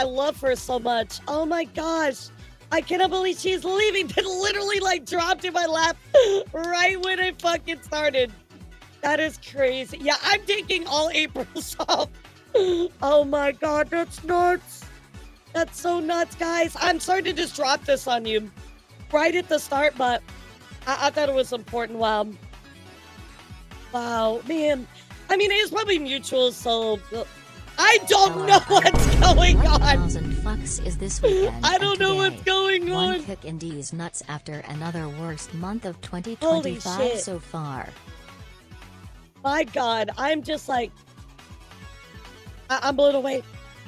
I love her so much. Oh my gosh. I cannot believe she's leaving. That literally like dropped in my lap right when I fucking started. That is crazy. Yeah, I'm taking all April's off. Oh my god, that's nuts. That's so nuts, guys. I'm sorry to just drop this on you right at the start, but I thought it was important. Wow. Wow, man. I mean, it's probably mutual, so I don't know what's going on. 1,000 fucks is this weekend. I don't know what's going on. One kick in D's nuts after another worst month of 2025 so far. My god, I'm just like, I'm blown away.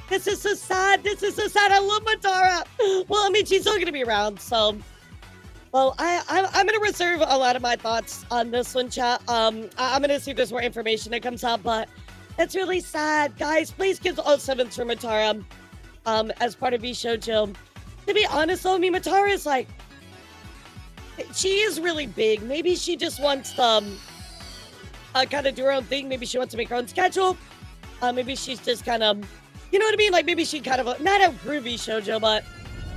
This is so sad. This is so sad. I love Matara. Well, I mean, she's still gonna be around, so. Well, I'm gonna reserve a lot of my thoughts on this one, chat. I'm gonna see if there's more information that comes out, but it's really sad, guys. Please give all sevens for Matara, as part of VShojo. To be honest, though, I mean, Matara is like, she is really big. Maybe she just wants to kind of do her own thing. Maybe she wants to make her own schedule. Maybe she's just kind of, you know what I mean? Like maybe she kind of not a groovy shoujo, but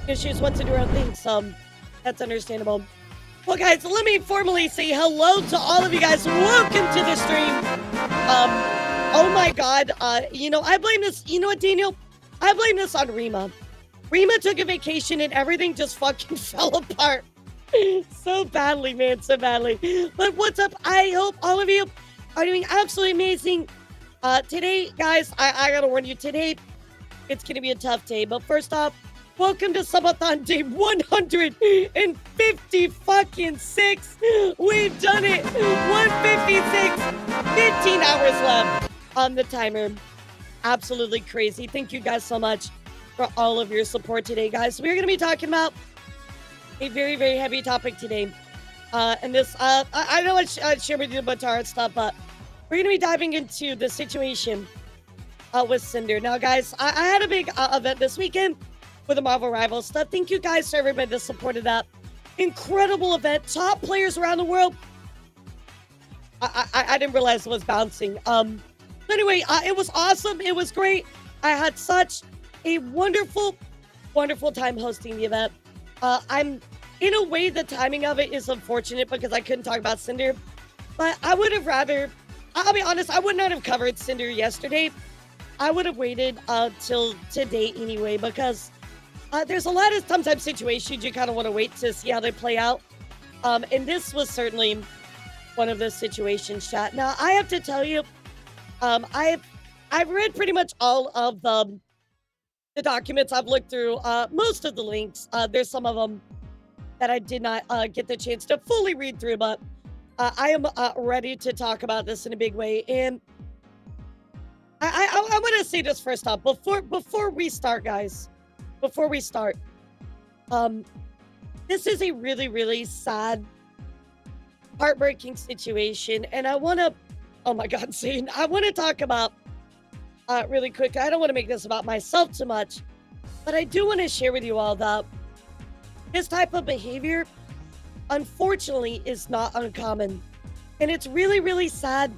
you know, she just wants to do her own thing. So that's understandable. Well, guys, let me formally say hello to all of you guys. Welcome to the stream. Oh my God. You know, I blame this. You know what, Daniel? I blame this on Rima. Rima took a vacation and everything just fucking fell apart. So badly, man. So badly. But what's up? I hope all of you are doing absolutely amazing. Today, guys, I gotta warn you, today, it's gonna be a tough day. But first off, welcome to Subathon Day 150 fucking 6. We've done it. 156. 15 hours left on the timer. Absolutely crazy. Thank you guys so much for all of your support today, guys. We're gonna be talking about a very, very heavy topic today. And this, I know I shared with you the Batara stuff, but we're going to be diving into the situation with Cinder. Now, guys, I had a big event this weekend with the Marvel Rivals stuff. Thank you guys to everybody that supported that. Incredible event. Top players around the world. I didn't realize it was bouncing. Anyway, it was awesome. It was great. I had such a wonderful, wonderful time hosting the event. I'm, in a way, the timing of it is unfortunate because I couldn't talk about Cinder. But I would have rather... I'll be honest, I would not have covered Cinder yesterday. I would have waited till today anyway, because there's a lot of sometimes situations you kind of want to wait to see how they play out. And this was certainly one of those situations, chat. Now, I have to tell you, I've read pretty much all of the documents. I've looked through most of the links. There's some of them that I did not get the chance to fully read through, but I am ready to talk about this in a big way. And I want to say this first off, before we start, guys, before we start, this is a really, really sad, heartbreaking situation. And I want to, oh my God, Zane, I want to talk about really quick. I don't want to make this about myself too much, but I do want to share with you all that this type of behavior, unfortunately, is not uncommon. And it's really, really sad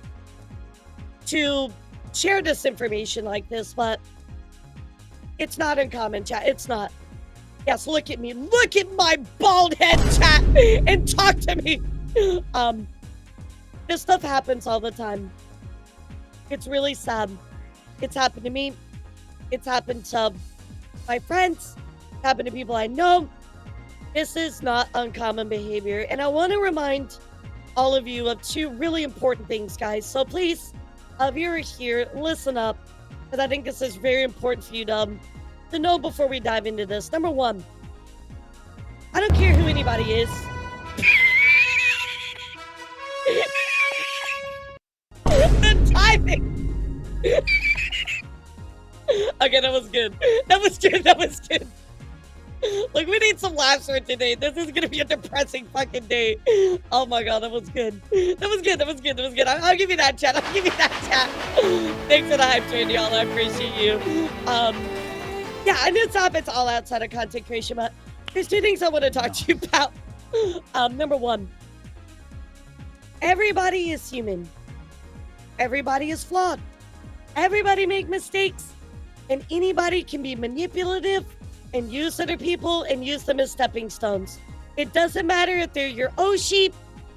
to share this information like this, but it's not uncommon, chat. It's not. Yes, look at me. Look at my bald head, chat, and talk to me. This stuff happens all the time. It's really sad. It's happened to me. It's happened to my friends. It's happened to people I know. This is not uncommon behavior. And I want to remind all of you of two really important things, guys. So please, if you're here, listen up, because I think this is very important for you to know before we dive into this. Number one, I don't care who anybody is. The timing. Okay, that was good. That was good. That was good. Like, we need some laughs for today. This is gonna be a depressing fucking day. Oh my God, that was good. That was good. That was good. That was good. I'll give you that, chat. I'll give you that, chat. Thanks for the hype train, y'all. I appreciate you. Yeah, I know it's all outside of content creation, but there's two things I want to talk to you about. Number one, everybody is human. Everybody is flawed. Everybody make mistakes. And anybody can be manipulative and use other people and use them as stepping stones. It doesn't matter if they're your Oshi.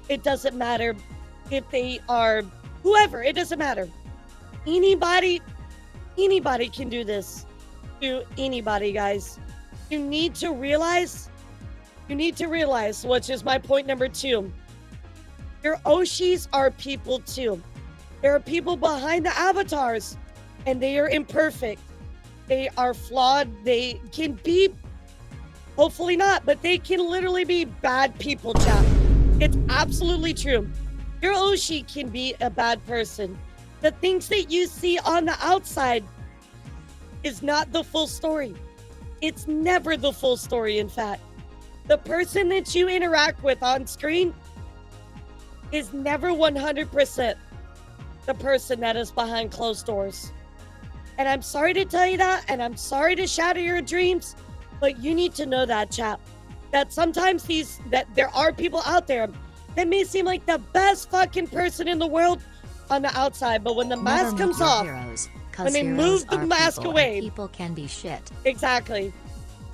It doesn't matter if they are whoever. It doesn't matter. Anybody can do this to anybody, guys. You need to realize, which is my point number 2. Your Oshis are people too. There are people behind the avatars, and they are imperfect. They are flawed. They can be, hopefully not, but they can literally be bad people, chat. It's absolutely true. Your Oshi can be a bad person. The things that you see on the outside is not the full story. It's never the full story, in fact. The person that you interact with on screen is never 100% the person that is behind closed doors. And I'm sorry to tell you that, and I'm sorry to shatter your dreams, but you need to know that, chap. That sometimes there are people out there that may seem like the best fucking person in the world on the outside, but when the mask comes off, when they move the mask away, people can be shit. Exactly.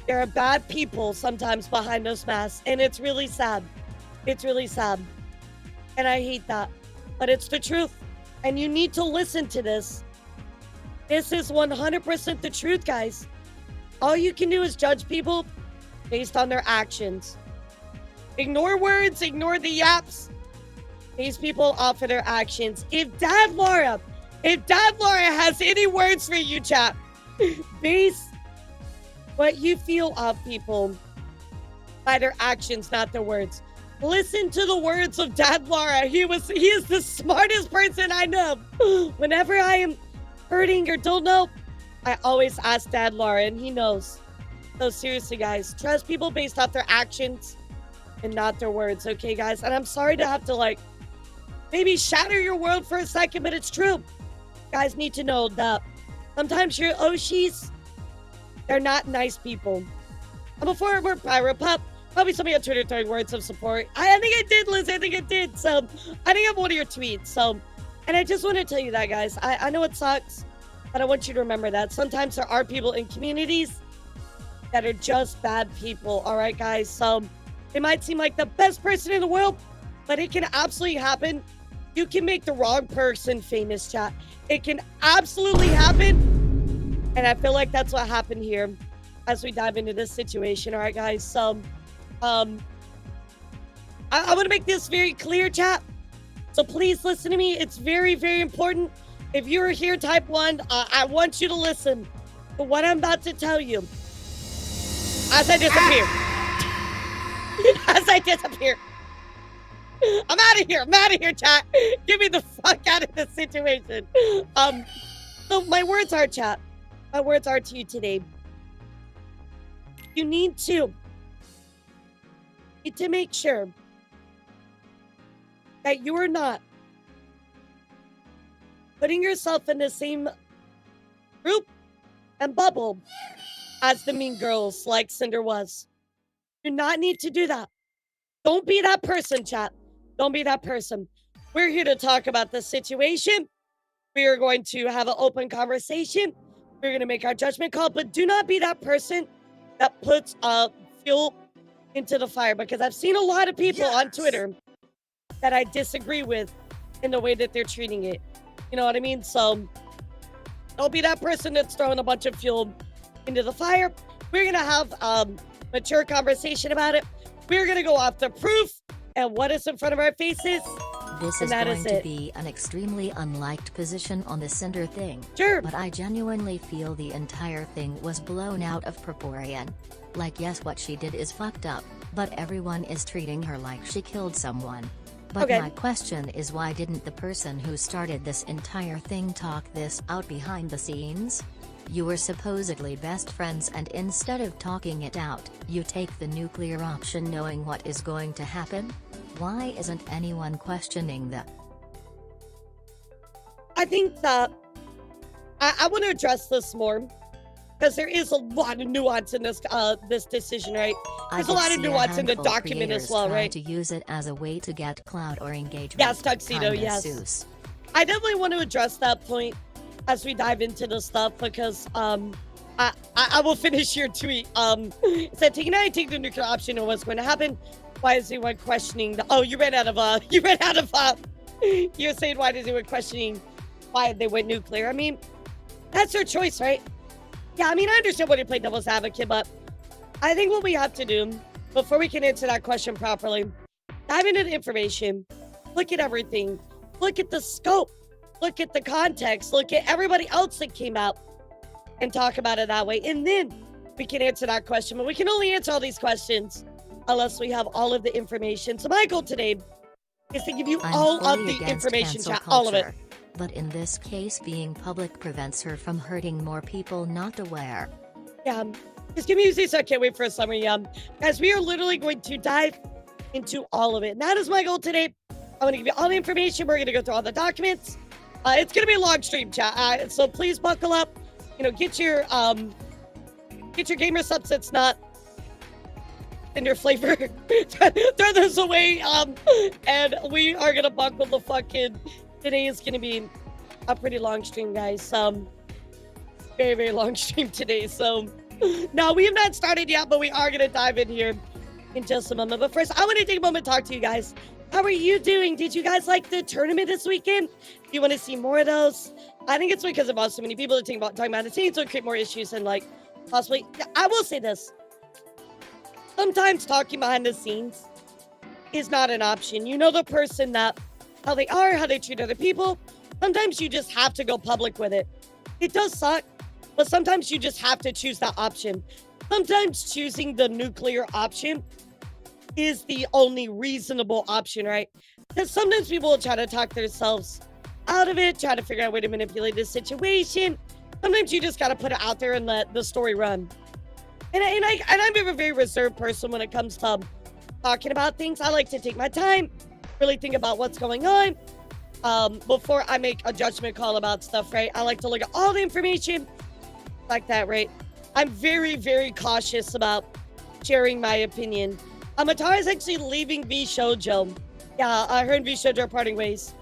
There are bad people sometimes behind those masks, and it's really sad. It's really sad. And I hate that. But it's the truth. And you need to listen to this. This is 100% the truth, guys. All you can do is judge people based on their actions. Ignore words, ignore the yaps. These people off of their actions. If Dad Laura has any words for you, chap, base what you feel of people by their actions, not their words. Listen to the words of Dad Laura. He is the smartest person I know. Whenever I am hurting or don't know, I always ask Dad Laura, and he knows. So seriously, guys, trust people based off their actions and not their words, okay, guys? And I'm sorry to have to, maybe shatter your world for a second, but it's true. Guys need to know that sometimes your Oshis, they're not nice people. And before we're Pirate Pup, probably somebody on Twitter throwing words of support. I think I did, Liz. I think I did. So, I think I'm one of your tweets. So, and I just want to tell you that, guys. I know it sucks, but I want you to remember that. Sometimes there are people in communities that are just bad people. All right, guys? So, it might seem like the best person in the world, but it can absolutely happen. You can make the wrong person famous, chat. It can absolutely happen. And I feel like that's what happened here as we dive into this situation. All right, guys? So, I want to make this very clear, chat. So please listen to me. It's very, very important. If you're here, type 1, I want you to listen to what I'm about to tell you. As I disappear. As I disappear. I'm out of here. I'm out of here, chat. Get me the fuck out of this situation. So my words are, chat. My words are to you today. You need to make sure that you are not putting yourself in the same group and bubble as the mean girls like Cinder was. You do not need to do that. Don't be that person, chat. Don't be that person. We're here to talk about the situation. We are going to have an open conversation. We're going to make our judgment call, but do not be that person that puts fuel into the fire, because I've seen a lot of people on Twitter that I disagree with in the way that they're treating it. You know what I mean? So don't be that person that's throwing a bunch of fuel into the fire. We're going to have a mature conversation about it. We're going to go off the proof and what is in front of our faces. This is going to be an extremely unliked position on the Cinder thing. Sure. But I genuinely feel the entire thing was blown out of proportion. Like, yes, what she did is fucked up, but everyone is treating her like she killed someone. But my question is, why didn't the person who started this entire thing talk this out behind the scenes? You were supposedly best friends, and instead of talking it out, you take the nuclear option knowing what is going to happen? Why isn't anyone questioning that? I think that I want to address this more, because there is a lot of nuance in this this decision, right? There's a lot of nuance in the document as well, right? To use it as a way to get clout or engagement. Yes, Tuxedo, yes. I definitely want to address that point. as we dive into this stuff because I will finish your tweet. It said, take the nuclear option and what's going to happen. Why is anyone questioning the, oh, you ran out of, you're saying why does anyone questioning why they went nuclear? I mean, that's their choice, right? Yeah, I mean, I understand why they play devil's advocate, but I think what we have to do before we can answer that question properly, dive into the information, look at everything, look at the scope, look at the context, look at everybody else that came out and talk about it that way. And then we can answer that question, but we can only answer all these questions unless we have all of the information. So my goal today is to give you all of the information, chat, all of it. But in this case, being public prevents her from hurting more people not aware. Yeah, just give me a second. I can't wait for a summary. Guys, we are literally going to dive into all of it. And that is my goal today. I'm going to give you all the information. We're going to go through all the documents. It's going to be a long stream, chat. So please buckle up. You know, get your gamer subs that's not Cinder flavor. Throw this away. And we are going to buckle the fucking... Today is going to be a pretty long stream, guys. Very, very long stream today. So, no, we have not started yet, but we are going to dive in here in just a moment. But first, I want to take a moment to talk to you guys. How are you doing? Did you guys like the tournament this weekend? Do you want to see more of those? I think it's because of so many people are talking about the scenes, so it create more issues and like possibly. I will say this. Sometimes talking behind the scenes is not an option. You know the person that how they are, how they treat other people. Sometimes you just have to go public with it. It does suck, but sometimes you just have to choose that option. Sometimes choosing the nuclear option is the only reasonable option, right? Because sometimes people will try to talk themselves out of it, try to figure out a way to manipulate the situation. Sometimes you just got to put it out there and let the story run. And I'm a very reserved person when it comes to talking about things. I like to take my time, really think about what's going on before I make a judgment call about stuff, right? I like to look at all the information like that, right? I'm very, very cautious about sharing my opinion. Matara is actually leaving V Shoujo. Yeah, her and V Shoujo are parting ways.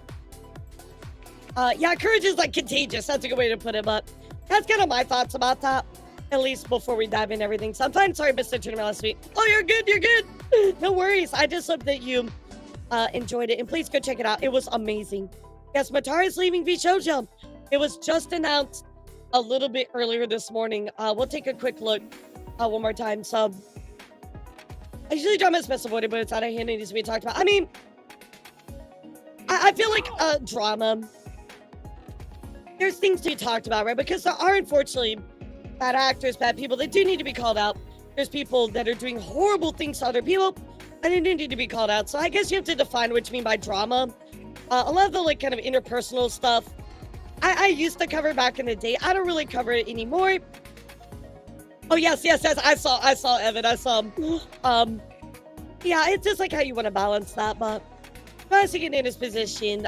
Yeah, courage is like contagious. That's a good way to put it, but that's kind of my thoughts about that, at least before we dive in everything. So I'm fine. Sorry I missed the tournament last week. Oh, you're good. You're good. No worries. I just hope that you enjoyed it. And please go check it out. It was amazing. Yes, Matara is leaving V Shoujo. It was just announced a little bit earlier this morning. We'll take a quick look one more time. So I usually drama is special avoided, but it's out of hand. It needs to be talked about. I mean, I feel like drama, there's things to be talked about, right? Because there are, unfortunately, bad actors, bad people that do need to be called out. There's people that are doing horrible things to other people, and they do need to be called out. So I guess you have to define what you mean by drama. A lot of the, like, kind of interpersonal stuff, I used to cover back in the day. I don't really cover it anymore. Oh, yes. I saw Evan. I saw him. Yeah, it's just like how you want to balance that, but honestly, getting in his position,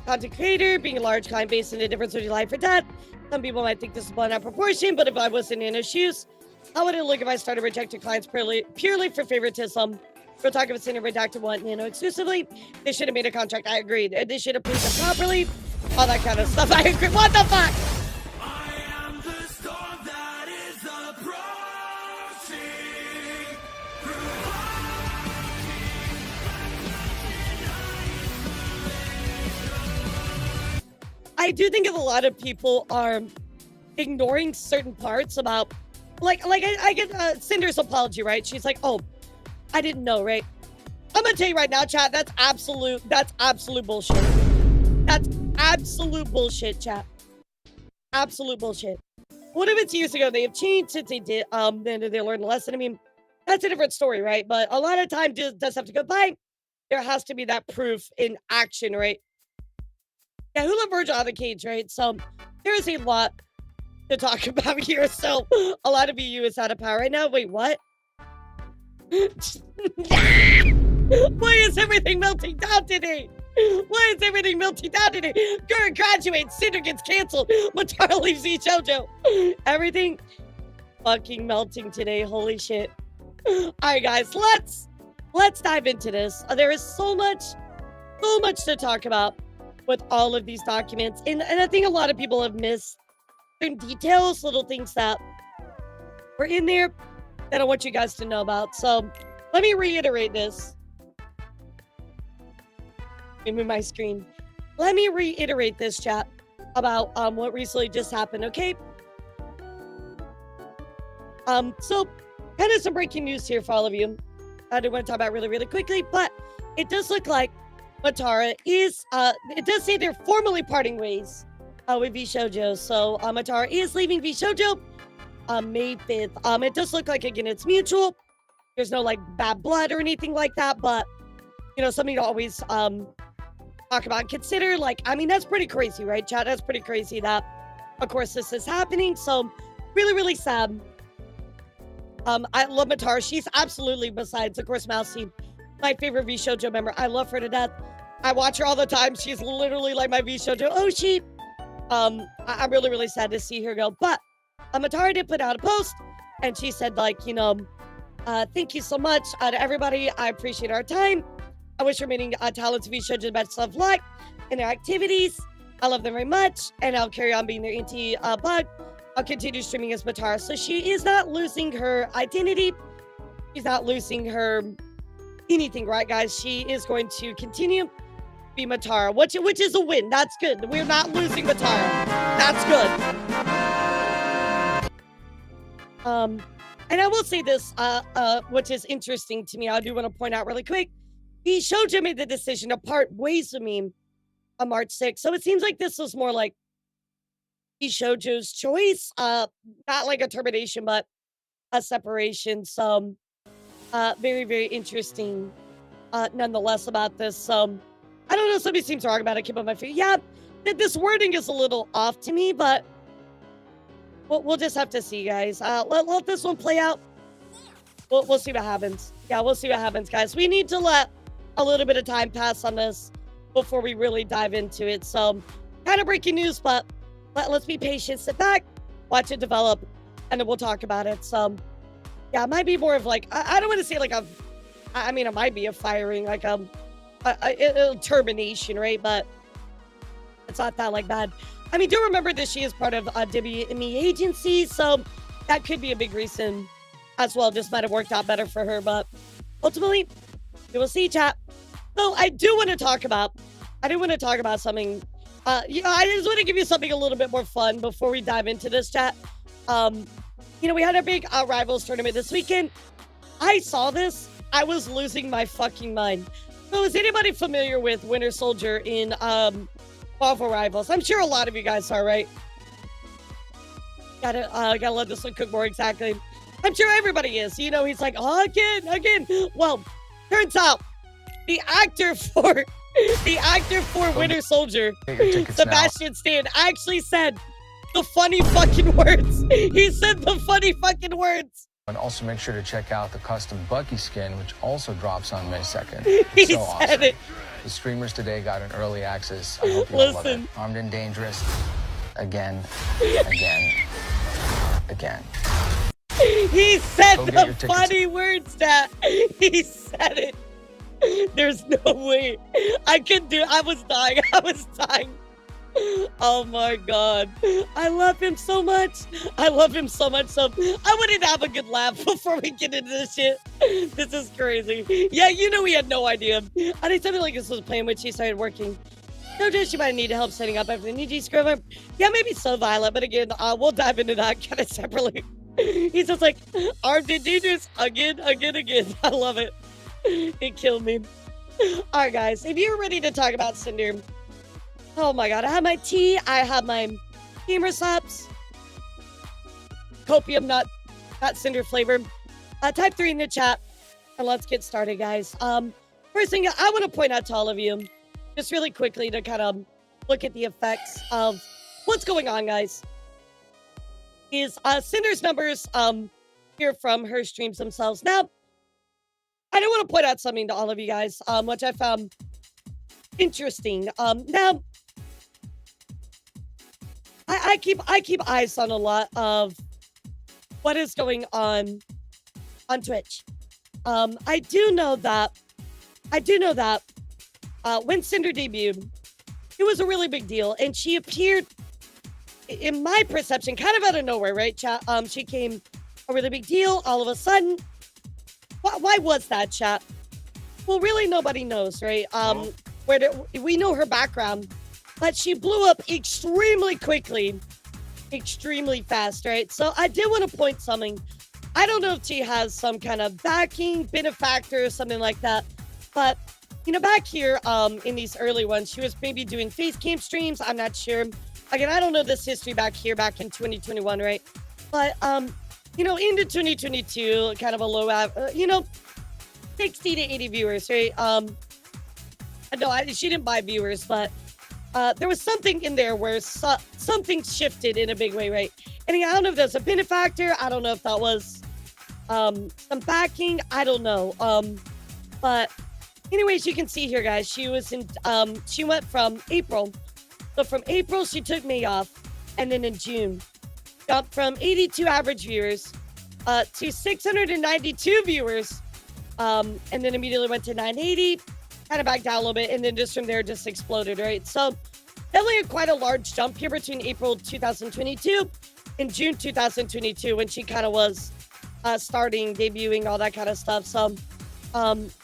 content creator, being a large client base in a difference between life or death. Some people might think this is blown out of proportion, but if I wasn't in his shoes, how would it look if I started rejecting clients purely for favoritism? We're talking about Cinder redacted one, exclusively. They should have made a contract. I agreed. They should have paid them properly. All that kind of stuff. I agree. What the fuck? I am the storm that is approaching. I do think of a lot of people are ignoring certain parts about, I get Cinder's apology, right? She's like, oh, I didn't know, right? I'm gonna tell you right now, chat, that's absolute bullshit. That's absolute bullshit, chat. Absolute bullshit. What if it's years ago? They have changed since they did, then they learned a lesson. I mean, that's a different story, right? But a lot of time just does have to go by. There has to be that proof in action, right? Yeah, who let Virgil out of the cage, right? So there is a lot to talk about here. So a lot of EU is out of power right now. Wait, what? Why is everything melting down today? Why is everything melting down today? Gurren graduates, Cinder gets canceled, Matara leaves Shoujo. Everything fucking melting today. Holy shit. Alright guys, let's dive into this. There is so much to talk about. with all of these documents. And I think a lot of people have missed certain details, little things that were in there that I want you guys to know about. So let me reiterate this. Let me move my screen. Let me reiterate this, chat, about what recently just happened, okay? So kind of some breaking news here for all of you. I do want to talk about really, really quickly, but it does look like Matara is, it does say they're formally parting ways with VShojo. So Matara is leaving VShojo May 5th. It does look like, again, it's mutual. There's no like bad blood or anything like that, but you know, something to always talk about and consider. Like, I mean, that's pretty crazy, right, chat? That's pretty crazy that, of course, this is happening. So really, really sad. I love Matara. She's absolutely, besides, of course, Mousy, my favorite VShojo member. I love her to death. I watch her all the time. She's literally like my VShojo. Oh, she. I'm really, really sad to see her go. But Matara did put out a post, and she said, like, you know, thank you so much to everybody. I appreciate our time. I wish remaining talents of VShojo the best of luck in their activities. I love them very much, and I'll carry on being their anti-bug. I'll continue streaming as Matara. So she is not losing her identity. She's not losing her anything, right, guys? She is going to continue to be Matara, which is a win. That's good. We're not losing Matara. That's good. And I will say this, which is interesting to me. I do want to point out really quick. VShojo made the decision to part ways with me on March 6th. So it seems like this was more like VShojo's choice, not like a termination, but a separation. So very, very interesting nonetheless about this. So I don't know, somebody seems wrong about it. Keep on my feet. Yeah, this wording is a little off to me, but we'll just have to see, guys. Let this one play out. We'll see what happens. Yeah, we'll see what happens, guys. We need to let a little bit of time pass on this before we really dive into it. So kind of breaking news, but let's be patient, sit back, watch it develop, and then we'll talk about it. So, yeah, it might be more of like, I don't want to say like I mean, it might be a firing, like a termination, right? But it's not that like bad. I mean, do remember that she is part of WME agency, so that could be a big reason as well. Just might have worked out better for her, but ultimately, we will see, chat. So I do want to talk about something. You know, I just want to give you something a little bit more fun before we dive into this, chat. You know, we had a big Rivals tournament this weekend. I saw this. I was losing my fucking mind. So is anybody familiar with Winter Soldier in Marvel Rivals? I'm sure a lot of you guys are, right? Gotta let this one cook more, exactly. I'm sure everybody is. You know, he's like, oh, again. Well, turns out the actor for Winter Soldier, Sebastian Stan, actually said the funny fucking words. He said the funny fucking words. And also make sure to check out the custom Bucky skin, which also drops on May 2nd. He so said awesome. it. The streamers today got an early access. I hope you all love it. Armed and Dangerous. Again. He said the funny words, Dad. He said it. There's no way. I was dying. Oh my god. I love him so much. So I wanted to have a good laugh before we get into this shit. This is crazy. Yeah, you know we had no idea. I did something like this was playing when she started working. No, just she might need help setting up everything. Need you scrubber? Yeah, maybe so, Violet, but again, we'll dive into that kind of separately. He's just like, armed and dangerous again. I love it. It killed me. All right, guys, if you're ready to talk about Cinder, oh my god, I have my tea, I have my gamer subs, copium, not Cinder flavor. Type 3 in the chat, and let's get started, guys. First thing I want to point out to all of you, just really quickly to kind of look at the effects of what's going on, guys, is Cinder's numbers here from her streams themselves. Now, I do want to point out something to all of you guys, which I found interesting. Now, I keep eyes on a lot of what is going on Twitch. I do know that when Cinder debuted, it was a really big deal. And she appeared, in my perception, kind of out of nowhere, right, chat? She came a really big deal all of a sudden. Why was that, chat? Well, really, nobody knows, right? We know her background, but she blew up extremely quickly, extremely fast, right? So I did want to point something. I don't know if she has some kind of backing, benefactor, or something like that, but you know, back here, in these early ones, she was maybe doing face cam streams. I'm not sure. Again, I don't know this history back here, back in 2021, right? But, you know, into 2022, kind of a low, you know, 60 to 80 viewers, right? No, she didn't buy viewers, but there was something in there where something shifted in a big way, right? And I don't know if that's a benefactor. I don't know if that was some backing. I don't know. But anyways, you can see here, guys, she was in, she went from April. So from April, she took May off. And then in June, jumped from 82 average viewers to 692 viewers. And then immediately went to 980, kind of backed down a little bit. And then just from there, just exploded, right? So definitely quite a large jump here between April 2022 and June 2022, when she kind of was starting, debuting, all that kind of stuff. So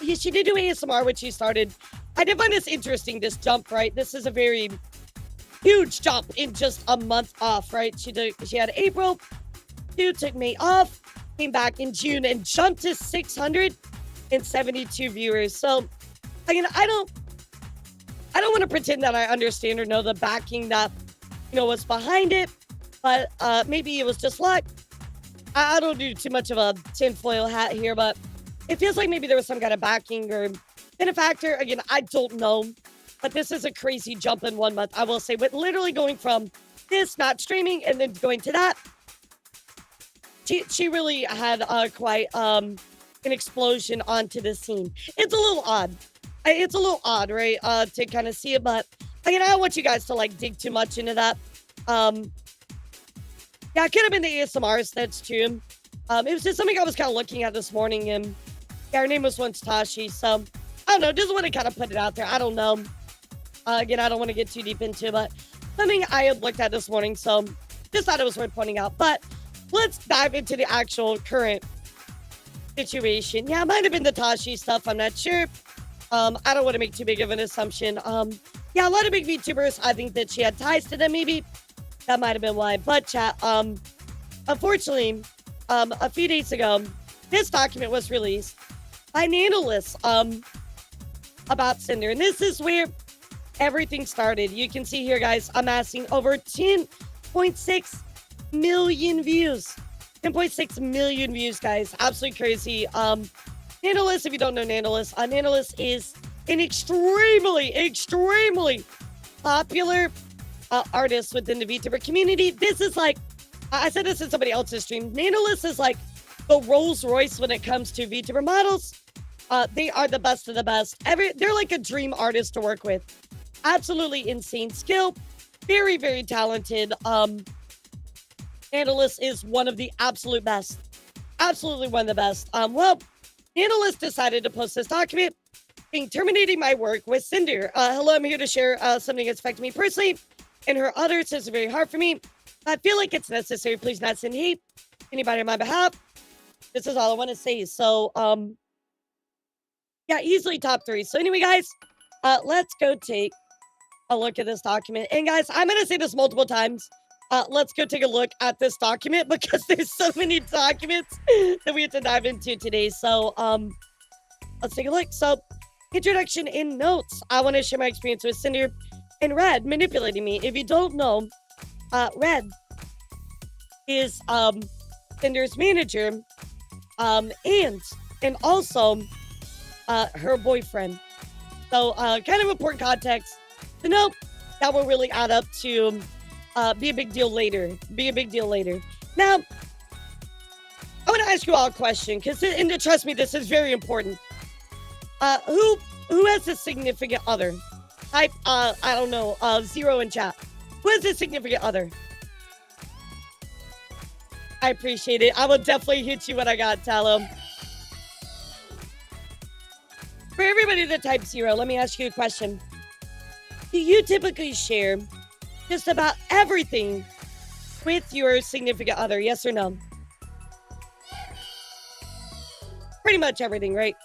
yeah, she did do ASMR when she started. I did find this interesting, this jump, right? This is a very huge jump in just a month off, right? She had April, took May off, came back in June and jumped to 672 viewers. So again, I don't want to pretend that I understand or know the backing that, you know, was behind it, but maybe it was just luck. I don't do too much of a tinfoil hat here, but it feels like maybe there was some kind of backing or benefactor. Again, I don't know, but this is a crazy jump in 1 month, I will say, with literally going from this, not streaming, and then going to that. She really had quite an explosion onto the scene. It's a little odd. It's a little odd, right, to kind of see it, but again, I don't want you guys to like dig too much into that. Yeah, it could have been the ASMRs, that's true. It was just something I was kind of looking at this morning, and yeah, her name was once Tashi, so I don't know, just want to kind of put it out there. I don't know. Again, I don't want to get too deep into it, but something I had looked at this morning, so just thought it was worth pointing out. But let's dive into the actual current situation. Yeah, it might have been the Tashi stuff, I'm not sure. I don't want to make too big of an assumption. Yeah, a lot of big VTubers, I think that she had ties to them, maybe. That might have been why. But chat, unfortunately, a few days ago, this document was released by Nanoless about Cinder. And this is where everything started. You can see here, guys, amassing over 10.6 million views. 10.6 million views, guys. Absolutely crazy. Nanoless, if you don't know Nanoless, Nanoless is an extremely popular artist within the VTuber community. This is like, I said this in somebody else's stream, Nanoless is like the Rolls Royce when it comes to VTuber models. They are the best of the best. They're like a dream artist to work with. Absolutely insane skill. Very, very talented. Nanoless is one of the absolute best. Absolutely one of the best. Well, Nanoless decided to post this document being terminating my work with Cinder. Hello, I'm here to share something that's affected me personally and her others. It's very hard for me. I feel like it's necessary. Please not send hate. Anybody on my behalf. This is all I want to say. So, yeah, easily top 3. So anyway, guys, let's go take a look at this document. And guys, I'm going to say this multiple times. Let's go take a look at this document because there's so many documents that we have to dive into today. So, let's take a look. So, introduction and notes. I want to share my experience with Cinder and Red manipulating me. If you don't know, Red is Cinder's manager, and also her boyfriend. So, kind of important context to know that will really add up to be a big deal later. Now, I want to ask you all a question, because, and trust me, this is very important. Who has a significant other? Type, I don't know, 0 in chat. Who has a significant other? I appreciate it. I will definitely hit you when I got Talon. For everybody that types 0, let me ask you a question. do you typically share just about everything with your significant other? Yes or no? Pretty much everything, right?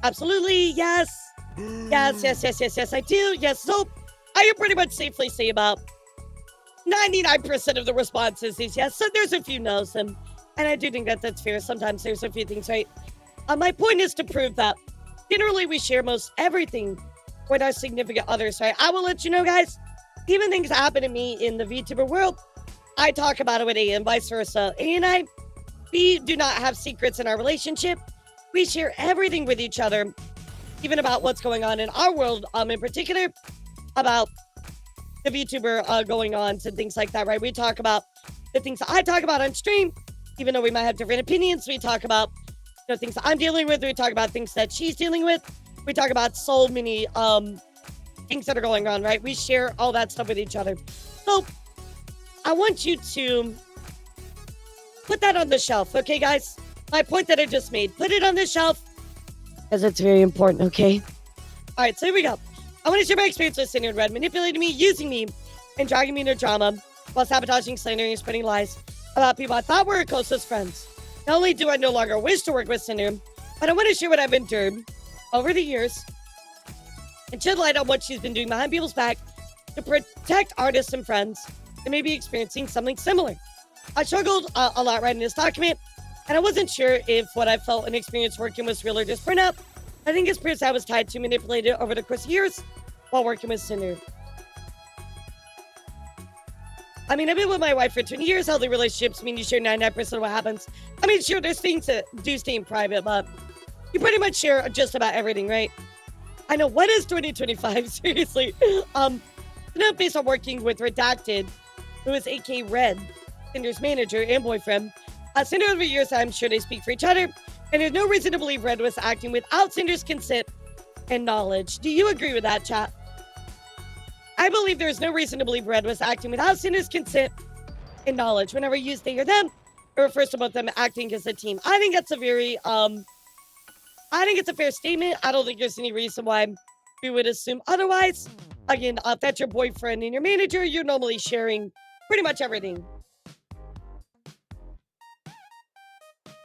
Absolutely, yes. Yes, I do. Yes, so I can pretty much safely say about 99% of the responses is yes. So there's a few no's, and I do think that that's fair. Sometimes there's a few things, right? My point is to prove that generally we share most everything with our significant others, right? I will let you know, guys, even things that happen to me in the VTuber world, I talk about it with A and vice versa. A and I, we do not have secrets in our relationship. We share everything with each other, even about what's going on in our world, in particular, about the VTuber going on and things like that, right? We talk about the things that I talk about on stream, even though we might have different opinions. We talk about things that I'm dealing with. We talk about things that she's dealing with. We talk about so many things that are going on, right? We share all that stuff with each other. So I want you to put that on the shelf, okay, guys? My point that I just made. Put it on the shelf because it's very important, okay? All right, so here we go. I want to share my experience with Cinder and Red manipulating me, using me, and dragging me into drama while sabotaging, slandering, and spreading lies about people I thought were her closest friends. Not only do I no longer wish to work with Cinder, but I want to share what I've endured over the years and shed light on what she's been doing behind people's back to protect artists and friends that may be experiencing something similar. I struggled a lot writing this document, and I wasn't sure if what I felt and experienced working was real or just burnout. I think it's proof I was tied to manipulated over the course of years while working with Cinder. I mean, I've been with my wife for 20 years. Healthy relationships mean you share 99% of what happens. I mean, sure, there's things that do stay in private, but you pretty much share just about everything, right? I know, what is 2025? Seriously. Based on working with Redacted, who is A.K. Red, Cinder's manager and boyfriend. Cinder over the years, I'm sure they speak for each other, and there's no reason to believe Red was acting without Cinder's consent and knowledge. Do you agree with that, chat? I believe there's no reason to believe Red was acting without Cinder's consent and knowledge. Whenever you use they or them, it refers to both them acting as a team. I think that's a very, I think it's a fair statement. I don't think there's any reason why we would assume otherwise. Again, if that's your boyfriend and your manager, you're normally sharing pretty much everything.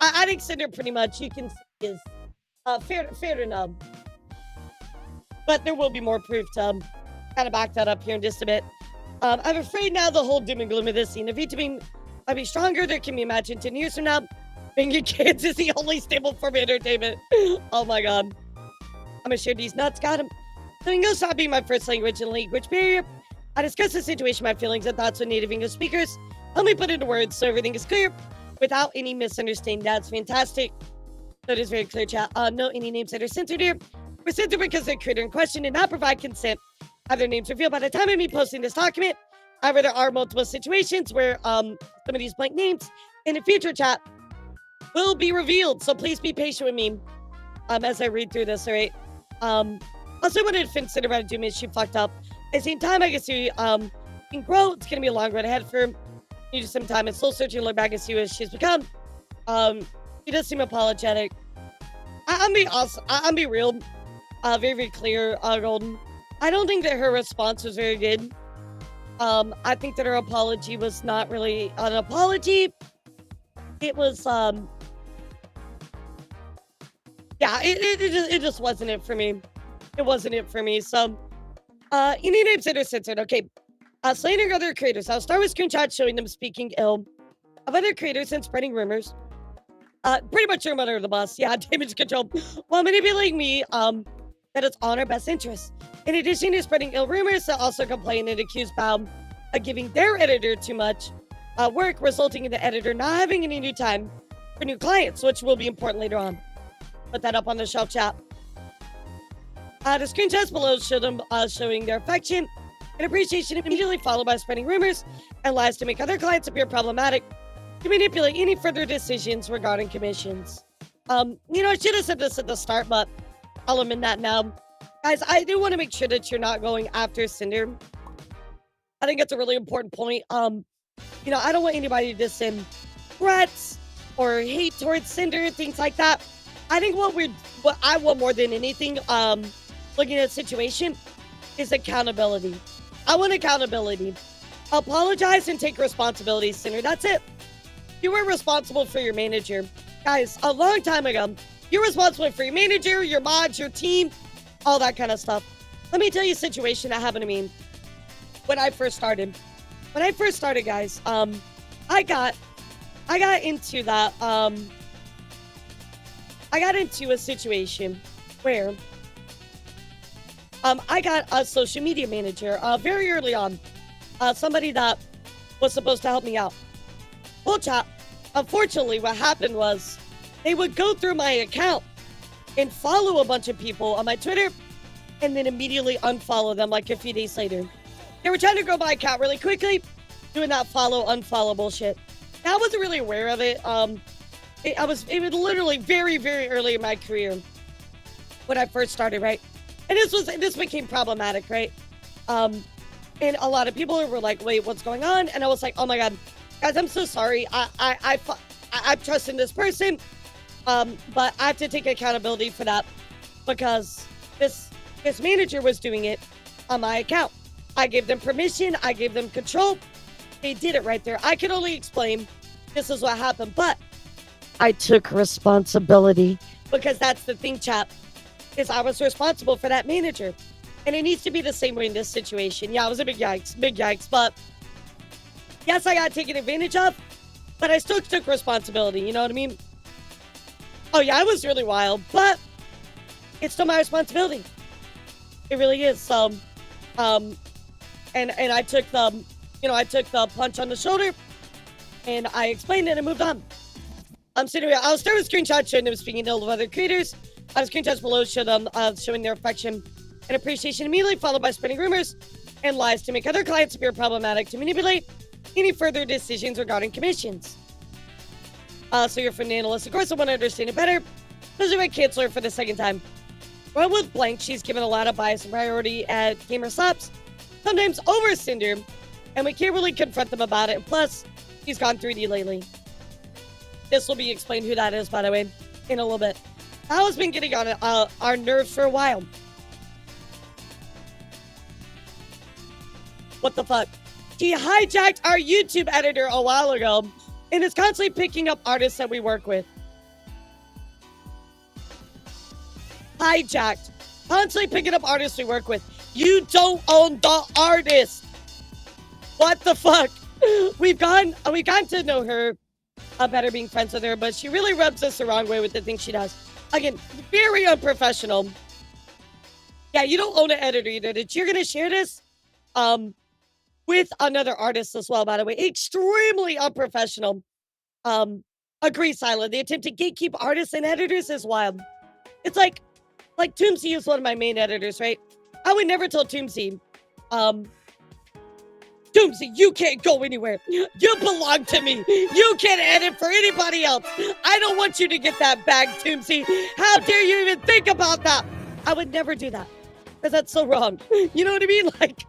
I think Cinder pretty much, you can see, is fair to know. But there will be more proof to kind of back that up here in just a bit. I'm afraid now the whole doom and gloom of this scene of vtubing might be stronger. There can be imagined 10 years from now. Being kids is the only stable form of entertainment. Oh my god. I'm gonna share these nuts. Got him. So English not being my first language and language barrier, I discuss the situation, my feelings, and thoughts with native English speakers. Help me put into words so everything is clear without any misunderstanding. That's fantastic. That is very clear, chat. No, any names that are censored here were censored because the creator in question did not provide consent. Have their names revealed by the time of me posting this document. However, there are multiple situations where some of these blank names in the future, chat, will be revealed. So please be patient with me as I read through this, all right? Also wanted to consider about doing it. She fucked up. At the same time, I guess you can grow. It's going to be a long road ahead for her. You do some time and soul searching, look back and see what she's become. She does seem apologetic. I'm being awesome. I'm being real. Very, very clear, Golden. I don't think that her response was very good. I think that her apology was not really an apology. It was, yeah, it just wasn't it for me. It wasn't it for me. So, any names that are censored. Okay. Slandering other creators. I'll start with screenshots showing them speaking ill of other creators and spreading rumors. Pretty much your mother of the bus. Yeah, damage control. While manipulating me, that it's on our best interest. In addition to spreading ill rumors, they also complain and accuse Baum of giving their editor too much work, resulting in the editor not having any new time for new clients, which will be important later on. Put that up on the shelf, chat. The screenshots below show them showing their affection and appreciation, immediately followed by spreading rumors and lies to make other clients appear problematic, to manipulate any further decisions regarding commissions. I should have said this at the start, but I'll amend that now. Guys, I do want to make sure that you're not going after Cinder. I think that's a really important point. I don't want anybody to send threats or hate towards Cinder, things like that. I think what I want more than anything, looking at the situation, is accountability. I want accountability. Apologize and take responsibility, Cinder. That's it. You were responsible for your manager. Guys, a long time ago, you're responsible for your manager, your mods, your team, all that kind of stuff. Let me tell you a situation that happened to me when I first started. When I first started, guys, I got into that, I got into a situation where I got a social media manager very early on. Somebody that was supposed to help me out. Well, chat, unfortunately, what happened was they would go through my account and follow a bunch of people on my Twitter and then immediately unfollow them like a few days later. They were trying to grow my account really quickly, doing that follow, unfollow bullshit. I wasn't really aware of it. It was literally very, very early in my career when I first started, right? And this became problematic, right? And a lot of people were like, wait, what's going on? And I was like, oh my God, guys, I'm so sorry. I'm trusting this person. But I have to take accountability for that because this manager was doing it on my account. I gave them permission. I gave them control. They did it right there. I can only explain this is what happened, but I took responsibility because that's the thing, chap, is I was responsible for that manager. And it needs to be the same way in this situation. Yeah, it was a big yikes, but yes, I got taken advantage of, but I still took responsibility, you know what I mean? Oh yeah, I was really wild, but it's still my responsibility. It really is. So, and I took the punch on the shoulder, and I explained it and moved on. So anyway, I'll start with screenshots showing them speaking ill of other creators. Screenshots below show them showing their affection and appreciation immediately, followed by spreading rumors and lies to make other clients appear problematic to manipulate any further decisions regarding commissions. So you're from Nanoless. Of course, I want to understand it better. This is my cancel her for the second time. Well, with Blank, she's given a lot of bias and priority at gamer slaps, sometimes over Cinder, and we can't really confront them about it. And plus, he's gone 3D lately. This will be explained who that is, by the way, in a little bit. That has been getting on our nerves for a while. What the fuck? He hijacked our YouTube editor a while ago and is constantly picking up artists that we work with. Hijacked. Constantly picking up artists we work with. You don't own the artist. What the fuck? We've gotten to know her better being friends with her, but she really rubs us the wrong way with the things she does. Again, very unprofessional. Yeah, you don't own an editor either. That you're gonna share this with another artist as well, by the way. Extremely unprofessional. Agree, Silent. The attempt to gatekeep artists and editors is wild. It's like Toomsy is one of my main editors, right? I would never tell Toomsy, Toomsy, you can't go anywhere. You belong to me. You can't edit for anybody else. I don't want you to get that bag, Toomsy. How dare you even think about that? I would never do that because that's so wrong. You know what I mean? Like,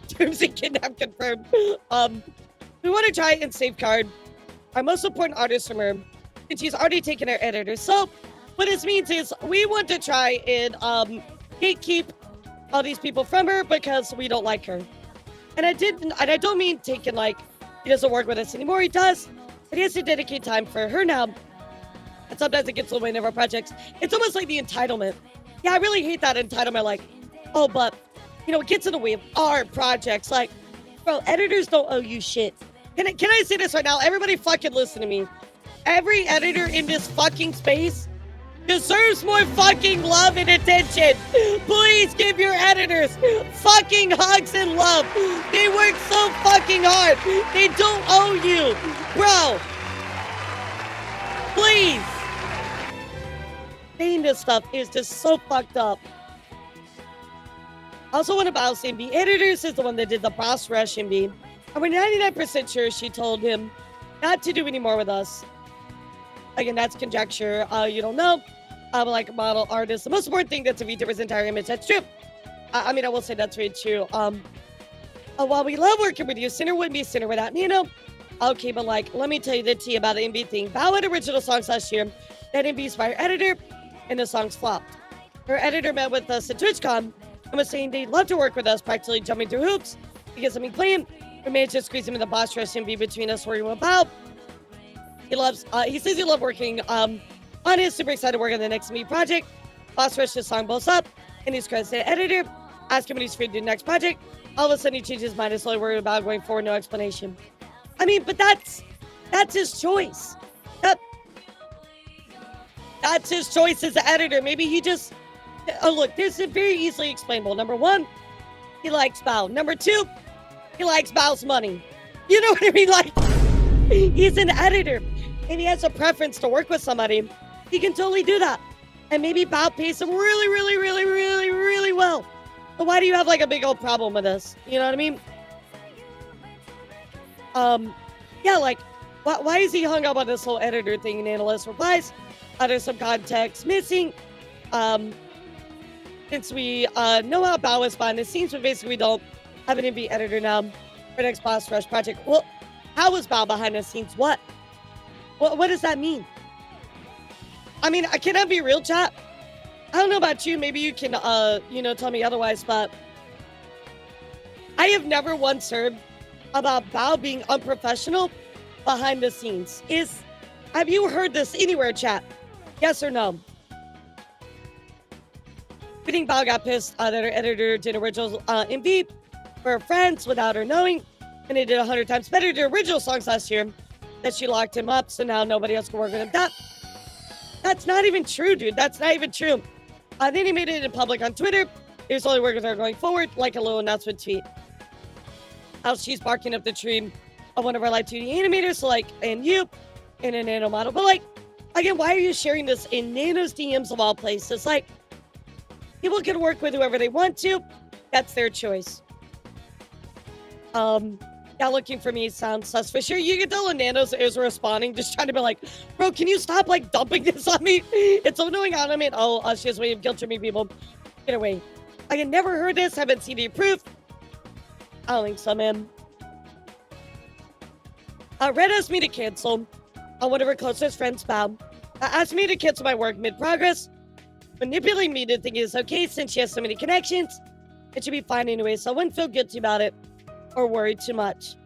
Toomsy kidnap confirmed. We want to try and safeguard our most important artist from her, and she's already taken our editor. So what this means is we want to try and gatekeep all these people from her because we don't like her. And I don't mean taking like he doesn't work with us anymore. He does, but he has to dedicate time for her now. And sometimes it gets in the way of our projects. It's almost like the entitlement. Yeah, I really hate that entitlement. Like, oh, but it gets in the way of our projects. Like, bro, editors don't owe you shit. Can I say this right now? Everybody fucking listen to me. Every editor in this fucking space deserves more fucking love and attention. Please give your editors fucking hugs and love. They work so fucking hard. They don't owe you. Bro. Please. Saying this stuff is just so fucked up. I also want to bounce MB. Editors is the one that did the boss rush MB. And we're 99% sure she told him not to do any more with us. Again, that's conjecture. You don't know. I'm like a model artist. The most important thing that's a VTuber's entire image. That's true. I mean, I will say that's very true. While we love working with you, Cinder wouldn't be Cinder without Nino. Okay, but like, let me tell you the tea about the MV thing. Val had original songs last year that MV's by her editor, and the songs flopped. Her editor met with us at TwitchCon, and was saying they'd love to work with us, practically jumping through hoops to get something planned. We managed to squeeze him in the boss rush and be between us where he went about. He says he loved working on it, super excited to work on the next me project. Boss rush his song blows up, and he's credited editor. Ask him when he's free to do the next project. All of a sudden he changes his mind and slowly worried about going forward, no explanation. I mean, but that's his choice. That's his choice as an editor. Maybe he just... Oh, look, this is very easily explainable. Number one, he likes Bao. Number two, he likes Bao's money. You know what I mean? Like, he's an editor, and he has a preference to work with somebody. He can totally do that. And maybe Bao pays him really, really, really, really, really well. But why do you have, like, a big old problem with this? You know what I mean? Yeah, like, why is he hung up on this whole editor thing? And Nanoless replies, there's some context missing. Since we know how Bao is behind the scenes, but basically we don't have an MV editor now for next boss rush project. Well, how is Bao behind the scenes? What does that mean? I mean, can I be real, chat? I don't know about you. Maybe you can, tell me otherwise, but I have never once heard about Bao being unprofessional behind the scenes. Have you heard this anywhere, chat? Yes or no? I think Bao got pissed that her editor did original MV for her friends without her knowing, and they did 100 times better to original songs last year that she locked him up, so now nobody else can work with him. That's not even true, dude. That's not even true. Then he made it in public on Twitter. He was only working with her going forward, like a little announcement tweet. How she's barking up the tree of one of our live 2D animators, so like, and you, in a Nano model. But like, again, why are you sharing this in Nano's DMs of all places? Like, people can work with whoever they want to. That's their choice. Yeah, looking for me sounds sus for sure. You can tell when Nanos is responding, just trying to be like, bro, can you stop like dumping this on me? It's so annoying on me. Oh, she has a way of guilt tripping people. Get away. I had never heard this, haven't seen any proof. I don't think so, man. Red asked me to cancel on one of her closest friends, Bao. Asked me to cancel my work mid-progress. Manipulating me to think it's okay since she has so many connections. It should be fine anyway, so I wouldn't feel guilty about it or worried too much.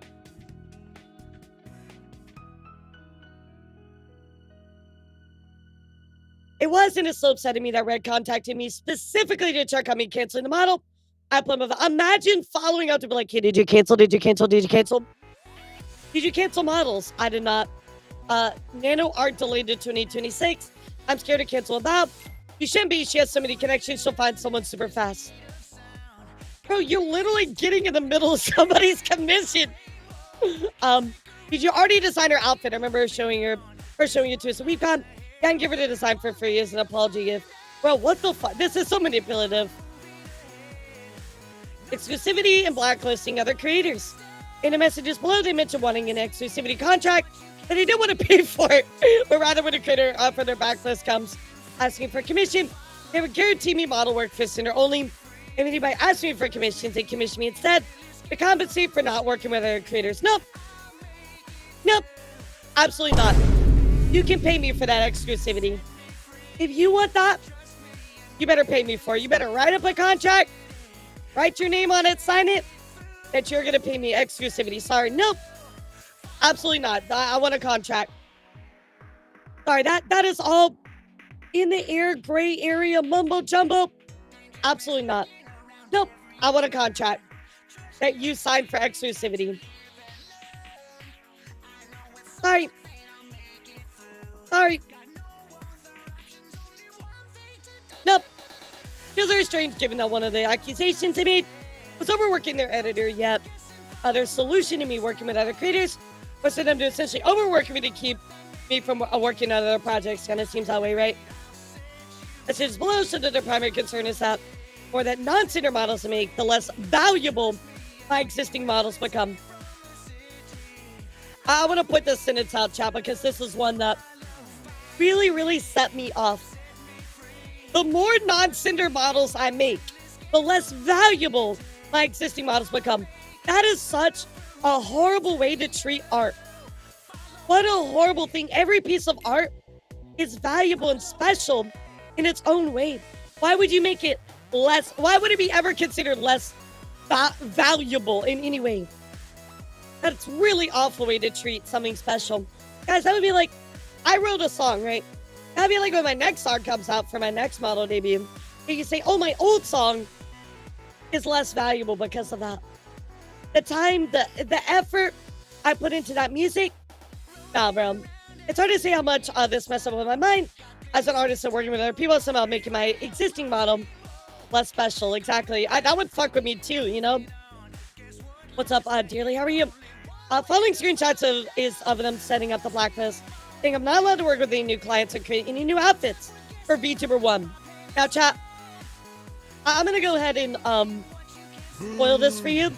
It wasn't a slow upsetting me that Red contacted me specifically to check on me canceling the model. Imagine following up to be like, hey, did you cancel? Did you cancel? Did you cancel? Did you cancel models? I did not. Nano art delayed to 2026. I'm scared to cancel about. You shouldn't be. She has so many connections. She'll find someone super fast. Bro, you're literally getting in the middle of somebody's commission. Did you already design her outfit? I remember showing you to us. So we've got, yeah, and give her the design for free as an apology gift. Bro, what the fuck? This is so manipulative. Exclusivity and blacklisting other creators. In the messages below, they mentioned wanting an exclusivity contract, but they didn't want to pay for it. But rather, when a creator for their backlist comes asking for commission, they would guarantee me model work for Cinder only. If anybody asks me for commissions, they commission me instead to compensate for not working with other creators. Nope. Nope. Absolutely not. You can pay me for that exclusivity. If you want that, you better pay me for it. You better write up a contract, write your name on it, sign it, that you're going to pay me exclusivity. Sorry. Nope. Absolutely not. I want a contract. Sorry, that is all in the air, gray area, mumbo jumbo. Absolutely not. Nope. I want a contract that you signed for exclusivity. Sorry. Nope. Feels very strange given that one of the accusations they made was overworking their editor, yet their solution to me working with other creators was for them to essentially overwork me to keep me from working on other projects. Kind of seems that way, right? Messages below so that their primary concern is that or that non-Cinder models make, the less valuable my existing models become. I want to put this sentence out, chat, because this is one that really, really set me off. The more non-Cinder models I make, the less valuable my existing models become. That is such a horrible way to treat art. What a horrible thing. Every piece of art is valuable and special in its own way. Why would you make it less, why would it be ever considered less valuable in any way? That's really awful way to treat something special. Guys, that would be like, I wrote a song, right? That'd be like when my next song comes out for my next model debut. And you say, oh, my old song is less valuable because of that. The time, the effort I put into that music, nah, bro. It's hard to say how much this messed up with my mind as an artist and working with other people, somehow making my existing model less special. Exactly. That would fuck with me too, you know? What's up, Dearly? How are you? Following screenshots of them setting up the blacklist, saying I'm not allowed to work with any new clients or create any new outfits for VTuber 1. Now, chat, I'm going to go ahead and spoil this for you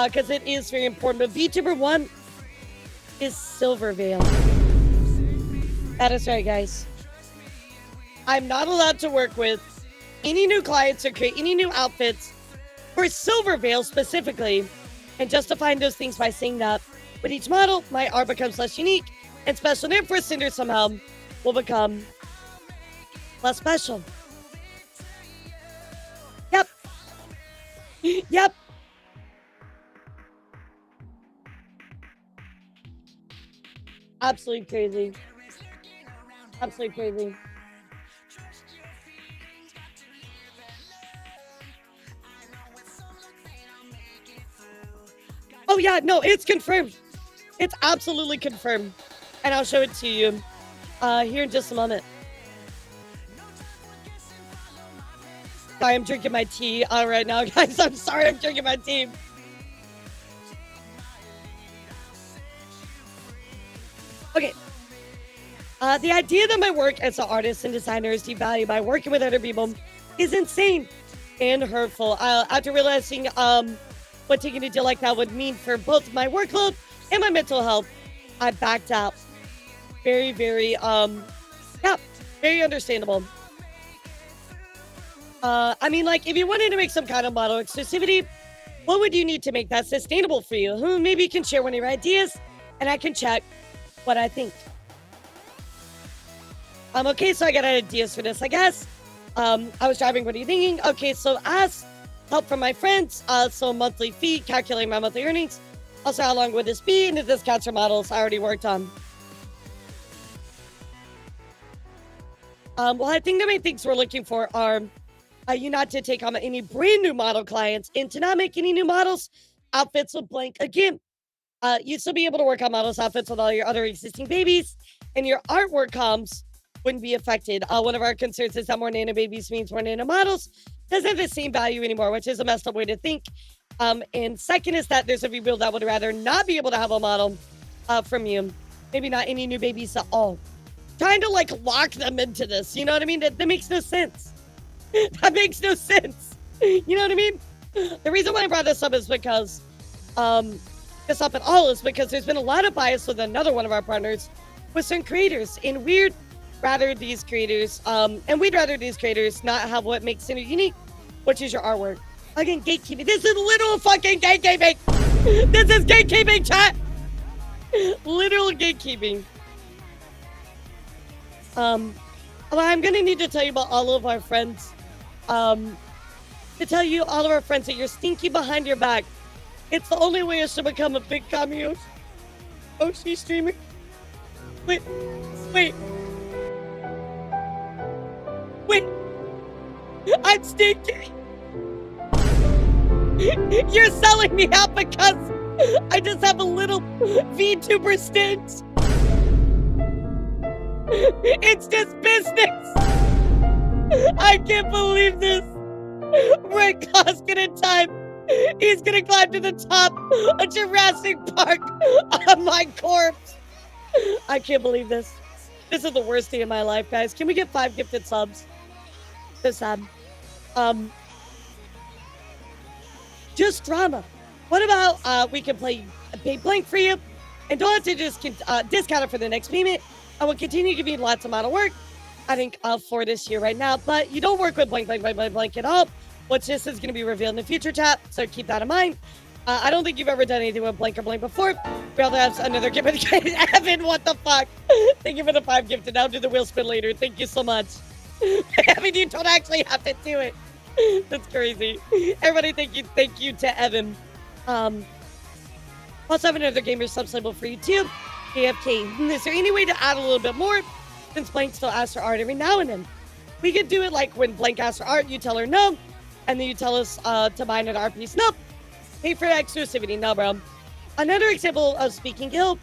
because it is very important. But VTuber 1 is Silver Veil. That is right, guys. I'm not allowed to work with any new clients or create any new outfits for Silver Veil specifically, and justifying those things by saying that with each model, my art becomes less unique and special. Therefore, Cinder somehow will become less special. Yep. Yep. Absolutely crazy. Absolutely crazy. Oh yeah, no, it's confirmed. It's absolutely confirmed. And I'll show it to you here in just a moment. Sorry, I'm drinking my tea right now, guys. I'm sorry, I'm drinking my tea. Okay. The idea that my work as an artist and designer is devalued by working with other people is insane and hurtful. After realizing what taking a deal like that would mean for both my workload and my mental health, I backed out. Very, very, yeah, very understandable. I mean, like, if you wanted to make some kind of model exclusivity, what would you need to make that sustainable for you? Maybe you can share one of your ideas, and I can check what I think. Okay, so I got ideas for this, I guess. I was driving, what are you thinking? Okay, so ask help from my friends, so monthly fee, calculating my monthly earnings. Also, how long would this be? And the discounts for models I already worked on. Well, I think the main things we're looking for are you not to take on any brand new model clients and to not make any new models outfits with blank. Again, you'd still be able to work on models outfits with all your other existing babies, and your artwork comms wouldn't be affected. One of our concerns is that more nano babies means more nano models doesn't have the same value anymore, which is a messed up way to think. And second is that there's a few people that would rather not be able to have a model from you. Maybe not any new babies at all. Trying to like lock them into this, you know what I mean? That makes no sense. That makes no sense. You know what I mean? The reason why I brought this up is because there's been a lot of bias with another one of our partners with certain creators, and we'd rather these creators not have what makes Cinder unique, which is your artwork. Again, gatekeeping. This is literal fucking gatekeeping. This is gatekeeping, chat. Literal gatekeeping. Well, I'm gonna need to tell you about all of our friends. To tell you all of our friends that you're stinky behind your back. It's the only way us to become a big commune. Oh, she's streaming. Wait. I'm stinky. You're selling me out because I just have a little VTuber stint. It's just business. I can't believe this. We're at Costco in time. He's gonna climb to the top of Jurassic Park on my corpse. I can't believe this. This is the worst day of my life, guys. Can we get 5 gifted subs? So sad. Just drama. What about we can play a big blank for you and don't have to just discount it for the next payment. I will continue to give you lots of model work, I think, for this year right now, but you don't work with blank at all. What's this is going to be revealed in the future, chat, so keep that in mind. I don't think you've ever done anything with blank before. We also have another gift. Evan, what the fuck? Thank you for the 5 gifted. I'll do the wheel spin later. Thank you so much. Evan, you don't actually have to do it. That's crazy. Everybody, thank you to Evan. Also have another gamer sub-label for you too. AFK. Is there any way to add a little bit more? Since Blank still asks for art every now and then. We could do it like when Blank asks for art, you tell her no, and then you tell us to buy an art piece. Nope. Pay for exclusivity. No, bro. Another example of speaking ill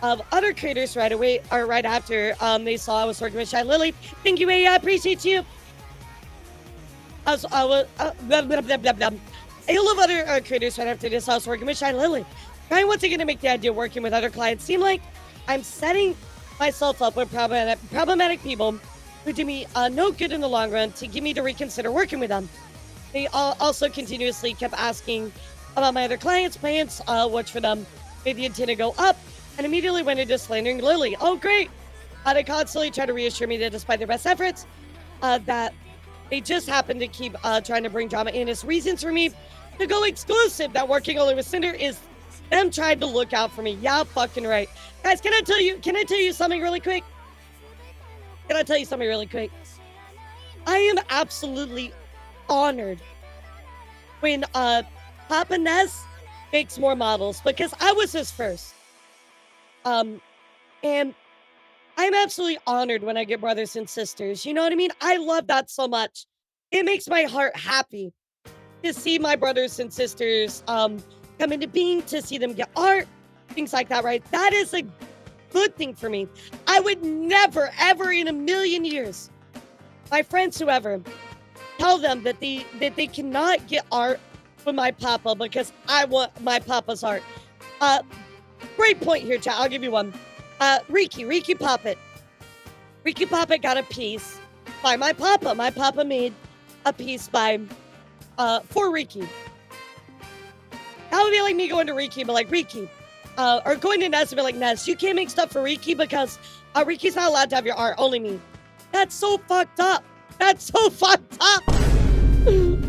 of other creators right away or right after they saw I was working with Shy Lily. Thank you, I appreciate you. I love other creators right after this. I was working with Shy Lily. Trying once again to make the idea of working with other clients seem like I'm setting myself up with problematic people who do me no good in the long run to get me to reconsider working with them. They also continuously kept asking about my other clients' plans, which for them made the antenna go up, and immediately went into slandering Lily. Oh, great! They constantly try to reassure me that despite their best efforts, that they just happen to keep trying to bring drama in as reasons for me to go exclusive, that working only with Cinder is them trying to look out for me. Yeah, fucking right. Guys, can I tell you something really quick? I am absolutely honored when Papa Ness makes more models because I was his first. And I'm absolutely honored when I get brothers and sisters. You know what I mean? I love that so much. It makes my heart happy to see my brothers and sisters come into being, to see them get art, things like that, right? That is a good thing for me. I would never, ever in a million years, my friends, whoever, tell them that they cannot get art with my papa because I want my papa's art. Great point here, chat. I'll give you one. Ricky Poppet. Ricky Poppet got a piece by my papa. My papa made a piece for Ricky. That would be like me going to Ricky and be like, Ricky, or going to Ness and be like, Ness, you can't make stuff for Ricky because Ricky's not allowed to have your art, only me. That's so fucked up.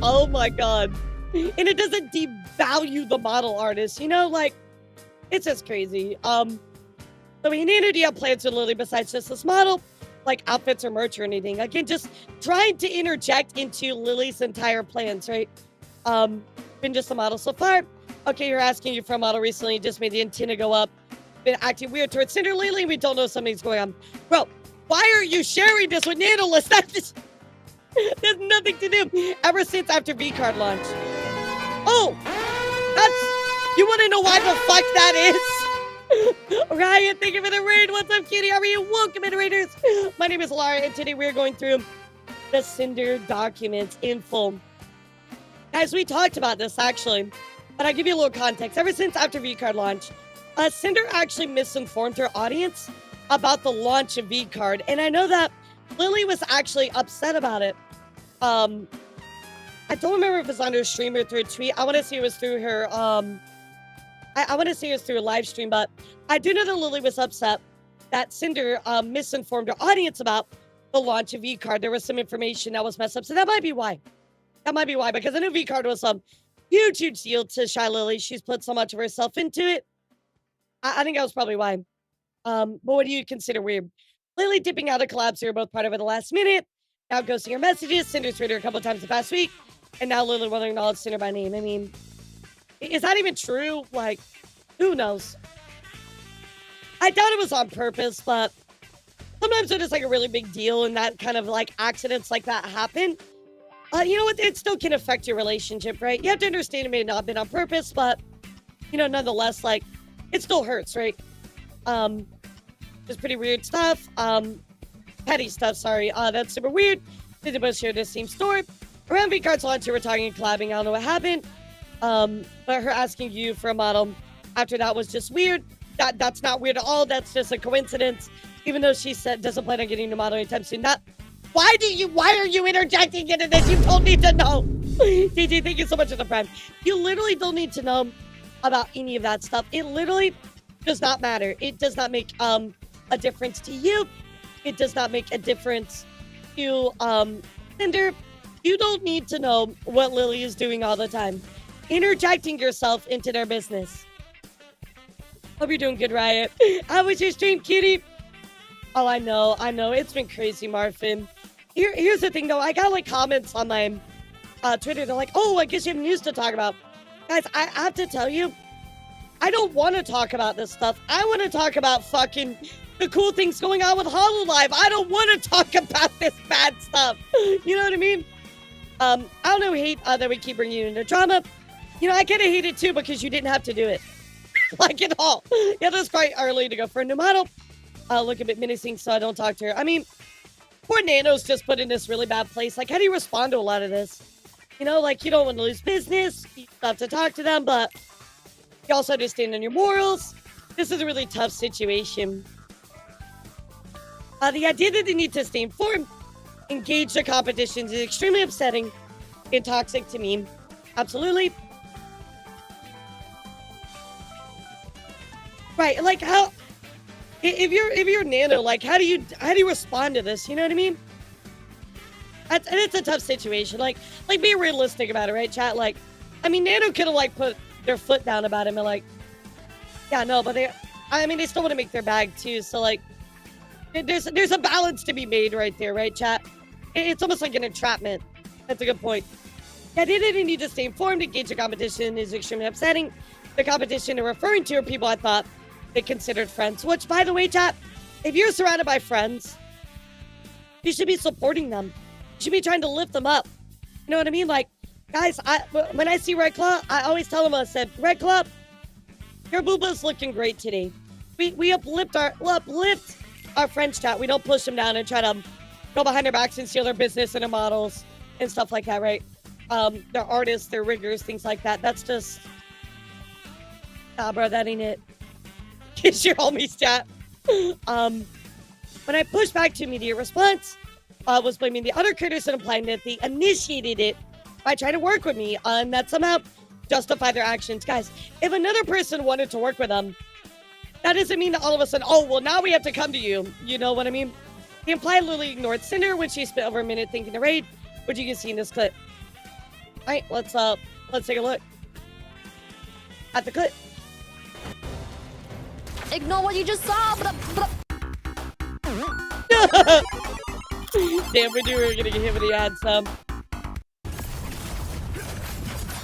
Oh my God. And it doesn't devalue the model artist, you know, like, it's just crazy. So we need to have plans with Lily besides just this model, like outfits or merch or anything. Again, just trying to interject into Lily's entire plans, right? Been just a model so far. Okay, you're asking you for a model recently, just made the antenna go up. Been acting weird towards Cinder lately, we don't know something's going on. Bro, why are you sharing this with Nanoless? There's nothing to do. Ever since after V-Card launch. Oh, you want to know why the fuck that is? Ryan, thank you for the raid. What's up, cutie? How are you? Welcome in, Raiders. My name is Lara, and today we're going through the Cinder documents in full. Guys, we talked about this, actually, but I'll give you a little context. Ever since after V-Card launch, Cinder actually misinformed her audience about the launch of V-Card, and I know that Lily was actually upset about it. I don't remember if it was on her stream or through a tweet. I want to say it was through her, I want to say it was through a live stream, but I do know that Lily was upset that Cinder misinformed her audience about the launch of V-Card. There was some information that was messed up, so that might be why. Because I know V-Card was some huge deal to Shy Lily. She's put so much of herself into it. I think that was probably why. But what do you consider weird? Lily dipping out of collabs here, both part of it the last minute. Now ghosting her messages. Cinder's read her a couple times the past week. And now Lily won't acknowledge Cinder by name. I mean, is that even true? Like, who knows? I doubt it was on purpose, but sometimes it is like a really big deal and that kind of like accidents like that happen. You know what? It still can affect your relationship, right? You have to understand it may not have been on purpose, but, you know, nonetheless, like, it still hurts, right? Just pretty weird stuff. Petty stuff, sorry. That's super weird. Did the both share the same story? Around V-Card's launch, we were talking and collabing. I don't know what happened. But her asking you for a model after that was just weird. That's not weird at all. That's just a coincidence. Even though she said doesn't plan on getting a model anytime soon. Why are you interjecting into this? You don't need to know. DJ, thank you so much for the prime. You literally don't need to know about any of that stuff. It literally does not matter. It does not make a difference to you. It does not make a difference to Cinder. You don't need to know what Lily is doing all the time. Interjecting yourself into their business. Hope you're doing good, Riot. How was your stream, cutie? Oh, I know. It's been crazy, Marfin. Here's the thing, though. I got, like, comments on my Twitter. They're like, oh, I guess you have news to talk about. Guys, I have to tell you, I don't want to talk about this stuff. I want to talk about fucking the cool things going on with HoloLive. I don't want to talk about this bad stuff. You know what I mean? I don't know, hate that we keep bringing you into drama. You know, I kind of hate it too because you didn't have to do it. Like at all. Yeah, that's quite early to go for a new model. Look a bit menacing, so I don't talk to her. I mean, poor Nano's just put in this really bad place. Like, how do you respond to a lot of this? You know, like, you don't want to lose business. You have to talk to them, but you also understand on your morals. This is a really tough situation. The idea that they need to stay informed, engage the competitions is extremely upsetting and toxic to me. Absolutely. Right, like how if you're Nano, like how do you respond to this? You know what I mean? And it's a tough situation. Like be realistic about it, right, chat? Like, I mean, Nano could have like put their foot down about him and like, yeah, no, but they still want to make their bag too. So like, there's a balance to be made right there, right, chat? It's almost like an entrapment. That's a good point. Yeah, they didn't need to stay informed. Engage the competition is extremely upsetting. The competition they're referring to are people I thought they considered friends. Which, by the way, chat, if you're surrounded by friends, you should be supporting them. You should be trying to lift them up. You know what I mean? Like, guys, when I see Red Claw, I always tell them, I said, Red Claw, your booba's looking great today. We uplift our friends, chat. We don't push them down and try to go behind their backs and steal their business and their models and stuff like that, right? They're artists, they're riggers, things like that. That's just, nah, bro, that ain't it. Kiss your homies, chat. When I pushed back to immediate response, was blaming the other critters and implying that they initiated it by trying to work with me, and that somehow justify their actions. Guys, if another person wanted to work with them, that doesn't mean that all of a sudden, oh, well, now we have to come to you. You know what I mean? The implied Lily ignored Cinder when she spent over a minute thinking to raid, which you can see in this clip. All right, let's take a look at the clip. Ignore what you just saw. Damn, we knew we were gonna get hit when he had some.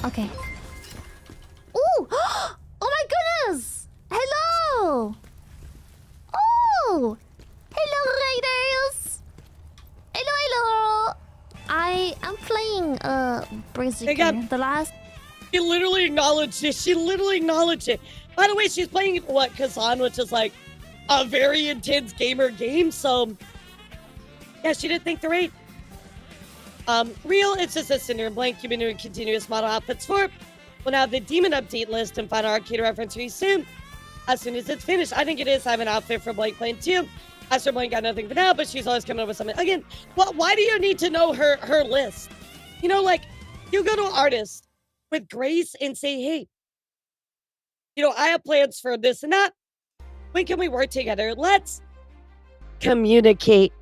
Okay. Ooh! Oh my goodness! Hello! Oh! Hello, Raiders! Hello! I am playing Brisbane. The last. She literally acknowledged it. She literally acknowledged it. By the way, she's playing Kazan, which is like a very intense gamer game. So yeah, she didn't think the raid. Real, it's just a Cinder and Blank. You've been doing continuous model outfits for. We'll now have the demon update list and final arcade reference very soon. As soon as it's finished, I think it is. I have an outfit for Blank playing too. As for Blank, got nothing for now, but she's always coming up with something. Again, why do you need to know her list? You know, like, you go to an artist with grace and say, hey, you know, I have plans for this and that. When can we work together? Let's communicate.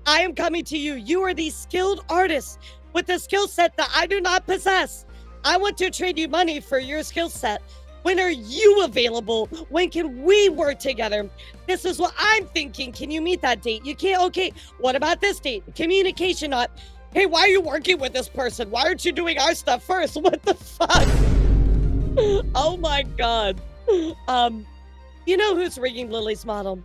I am coming to you. You are the skilled artist with a skill set that I do not possess. I want to trade you money for your skill set. When are you available? When can we work together? This is what I'm thinking. Can you meet that date? You can't? Okay. What about this date? Communication not. Hey, why are you working with this person? Why aren't you doing our stuff first? What the fuck? Oh my God. You know who's rigging Lily's model?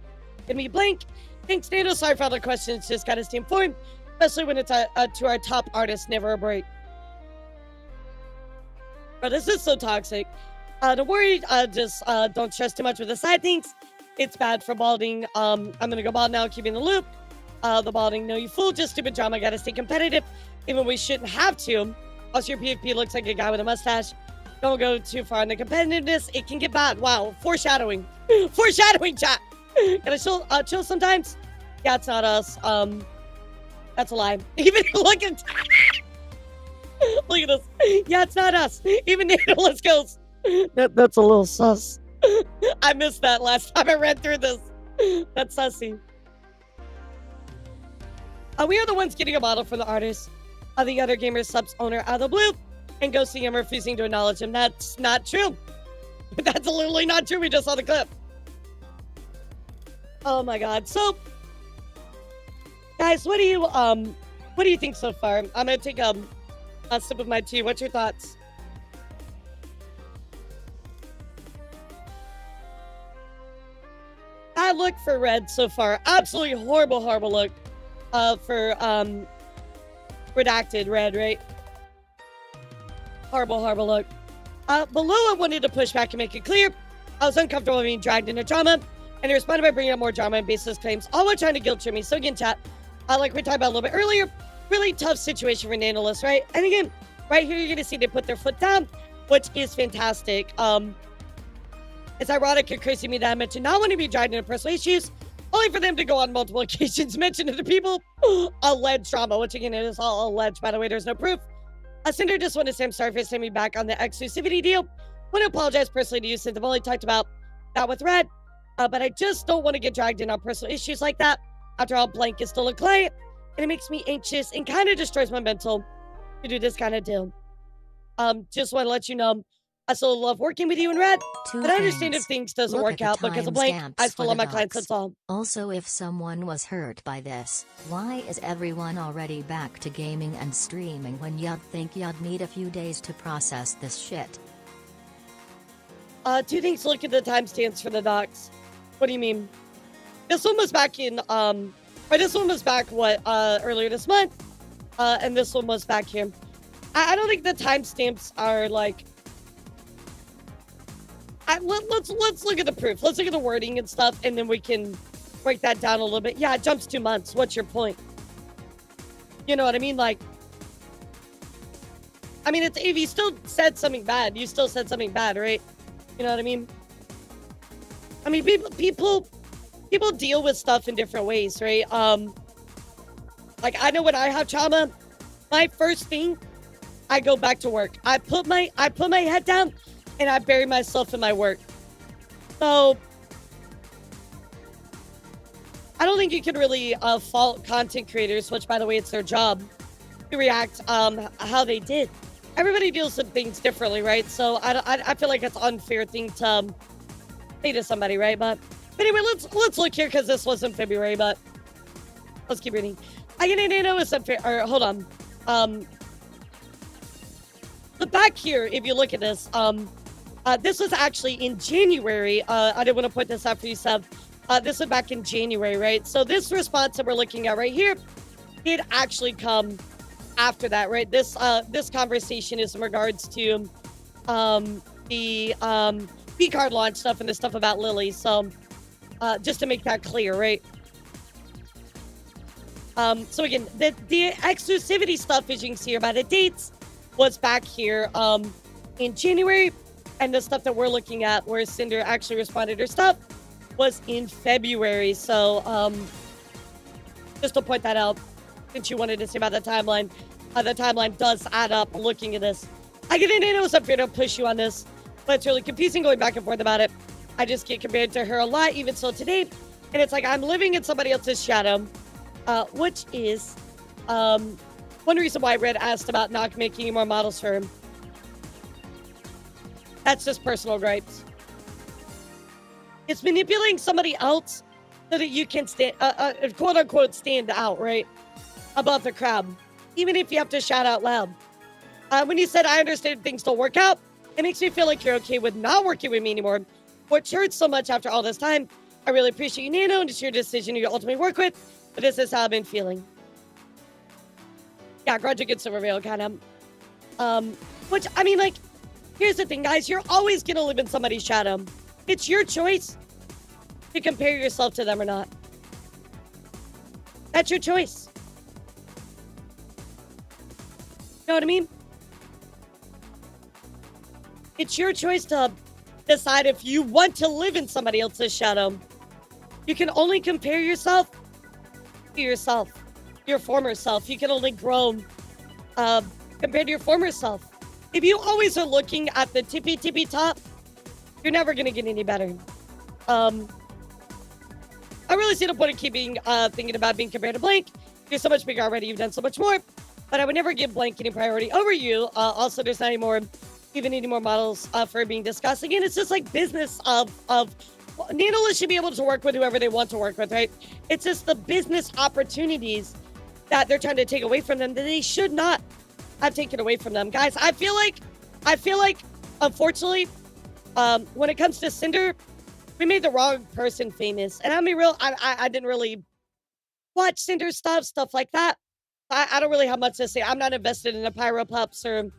Gonna be Blank. Thanks, Nano. Sorry for all the questions. Just gotta stay informed, especially when it's to our top artist. Never a break. Bro, this is so toxic. Don't worry. Just don't stress too much with the side things. It's bad for balding. I'm gonna go bald now, keeping the loop. The balding, no, you fool. Just stupid drama. Gotta stay competitive, even we shouldn't have to. Also, your PFP looks like a guy with a mustache. Don't go too far in the competitiveness. It can get bad. Wow, foreshadowing. Foreshadowing, chat. Gotta chill sometimes. Yeah, it's not us. That's a lie. Even look at look at this. Yeah, it's not us. Even Nanoless goes. That's a little sus. I missed that last time I read through this. That's sussy. We are the ones getting a model from the artist. The other gamer subs owner out of the blue and ghosting him, refusing to acknowledge him. That's not true. That's literally not true. We just saw the clip. Oh my God. So, guys, what do you think so far? I'm gonna take Last sip of my tea. What's your thoughts? Bad look for Red so far. Absolutely horrible, horrible look. For redacted Red, right? Horrible, horrible look. Below, I wanted to push back and make it clear I was uncomfortable being dragged into drama, and I responded by bringing up more drama and baseless claims, all while trying to guilt trip me. So again, chat, like we talked about a little bit earlier, really tough situation for Nanoless, right? And again, right here, you're going to see they put their foot down, which is fantastic. It's ironic and crazy to me that I mentioned not wanting to be dragged into personal issues, only for them to go on multiple occasions mention to the people alleged drama, which again, it is all alleged, by the way, there's no proof. Cinder just wanted to say I'm sorry for sending me back on the exclusivity deal. Want to apologize personally to you since I've only talked about that with Red, but I just don't want to get dragged in on personal issues like that. After all, Blank is still a client, and it makes me anxious and kind of destroys my mental to do this kind of deal. Just want to let you know, I still love working with you and Red, but I understand if things doesn't work out because of Blank. I still love my clients, that's all. Also, if someone was hurt by this, why is everyone already back to gaming and streaming when you'd think you'd need a few days to process this shit? Two things to look at the timestamps for the docs. What do you mean? This one was back in, this one was back, earlier this month? And this one was back here. I don't think the timestamps are, like... Let's look at the proof. Let's look at the wording and stuff, and then we can break that down a little bit. Yeah, it jumps 2 months. What's your point? You know what I mean? Like... I mean, if you still said something bad, you still said something bad, right? You know what I mean? I mean, people deal with stuff in different ways, right? Like, I know when I have trauma, my first thing, I go back to work. I put my head down and I bury myself in my work. So I don't think you can really fault content creators, which by the way, it's their job to react how they did. Everybody deals with things differently, right? So I feel like it's an unfair thing to say to somebody, right? But anyway, let's look here because this was in February, but let's keep reading. I didn't know it's unfair. Or hold on. The back here, if you look at this, this was actually in January. I didn't want to put this out for you, Seb. This was back in January, right? So this response that we're looking at right here did actually come after that, right? This conversation is in regards to the V-card launch stuff and the stuff about Lily. So just to make that clear, right? So again, the exclusivity stuff, as you can see here by the dates, was back here in January, and the stuff that we're looking at where Cinder actually responded her stuff was in February. So just to point that out, since you wanted to say about the timeline does add up looking at this. I get it, it was unfair to push you on this, but it's really confusing going back and forth about it. I just get compared to her a lot, even still today, and it's like I'm living in somebody else's shadow, which is one reason why Red asked about not making any more models for him. That's just personal gripes. It's manipulating somebody else so that you can stand, quote unquote, stand out, right? Above the crowd, even if you have to shout out loud. When you said, I understand things don't work out, it makes me feel like you're okay with not working with me anymore, which hurts so much after all this time. I really appreciate you, Nano, and it's your decision you ultimately work with, but this is how I've been feeling. Yeah, grudge against the reveal, kind of. Which, I mean, like, here's the thing, guys. You're always going to live in somebody's shadow. It's your choice to compare yourself to them or not. That's your choice. You know what I mean? It's your choice to decide if you want to live in somebody else's shadow. You can only compare yourself to yourself, your former self. You can only grow compared to your former self. If you always are looking at the tippy top, you're never going to get any better. I really see the point of keeping thinking about being compared to Blank. You're so much bigger already. You've done so much more. But I would never give Blank any priority over you. Also, there's not even any more models for being discussed. Again, it's just like business of Nanoless should be able to work with whoever they want to work with, right? It's just the business opportunities that they're trying to take away from them that they should not I've taken away from them. Guys, I feel like, unfortunately, when it comes to Cinder, we made the wrong person famous. And I'll be real, I didn't really watch Cinder stuff like that. I don't really have much to say. I'm not invested in the Pyro Pups or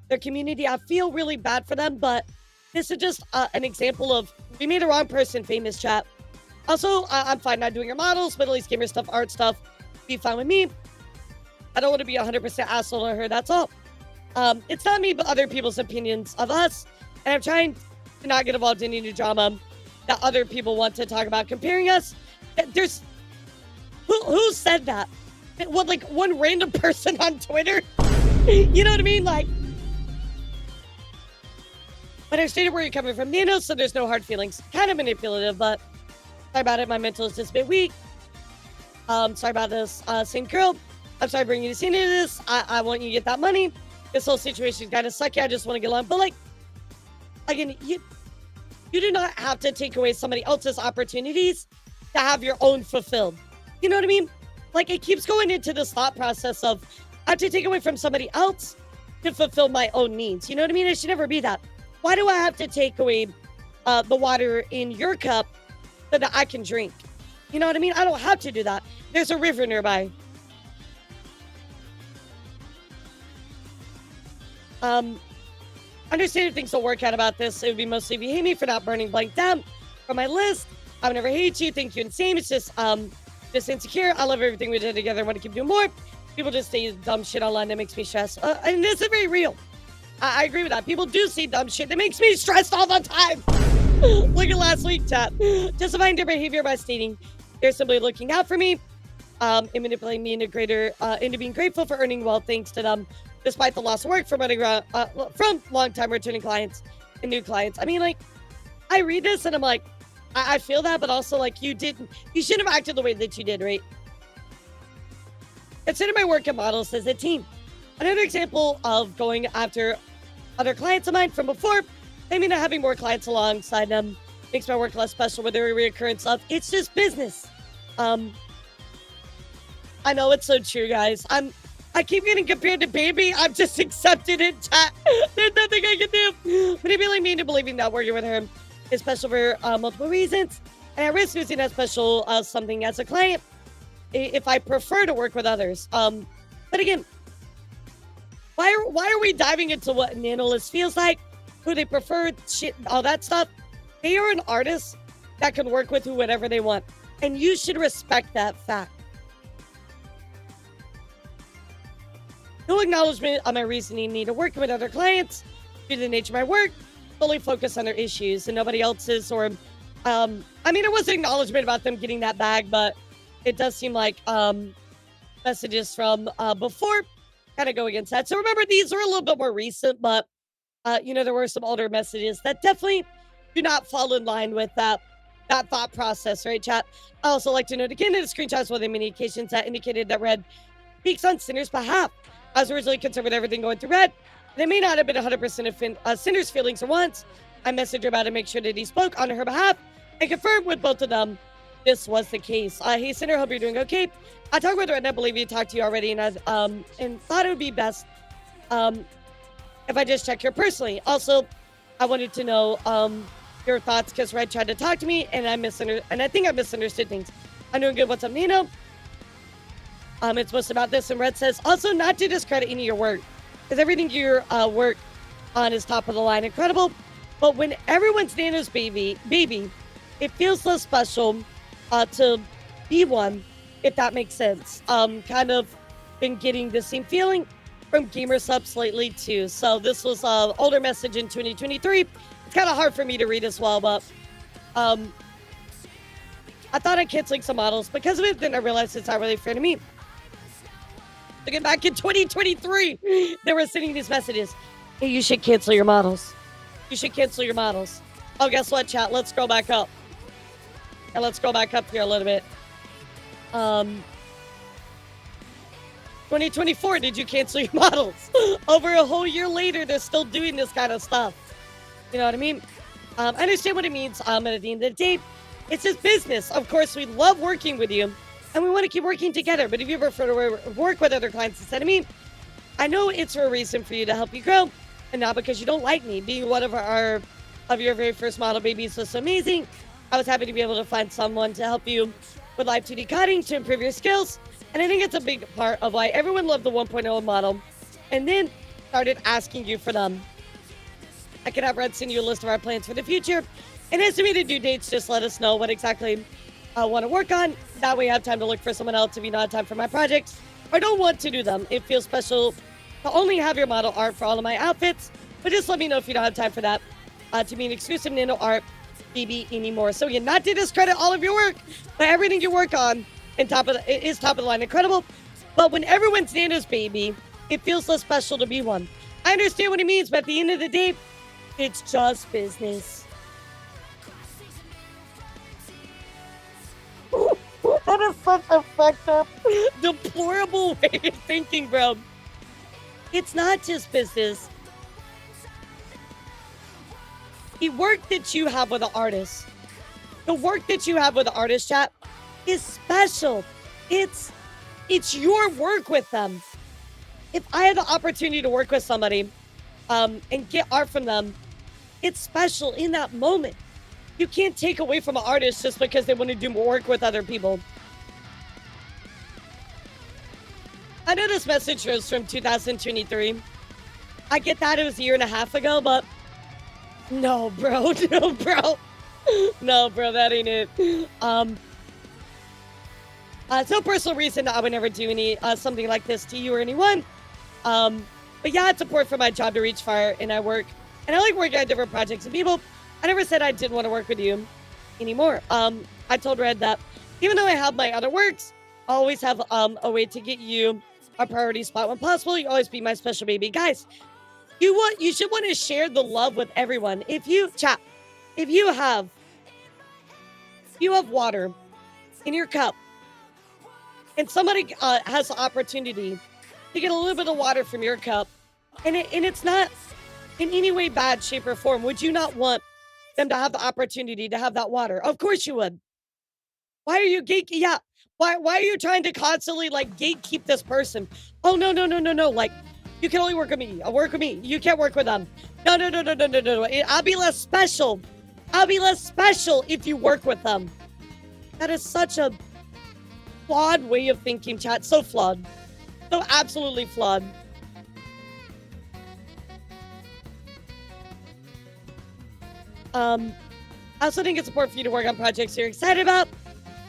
their community. I feel really bad for them, but this is just an example of we made the wrong person famous, chat. Also, I'm fine not doing your models, Middle East gamer stuff, art stuff. Be fine with me. I don't want to be 100% asshole to her, that's all. It's not me, but other people's opinions of us. And I'm trying to not get involved in any drama that other people want to talk about comparing us. There's... Who said that? What, like, one random person on Twitter? You know what I mean? Like... But I understand where you're coming from, Nano, so there's no hard feelings. Kind of manipulative, but... Sorry about it, my mental is just a bit weak. Sorry about this, same girl. I'm sorry bringing you to Cinder this. I want you to get that money. This whole situation is kind of sucky. I just want to get along. But, like, again, you do not have to take away somebody else's opportunities to have your own fulfilled. You know what I mean? Like, it keeps going into this thought process of I have to take away from somebody else to fulfill my own needs. You know what I mean? It should never be that. Why do I have to take away the water in your cup so that I can drink? You know what I mean? I don't have to do that. There's a river nearby. Understand if things don't work out about this. It would be mostly if you hate me for not burning blank down from my list. I would never hate you. Think you insane. It's just insecure. I love everything we did together. I want to keep doing more. People just say dumb shit online that makes me stressed. And this is very real. I agree with that. People do say dumb shit that makes me stressed all the time. Look at last week, chat. Justifying their behavior by stating they're simply looking out for me and manipulating me into being grateful for earning wealth thanks to them, despite the loss of work from running around from long-time returning clients and new clients. I mean, like, I read this and I'm like, I feel that, but also, like, you shouldn't have acted the way that you did, right? Consider my work and models as a team. Another example of going after other clients of mine from before, they mean not having more clients alongside them makes my work less special with their reoccurrence stuff. It's just business. I know it's so true, guys. I keep getting compared to Baby. I'm just accepted it, chat. There's nothing I can do. Manipulating me into believing that working with her is special for multiple reasons. And I risk losing that special something as a client if I prefer to work with others. But again, why are we diving into what Nanoless feels like, who they prefer, shit, all that stuff? They are an artist that can work with whoever they want. And you should respect that fact. No acknowledgement on my reasoning need to work with other clients due to the nature of my work, fully focus on their issues and nobody else's. Or, I mean, it was an acknowledgement about them getting that bag, but it does seem like messages from before kind of go against that. So remember, these are a little bit more recent, but, there were some older messages that definitely do not fall in line with that thought process, right, chat? I also like to note again that the screenshots were the many occasions that indicated that Red speaks on Cinder's behalf. I was originally concerned with everything going through Red, and it may not have been 100% of Cinder's feelings for once. I messaged her about it to make sure that he spoke on her behalf and confirmed with both of them this was the case. Hey, Cinder, hope you're doing okay. I talked with her, and I believe he talked to you already, and and thought it would be best if I just check her personally. Also, I wanted to know your thoughts because Red tried to talk to me, and I think I misunderstood things. I'm doing good. What's up, Nino? It's mostly about this, and Red says, also not to discredit any of your work, because everything you work on is top of the line, incredible. But when everyone's Nano's baby, it feels less special to be one, if that makes sense. Kind of been getting the same feeling from gamer subs lately too. So this was an older message in 2023. It's kind of hard for me to read as well, but I thought I'd canceling some models because of it. Then I realized it's not really fair to me. Looking back in 2023, they were sending these messages. Hey, you should cancel your models. You should cancel your models. Oh, guess what, chat? Let's scroll back up. And let's go back up here a little bit. 2024, did you cancel your models? Over a whole year later, they're still doing this kind of stuff. You know what I mean? I understand what it means. At the end of the day, it's just business. Of course, we love working with you, and we want to keep working together. But if you prefer to work with other clients instead of me, I know it's for a reason for you to help you grow, and not because you don't like me. Being one of your very first model babies was so amazing. I was happy to be able to find someone to help you with live 2D cutting to improve your skills. And I think it's a big part of why everyone loved the 1.0 model and then started asking you for them. I could have Red send you a list of our plans for the future. And estimated due dates, just let us know what exactly I want to work on. That way I have time to look for someone else if you don't have time for my projects or don't want to do them. It feels special to only have your model art for all of my outfits, but just let me know if you don't have time for that to be an exclusive Nano art BB anymore. So again, not to discredit all of your work, but everything you work on and is top of the line incredible. But when everyone's Nano's baby, it feels less special to be one. I understand what he means, but at the end of the day, it's just business. That is such a fucked up, deplorable way of thinking, bro. It's not just business. The work that you have with the artist, chat, is special. It's your work with them. If I had the opportunity to work with somebody and get art from them, it's special in that moment. You can't take away from an artist just because they want to do more work with other people. I know this message was from 2023. I get that it was a year and a half ago, but no, bro. No, bro, that ain't it. It's no personal reason I would never do any something like this to you or anyone. But yeah, it's important for my job to reach far, and I like working on different projects and people. I never said I didn't want to work with you anymore. I told Red that even though I have my other works, I always have a way to get you a priority spot when possible. You always be my special baby. Guys, you should want to share the love with everyone. If you have water in your cup and somebody has the opportunity to get a little bit of water from your cup and it's not in any way bad, shape, or form, would you not want them to have the opportunity to have that water? Of course you would. Why are you Why are you trying to constantly like gatekeep this person? Oh no. Like, you can only work with me. Work with me. You can't work with them. No. I'll be less special. If you work with them. That is such a flawed way of thinking, chat. So flawed. So absolutely flawed. I also think it's important for you to work on projects you're excited about.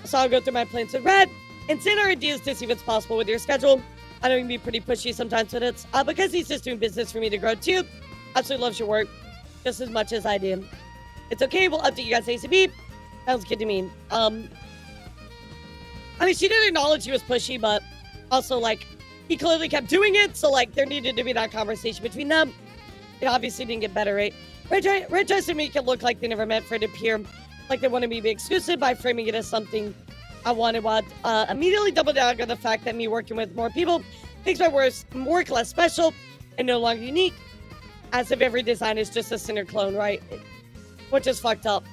So I'll go through my plans with Red and send our ideas to see if it's possible with your schedule. I know you can be pretty pushy sometimes, but it's because he's just doing business for me to grow too. Absolutely loves your work just as much as I do. It's okay. We'll update you guys ASAP. Sounds good to me. I mean, she didn't acknowledge he was pushy, but also like he clearly kept doing it. So like there needed to be that conversation between them. It obviously didn't get better, right? Red tries to make it look like they never meant for it to appear like they wanted me to be exclusive by framing it as something I wanted, while immediately double down on the fact that me working with more people makes my work less special and no longer unique, as if every design is just a Cinder clone, right? Which is fucked up.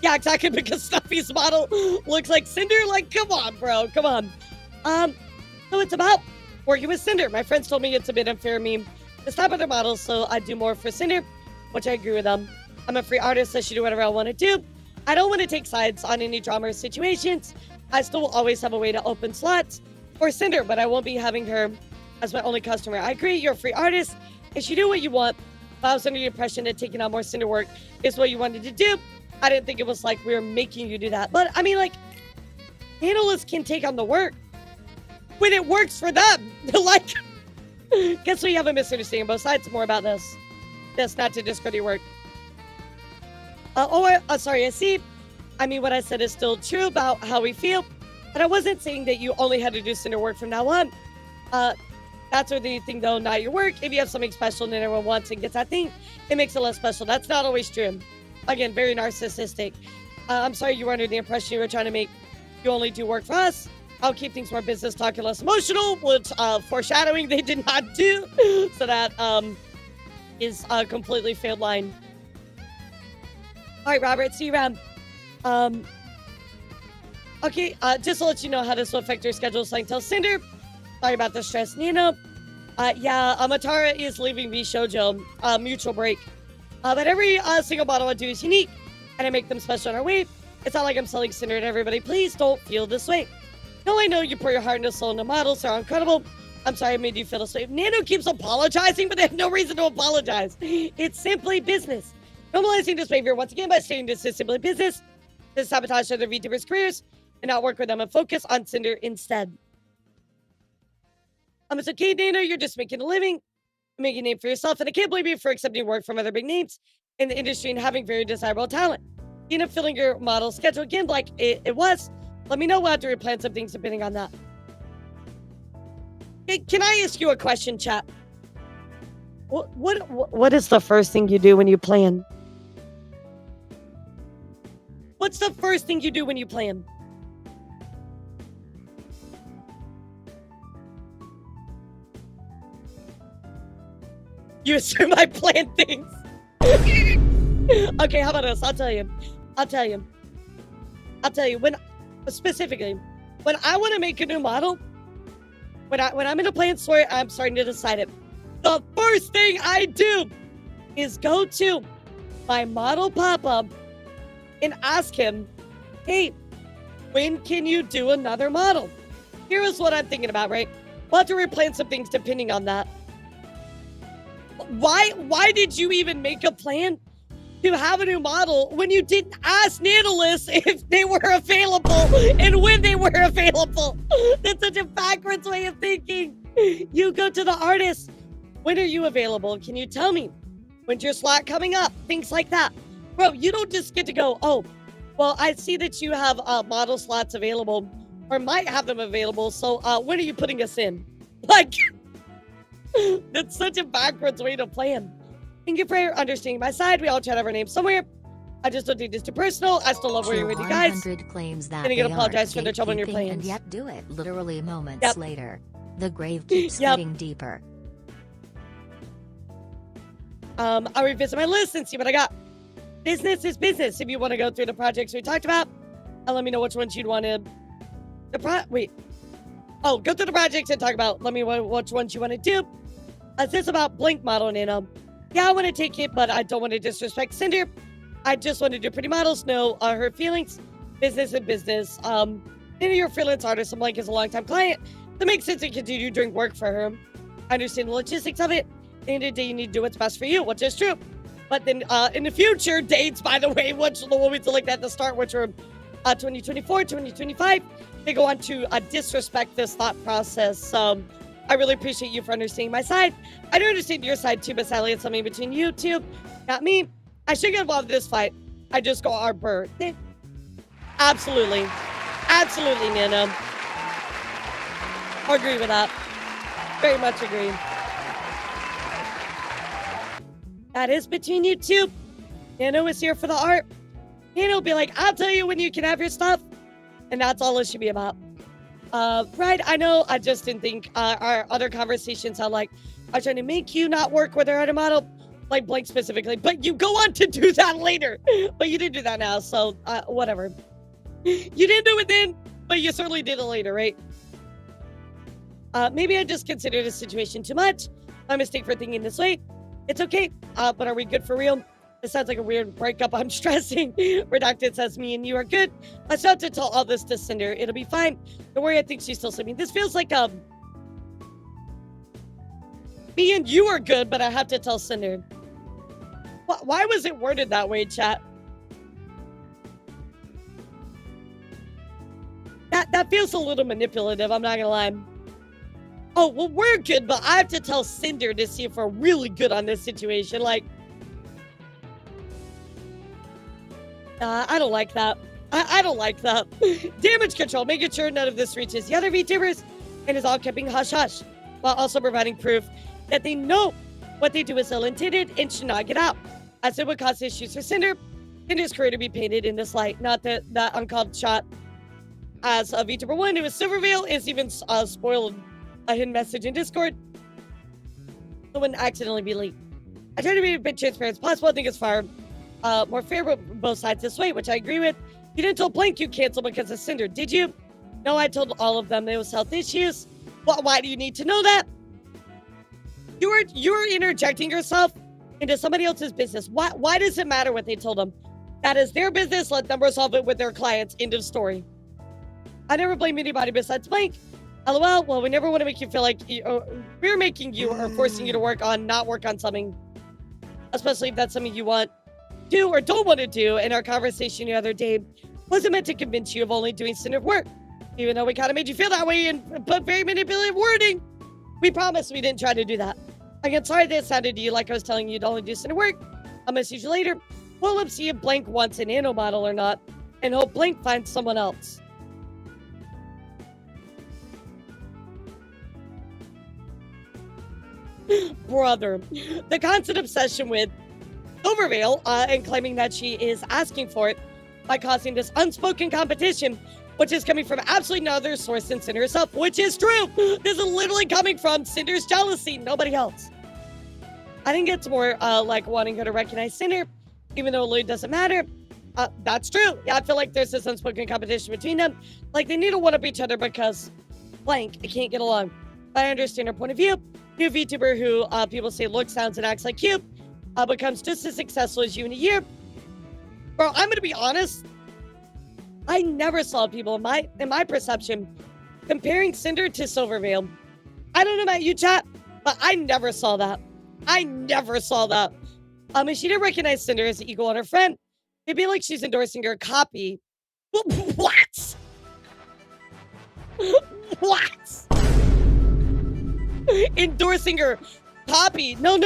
Yeah, exactly, because Snuffy's model looks like Cinder. Like, come on, bro, come on. So it's about working with Cinder. My friends told me it's a bit unfair of me to stop other models, so I do more for Cinder, which I agree with them. I'm a free artist, so I should do whatever I want to do. I don't want to take sides on any drama or situations. I still will always have a way to open slots for Cinder, but I won't be having her as my only customer. I agree, you're a free artist, and you do what you want. But I was under the impression that taking on more Cinder work is what you wanted to do. I didn't think it was like we were making you do that. But I mean, like, Nanoless can take on the work when it works for them. Like, guess we have a misunderstanding both sides. More about this. That's not to discredit your work. Sorry, I see. I mean, what I said is still true about how we feel, but I wasn't saying that you only had to do Cinder work from now on. That's where the thing, though, not your work. If you have something special and everyone wants and gets that thing, it makes it less special. That's not always true. Again, very narcissistic. I'm sorry you were under the impression you were trying to make you only do work for us. I'll keep things more business talk and less emotional, which foreshadowing they did not do. So that is a completely failed line. All right, Robert, see you around. Okay, just to let you know how this will affect your schedule, so I can tell Cinder Sorry about the stress, Nino. Yeah, Amatara is leaving V Shoujo, mutual break. But every single model I do is unique, and I make them special in our way. It's not like I'm selling Cinder to everybody. Please don't feel this way. No, I know you pour your heart and soul into models. They're incredible. I'm sorry I made you feel this way. Nano keeps apologizing, but they have no reason to apologize. It's simply business. Normalizing this behavior once again by stating this is simply business. This sabotage other VTubers' careers and not work with them and focus on Cinder instead. It's okay, Nano. You're just making a living, making a name for yourself, and I can't blame you for accepting work from other big names in the industry and having very desirable talent. You end up filling your model schedule again like it was. Let me know. We'll have to replan some things depending on that. Hey, can I ask you a question, chat? What is the first thing you do when you plan? What's the first thing you do when you plan? You assume I plan things. Okay, how about this? I'll tell you. When specifically, when I want to make a new model, when I'm in a plan store, I'm starting to decide it. The first thing I do is go to my model pop-up and ask him, hey, when can you do another model? Here is what I'm thinking about, right? We'll have to replan some things depending on that. Why did you even make a plan to have a new model when you didn't ask Nanoless if they were available and when they were available? That's such a backwards way of thinking. You go to the artist. When are you available? Can you tell me? When's your slot coming up? Things like that. Bro, you don't just get to go, oh, well, I see that you have model slots available or might have them available. So when are you putting us in? Like, that's such a backwards way to plan. Thank you for understanding my side. We all chat our names somewhere. I just don't think this too personal. I still love working with you guys. Claims that and you apologize for their trouble in your plans. And yet do it literally moments later. The grave keeps getting deeper. I'll revisit my list and see what I got. Business is business. If you want to go through the projects we talked about, and let me know which ones you'd want to. Go through the projects and talk about. Let me know which ones you want to do. Is this about Blink model, Nano? Yeah, I want to take it, but I don't want to disrespect Cinder. I just want to do pretty models, know her feelings. Business and business. Nano, you're a freelance artist, and Blink is a longtime client. That makes sense to continue doing work for her. I understand the logistics of it. At the end of the day, you need to do what's best for you, which is true. But then in the future, dates, by the way, which the one we selected at the start, which are 2024, 2025, they go on to disrespect this thought process. I really appreciate you for understanding my side. I do understand your side too, but sadly it's something between you two, not me. I should get involved in this fight. I just go our birthday. Absolutely. Absolutely, Nano. I agree with that. Very much agree. That is between you two. Nano is here for the art. Nano will be like, I'll tell you when you can have your stuff. And that's all it should be about. Right, I know, I just didn't think our other conversations how like I was trying to make you not work with our other model, like Blake specifically, but you go on to do that later. But you didn't do that now, so whatever. You didn't do it then, but you certainly did it later, right? Maybe I just considered the situation too much. My mistake for thinking this way. It's okay, but are we good for real? It sounds like a weird breakup. I'm stressing. Redacted says me and you are good. I still have to tell all this to Cinder. It'll be fine. Don't worry, I think she's still sleeping. This feels like me and you are good, but I have to tell Cinder. Why was it worded that way, chat? That feels a little manipulative, I'm not gonna lie. Oh, well, we're good, but I have to tell Cinder to see if we're really good on this situation. Like, I don't like that. I don't like that. Damage control, making sure none of this reaches the other VTubers and is all keeping hush-hush, while also providing proof that they know what they do is ill-intended and should not get out, as it would cause issues for Cinder and his career to be painted in this light. Not that uncalled shot as a VTuber 1 who is Silverveil is even spoiled a hidden message in Discord. It wouldn't accidentally be leaked. I try to be a bit transparent as possible. I think it's far more fair for both sides this way, which I agree with. You didn't tell Blank you canceled because of Cinder, did you? No, I told all of them there was health issues. Why do you need to know that? You're interjecting yourself into somebody else's business. Why does it matter what they told them? That is their business. Let them resolve it with their clients. End of story. I never blame anybody besides Blank. LOL. Well, we never want to make you feel like we're making you or forcing you to not work on something, especially if that's something you want to do or don't want to do. In our conversation the other day, wasn't meant to convince you of only doing Cinder work, even though we kind of made you feel that way and put very manipulative wording. We promised we didn't try to do that. Again, sorry that sounded to you like I was telling you to only do Cinder work. I'll message you later. Pull up, see if Blank wants a nano model or not, and hope Blank finds someone else. Brother, the constant obsession with Overveil and claiming that she is asking for it by causing this unspoken competition, which is coming from absolutely no other source than Cinder herself, which is true. This is literally coming from Cinder's jealousy, nobody else. I think it's more like wanting her to recognize Cinder, even though it doesn't matter. That's true. Yeah, I feel like there's this unspoken competition between them. Like they need to one-up each other because Blank can't get along. But I understand her point of view. New VTuber who people say looks, sounds, and acts like you becomes just as successful as you in a year. Bro, I'm gonna be honest. I never saw people in my perception comparing Cinder to Silverveil. I don't know about you, chat, but I never saw that. I never saw that. If she didn't recognize Cinder as an equal on her friend, it'd be like she's endorsing her copy. What? What? Endorsing her copy? No.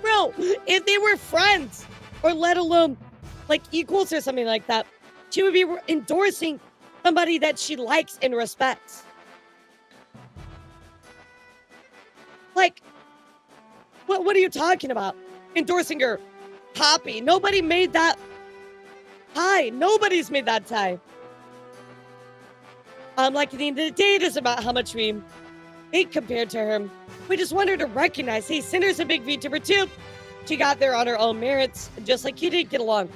Bro, if they were friends, or let alone like equals or something like that, she would be endorsing somebody that she likes and respects. Like, what are you talking about? Endorsing her copy? Nobody made that tie. Nobody's made that tie. Like at the end of the day, it is about how much we hate compared to her. We just want her to recognize, hey, Cinder's a big VTuber too. She got there on her own merits, just like you did. Get along.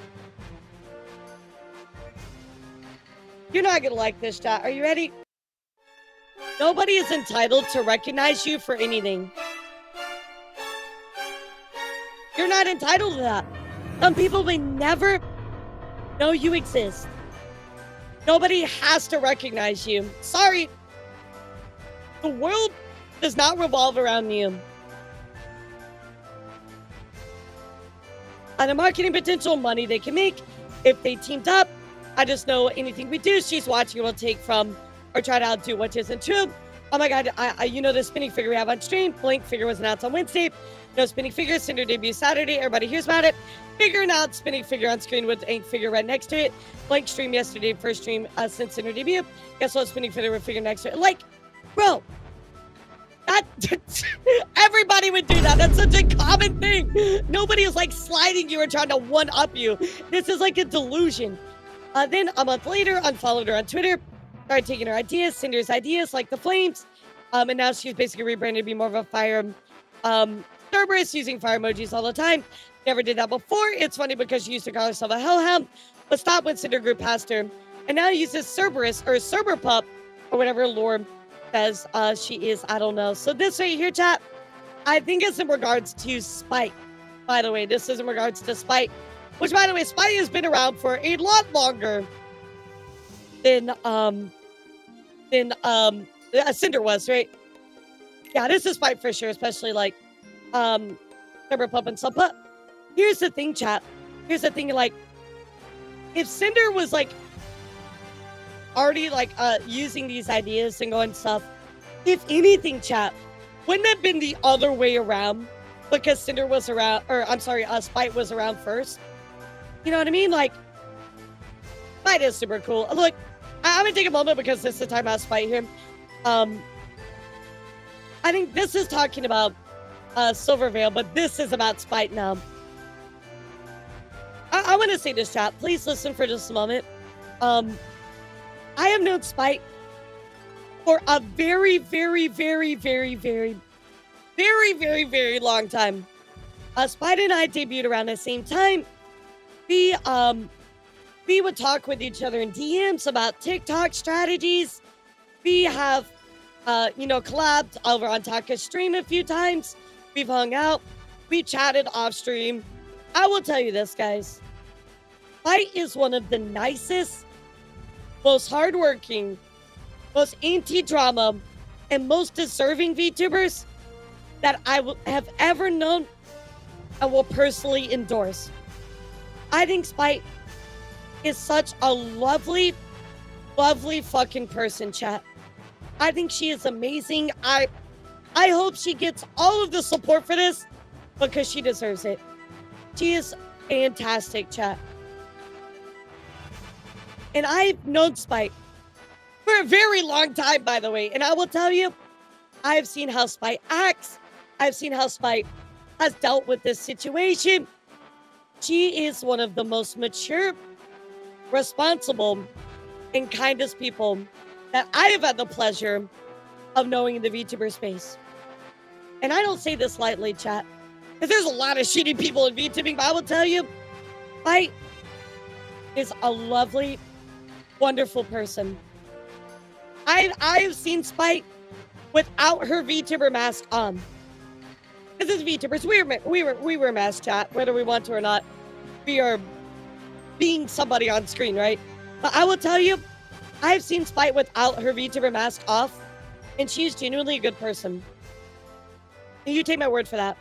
You're not gonna like this, chat. Are you ready? Nobody is entitled to recognize you for anything. You're not entitled to that. Some people may never know you exist. Nobody has to recognize you. Sorry. The world does not revolve around you. On the marketing potential money they can make if they teamed up, I just know anything we do, she's watching will take from or try to outdo what isn't true. Oh my god, you know the spinning figure we have on stream? Blink figure was announced on Wednesday. No spinning figure, Cinder debut Saturday. Everybody hears about it. Figuring out spinning figure on screen with ink figure right next to it. Blank stream yesterday, first stream since Cinder debut. Guess what? Spinning figure with figure next to it. Like, bro, that everybody would do that. That's such a common thing. Nobody is like sliding you or trying to one-up you. This is like a delusion. Then a month later, unfollowed her on Twitter. Started taking her ideas, Cinder's ideas, like the flames. And now she's basically rebranded to be more of a fire Cerberus, using fire emojis all the time. Never did that before. It's funny because she used to call herself a hellhound, but stopped when Cinder grew past her. And now uses Cerberus or Cerberpup or whatever lore says she is. I don't know. So this right here, chat, I think it's in regards to Spite. By the way, this is in regards to Spite. Which, by the way, Spite has been around for a lot longer than Cinder was, right? Yeah, this is Spite for sure, especially like Cerberpup and stuff. But here's the thing, chat. Here's the thing, like, if Cinder was like already like using these ideas and going stuff, if anything, chat, wouldn't it have been the other way around? Because Cinder was around, or I'm sorry, Spite was around first. You know what I mean? Like, Spite is super cool. Look, I'm gonna take a moment because this is the time about Spite here. I think this is talking about Silverveil, but this is about Spite now. I want to say this, chat. Please listen for just a moment. I have known Spite for a very, very, very, very, very, very, very, very long time. Spite and I debuted around the same time. We we would talk with each other in DMs about TikTok strategies. We have, collabed over on Taka's stream a few times. We've hung out. We chatted off stream. I will tell you this, guys. Spite is one of the nicest, most hardworking, most anti-drama, and most deserving VTubers that I have ever known and will personally endorse. I think Spite is such a lovely, lovely fucking person, chat. I think she is amazing. I hope she gets all of the support for this because she deserves it. She is fantastic, chat. And I've known Spite for a very long time, by the way. And I will tell you, I've seen how Spite acts. I've seen how Spite has dealt with this situation. She is one of the most mature, responsible, and kindest people that I have had the pleasure of knowing in the VTuber space. And I don't say this lightly, chat, because there's a lot of shitty people in VTubing, but I will tell you, Spite is a lovely, wonderful person. I've seen Spite without her VTuber mask on. This is VTubers. We wear mask, chat, whether we want to or not. We are being somebody on screen, right? But I will tell you, I've seen Spite without her VTuber mask off, and she's genuinely a good person. And you take my word for that.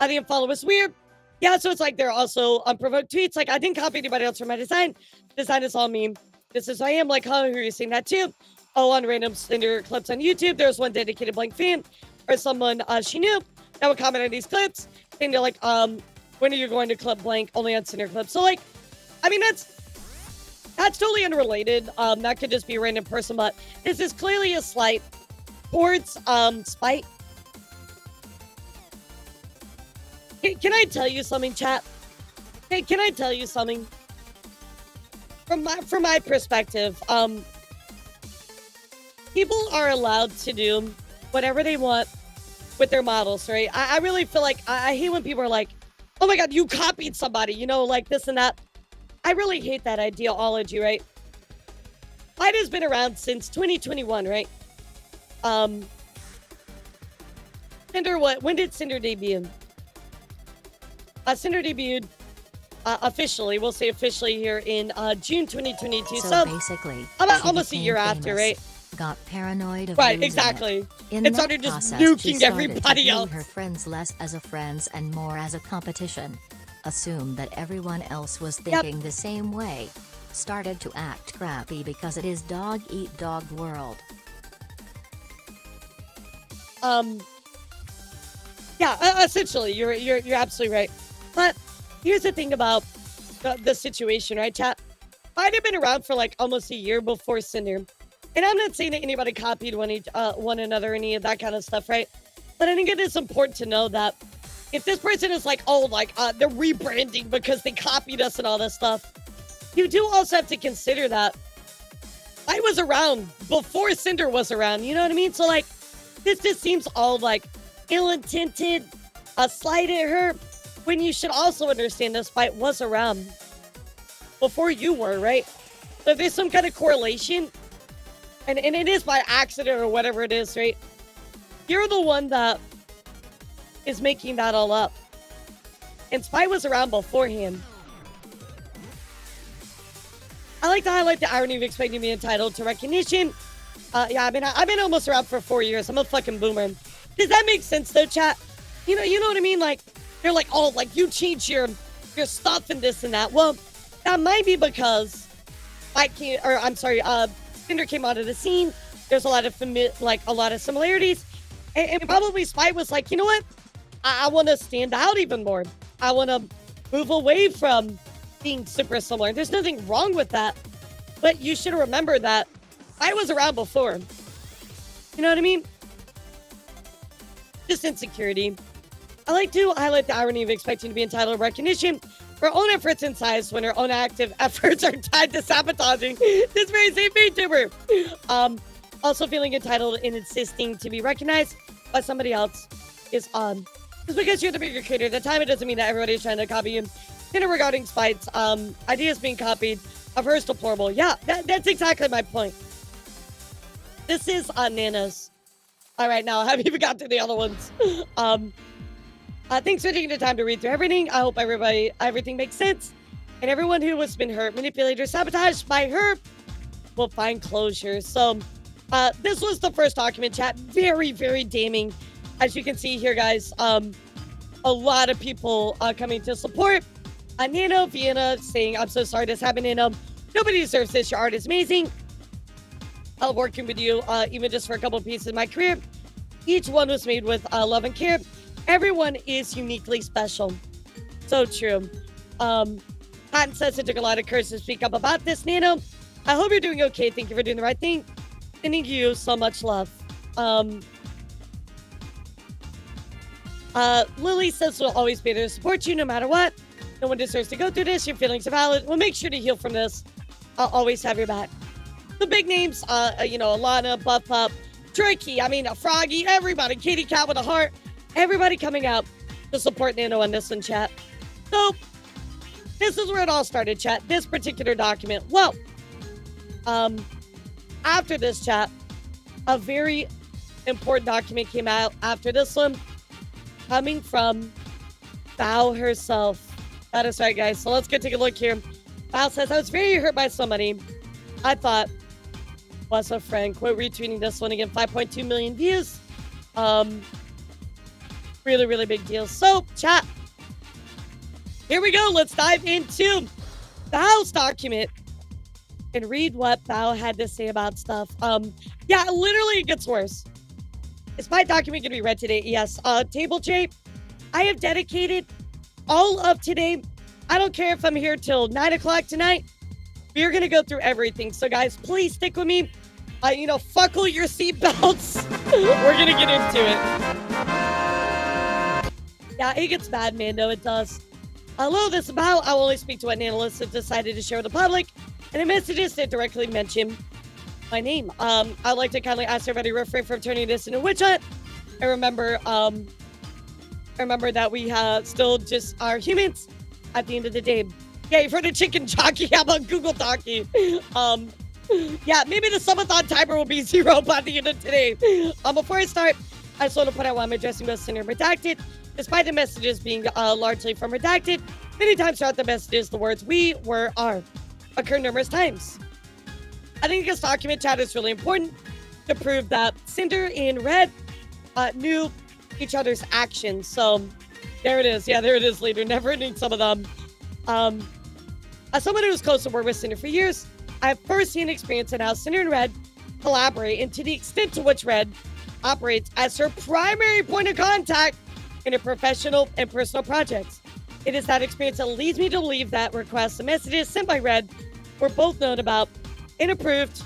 I didn't follow us weird. Yeah, so it's like they're also unprovoked tweets. Like, I didn't copy anybody else for my design. Design is all me. This is who I am. Like, huh, who are you saying that to? Oh, on random Cinder clips on YouTube, there's one dedicated blank fan or someone she knew that would comment on these clips. And they're like, when are you going to clip blank only on Cinder clips? So, like, I mean, that's totally unrelated. That could just be a random person, but this is clearly a slight towards Spite. Can I tell you something, chat? Hey, can I tell you something? From my perspective, people are allowed to do whatever they want with their models, right? I really feel like I hate when people are like, oh my god, you copied somebody, you know, like this and that. I really hate that ideology, right? Spite has been around since 2021, right? Cinder, when did Cinder debut? Cinder debuted officially, we'll say officially here in June 2022. So basically, about almost a year after, right? Got paranoid of right, exactly. And started just nuking everybody else. Her friends less as a friends and more as a competition. Assumed that everyone else was thinking the same way. Started to act crappy because it is dog eat dog world. Yeah, essentially, you're absolutely right. But here's the thing about the situation, right, chat? I'd have been around for like almost a year before Cinder. And I'm not saying that anybody copied one another, any of that kind of stuff, right? But I think it is important to know that if this person is like, oh, like they're rebranding because they copied us and all this stuff, you do also have to consider that I was around before Cinder was around, you know what I mean? So like, this just seems all like ill-intended, a slight at her, when you should also understand this Spite was around before you were, right? So if there's some kind of correlation, and it is by accident or whatever it is, right? You're the one that is making that all up. And Spite was around beforehand. I like to highlight the irony of expecting to be entitled to recognition. Yeah, I've been almost around for 4 years. I'm a fucking boomer. Does that make sense though, chat? You know what I mean? Like, they're like, oh, like you changed your stuff and this and that. Well, that might be because Cinder came out of the scene. There's a lot of similarities, and probably Spite was like, you know what? I want to stand out even more. I want to move away from being super similar. There's nothing wrong with that, but you should remember that I was around before. You know what I mean? Just insecurity. I like to highlight the irony of expecting to be entitled to recognition for own efforts and size when her own active efforts are tied to sabotaging this very same VTuber. Also feeling entitled and insisting to be recognized by somebody else is just because you're the bigger creator at the time, it doesn't mean that everybody's trying to copy you. Cinder regarding spites, ideas being copied of hers deplorable. Yeah, that's exactly my point. This is on Nanas. All right, now I haven't even got to the other ones. Thanks for taking the time to read through everything. I hope everything makes sense. And everyone who has been hurt, manipulated, or sabotaged by her will find closure. So, this was the first document, chat. Very, very damning. As you can see here, guys, a lot of people coming to support. Nano, Vienna saying, I'm so sorry this happened, Nano. Nobody deserves this. Your art is amazing. I'll working with you, even just for a couple of pieces of my career. Each one was made with love and care. Everyone is uniquely special. So true. Cotton says it took a lot of courage to speak up about this, Nano. I hope you're doing okay. Thank you for doing the right thing. Sending you so much love. Lily says we'll always be there to support you no matter what. No one deserves to go through this. Your feelings are valid. We'll make sure to heal from this. I'll always have your back. The big names, Alana, Buff Up, Tricky, Froggy, everybody, Katie Cat with a heart, everybody coming out to support Nano on this one, chat. So, this is where it all started, chat. This particular document. Well, after this, chat, a very important document came out after this one, coming from Bao herself. That is right, guys. So let's go take a look here. Bao says, I was very hurt by somebody I thought was a friend. Quote retweeting this one again. 5.2 million views. Really, really big deal. So, chat. Here we go. Let's dive into Bao's document and read what Bao had to say about stuff. Yeah, literally it gets worse. Is my document going to be read today? Yes. Table J, I have dedicated all of today. I don't care if I'm here till 9 o'clock tonight. We're going to go through everything. So, guys, please stick with me. Buckle your seatbelts. We're going to get into it. Yeah, it gets bad, man. No, it does. Hello, this is Bao. I'll only speak to what Nanoless has decided to share with the public. And the messages that directly mention my name. I'd like to kindly ask everybody to refrain from turning this into a witch hunt. And remember that we still just are humans at the end of the day. Yeah, you've heard of chicken jockey. How about Google Talkie? Yeah, maybe the subathon timer will be 0 by the end of today. Before I start, I just want to put out why I'm addressing both Cinder and Redacted. Despite the messages being largely from Redacted, many times throughout the messages, the words we, were, are occur numerous times. I think this document, chat, is really important to prove that Cinder and Red knew each other's actions. So there it is. Yeah, there it is, leader. Never ending some of them. As someone who was close to work with Cinder for years, I have firsthand experience in how Cinder and Red collaborate, and to the extent to which Red operates as her primary point of contact in her professional and personal projects. It is that experience that leads me to believe that requests and messages sent by Red were both known about and approved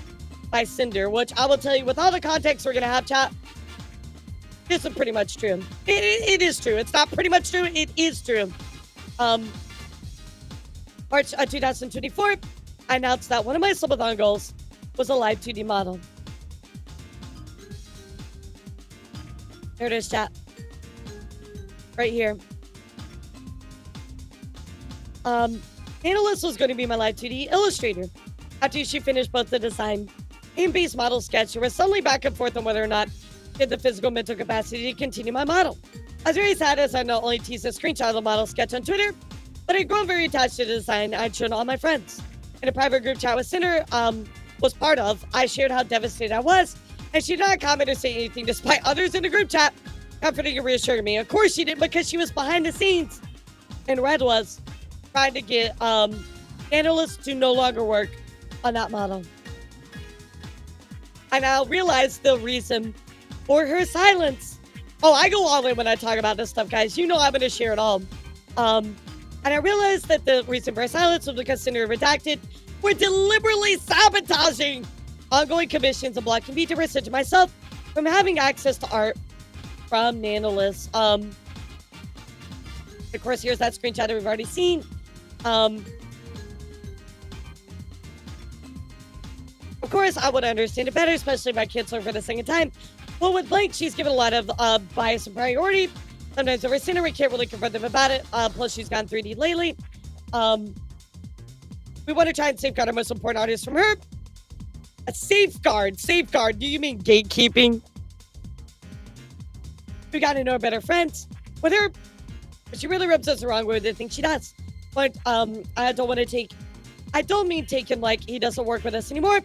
by Cinder, which I will tell you with all the context we're going to have, chat, this is pretty much true. It is true. It's not pretty much true. It is true. March 2024, I announced that one of my subathon goals was a live 2D model. There it is, chat. Right here. Nanoless was going to be my live 2D illustrator. After she finished both the design and base model sketch, there was suddenly back and forth on whether or not I had the physical mental capacity to continue my model. I was very sad as I not only teased a screenshot of the model sketch on Twitter, but I'd grown very attached to the design I'd shown all my friends. In a private group chat with Cinder was part of, I shared how devastated I was, and she did not comment or say anything despite others in the group chat comforting and reassuring me. Of course she did, because she was behind the scenes, and Red was trying to get Nanoless to no longer work on that model. I now realize the reason for her silence. Oh, I go all in when I talk about this stuff, guys. You know I'm going to share it all. And I realized that the reason for her silence was because Cinder and Redacted were deliberately sabotaging ongoing commissions and blocking VTubers such as myself from having access to art from Nanoless. Of course, here's that screenshot that we've already seen. Of course, I would understand it better, especially if my kids learn for the second time. But with Blank, she's given a lot of bias and priority. Sometimes over Cinder, we can't really confront them about it. Plus, she's gone 3D lately. We want to try and safeguard our most important artists from her. A safeguard. Do you mean gatekeeping? We got to know her better friends. With her, she really rubs us the wrong way with the things she does. But I don't mean take him like he doesn't work with us anymore.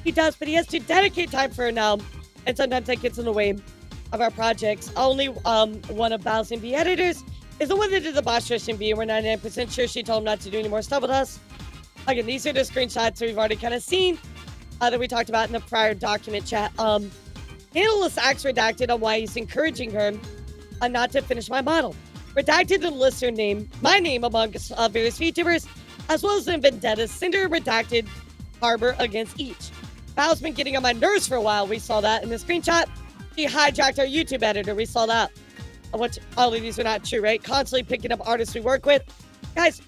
He does, but he has to dedicate time for her now. And sometimes that gets in the way of our projects. Only one of Bowsing B editors is the one that did the boss rush in B, and we're 99% sure she told him not to do any more stuff with us. Again, these are the screenshots that we've already kind of seen that we talked about in the prior document chat. Nanoless acts redacted on why he's encouraging her not to finish my model. Redacted to list her name, my name among various VTubers, as well as the vendettas Cinder redacted harbor against each. Val's been getting on my nerves for a while. We saw that in the screenshot. She hijacked our YouTube editor. We saw that. Which all of these are not true, right? Constantly picking up artists we work with. Guys,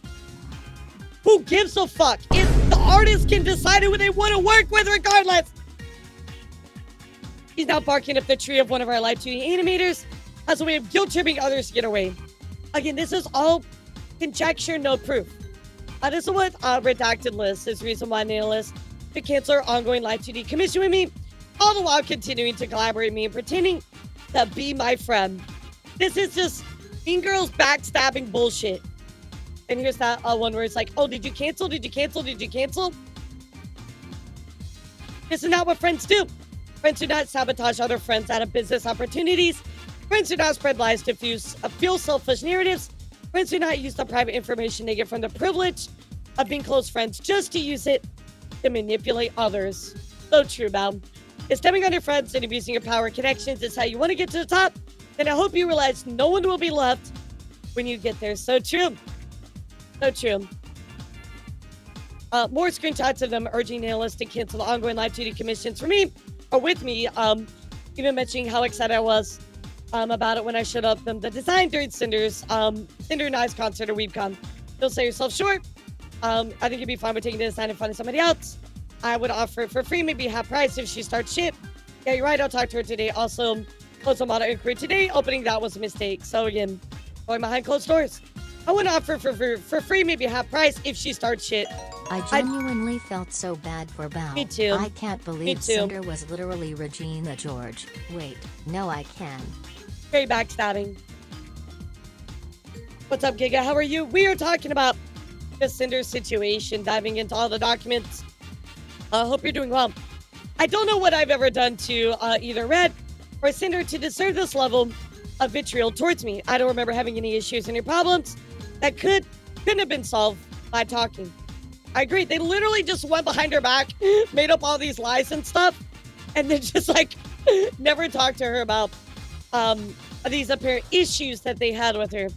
who gives a fuck? If the artists can decide who they want to work with regardless. He's now barking up the tree of one of our live 2D animators as a way of guilt-tripping others to get away. Again, this is all conjecture, no proof. This is what redacted list is reason why Nanoless to cancel her ongoing live 2D commission with me, all the while continuing to collaborate with me and pretending to be my friend. This is just Mean Girls backstabbing bullshit. And here's that one where it's like, oh, did you cancel? Did you cancel? Did you cancel? This is not what friends do. Friends do not sabotage other friends out of business opportunities. Friends do not spread lies to fuel selfish narratives. Friends do not use the private information they get from the privilege of being close friends just to use it to manipulate others. So true, Bob. If stepping on your friends and abusing your power connections is how you want to get to the top, then I hope you realize no one will be left when you get there. So true. So true. More screenshots of them urging Nanoless to cancel the ongoing live 2D commissions for me, or with me, even mentioning how excited I was about it when I showed up them the design during Cinder's Cinder Nice concert or WeebCon. Don't sell yourself short. I think you'd be fine with taking the design and finding somebody else. I would offer it for free, maybe half price if she starts shit. Yeah, you're right. I'll talk to her today. Also, close a model inquiry today. Opening that was a mistake. So again, going behind closed doors. I would offer for free, maybe half price if she starts shit. I genuinely felt so bad for Bao. Me too. I can't believe Cinder was literally Regina George. Wait, no I can. Very backstabbing. What's up, Giga? How are you? We are talking about the Cinder situation, diving into all the documents. Hope you're doing well. I don't know what I've ever done to either Red or Cinder to deserve this level of vitriol towards me. I don't remember having any issues, any problems that couldn't have been solved by talking. I agree. They literally just went behind her back, made up all these lies and stuff, and then just like never talked to her about these apparent issues that they had with her.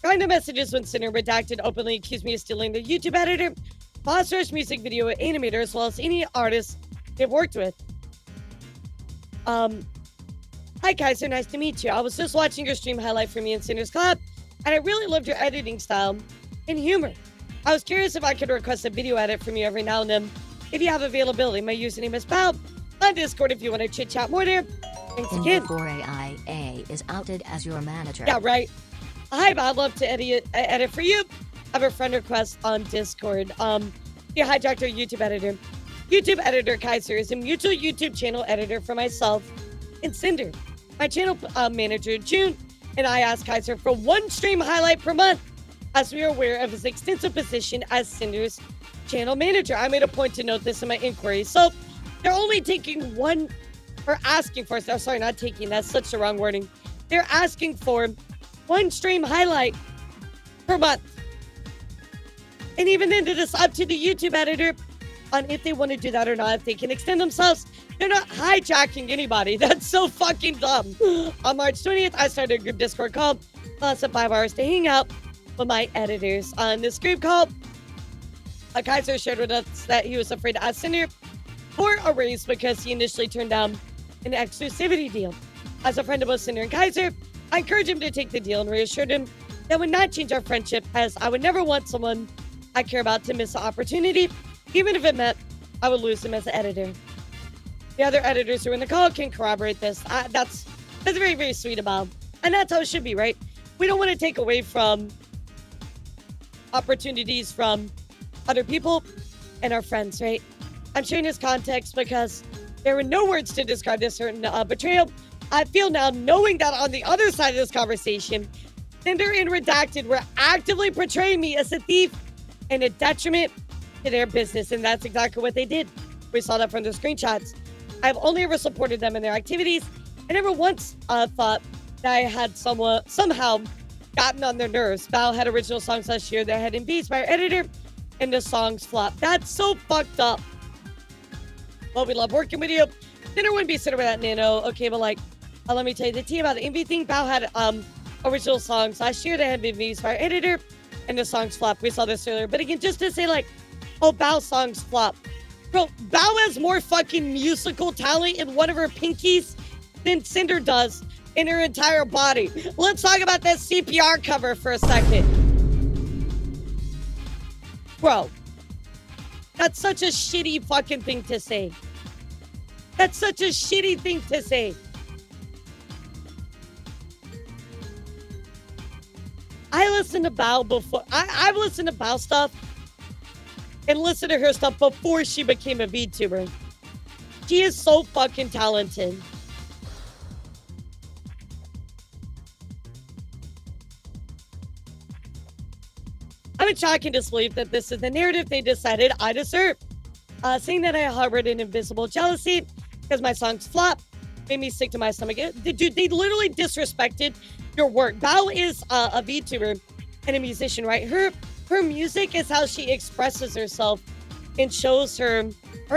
Kind of messages when Cinder redacted openly accused me of stealing the YouTube editor, boss rush music video animator, as well as any artist they've worked with. Hi Kaiser, nice to meet you. I was just watching your stream highlight for me in Cinder's Club, and I really loved your editing style and humor. I was curious if I could request a video edit from you every now and then, if you have availability. My username is Bob on Discord if you want to chit chat more there. Thanks again. Before AIA is outed as your manager. Yeah, right. Hi, Bob. I'd love to edit for you. I have a friend request on Discord. You hijacked our YouTube editor. YouTube editor Kaiser is a mutual YouTube channel editor for myself and Cinder. My channel manager, June, and I asked Kaiser for one stream highlight per month, as we are aware of his extensive position as Cinder's channel manager. I made a point to note this in my inquiry. So they're only taking one, or asking for, sorry, not taking, that's such the wrong wording. They're asking for one stream highlight per month. And even then, it is up to the YouTube editor on if they want to do that or not, if they can extend themselves. They're not hijacking anybody. That's so fucking dumb. On March 20th, I started a group Discord call. Lasted 5 hours to hang out with my editors. On this group call, Kaiser shared with us that he was afraid to ask Cinder for a raise because he initially turned down an exclusivity deal. As a friend of both Cinder and Kaiser, I encouraged him to take the deal and reassured him that would not change our friendship, as I would never want someone I care about to miss the opportunity, even if it meant I would lose him as an editor. The other editors who are in the call can corroborate this. That's very, very sweet about him. And that's how it should be, right? We don't want to take away from opportunities from other people and our friends, right? I'm sharing this context because there were no words to describe this certain betrayal. I feel now, knowing that on the other side of this conversation, Cinder and Redacted were actively portraying me as a thief and a detriment to their business, and that's exactly what they did. We saw that from the screenshots. I've only ever supported them in their activities. I never once thought that I had somehow gotten on their nerves. Val had original songs last year that had been beats by our editor, and the songs flopped. That's so fucked up. Well, we love working with you. Cinder wouldn't be Cinder without Nano. Okay, but like, let me tell you the tea about the envy thing. Val had original songs last year that had been beats by our editor, and the songs flopped. We saw this earlier. But again, just to say like, oh, Val songs flop. Bro, Val has more fucking musical talent in one of her pinkies than Cinder does in her entire body. Let's talk about that CPR cover for a second. Bro, that's such a shitty fucking thing to say. That's such a shitty thing to say. I listened to Val before. I've listened to Val stuff and listened to her stuff before she became a VTuber. She is so fucking talented. I'm in shock and disbelief that this is the narrative they decided I deserve. Saying that I harbored an invisible jealousy because my songs flop made me sick to my stomach. Dude, they literally disrespected your work. Val is a VTuber and a musician, right? Her music is how she expresses herself and shows her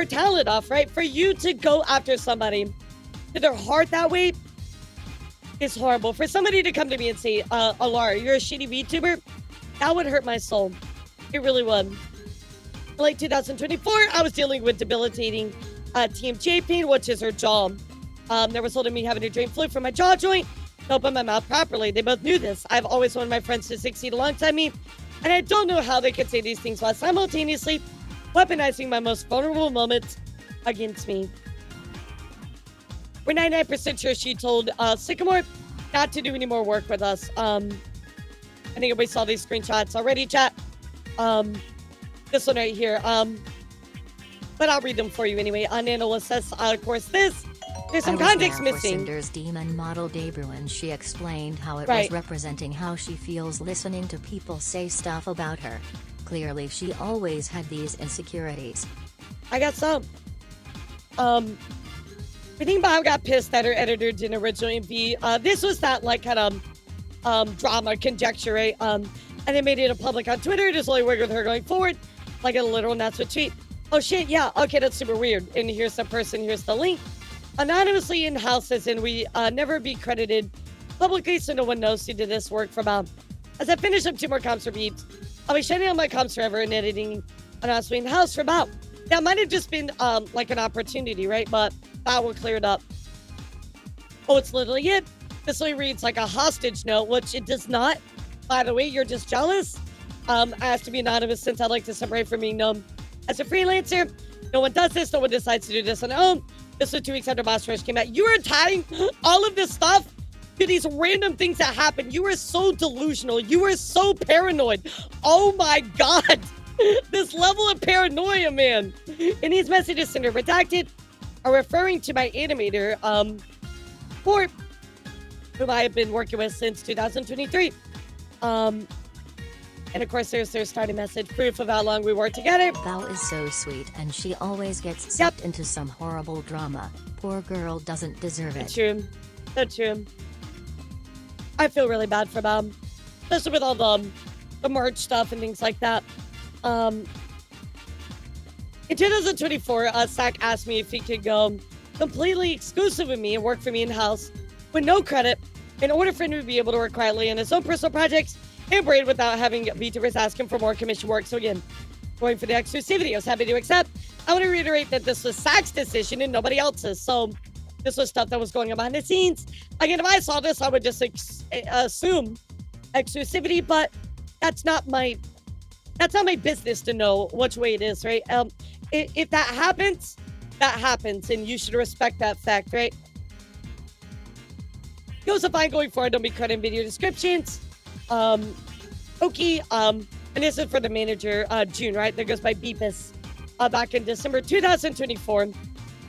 talent off, right? For you to go after somebody to their heart that way is horrible. For somebody to come to me and say, Alara, you're a shitty VTuber, that would hurt my soul. It really would. In late 2024, I was dealing with debilitating TMJ pain, which is her jaw. That resulted in me having to drain fluid from my jaw joint to open my mouth properly. They both knew this. I've always wanted my friends to succeed alongside me, and I don't know how they could say these things while simultaneously weaponizing my most vulnerable moments against me. We're 99% sure she told Sycamore not to do any more work with us. I think everybody saw these screenshots already, chat. This one right here. But I'll read them for you anyway. Nanoless says, of course, there's some context missing. Cinder's demon model debut, and she explained how it was representing how she feels listening to people say stuff about her. Clearly, she always had these insecurities. I got some. We think Bob got pissed that her editor didn't originally be. This was that like kind of drama conjecture, right? And they made it a public on Twitter. Just only work with her going forward, like a literal announcement tweet. Oh shit, yeah, okay, that's super weird. And here's the person, here's the link. Anonymously in houses, and we never be credited publicly, so no one knows who did this work for Bob. As I finish up 2 more comps for beeps, I'll be shutting down my comps forever and editing anonymously in house for Bob. That might have just been like an opportunity, right? But that will clear it up. Oh, it's literally it. This only reads like a hostage note, which it does not. By the way, you're just jealous. I have to be anonymous since I like to separate from being known as a freelancer. No one does this. No one decides to do this on their own. This was 2 weeks after Boss Rush came out. You are tying all of this stuff to these random things that happen. You are so delusional. You are so paranoid. Oh my God. This level of paranoia, man. And these messages, Cinder redacted, are referring to my animator, whom I have been working with since 2023. And of course, there's their starting message, proof of how long we worked together. Val is so sweet, and she always gets sucked into some horrible drama. Poor girl doesn't deserve it. That's true. That's true. I feel really bad for Val, especially with all the merch stuff and things like that. In 2024, Zach asked me if he could go completely exclusive with me and work for me in-house with no credit in order for him to be able to work quietly on his own personal projects and braid without having VTubers ask him for more commission work. So again, going for the exclusivity, I was happy to accept. I want to reiterate that this was Zach's decision and nobody else's. So this was stuff that was going on behind the scenes. Again, if I saw this, I would just assume exclusivity, but that's not my business to know which way it is, right? If that happens, and you should respect that fact, right? Goes if I'm going forward, don't be crediting video descriptions. Okay, and and this is for the manager, June, right? That goes by Beepus. Back in December 2024.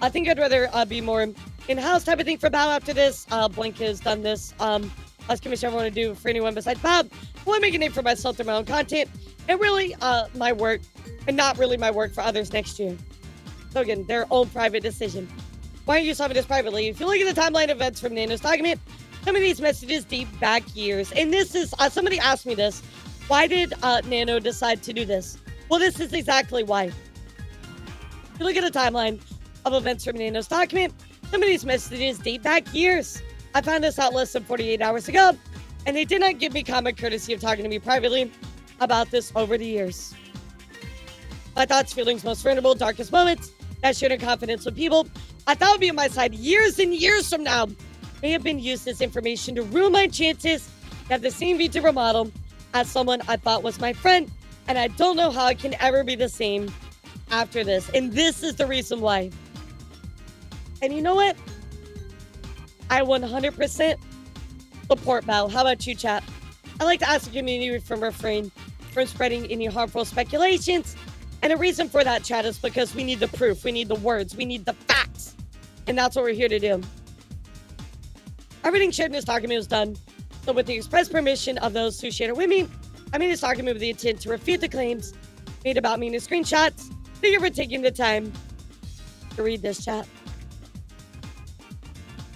I think I'd rather be more in-house type of thing for Bow after this. Blink has done this. Last commission I want to do for anyone besides Bob. I want to make a name for myself through my own content and really my work, and not really my work for others next year. So again, their own private decision. Why aren't you solving this privately? If you look at the timeline events from Nano's document, some of these messages date back years. And this is, somebody asked me this. Why did Nano decide to do this? Well, this is exactly why. If you look at the timeline of events from Nano's document, some of these messages date back years. I found this out less than 48 hours ago, and they did not give me common courtesy of talking to me privately about this over the years. My thoughts, feelings, most vulnerable, darkest moments, that shared in confidence with people I thought would be on my side years and years from now may have been used as information to ruin my chances to have the same VTuber model as someone I thought was my friend, and I don't know how it can ever be the same after this. And this is the reason why. And you know what? I 100% support Bow. How about you, chat? I like to ask the community from refrain from spreading any harmful speculations. And the reason for that, chat, is because we need the proof. We need the words. We need the facts. And that's what we're here to do. Everything shared in this document was done. So with the express permission of those who shared it with me, I made this document with the intent to refute the claims made about me in the screenshots. Thank you for taking the time to read this, chat.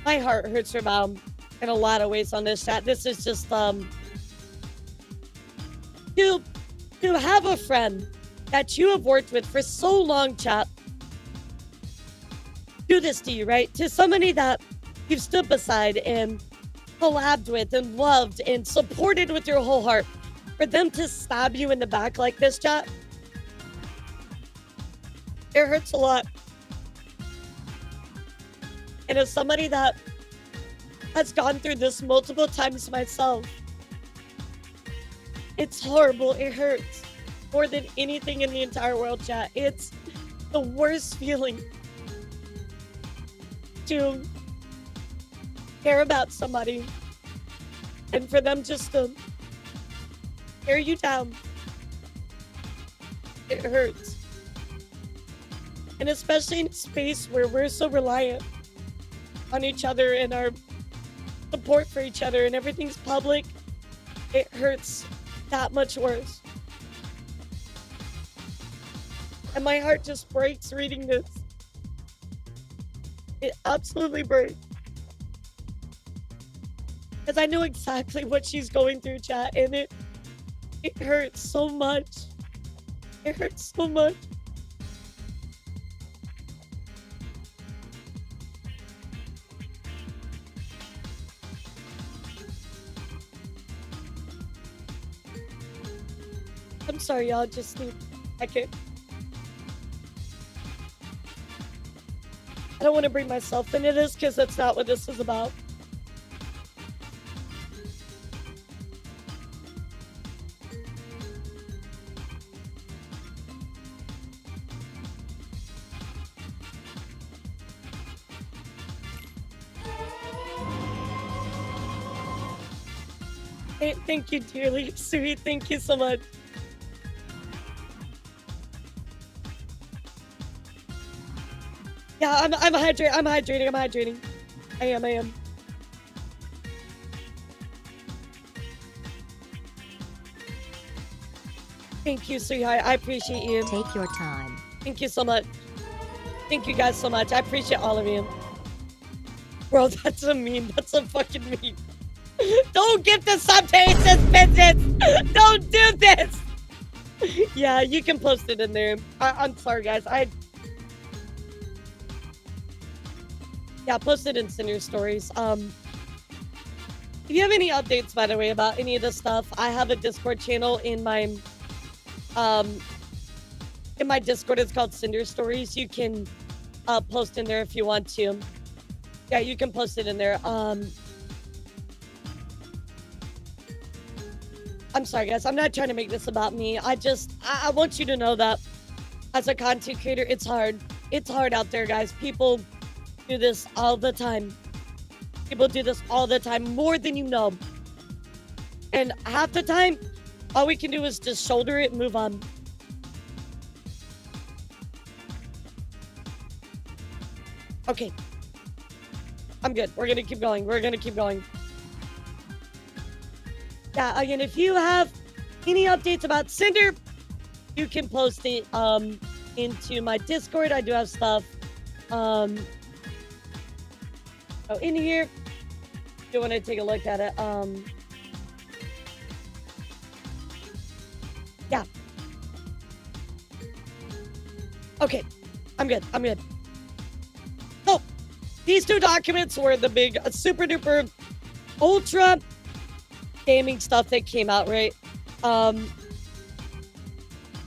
My heart hurts for Bow in a lot of ways on this, chat. This is just, to have a friend that you have worked with for so long, chat, do this to you, right? To somebody that you've stood beside and collabed with and loved and supported with your whole heart, for them to stab you in the back like this, chat, it hurts a lot. And as somebody that has gone through this multiple times myself, it's horrible. It hurts more than anything in the entire world, chat. It's the worst feeling to care about somebody and for them just to tear you down. It hurts. And especially in a space where we're so reliant on each other and our support for each other and everything's public, it hurts that much worse. And my heart just breaks reading this. It absolutely breaks. Because I know exactly what she's going through, chat, and it hurts so much. It hurts so much. I'm sorry, y'all. Just need a second. I don't want to bring myself into this because that's not what this is about. Hey, thank you, dearly sweet. Thank you so much. Yeah, I'm hydrating. I am. Thank you, sweetheart. I appreciate you. Take your time. Thank you so much. Thank you guys so much. I appreciate all of you. Bro, that's a meme. That's a fucking meme. Don't give the sub to Ace's business. Don't do this. Yeah, you can post it in there. I'm sorry, guys. Yeah, post it in Cinder stories. If you have any updates, by the way, about any of this stuff, I have a Discord channel in my Discord. It's called Cinder Stories. You can post in there if you want to. Yeah, you can post it in there. I'm sorry, guys. I'm not trying to make this about me. I want you to know that as a content creator, it's hard. It's hard out there, guys. People do this all the time. People do this all the time, more than you know. And half the time, all we can do is just shoulder it and move on. Okay. I'm good. We're gonna keep going. We're gonna keep going. Yeah, again, if you have any updates about Cinder, you can post it into my Discord. I do have stuff in here. If you want to take a look at it. Yeah. Okay. I'm good. I'm good. So, these two documents were the big super duper ultra gaming stuff that came out, right?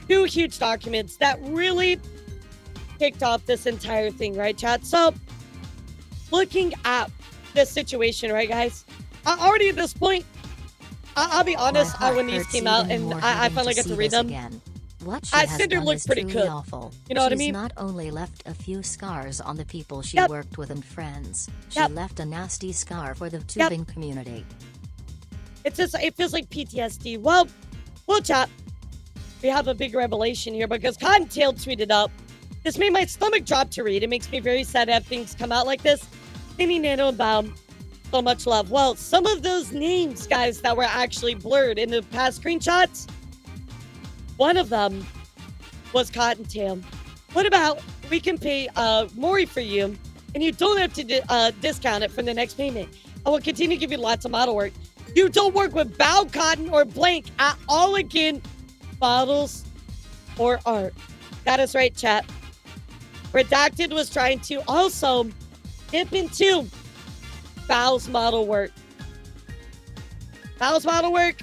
Two huge documents that really kicked off this entire thing, right, chat? So, looking at this situation, right, guys? Already at this point, I'll be honest, when these came out and I finally got to read them, what she has Cinder done looked is pretty truly good. awful. You know what I She's mean? not only left a few scars on the people she Yep. worked with and friends, she Yep. left a nasty scar for the vtubing community. It's just, it feels like PTSD. Well, chat, we have a big revelation here because Cottontail tweeted up, this made my stomach drop to read. It makes me very sad to have things come out like this. Any Nano and Baum, so much love. Well, some of those names, guys, that were actually blurred in the past screenshots, one of them was Cottontail. What about we can pay Maury for you, and you don't have to discount it from the next payment. I will continue to give you lots of model work. You don't work with Bow Cotton or Blank at all again, models or art. That is right, chat. Redacted was trying to also dip into Bow's model work. Bow's model work,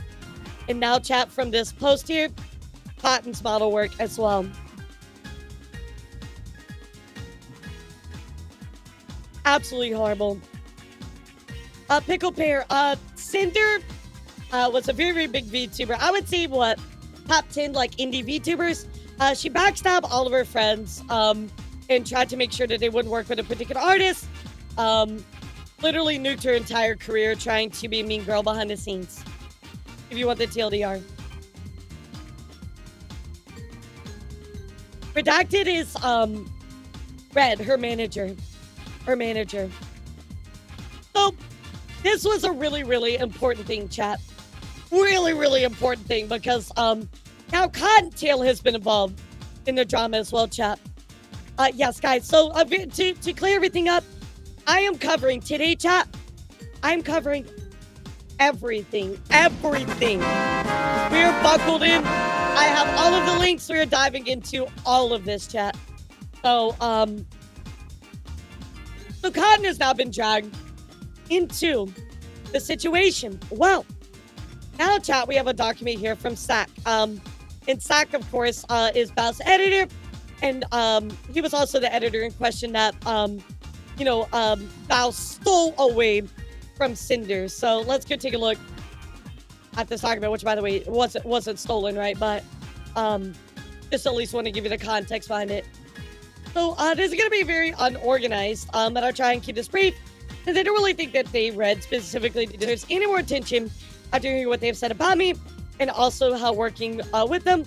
and now chat from this post here, Cotton's model work as well. Absolutely horrible. Pickle Pear, Cinder was a very, very big VTuber. I would say what, top 10 like indie VTubers. She backstabbed all of her friends and tried to make sure that they wouldn't work with a particular artist. Literally nuked her entire career trying to be a mean girl behind the scenes. If you want the TLDR. Redacted is Red, her manager. So this was a really, really important thing, chat. Really, really important thing because now Cottontail has been involved in the drama as well, chat. Yes, guys. So to clear everything up, I am covering today, chat. I'm covering everything. We are buckled in. I have all of the links. We are diving into all of this, chat. So, so Cotton has now been dragged into the situation. Well, now, chat, we have a document here from Sack. And Sack, of course, is Bow's editor. And he was also the editor in question that, Bow stole away from Cinder. So let's go take a look at this document, which, by the way, wasn't stolen, right? But just at least want to give you the context behind it. So this is going to be very unorganized, but I'll try and keep this brief, because I don't really think that they read specifically deserves any more attention after hearing what they've said about me, and also how working with them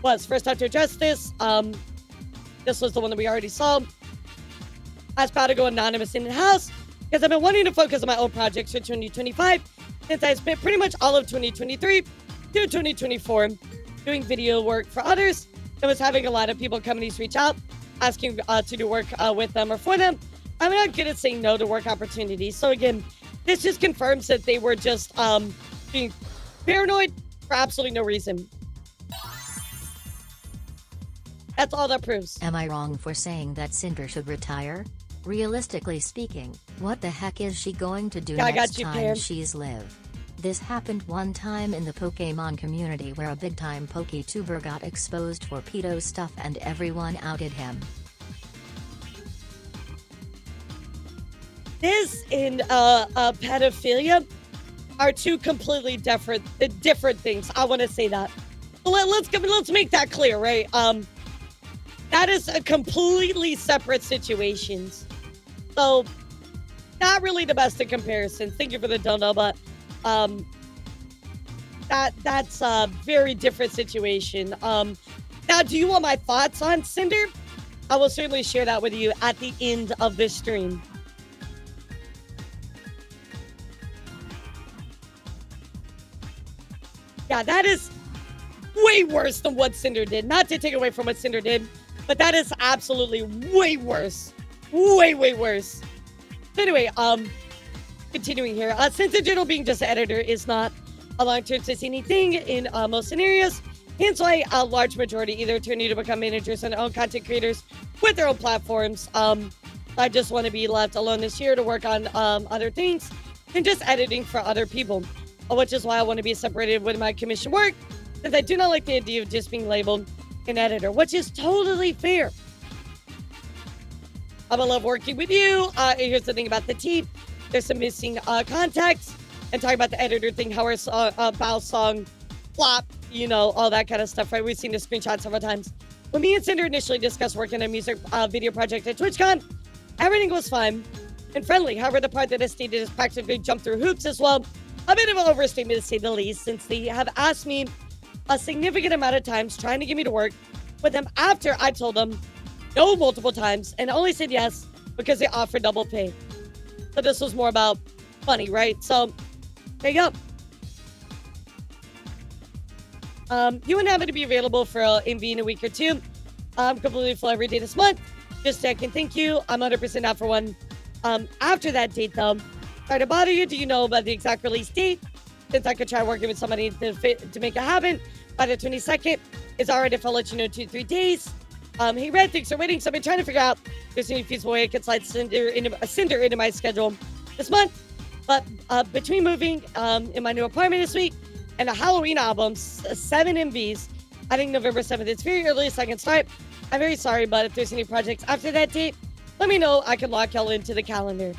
was. First time to address this. This was the one that we already saw. I was proud to go anonymous in the house, because I've been wanting to focus on my own projects for 2025, since I spent pretty much all of 2023 through 2024 doing video work for others, and was having a lot of people companies reach out, asking to do work with them or for them. I'm not good at saying no to work opportunities. So again, this just confirms that they were just being paranoid for absolutely no reason. That's all that proves. Am I wrong for saying that Cinder should retire? Realistically speaking, what the heck is she going to do next time she's live? This happened one time in the Pokemon community where a big-time PokeTuber got exposed for pedo stuff and everyone outed him. This and pedophilia are two completely different things. I want to say that. Let's make that clear, right? That is a completely separate situations. So, not really the best in comparison. Thank you for the dono, but that's a very different situation. Now, do you want my thoughts on Cinder? I will certainly share that with you at the end of this stream. Yeah, that is way worse than what Cinder did. Not to take away from what Cinder did, but that is absolutely way worse. Way worse. So anyway, continuing here. Since in general being just an editor is not a long-term sustaining thing in most scenarios, hence why a large majority either turn you to become managers and own content creators with their own platforms. I just want to be left alone this year to work on other things than just editing for other people, which is why I want to be separated with my commission work, since I do not like the idea of just being labeled an editor, which is totally fair. I love working with you. Here's the thing about the team. There's some missing context. And talking about the editor thing, how our Bow song flop, you know, all that kind of stuff, right? We've seen the screenshot several times. When me and Cinder initially discussed working on a music video project at TwitchCon, everything was fun and friendly. However, the part that is stated is practically jump through hoops as well. A bit of an overstatement to say the least, since they have asked me a significant amount of times trying to get me to work with them after I told them no multiple times and only said yes because they offered double pay. So this was more about money, right? So there you go. You and happen to be available for MV in a week or two. I'm completely full every day this month. Just checking. Thank you. I'm 100% out for one. After that date, though, sorry to bother you. Do you know about the exact release date? Since I could try working with somebody to make it happen by the 22nd. It's alright if I'll let you know 2-3 days. Hey, Red, thanks for waiting. So I've been trying to figure out if there's any feasible way I could slide Cinder into my schedule this month. But between moving in my new apartment this week and a Halloween album, 7 MVs, I think November 7th. It's very early, so I can start. I'm very sorry, but if there's any projects after that date, let me know. I can lock y'all into the calendar.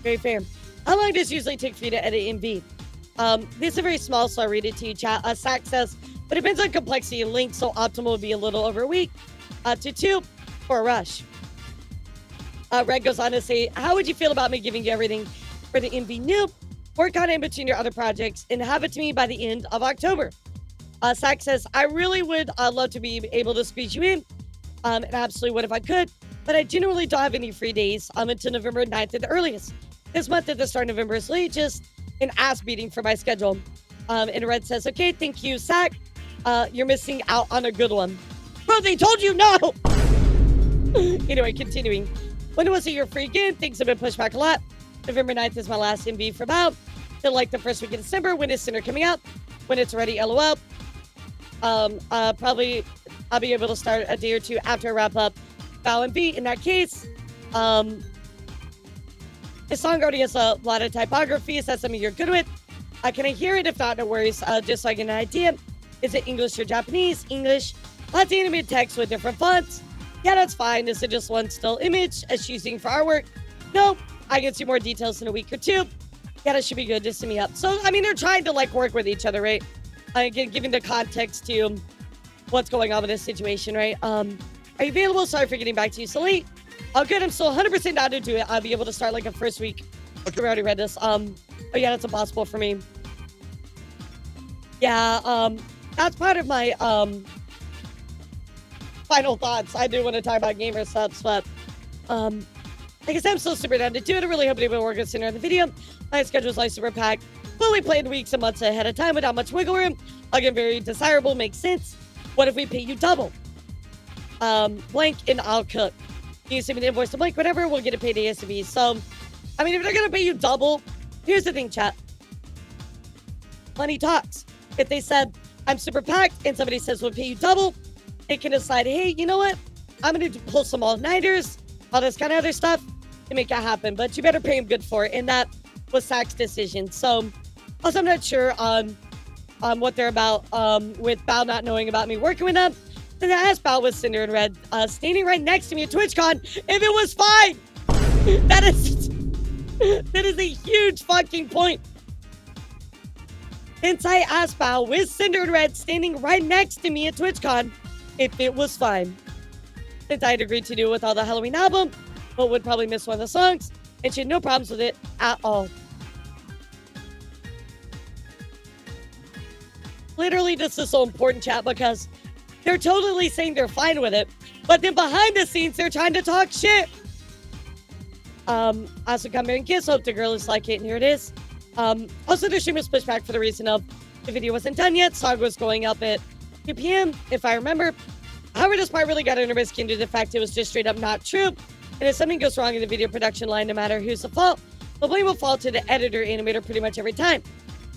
Very fair. How long does it usually take for you to edit MV? This is a very small, so I'll read it to you, chat. Sack says, but it depends on complexity and length, so optimal would be a little over a week to 2 for a rush. Red goes on to say, how would you feel about me giving you everything for the MV Noob? Work on it in between your other projects and have it to me by the end of October. Sack says, I really would love to be able to squeeze you in, and absolutely would if I could, but I genuinely don't have any free days until November 9th at the earliest. This month at the start of November is late, just an ass beating for my schedule. And Red says, okay, thank you, Sack. You're missing out on a good one. Bro, they told you no! Anyway, continuing. When was it your free again? Things have been pushed back a lot. November 9th is my last MV for Bow. Till like the first week of December. When is Cinder coming out? When it's ready, LOL. Probably I'll be able to start a day or two after I wrap up Bow and B. In that case, the song already has a lot of typography. Is that something you're good with? Can I hear it? If not, no worries. Just so I get an idea. Is it English or Japanese? English. Lots of animated text with different fonts. Yeah, that's fine. Is it just one still image as choosing for artwork? No, I can see more details in a week or two. Yeah, that should be good. Just send me up. So, I mean, they're trying to like work with each other, right? Again, giving the context to what's going on with this situation, right? Are you available? Sorry for getting back to you so late. Oh, good. I'm still 100% down to do it. I'll be able to start like a first week. Okay, we already read this. Oh yeah, that's impossible for me. Yeah, that's part of my final thoughts. I do want to talk about gamer subs, but like I said, I'm still super down to do it. I really hope to be able to work with Cinder on the video. My schedule's like super packed, fully planned weeks and months ahead of time without much wiggle room. Again, very desirable, makes sense. What if we pay you double? Blank and I'll cook. You send me the invoice to blank, whatever, we'll get it paid ASAP. So, I mean, if they're gonna pay you double, here's the thing, chat. Money talks. If they said, I'm super packed, and somebody says we'll pay you double, they can decide, hey, you know what? I'm gonna pull some all-nighters, all this kind of other stuff to make it happen, but you better pay him good for it. And that was Sack's decision. So, also, I'm not sure on what they're about with Bao not knowing about me working with them. Then I asked Bao with Cinder and Red standing right next to me at TwitchCon if it was fine. That is a huge fucking point. Since I asked Bao with Cinder and Red standing right next to me at TwitchCon if it was fine. Since I had agreed to do it with all the Halloween album, but would probably miss one of the songs, and she had no problems with it at all. Literally, this is so important, chat, because they're totally saying they're fine with it, but then behind the scenes, they're trying to talk shit. Also come here and kiss. Hope the girl is like it, and here it is. Also, the stream was pushed back for the reason of the video wasn't done yet. Song was going up at 2 p.m., if I remember. However, this part really got under my skin due to the fact it was just straight up not true. And if something goes wrong in the video production line, no matter who's the fault, the blame will fall to the editor animator pretty much every time.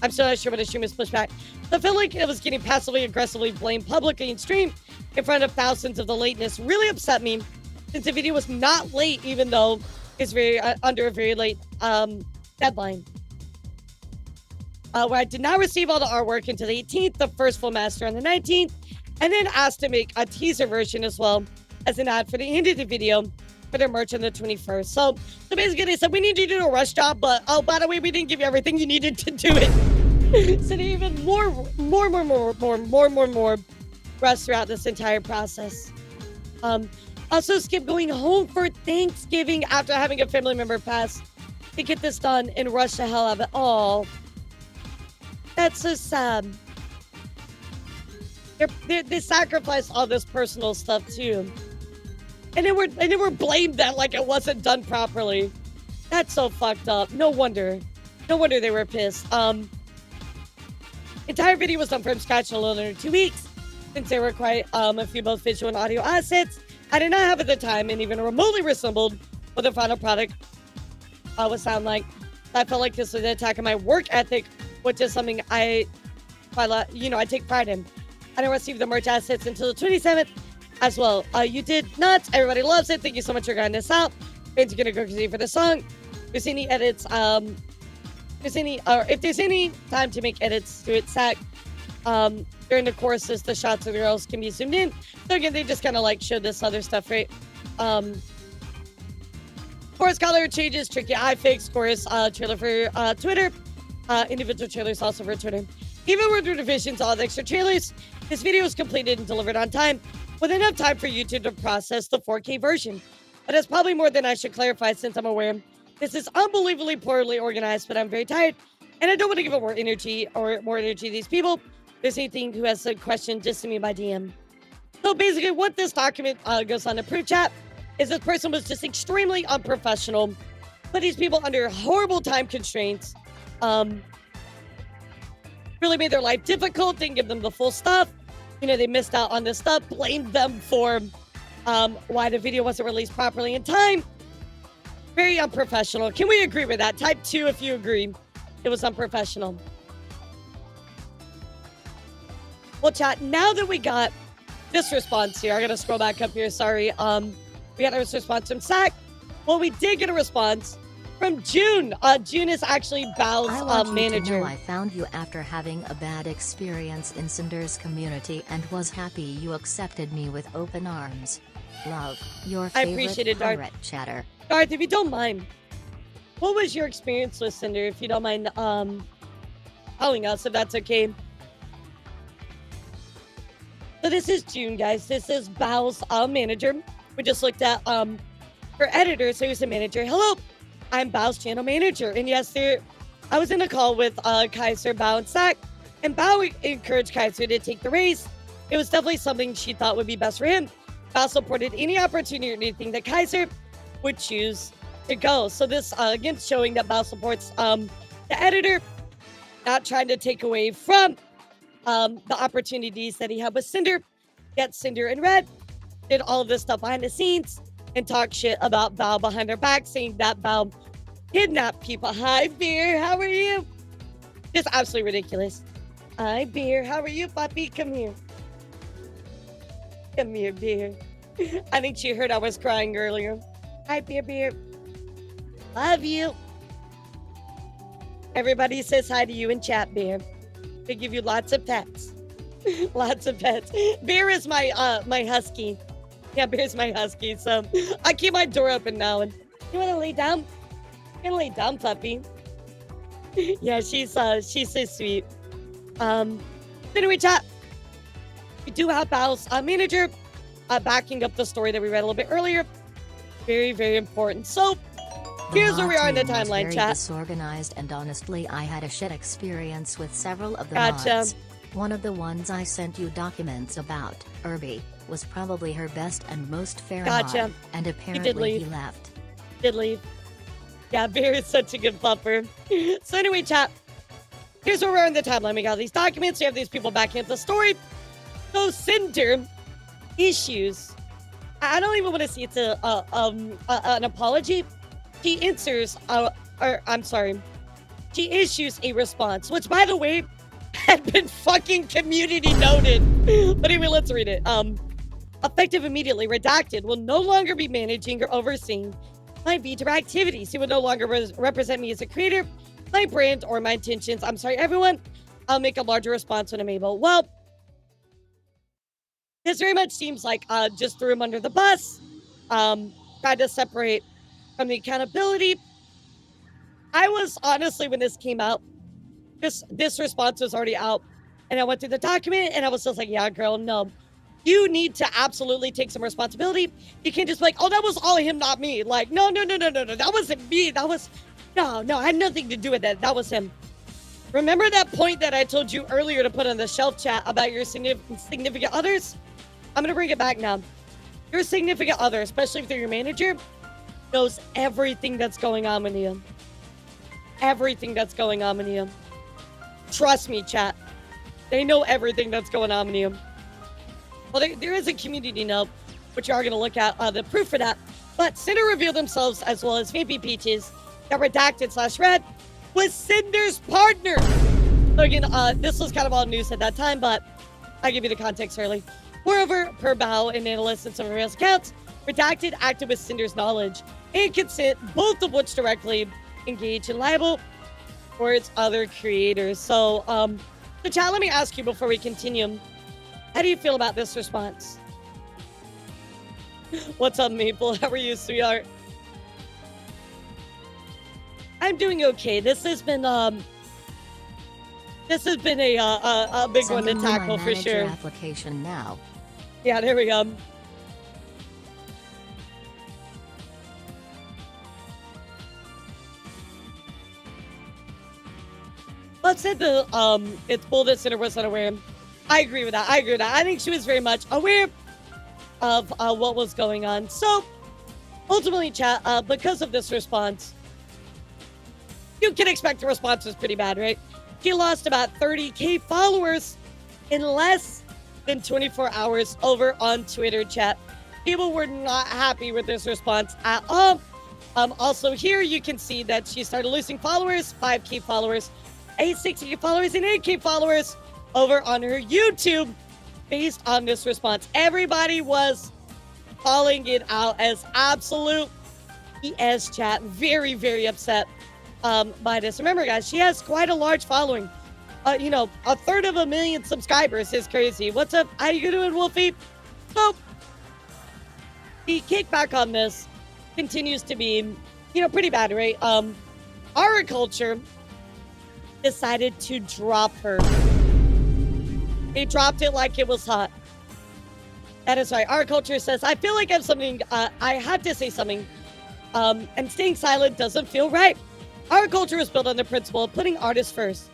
I'm still not sure why the stream was pushed back. I feel like it was getting passively aggressively blamed publicly in stream in front of thousands of the lateness really upset me, since the video was not late, even though it's very under a very late deadline. Where I did not receive all the artwork until the 18th, the first full master on the 19th, and then asked to make a teaser version as well as an ad for the end of the video for their merch on the 21st. So basically they said, we need you to do a rush job, but oh, by the way, we didn't give you everything you needed to do it. So they even more rush throughout this entire process. Also skip going home for Thanksgiving after having a family member pass to get this done and rush the hell out of it all. That's so sad. They sacrificed all this personal stuff too. And then we're blamed that like it wasn't done properly. That's so fucked up. No wonder they were pissed. Entire video was done from scratch in a little under 2 weeks, since there were quite a few both visual and audio assets I did not have at the time, and even remotely resembled what the final product would sound like. I felt like this was an attack on my work ethic, which is something I take pride in. I didn't receive the merch assets until the 27th as well. You did nuts. Everybody loves it. Thank you so much for getting this out. Fans are gonna go crazy for the song. If there's any edits, if there's any time to make edits to it, Sack, during the choruses, the shots of the girls can be zoomed in. So again, they just kind of like showed this other stuff, right? Chorus color changes, tricky eye fix, chorus trailer for Twitter, individual trailers also for Twitter. Even with the revisions, all the extra trailers, this video was completed and delivered on time, with enough time for YouTube to process the 4K version. But it's probably more than I should clarify, since I'm aware this is unbelievably poorly organized, but I'm very tired, and I don't want to give more energy to these people. If there's anything who has a question, just send me my DM. So basically, what this document goes on to prove, chat, is this person was just extremely unprofessional, put these people under horrible time constraints, really made their life difficult, didn't give them the full stuff. You know, they missed out on this stuff, blamed them for why the video wasn't released properly in time. Very unprofessional. Can we agree with that? Type 2 if you agree. It was unprofessional. Well, chat, now that we got this response here, I gotta scroll back up here, sorry. We got a response from Sack. Well, we did get a response from June. June is actually Bao's manager. To know I found you after having a bad experience in Cinder's community and was happy you accepted me with open arms. Love, your favorite I appreciate it, Darth. pirate chatter. Darth, if you don't mind, what was your experience with Cinder? If you don't mind telling us, if that's okay. So this is June, guys. This is Bao's manager. We just looked at her editor, so he's the manager. Hello, I'm Bao's channel manager. And yes, I was in a call with Kaiser, Bao, and Sack, and Bao encouraged Kaiser to take the race. It was definitely something she thought would be best for him. Bao supported any opportunity or anything that Kaiser would choose to go. So this, again, showing that Bao supports the editor, not trying to take away from the opportunities that he had with Cinder. Yet Cinder and Red did all of this stuff behind the scenes and talk shit about Bao behind her back, saying that Bao kidnapped people. Hi, Beer. How are you? Just absolutely ridiculous. Hi, Beer. How are you, puppy? Come here. Come here, Beer. I think she heard I was crying earlier. Hi, Beer. Love you. Everybody says hi to you in chat, Beer. They give you lots of pets. Lots of pets. Beer is my my husky. Yeah, Beer's my husky, so I keep my door open now. And you want to lay down? You want to lay down, puppy? Yeah, she's so sweet. Anyway, chat. We do have Bao's manager backing up the story that we read a little bit earlier. Very, very important. So here's where we are in the timeline, very chat. Disorganized, and honestly, I had a shit experience with several of the Gotcha. mods. One of the ones I sent you documents about, Irby, was probably her best and most fair Gotcha. mod, and apparently he left. Did leave. Yeah, Bear is such a good buffer. So anyway, chat. Here's where we're in the timeline. We got these documents. We have these people backing up the story. So Cinder issues. I don't even want to see it's an apology. She answers, she issues a response, which, by the way, had been fucking community noted. But anyway, let's read it. Effective immediately, redacted, will no longer be managing or overseeing my vtuber activities. He will no longer represent me as a creator, my brand, or my intentions. I'm sorry, everyone. I'll make a larger response when I'm able. Well, this very much seems like just threw him under the bus, tried to separate from the accountability. I was honestly, when this came out, this response was already out, and I went through the document, and I was just like, yeah, girl, no. You need to absolutely take some responsibility. You can't just be like, oh, that was all him, not me. Like, no. That wasn't me. That was, no, I had nothing to do with that. That was him. Remember that point that I told you earlier to put on the shelf chat about your significant others? I'm going to bring it back now. Your significant other, especially if they're your manager, knows everything that's going on with you. Everything that's going on with you. Trust me, chat. They know everything that's going on with you. Well, there is a community note, which you are going to look at the proof for that. But Cinder revealed themselves, as well as Vampy Peaches, that redacted/read was Cinder's partner. So again, this was kind of all news at that time, but I'll give you the context early. Moreover, per Bao and Nanoless and some of Real's accounts, redacted acted with Cinder's knowledge and consent, both of which directly engage in libel towards other creators. So, so chat, let me ask you before we continue. How do you feel about this response? What's up, Maple? How are you, sweetheart? I'm doing okay. This has been a big one to tackle for sure. Application now. Yeah, there we go. Let's say it's bull that Cinder was unaware. I agree with that. I think she was very much aware of what was going on. So, ultimately, chat, because of this response, you can expect the response was pretty bad, right? She lost about 30K followers in less than 24 hours over on Twitter, chat. People were not happy with this response at all. Also, here you can see that she started losing followers, 5K followers, 60K followers, and 8K followers over on her YouTube based on this response. Everybody was calling it out as absolute BS, chat. Very, very upset by this. Remember, guys, she has quite a large following. You know, 1/3 subscribers is crazy. What's up? How you doing, Wolfie? So, the kickback on this continues to be, you know, pretty bad, right? Our culture decided to drop her. They dropped it like it was hot. That is right. Our culture says, I feel like I have something, I have to say something, and staying silent doesn't feel right. Our culture is built on the principle of putting artists first.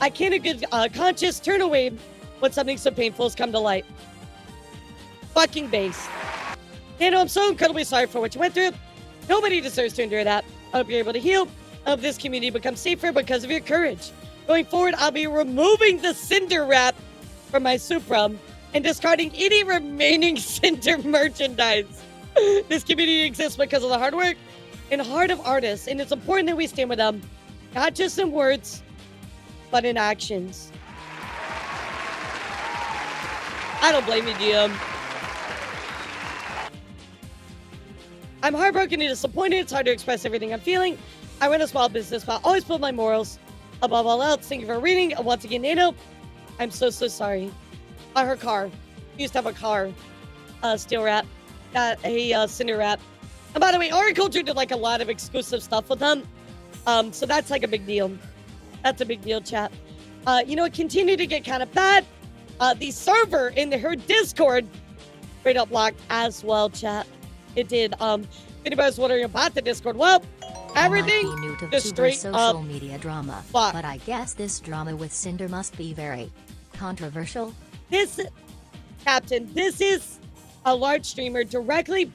I can't in good conscience turn away when something so painful has come to light. Fucking base. Nano, I'm so incredibly sorry for what you went through. Nobody deserves to endure that. I hope you're able to heal. I hope this community becomes safer because of your courage. Going forward, I'll be removing the Cinder wrap from my Supra and discarding any remaining Cinder merchandise. This community exists because of the hard work and heart of artists, and it's important that we stand with them, not just in words, but in actions. I don't blame you, DM. I'm heartbroken and disappointed. It's hard to express everything I'm feeling. I run a small business, but I always put my morals above all else. Thank you for reading. And once again, Nano, I'm so sorry. Her car. She used to have a car. Steel wrap. Got a Cinder wrap. And by the way, Agriculture did like a lot of exclusive stuff with them. So that's like a big deal. That's a big deal, chat. You know, it continued to get kind of bad. The server in her Discord straight up blocked as well, chat. It did. If anybody's wondering about the Discord, well, everything just straight social up media drama. blocked. But I guess this drama with Cinder must be very Controversial? This, Captain, this is a large streamer directly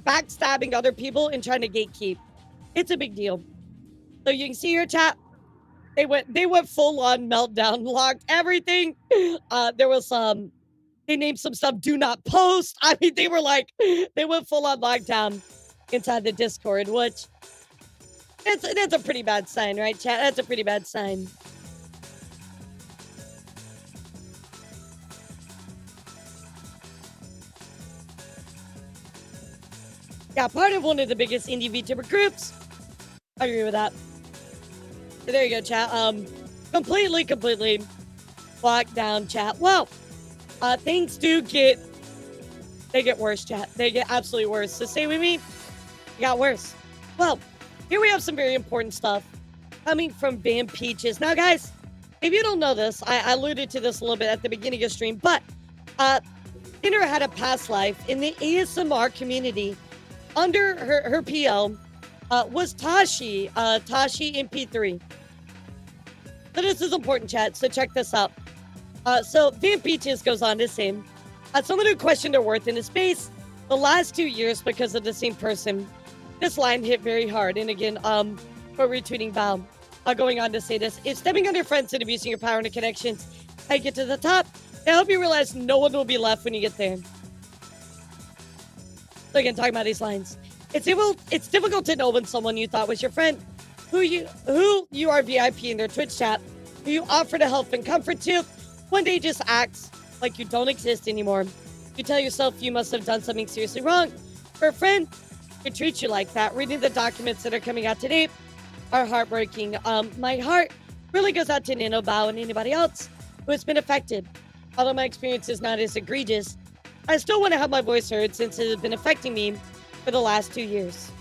backstabbing other people and trying to gatekeep. It's a big deal. So you can see your chat. They went full on meltdown, locked everything. There was they named some stuff, do not post. I mean, they went full on lockdown inside the Discord, which that's a pretty bad sign, right, chat? That's a pretty bad sign. Yeah, part of one of the biggest indie VTuber groups. I agree with that. So there you go, chat. Completely locked down, chat. Well, things get worse, chat. They get absolutely worse. So stay with me. It got worse. Well, here we have some very important stuff coming from Van Peaches. Now, guys, if you don't know this, I alluded to this a little bit at the beginning of the stream, but Cinder had a past life in the ASMR community. Under her PL was Tashi MP3. So this is important, chat. So check this out. So Van Peaches goes on to say, someone who questioned her worth in the space the last 2 years because of the same person. This line hit very hard. And again, for retweeting Val, going on to say this: if stepping on your friends and abusing your power and connections, how you get to the top, I hope you realize no one will be left when you get there. So again, talking about these lines. It's difficult to know when someone you thought was your friend, who you are VIP in their Twitch chat, who you offer to help and comfort to, one day just acts like you don't exist anymore. You tell yourself you must have done something seriously wrong. For a friend who treats you like that, reading the documents that are coming out today are heartbreaking. My heart really goes out to Nano, Bao, and anybody else who has been affected. Although my experience is not as egregious, I still want to have my voice heard since it has been affecting me for the last 2 years.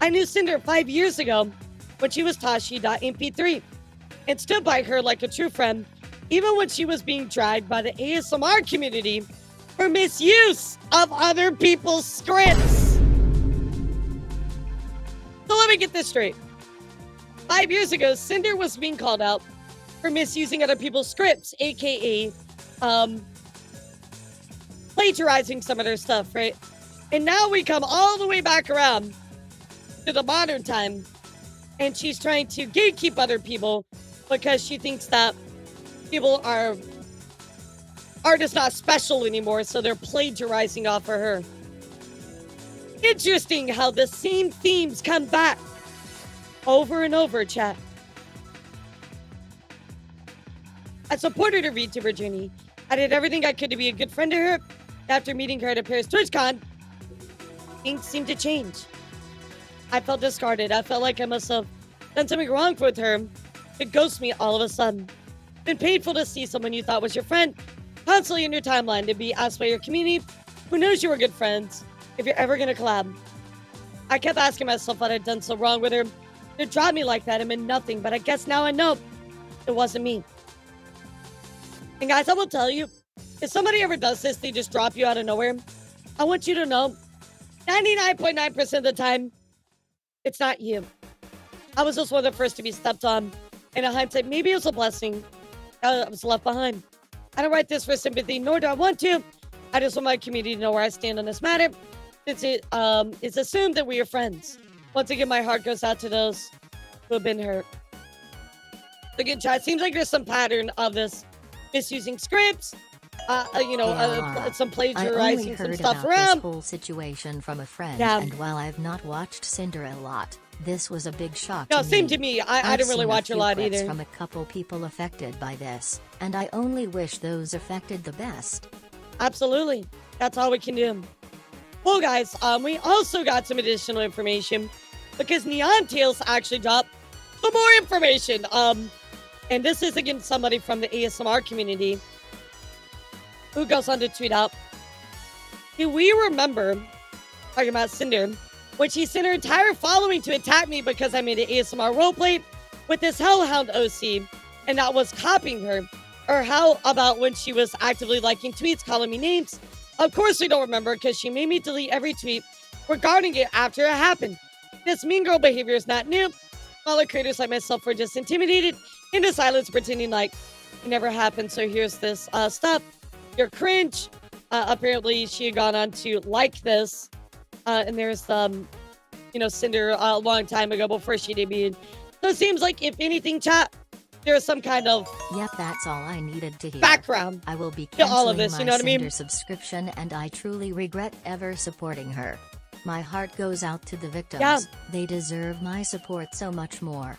I knew Cinder 5 years ago when she was Tashi.mp3 and stood by her like a true friend, even when she was being dragged by the ASMR community for misuse of other people's scripts. So let me get this straight. 5 years ago, Cinder was being called out for misusing other people's scripts, aka plagiarizing some of their stuff, right? And now we come all the way back around to the modern time, and she's trying to gatekeep other people because she thinks that people are just not special anymore, so they're plagiarizing off of her. Interesting how the same themes come back over and over, chat. I supported her VTuber journey. I did everything I could to be a good friend to her. After meeting her at a Paris TwitchCon, things seemed to change. I felt discarded. I felt like I must have done something wrong with her to ghost me all of a sudden. Been painful to see someone you thought was your friend constantly in your timeline to be asked by your community who knows you were good friends if you're ever gonna collab. I kept asking myself what I'd done so wrong with her to drop me like that. It meant nothing, but I guess now I know it wasn't me. And guys, I will tell you, if somebody ever does this, they just drop you out of nowhere, I want you to know 99.9% of the time, it's not you. I was just one of the first to be stepped on. And in hindsight, maybe it was a blessing. I was left behind. I don't write this for sympathy, nor do I want to. I just want my community to know where I stand on this matter. Since it's assumed that we are friends. Once again, my heart goes out to those who have been hurt. Again, chat, it seems like there's some pattern of this misusing scripts. Some plagiarizing some stuff around. This whole situation from a friend, and while I've not watched Cinder a lot, this was a big shock. No, same to me. I didn't really watch a lot either. From a couple people affected by this, and I only wish those affected the best. Absolutely, that's all we can do. Well, guys, we also got some additional information because Neon Tails actually dropped some more information. And this is again somebody from the ASMR community who goes on to tweet out, do we remember, talking about Cinder, when she sent her entire following to attack me because I made an ASMR roleplay with this Hellhound OC and that was copying her? Or how about when she was actively liking tweets, calling me names? Of course we don't remember because she made me delete every tweet regarding it after it happened. This mean girl behavior is not new. Smaller creators like myself were just intimidated into silence, pretending like It never happened. So here's this stuff. You're cringe. Apparently, she had gone on to like this. And there's Cinder a long time ago before she debuted. So it seems like, if anything, chat, there's some kind of yep, that's all I needed to hear. Background. I will be to all of canceling this, my you know what I mean? Cinder subscription, and I truly regret ever supporting her. My heart goes out to the victims. Yeah. They deserve my support so much more.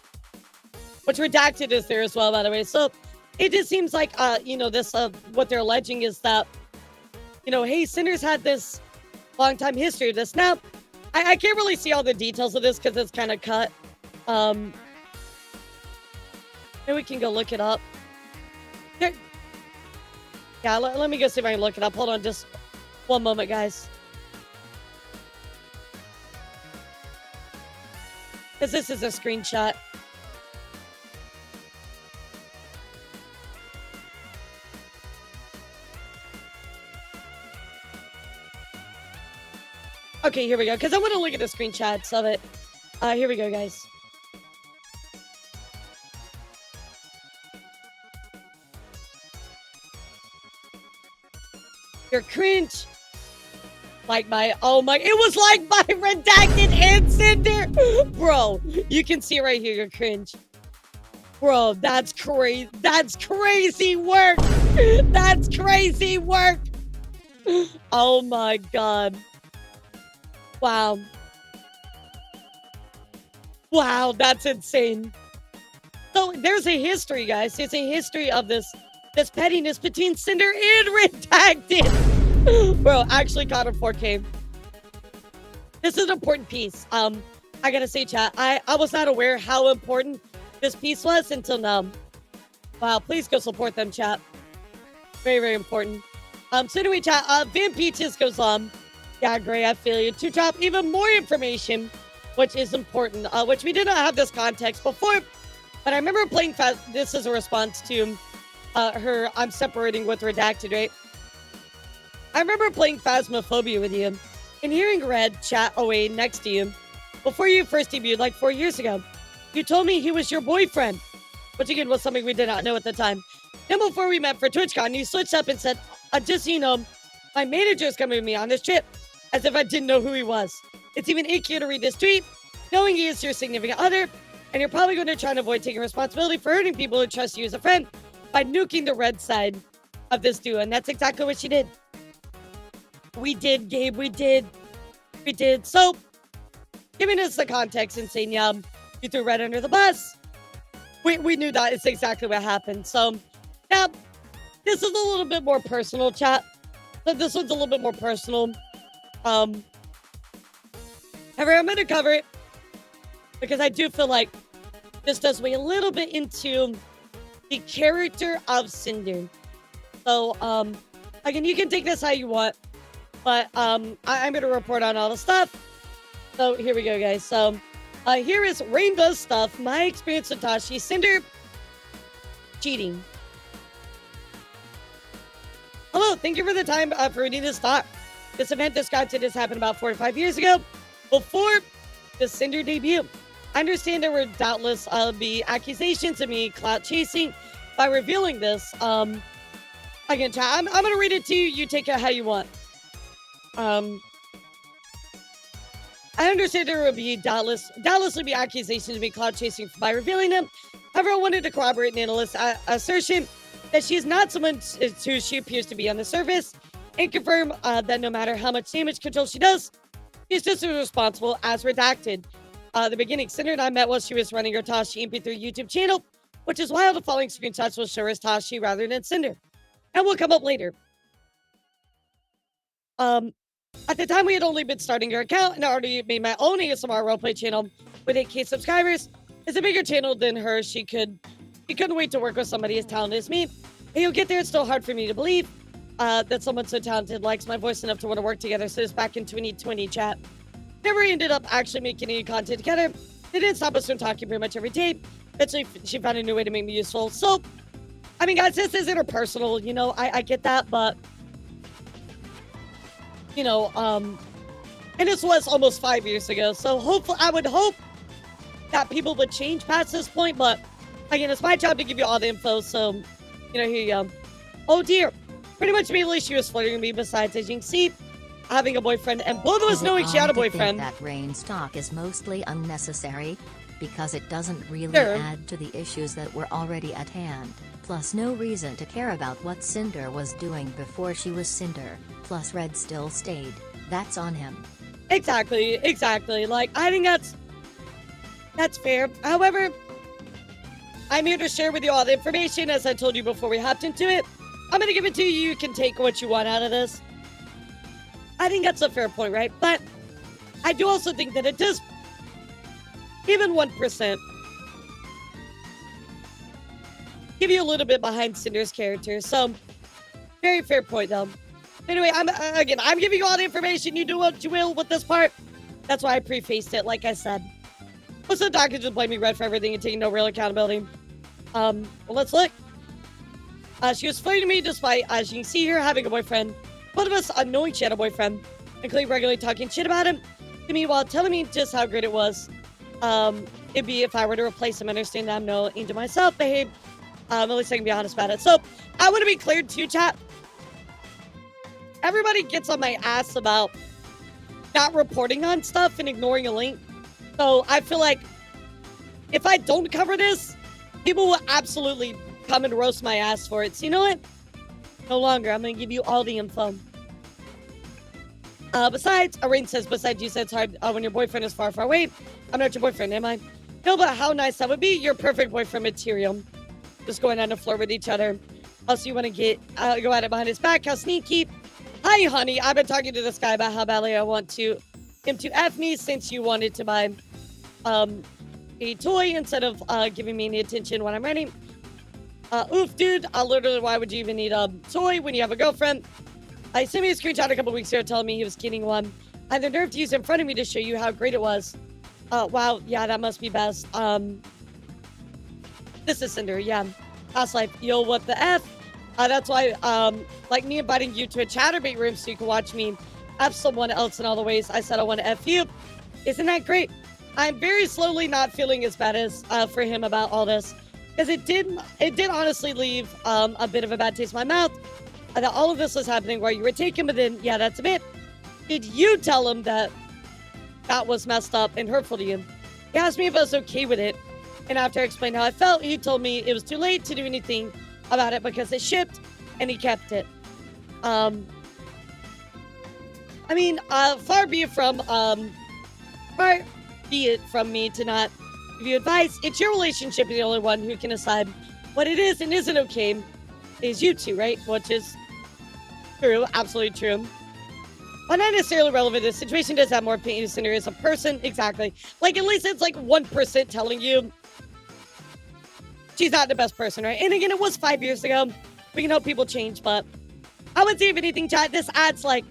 Which Redacted is there as well, by the way. So it just seems like, this, what they're alleging is that, hey, Cinder's had this long time history of this. Now, I can't really see all the details of this because it's kind of cut. And we can go look it up. There, yeah, let me go see if I can look it up. Hold on just one moment, guys. Because this is a screenshot. Okay, here we go. Because I want to look at the screenshots of it. Here we go, guys. You're cringe. It was like by Redacted and Cinder. Bro, you can see right here, you're cringe. Bro, that's crazy. That's crazy work. That's crazy work. Oh my God. Wow. Wow, that's insane. So there's a history, guys. There's a history of this pettiness between Cinder and Redacted. Bro, actually caught in 4K. This is an important piece. I gotta say, chat, I was not aware how important this piece was until now. Wow, please go support them, chat. Very, very important. So anyway, chat, Van Peaches goes on. Yeah, Gray, I feel you. To drop even more information, which is important, which we did not have this context before, but I remember playing this is a response to her I'm separating with Redacted, right? I remember playing Phasmophobia with you and hearing Red chat away next to you before you first debuted like 4 years ago. You told me he was your boyfriend, which again was something we did not know at the time. Then before we met for TwitchCon, you switched up and said, just so you know, my manager's coming with me on this trip, as if I didn't know who he was. It's even ickier to read this tweet, knowing he is your significant other, and you're probably going to try and avoid taking responsibility for hurting people who trust you as a friend by nuking the red side of this duo, and that's exactly what she did. We did, Gabe, we did. So, giving us the context and saying, yeah, you threw Red under the bus, we knew that is exactly what happened. So, now, this is a little bit more personal, chat. So this one's a little bit more personal. However, I'm going to cover it because I do feel like this does weigh a little bit into the character of Cinder. So, again, you can take this how you want, but I'm going to report on all the stuff. So here we go, guys. So here is Rainbow stuff. My experience with Tashi. Cinder cheating. Hello, thank you for the time for reading this talk. This event described to this happened about 4 to 5 years ago, before the Cinder debut. I understand there were doubtless be accusations of me clout chasing by revealing this. Again, chat, I'm going to read it to you. You take it how you want. I understand there would be doubtless would be accusations of me clout chasing by revealing them. However, I wanted to corroborate Nanoless' assertion that she is not someone who she appears to be on the surface, and confirm that no matter how much damage control she does, she's just as responsible as Redacted. The beginning, Cinder and I met while she was running her Tashi MP3 YouTube channel, which is why all the following screenshots will show her as Tashi rather than Cinder, and will come up later. At the time, we had only been starting her account and I already made my own ASMR roleplay channel with 8K subscribers. It's a bigger channel than her. She couldn't wait to work with somebody as talented as me. And you'll get there. It's still hard for me to believe that someone so talented likes my voice enough to want to work together. So it's back in 2020 chat. Never ended up actually making any content together. They didn't stop us from talking pretty much every day. Eventually, she found a new way to make me useful. So, I mean, guys, this is interpersonal. You know, I get that, but you know, and this was almost 5 years ago. So hopefully, I would hope that people would change past this point. But again, it's my job to give you all the info. So You know, here you go. Oh dear. Pretty much immediately she was flirting with me. Besides, as you can see, having a boyfriend, and both of us knowing she had a boyfriend. That Rain's talk is mostly unnecessary because it doesn't really Sure. add to the issues that were already at hand. Plus, no reason to care about what Cinder was doing before she was Cinder. Plus, Red still stayed. That's on him. Exactly. Like, I think that's fair. However, I'm here to share with you all the information, as I told you before we hopped into it. I'm gonna give it to you. You can take what you want out of this. I think that's a fair point, right? But I do also think that it does, even 1%, give you a little bit behind Cinder's character. So, very fair point, though. Anyway, I'm giving you all the information. You do what you will with this part. That's why I prefaced it, like I said. Most of the doctors just blaming Red for everything and taking no real accountability. Well, let's look. She was flirting me despite, as you can see here, having a boyfriend. Both of us unknowing she had a boyfriend, including regularly talking shit about him to me while telling me just how great it was. It'd be if I were to replace him, understand that I'm no angel myself, behave. At least I can be honest about it. So, I want to be clear too, chat. Everybody gets on my ass about not reporting on stuff and ignoring a link. So, I feel like if I don't cover this, people will absolutely come and roast my ass for it. So, you know what? No longer. I'm going to give you all the info. Besides, Rain says, besides, you said it's hard when your boyfriend is far, far away. I'm not your boyfriend, am I? No, but how nice that would be. You're perfect boyfriend material. Just going on to flirt with each other. Also, you want to go at it behind his back. How sneaky. Hi, honey. I've been talking to this guy about how badly I want him to F me since you wanted to buy a toy instead of giving me any attention when I'm ready. Oof, dude. Literally, why would you even need a toy when you have a girlfriend? I sent me a screenshot a couple weeks ago telling me he was getting one. I had the nerve to use it in front of me to show you how great it was. Wow. Yeah, that must be best. This is Cinder. Yeah. Past life. Yo, what the F? That's why, like me inviting you to a chatterbait room so you can watch me F someone else in all the ways I said I want to F you. Isn't that great? I'm very slowly not feeling as bad as for him about all this. Because it did honestly leave a bit of a bad taste in my mouth. That all of this was happening while you were taken, but then, yeah, that's a bit. Did you tell him that was messed up and hurtful to you? He asked me if I was okay with it. And after I explained how I felt, he told me it was too late to do anything about it because it shipped and he kept it. I mean, far be it from me to not give you advice. It's your relationship, and the only one who can decide what it is and isn't okay is you two, right? Which is true, absolutely true. But not necessarily relevant. This situation does have more opinion than there is a person. Exactly. Like, at least it's like 1% telling you she's not the best person, right? And again, it was 5 years ago. We can hope people change, but I would say, if anything, chat, this adds like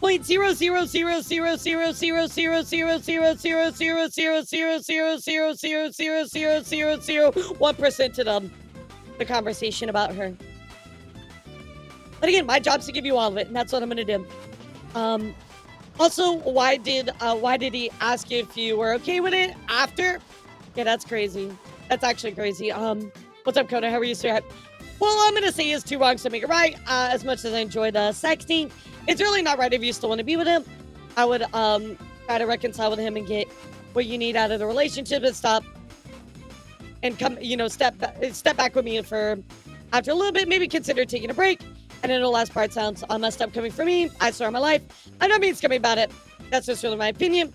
0.0000000000000000000000001% to the conversation about her. But again, my job's to give you all of it, and that's what I'm gonna do. Also, why did he ask you if you were okay with it after? Yeah, that's crazy. That's actually crazy. What's up, Coda? How are you, sir? Well, all I'm gonna say is 2 wrongs to make it right. As much as I enjoy the sexting, it's really not right if you still want to be with him. I would try to reconcile with him and get what you need out of the relationship and stop and come, step back with me for after a little bit, maybe consider taking a break. And then the last part sounds messed up coming from me. I swear on my life. I don't mean scummy about it. That's just really my opinion.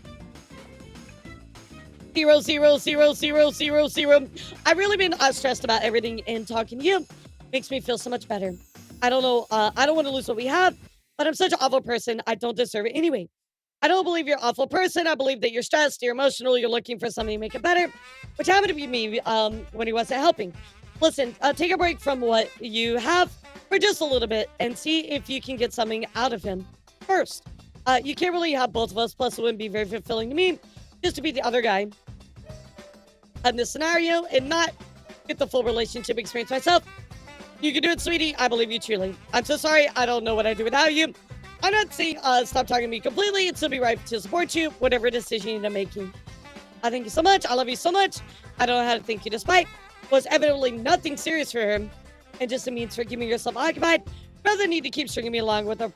0.0000000. I've really been stressed about everything, and talking to you makes me feel so much better. I don't know. I don't want to lose what we have, but I'm such an awful person. I don't deserve it anyway. I don't believe you're an awful person. I believe that you're stressed, you're emotional, you're looking for something to make it better, which happened to be me when he wasn't helping. Listen, take a break from what you have for just a little bit and see if you can get something out of him first. You can't really have both of us, plus it wouldn't be very fulfilling to me just to be the other guy in this scenario and not get the full relationship experience myself. You can do it, sweetie. I believe you truly. I'm so sorry. I don't know what I'd do without you. I'm not saying stop talking to me completely. It'd still be right to support you, whatever decision you end up making. I thank you so much. I love you so much. I don't know how to thank you despite was evidently nothing serious for him. and just a means for keeping yourself occupied rather than need to keep stringing me along with the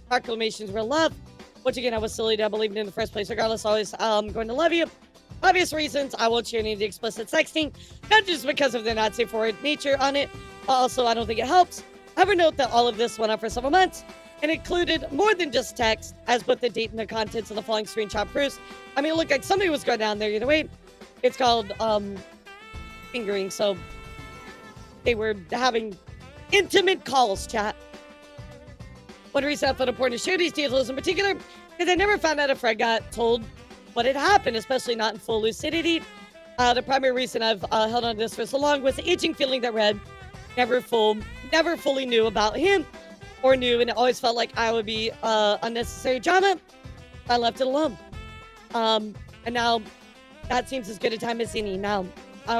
proclamations of real love. Which again, I was silly to believe in the first place. Regardless, always going to love you. Obvious reasons, I won't share any of the explicit sexting, not just because of the not safe for work nature on it, but also I don't think it helps. However, note that all of this went on for several months and included more than just text, as both the date and the contents of the following screenshot proves. I mean, it looked like somebody was going down there either way. It's called fingering, so they were having intimate calls, chat. One reason I felt important to share these details in particular is I never found out if Fred got told what had happened, especially not in full lucidity. The primary reason I've held on to this for so long was the itching feeling that Red never fully knew about him or knew, and it always felt like I would be unnecessary drama if I left it alone. And now that seems as good a time as any. Now,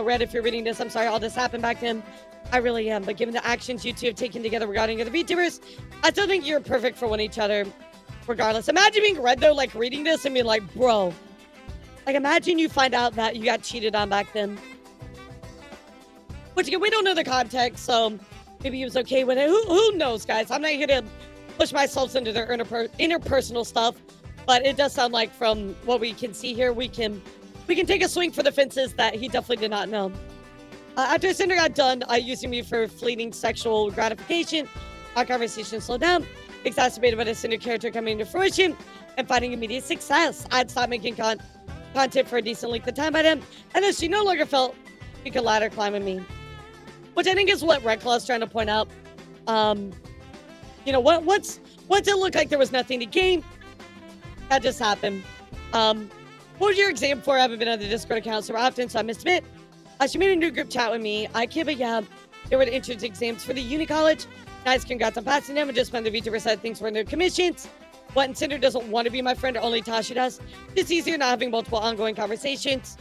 Red, if you're reading this, I'm sorry all this happened back then. I really am, but given the actions you two have taken together regarding other VTubers, I still think you're perfect for one each other, regardless. Imagine being Red, though, like, reading this and being like, bro. Like, imagine you find out that you got cheated on back then. Which, again, we don't know the context, so maybe he was okay with it. Who knows, guys? I'm not here to push myself into their interpersonal stuff, but it does sound like from what we can see here, we can take a swing for the fences that he definitely did not know. After Cinder got done using me for fleeting sexual gratification, our conversation slowed down, exacerbated by the Cinder character coming to fruition and finding immediate success. I'd stopped making content for a decent length of time by then, and then she no longer felt she could ladder climb with me. Which I think is what Red Claw's trying to point out. You know, once it looked like there was nothing to gain, that just happened. What was your exam for? I haven't been on the Discord account so often, so I missed a bit. She made a new group chat with me. I can't, but yeah, there were the entrance exams for the uni college. Nice, congrats on passing them, and just found the VTuber side things for their commissions. What, and Cinder doesn't want to be my friend, or only Tasha does. It's easier not having multiple ongoing conversations.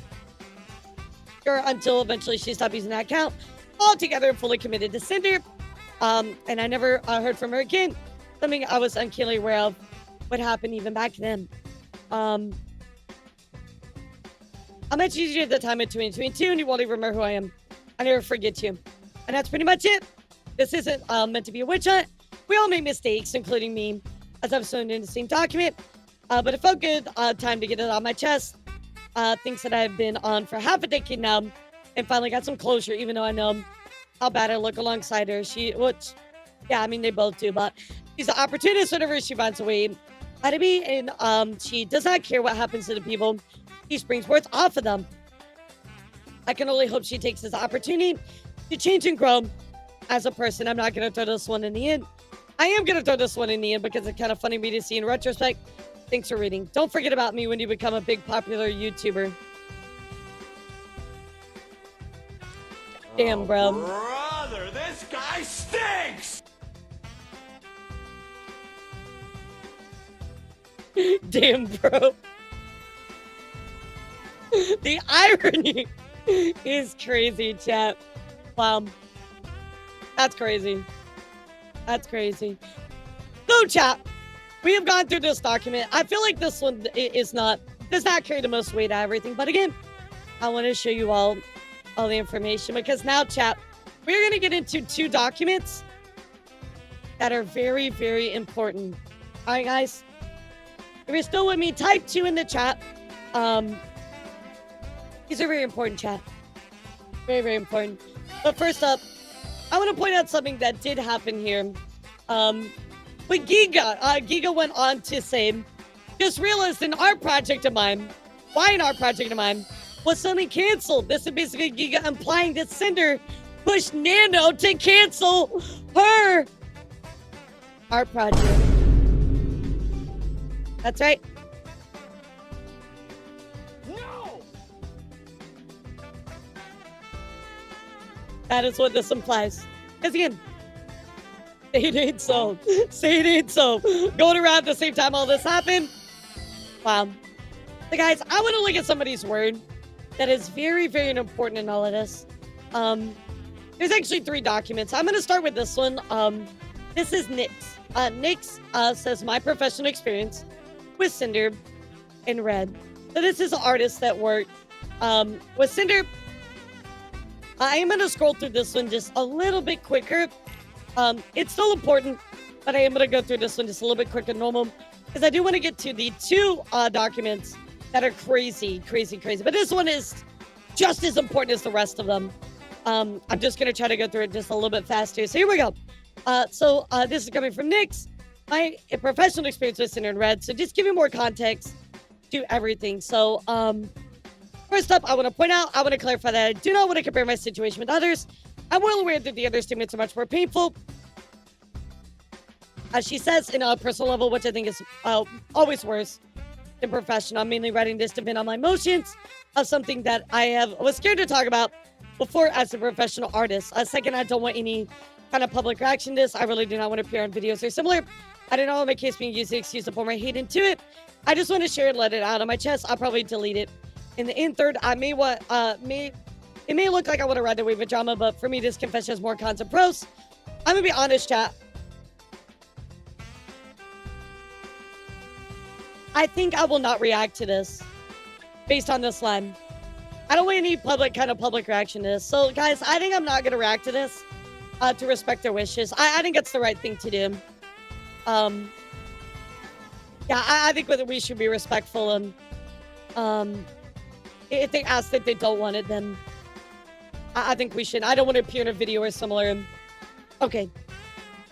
Sure, until eventually she stopped using that account. Altogether, fully committed to Cinder. And I never heard from her again. Something I was uncannily aware of what happened even back then. I met you at the time of 2022, and you won't even remember who I am. I never forget you. And that's pretty much it. This isn't meant to be a witch hunt. We all make mistakes, including me, as I've shown in the same document. But it felt good time to get it on my chest. Things that I've been on for half a decade now, and finally got some closure, even though I know how bad I look alongside her. Yeah, I mean, they both do, but she's an opportunist whenever she finds a way out of me, and she does not care what happens to the people he springs worth off of them. I can only hope she takes this opportunity to change and grow as a person. I'm not going to throw this one in the end. I am going to throw this one in the end because it's kind of funny me to see in retrospect. Thanks for reading. Don't forget about me when you become a big popular YouTuber. Damn, bro. Brother, this guy stinks! Damn, bro. The irony is crazy, chat. Wow. That's crazy. That's crazy. So, chat, we have gone through this document. I feel like this one does not carry the most weight of everything. But again, I want to show you all the information because now, chat, we're going to get into two documents that are very, very important. All right, guys. If you're still with me, type 2 in the chat. These are very important, chat. Very, very important. But first up, I want to point out something that did happen here. But Giga went on to say, just realized an art project of mine, why an art project of mine, was suddenly canceled. This is basically Giga implying that Cinder pushed Nano to cancel her art project. That's right. No! That is what this implies. Because again, say it ain't so. Say it ain't so. Going around at the same time all this happened. Wow. So guys, I want to look at somebody's word that is very, very important in all of this. There's actually 3 documents. I'm going to start with this one. This is Nyx. Nyx says, my professional experience with Cinder in red. So this is an artist that worked with Cinder I am going to scroll through this one just a little bit quicker. It's still important, but I am going to go through this one just a little bit quicker than normal because I do want to get to the 2 documents that are crazy. But this one is just as important as the rest of them. I'm just going to try to go through it just a little bit faster. So here we go. This is coming from Nyx. My professional experience with Cinder and Red. So just giving more context to everything. So, first up, I want to point out, I want to clarify that I do not want to compare my situation with others. I'm well aware that the other statements are much more painful. As she says, in a personal level, which I think is always worse than professional. I'm mainly writing this to vent on my emotions of something that I was scared to talk about before as a professional artist. Second, I don't want any kind of public reaction to this. I really do not want to appear on videos or similar. I don't know my case being used to excuse to pour my hate into it. I just want to share and let it out on my chest. I'll probably delete it. In the end third, I may it may look like I want to ride the wave of drama, but for me, this confession has more cons and pros. I'm gonna be honest, chat. I think I will not react to this based on this line. I don't want any public reaction to this. So, guys, I think I'm not gonna react to this to respect their wishes. I think it's the right thing to do. Yeah, I think that we should be respectful and if they ask that they don't want it, then I think we should. I don't want to appear in a video or similar. Okay,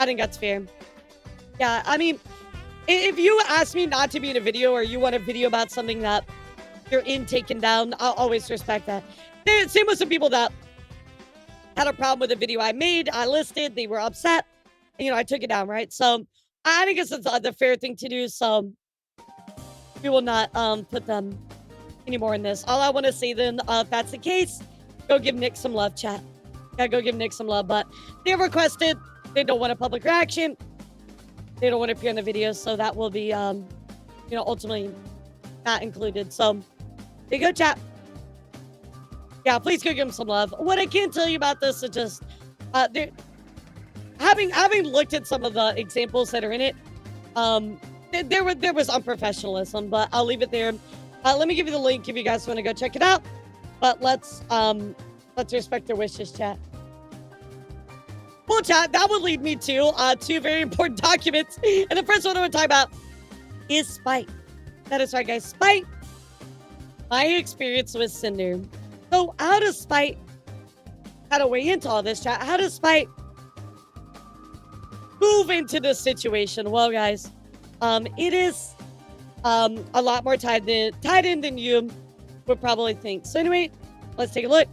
I think that's fair. Yeah, I mean, if you ask me not to be in a video or you want a video about something that you're in taken down, I'll always respect that. Same with some people that had a problem with the video I made, I listed, they were upset, and, I took it down, right? So I think it's the fair thing to do, so we will not put them anymore in this. All I want to say then, if that's the case, go give Nick some love, chat. Yeah, go give Nick some love, but they have requested, they don't want a public reaction, they don't want to appear in the video, so that will be, ultimately not included. So, there you go, chat. Yeah, please go give them some love. What I can tell you about this is just, having looked at some of the examples that are in it, there was unprofessionalism, but I'll leave it there. Let me give you the link if you guys want to go check it out. But let's respect their wishes, chat. Well, chat, that would lead me to 2 very important documents. And the first one I want to talk about is spite. That is right, guys. Spite. My experience with Cinder. So how does spite weigh into all this, chat? How does spite move into this situation? Well, guys, it is a lot more tied in than you would probably think. So anyway, let's take a look.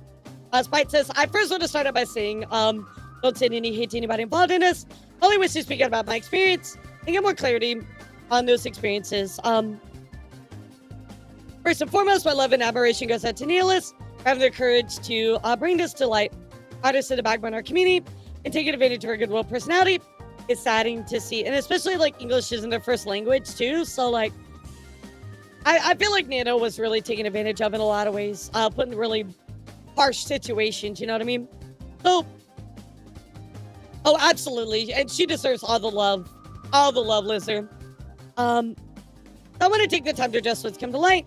Spite says, I first want to start out by saying, don't send any hate to anybody involved in this. Only wish to speak out about my experience and get more clarity on those experiences. First and foremost, my love and admiration goes out to Nanoless for having the courage to bring this to light. Artists in the backbone of our community and taking advantage of her goodwill personality. It's saddening to see, and especially English isn't their first language too. So I feel like Nano was really taken advantage of in a lot of ways, put in really harsh situations. You know what I mean? So, oh, absolutely, and she deserves all the love, Lizard. I want to take the time to address what's come to light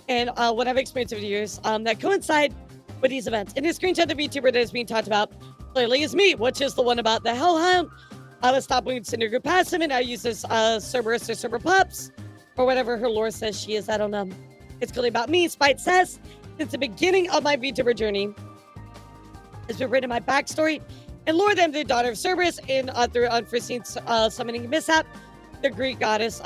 and what I've experienced over the years that coincide with these events. In this screenshot, the VTuber that is being talked about clearly is me, which is the one about the Hellhound. I was stopping Cinder grew past him, and I use this Cerberus or Cerber Pups, or whatever her lore says she is. I don't know. It's clearly about me. Spite says, since the beginning of my VTuber journey, has been written my backstory and lore them the daughter of Cerberus and through unforeseen summoning mishap, the Greek goddess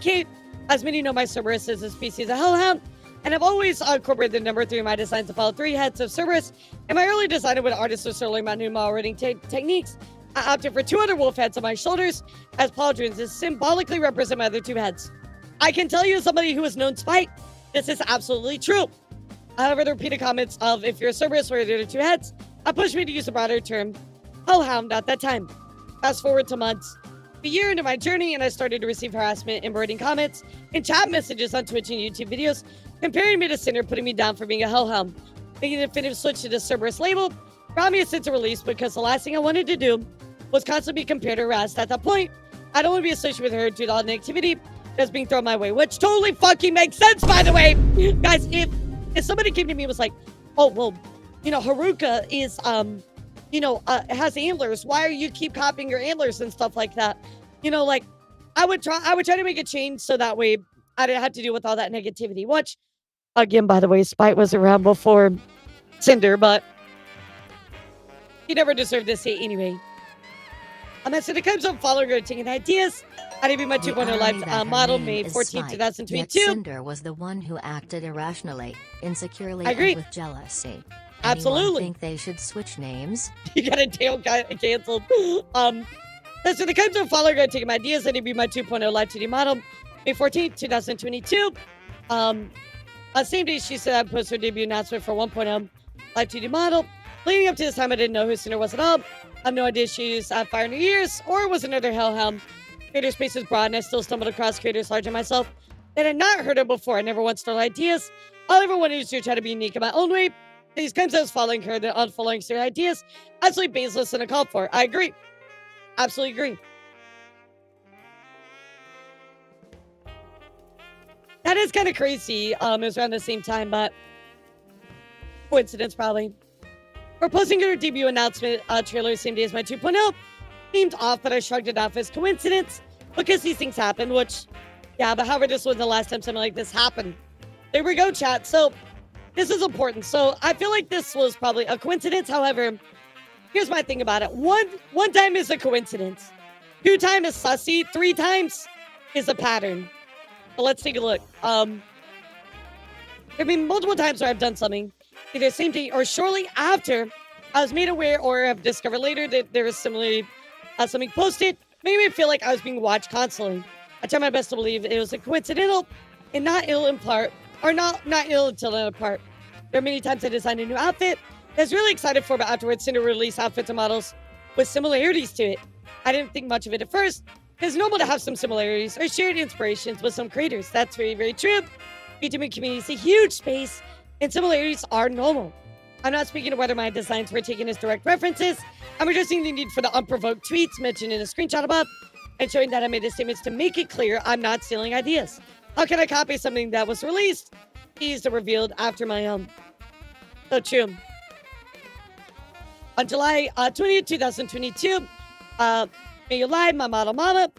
Kate. As many know, my Cerberus is a species of Hellhound, and I've always incorporated the number 3 in my designs to follow 3 heads of Cerberus. In my early design, when artists were learning about new model rating techniques, I opted for 2 other wolf heads on my shoulders as pauldrons to symbolically represent my other 2 heads. I can tell you, as somebody who has known Spite, this is absolutely true. However, the repeated comments of if you're a Cerberus or the other 2 heads pushed me to use a broader term, Hellhound, at that time. Fast forward to months. A year into my journey, and I started to receive harassment, embroidering comments, and chat messages on Twitch and YouTube videos, comparing me to Cinder, putting me down for being a Hellhound. Making the definitive switch to the Cerberus label brought me a sense of release because the last thing I wanted to do was constantly be compared to harassed. At that point, I don't want to be associated with her due to all the negativity that's being thrown my way, which totally fucking makes sense, by the way. Guys, if somebody came to me and was like, oh, well, Haruka is, has antlers. Why are you keep copying your antlers and stuff like that? Like, I would try to make a change so that way I didn't have to deal with all that negativity. Which, again, by the way, Spite was around before Cinder, but he never deserved this hate anyway. So it comes up following her taking ideas. I did my 2.0 live model May 14, 2022. Yet Cinder was the one who acted irrationally, insecurely, and with jealousy. Absolutely. Anyone think they should switch names? You got a tail canceled. So the comes up following her taking my ideas. I did my 2.0 live 2D model May 14, 2022. Same day she said I'd post her debut announcement for 1.0 live 2D model. Leading up to this time, I didn't know who Cinder was at all. I have no idea she's at Fire New Year's or was another Hellhound. Creator space is broad, and I still stumbled across creators larger than myself that I had not heard of before. I never once stole ideas. All I ever wanted to do try to be unique in my own way. These times I was following her, then unfollowing her ideas. Absolutely baseless and a call for. I agree. Absolutely agree. That is kind of crazy. It was around the same time, but coincidence probably. We're posting her debut announcement trailer same day as my 2.0. Seemed off, but I shrugged it off as coincidence because these things happen, which, yeah, but however, this was the last time something like this happened. There we go, chat. So this is important. So I feel like this was probably a coincidence. However, here's my thing about it. One time is a coincidence. 2 times is sussy. 3 times is a pattern. But let's take a look. Multiple times where I've done something either same day or shortly after I was made aware or have discovered later that there was similarly something posted, made me feel like I was being watched constantly. I tried my best to believe it was a coincidental and not ill in part, or not ill until in part. There are many times I designed a new outfit I was really excited for, but afterwards Cinder released outfits and models with similarities to it. I didn't think much of it at first, because it's normal to have some similarities or shared inspirations with some creators. That's very, very true. vTubing community is a huge space, and similarities are normal. I'm not speaking of whether my designs were taken as direct references. I'm addressing the need for the unprovoked tweets mentioned in a screenshot above and showing that I made the statements to make it clear I'm not stealing ideas. How can I copy something that was released, teased, or revealed after my own? So true. On July 20th, 2022, May Live, my model Mama,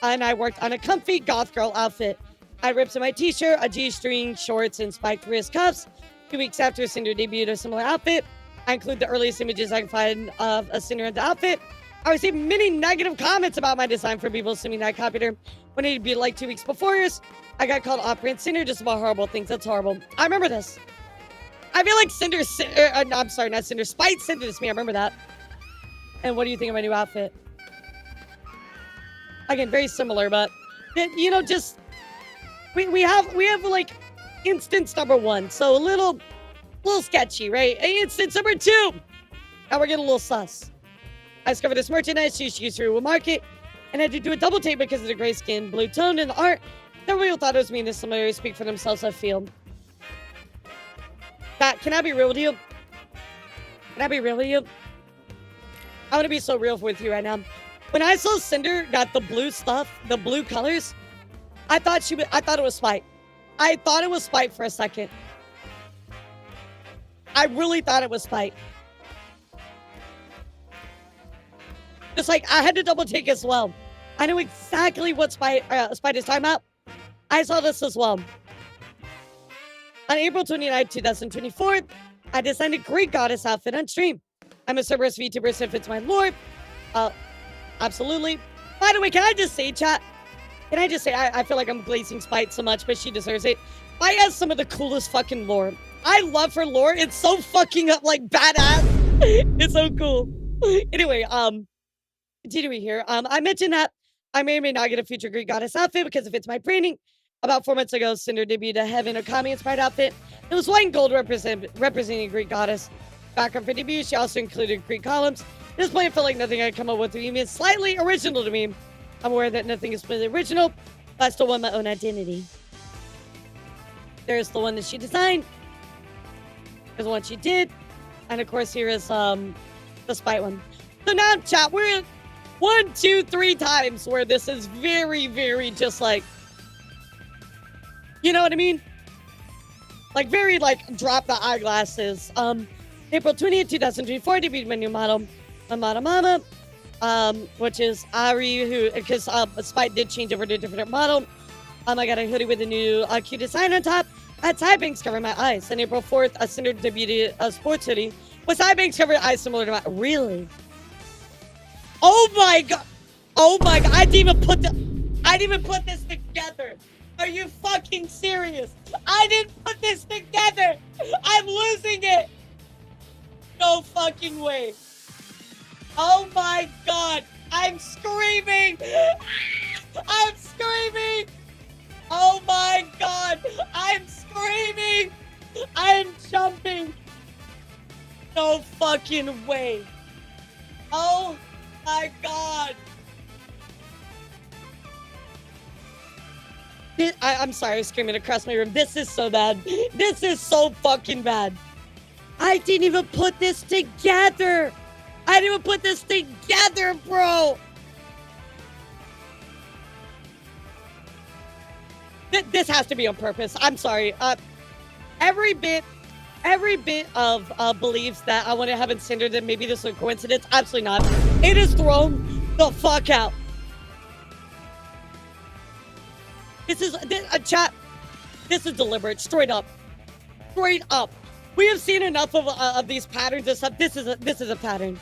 and I worked on a comfy goth girl outfit. I ripped in my t-shirt, a G-string, shorts, and spiked wrist cuffs. 2 weeks after Cinder debuted a similar outfit, I include the earliest images I can find of a Cinder in the outfit. I received many negative comments about my design from people assuming that I copied her when it debuted like 2 weeks before hers. I got called off-brand Cinder just about horrible things. That's horrible. I remember this. I feel like I'm sorry, not Cinder. Spite sent it to me. I remember that. And what do you think of my new outfit? Again, very similar, but just we have like instance number 1, so a little sketchy, right? Instance number 2, now we're getting a little sus. I discovered this merchandise she used through a market, and I had to do a double take because of the gray skin, blue tone, and the art. Nobody thought it was me, and this similarity speak for themselves. I feel. Can I be real with you? Can I be real with you? I want to be so real with you right now. When I saw Cinder got the blue stuff, the blue colors, I thought it was Spite. I thought it was Spite for a second. I really thought it was Spite. Just like I had to double take as well. I know exactly what Spite is talking about. I saw this as well. On April 29, 2024, I designed a Greek goddess outfit on stream. I'm a Cerberus VTuber, so it fits my lore. Absolutely. By the way, can I just say, chat? Can I just say, I feel like I'm glazing Spite so much, but she deserves it. Spite has some of the coolest fucking lore. I love her lore. It's so fucking like badass. It's so cool. Anyway, continuing here. I mentioned that I may or may not get a future Greek goddess outfit because it fits my branding. About 4 months ago, Cinder debuted a Heaven Okami-inspired outfit. It was white and gold representing a Greek goddess. Background for debut, she also included Greek columns. This point felt like nothing I'd come up with was even slightly original to me. I'm aware that nothing is really original, but I still want my own identity. There's the one that she designed. There's the one she did. And of course, here is the Spite one. So now, chat, we're at 1, 2, 3 times where this is very, very just like, you know what I mean? Like very like drop the eyeglasses. April 20th, 2024, debuted my new model, Mama, which is Ari, who, because Spite did change over to a different model. I got a hoodie with a new cute design on top. I had side bangs covering my eyes. And April 4th, a Cinder debuted a sports hoodie with side bangs covering eyes similar to my, really? Oh my god. Oh my god. I didn't even put this together. Are you fucking serious? I didn't put this together. I'm losing it. No fucking way. Oh my god. I'm screaming. I'm screaming. Oh my god. I'm screaming. I'm jumping. No fucking way. Oh my god. I'm sorry, I was screaming across my room. This is so bad. This is so fucking bad. I didn't even put this together. I didn't even put this together, bro. This has to be on purpose. I'm sorry. Every bit of believes that I want to have in Cinder that maybe this is a coincidence. Absolutely not. It is thrown the fuck out. This is a chat. This is deliberate, straight up. Straight up. We have seen enough of these patterns and stuff. This is a pattern.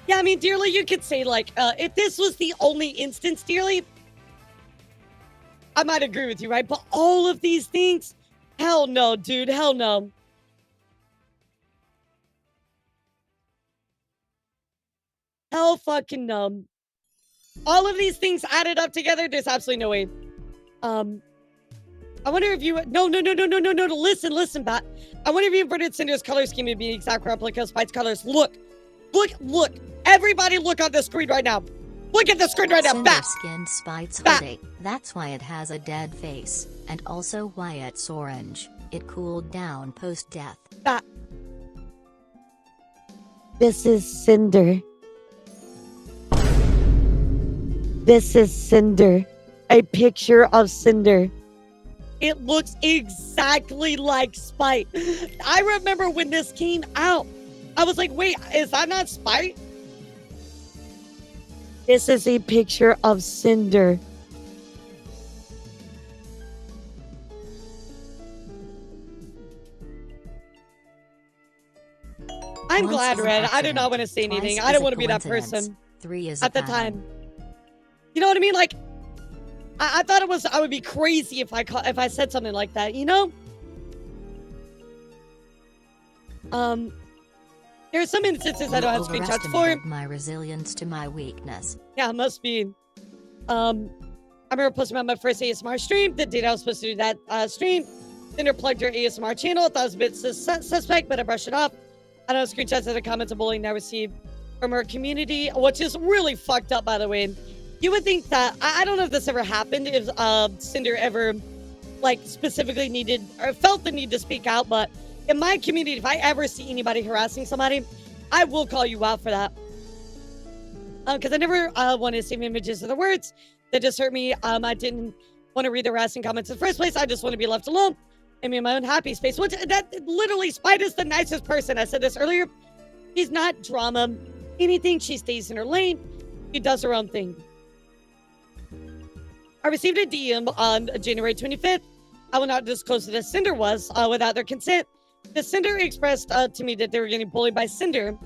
Yeah, I mean, Dearly, you could say, like, if this was the only instance, Dearly, I might agree with you, right? But all of these things, hell no, dude, hell no. Hell fucking no. All of these things added up together, there's absolutely no way. I wonder if you... No, listen, Bat. I wonder if you inverted Cinder's color scheme to be an exact replica of Spite's colors. Look. Everybody look on the screen right now. Look at the screen right now. Cinder Bat. skinned Spite's hoodie. That's why it has a dead face. And also why it's orange. It cooled down post-death. Bat. This is Cinder. This is Cinder. A picture of Cinder. It looks exactly like Spite. I remember when this came out. I was like, wait, is that not Spite? This is a picture of Cinder. I'm glad, Red. I did not want to say anything. I don't want to be that person. 3 is at the time. You know what I mean? Like, I thought I would be crazy if I said something like that, you know? There are some instances I don't have screenshots for. My resilience to my weakness. Yeah, it must be. I remember posting about my first ASMR stream. The date I was supposed to do that stream. Cinder plugged her ASMR channel. I thought it was a bit suspect, but I brushed it off. I don't know screenshots of the comments of bullying I received from her community, which is really fucked up, by the way. You would think that, I don't know if this ever happened, if Cinder ever, like, specifically needed, or felt the need to speak out, but in my community, if I ever see anybody harassing somebody, I will call you out for that. Because I never want to save images of the words that just hurt me. I didn't want to read the harassing comments in the first place. I just want to be left alone and be in my own happy space. Which, that literally, Spite is the nicest person. I said this earlier. She's not drama, anything. She stays in her lane. She does her own thing. I received a DM on January 25th. I will not disclose who the Cinder was without their consent. The Cinder expressed to me that they were getting bullied by Cinder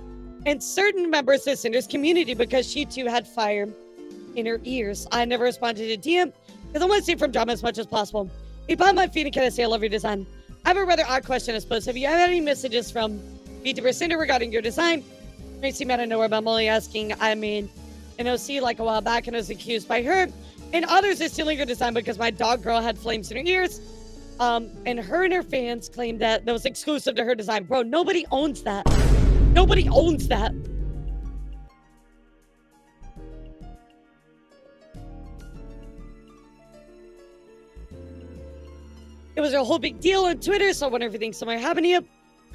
and certain members of Cinder's community because she too had fire in her ears. I never responded to DM because I want to stay from drama as much as possible. He bought my feet and can I say I love your design? I have a rather odd question, I suppose. Have you had any messages from vtuber Cinder regarding your design? It may seem out of nowhere, but I'm only asking. I mean, an OC like a while back and I was accused by her and others of stealing her design because my dog girl had flames in her ears. And her and her fans claimed that was exclusive to her design. Bro, nobody owns that. Nobody owns that. It was a whole big deal on Twitter, so I wonder if you think something happened to you.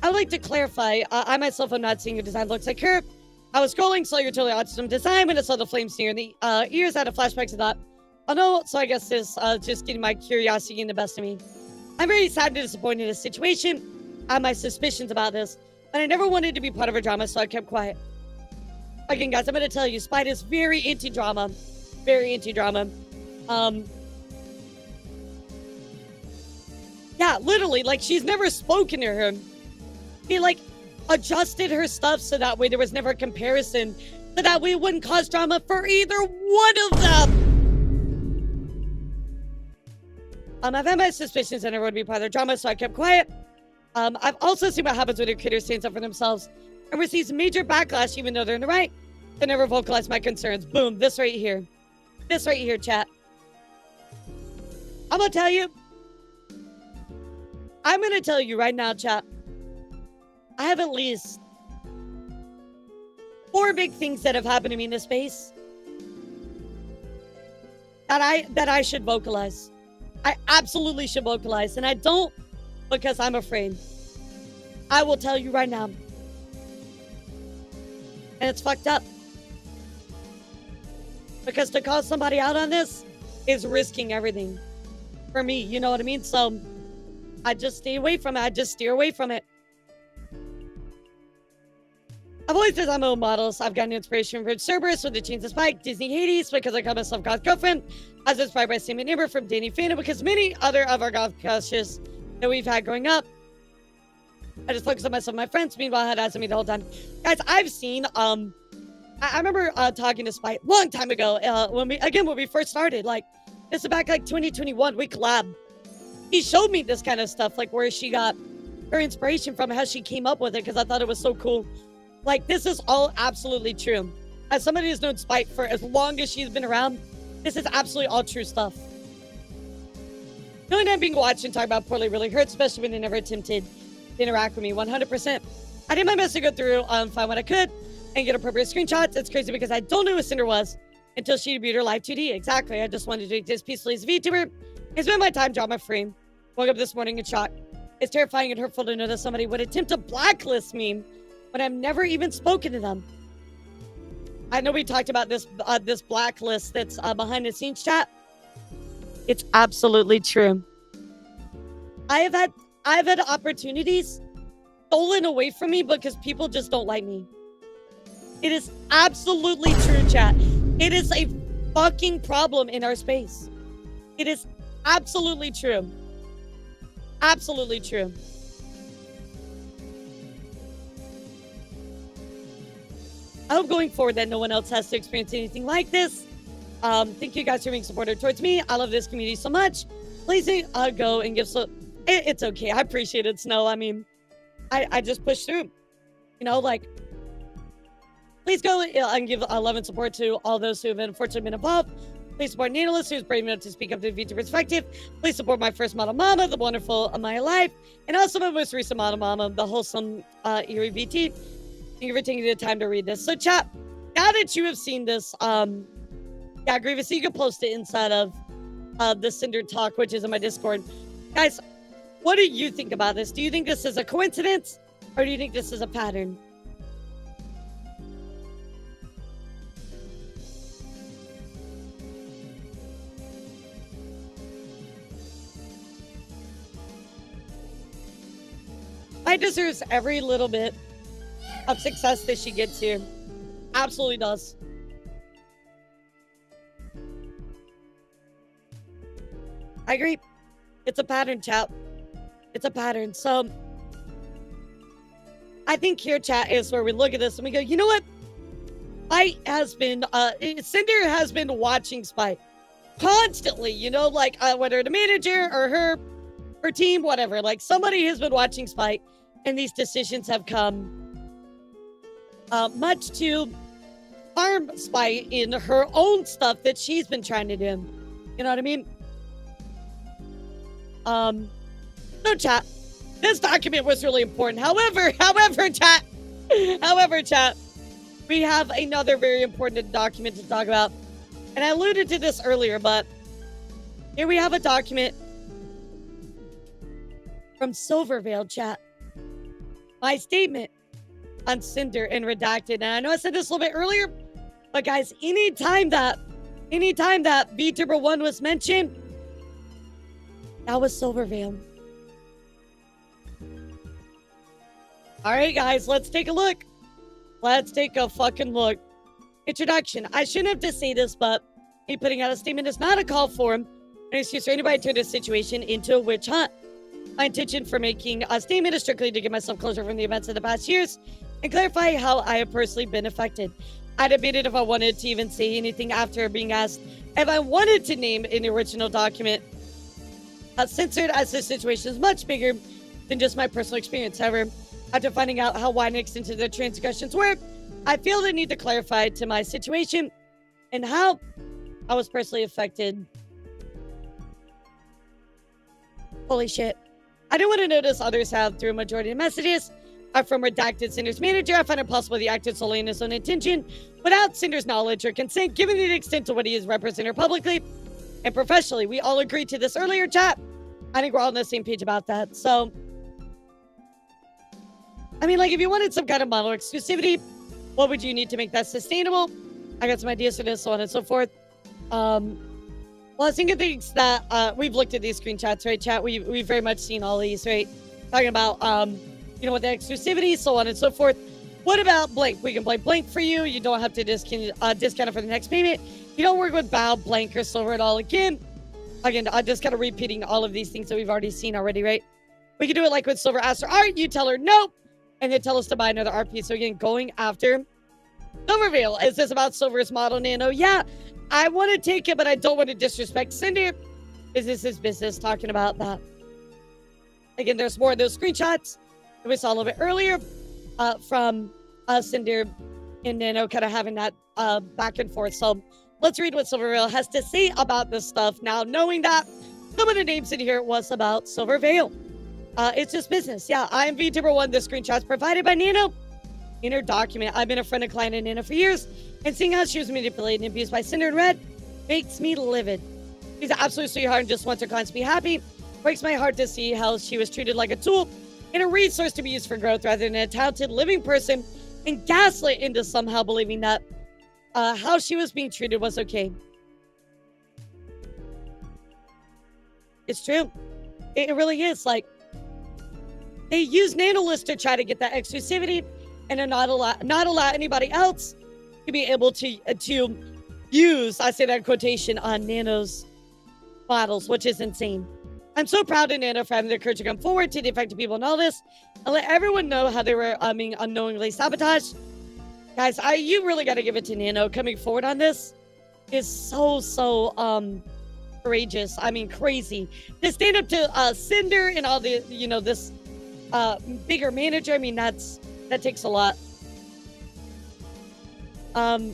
I would like to clarify, I myself am not seeing your design looks like her. I was scrolling, saw your totally awesome design, when I saw the flames near the ears, I had a flashback to that. Oh no, so I guess this just getting my curiosity in the best of me. I'm very sad and disappointed in this situation. I have my suspicions about this, but I never wanted to be part of a drama, so I kept quiet. Again, guys, I'm going to tell you, Spite is very anti-drama. Very anti-drama. Yeah, literally, like, she's never spoken to her. She, like, adjusted her stuff so that way there was never a comparison, so that way it wouldn't cause drama for either one of them. I've had my suspicions and I would be part of the drama, so I kept quiet. I've also seen what happens when your critters stand up for themselves and receives major backlash even though they're in the right. They never vocalize my concerns. Boom, this right here. This right here, chat. I'm gonna tell you right now, chat. I have at least 4 big things that have happened to me in this space that I should vocalize. I absolutely should vocalize, and I don't because I'm afraid. I will tell you right now. And it's fucked up. Because to call somebody out on this is risking everything. For me, you know what I mean? So, I just stay away from it. I just steer away from it. I've always designed my own models. I've gotten inspiration from Cerberus with the Chains of Spike, Disney Hades because I call myself God's girlfriend. I was inspired by Sam and Amber from Danny Fana because many other of our goth crushes that we've had growing up. I just focus on myself and my friends. Meanwhile, I had eyes on me the whole time. Guys, I've seen, I remember talking to Spike long time ago when we first started. Like, this is back like 2021. We collabed. He showed me this kind of stuff, like where she got her inspiration from, how she came up with it, because I thought it was so cool. Like, this is all absolutely true. As somebody who's known Spike for as long as she's been around, this is absolutely all true stuff. Feeling I'm being watched and talked about poorly really hurts, especially when they never attempted to interact with me 100%. I did my best to go through, find what I could, and get appropriate screenshots. It's crazy because I don't know who Cinder was until she debuted her live 2D. Exactly. I just wanted to exist peacefully as a VTuber and spend my time drama-free. Woke up this morning in shock. It's terrifying and hurtful to know that somebody would attempt to blacklist me when I've never even spoken to them. I know we talked about this this blacklist that's behind the scenes, chat. It's absolutely true. I've had opportunities stolen away from me because people just don't like me. It is absolutely true, chat. It is a fucking problem in our space. It is absolutely true. Absolutely true. I hope going forward that no one else has to experience anything like this. Thank you guys for being supportive towards me. I love this community so much. Please go and give it's okay. I appreciate it, Snow. I mean, I just push through. You know, like, please go and give love and support to all those who have unfortunately been involved. Please support Nanoless, who's brave enough to speak up to the VTuber perspective. Please support my first model mama, the wonderful Amaya Life, and also my most recent model mama, the wholesome Eerie VT. Thank you for taking the time to read this. So, chat, now that you have seen this, yeah, Grievous, you can post it inside of the Cinder talk, which is in my Discord. Guys, what do you think about this? Do you think this is a coincidence, or do you think this is a pattern? I deserves every little bit of success that she gets here. Absolutely does. I agree. It's a pattern, chat. It's a pattern. So, I think here, chat, is where we look at this and we go, you know what? Spike has been, Cinder has been watching Spike constantly, you know, like whether the manager or her team, whatever, like somebody has been watching Spike and these decisions have come much to harm Spike in her own stuff that she's been trying to do. You know what I mean? No, chat. This document was really important. However, chat, we have another very important document to talk about. And I alluded to this earlier, but here we have a document from Silverveil, chat. My statement on Cinder and Redacted. And I know I said this a little bit earlier, but guys, anytime that VTuber 1 was mentioned, that was Silverveil. All right, guys, let's take a look. Let's take a fucking look. Introduction. I shouldn't have to say this, but me putting out a statement is not a call for an excuse for anybody to turn this situation into a witch hunt. My intention for making a statement is strictly to give myself closure from the events of the past years and clarify how I have personally been affected. I debated if I wanted to even say anything after being asked if I wanted to name an original document censored, as the situation is much bigger than just my personal experience. However, after finding out how wide and extensive the transgressions were, I feel the need to clarify to my situation and how I was personally affected. Holy shit. I don't want to notice others have through a majority of messages. From redacted Cinder's manager, I find it possible he acted solely in his own intention without Cinder's knowledge or consent, given the extent to what he has represented publicly and professionally. We all agreed to this earlier, chat. I think we're all on the same page about that. So, I mean, like, if you wanted some kind of model exclusivity, what would you need to make that sustainable? I got some ideas for this, so on and so forth. Well, I think of things that we've looked at these screenshots, right, chat? We've very much seen all these, right? Talking about, you know, with the exclusivity, so on and so forth. What about blank? We can play blank for you. You don't have to discount it for the next payment. You don't work with bow, blank, or silver at all. Again, I'm just kind of repeating all of these things that we've already seen already, right? We can do it like with silver, ask her art. You tell her nope, and then tell us to buy another art piece. So again, going after Silvervale. Is this about Silver's model, Nano? Yeah, I want to take it, but I don't want to disrespect Cinder. Business is business, talking about that. Again, there's more of those screenshots that we saw a little bit earlier from Cinder and Nano kind of having that back and forth. So let's read what Silvervale has to say about this stuff. Now, knowing that some of the names in here was about Silvervale. It's just business. Yeah, I'm vtuber 1. The screenshots provided by Nano in her document. I've been a friend of client of Nano for years, and seeing how she was manipulated and abused by Cinder and Red makes me livid. She's an absolute sweetheart and just wants her clients to be happy. Breaks my heart to see how she was treated like a tool and a resource to be used for growth rather than a talented living person, and gaslit into somehow believing that how she was being treated was okay. It's true. It really is. Like, they use Nanoless to try to get that exclusivity and to not allow anybody else to be able to use, I say that in quotation, on Nano's models, which is insane. I'm so proud of Nano for having the courage to come forward to the affected people in all this and let everyone know how they were unknowingly sabotaged. Guys, you really got to give it to Nano. Coming forward on this is so courageous. I mean, crazy. To stand up to Cinder and all the, you know, this bigger manager. I mean, that takes a lot. I'm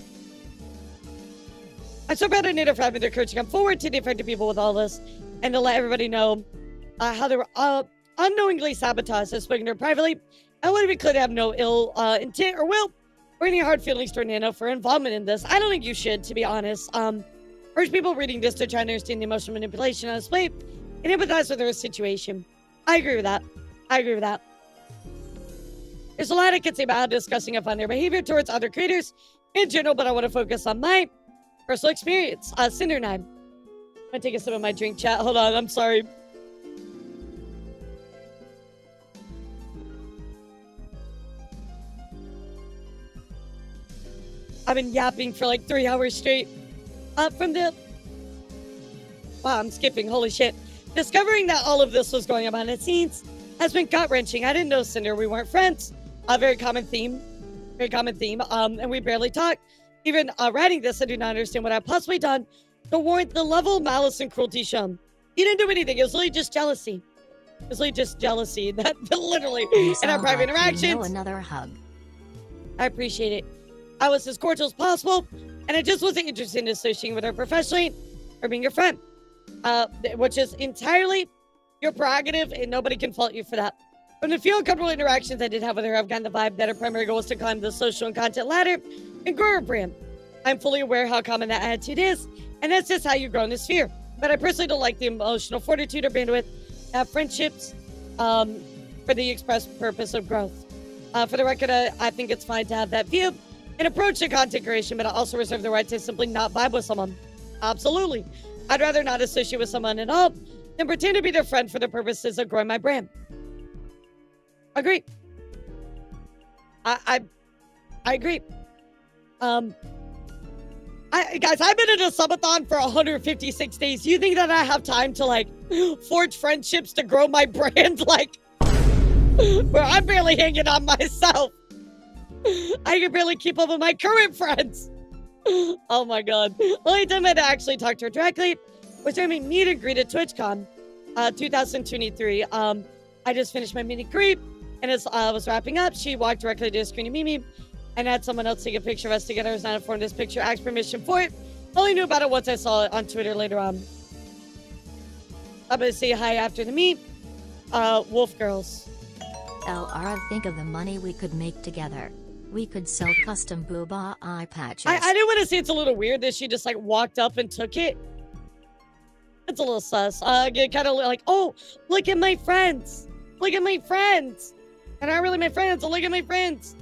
so proud of Nano for having the courage to come forward to the affected people with all this and to let everybody know how they were unknowingly sabotaged. I've spoken to her privately. I want to be clear to have no ill intent or will or any hard feelings toward Nano for involvement in this. I don't think you should, to be honest. Urge people reading this to try and understand the emotional manipulation on display and empathize with her situation. I agree with that. There's a lot I could say about how disgusting I find their behavior towards other creators in general, but I want to focus on my personal experience. Cinder and I'm gonna take a sip of my drink, chat. Hold on, I'm sorry. I've been yapping for like 3 hours straight. Wow, I'm skipping, holy shit. Discovering that all of this was going on behind the scenes has been gut-wrenching. I didn't know Cinder, we weren't friends. A very common theme. And we barely talk. Even writing this, I do not understand what I've possibly done to warrant the level of malice and cruelty shown. He didn't do anything. It was literally just jealousy. That literally in our private interactions. You know, another hug. I appreciate it. I was as cordial as possible, and I just wasn't interested in associating with her professionally or being your friend, which is entirely your prerogative, and nobody can fault you for that. From the few uncomfortable interactions I did have with her, I've gotten the vibe that her primary goal is to climb the social and content ladder and grow her brand. I'm fully aware how common that attitude is, and that's just how you grow in this sphere. But I personally don't like the emotional fortitude or bandwidth to have friendships for the express purpose of growth. For the record, I think it's fine to have that view and approach to content creation, but I also reserve the right to simply not vibe with someone. Absolutely. I'd rather not associate with someone at all than pretend to be their friend for the purposes of growing my brand. Agree. I agree. Guys, I've been in a subathon for 156 days. You think that I have time to like forge friendships to grow my brand? Like, where I'm barely hanging on myself. I can barely keep up with my current friends. Oh my god. Only time I had to actually talk to her directly was during my meet and greet at TwitchCon 2023. I just finished my mini creep, and as I was wrapping up, she walked directly to the screen to meet me and had someone else take a picture of us together. I was not informed this picture, asked permission for it. Only knew about it once I saw it on Twitter later on. I'm gonna say hi after the meet. Wolf Girls. LR, think of the money we could make together. We could sell custom booba eye patches. I didn't want to say it's a little weird that she just like walked up and took it. It's a little sus. Get kind of like, oh, look at my friends. Look at my friends. And aren't really my friends. So look at my friends.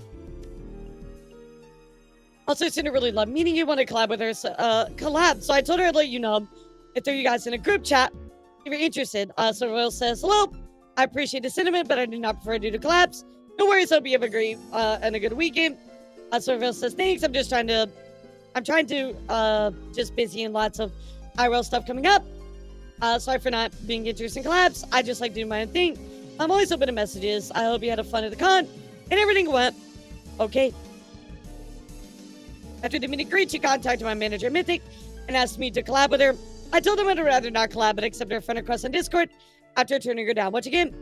Also, Cinder really loved meeting you. Want to collab with her? Collab. So I told her I'd let you know and throw you guys in a group chat if you're interested. So Royal says, hello. I appreciate the sentiment, but I do not prefer to do collabs. No worries. Hope you have a great and a good weekend. So Royal says, thanks. I'm trying to just busy and lots of IRL stuff coming up. Sorry for not being interested in collabs. I just like doing my own thing. I'm always open to messages. I hope you had a fun at the con and everything went okay. After the meet and greet, she contacted my manager, Mythic, and asked me to collab with her. I told him I'd rather not collab, but accept her friend request on Discord after turning her down. Once again,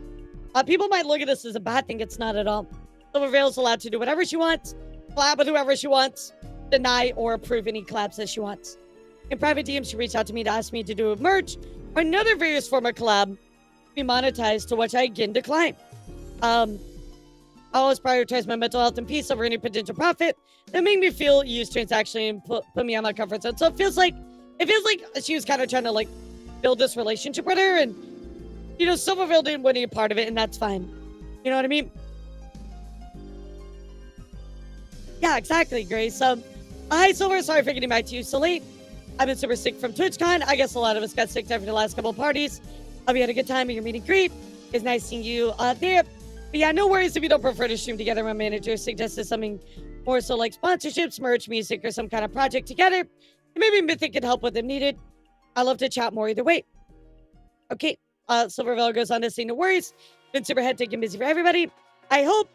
people might look at this as a bad thing. It's not at all. Silverveil's allowed to do whatever she wants, collab with whoever she wants, deny or approve any collabs that she wants. In private DMs, she reached out to me to ask me to do a merch or another various form of collab be monetized, to which I again declined. I always prioritize my mental health and peace over any potential profit that made me feel used transactionally and put me on my comfort zone. So it feels like she was kind of trying to like build this relationship with her, and you know, Silverveil didn't want any part of it, and that's fine. You know what I mean? Yeah, exactly, Grace. Hi, Silver. Sorry for getting back to you so late. I've been super sick from TwitchCon. I guess a lot of us got sick after the last couple of parties. Hope you had a good time at your meet and greet. It's nice seeing you there. But yeah, no worries if you don't prefer to stream together. My manager suggested something more so like sponsorships, merch, music, or some kind of project together. And maybe Mythic could help with if needed. I love to chat more either way. Okay, Silverveil goes on to say no worries. Been super hectic and busy for everybody. I hope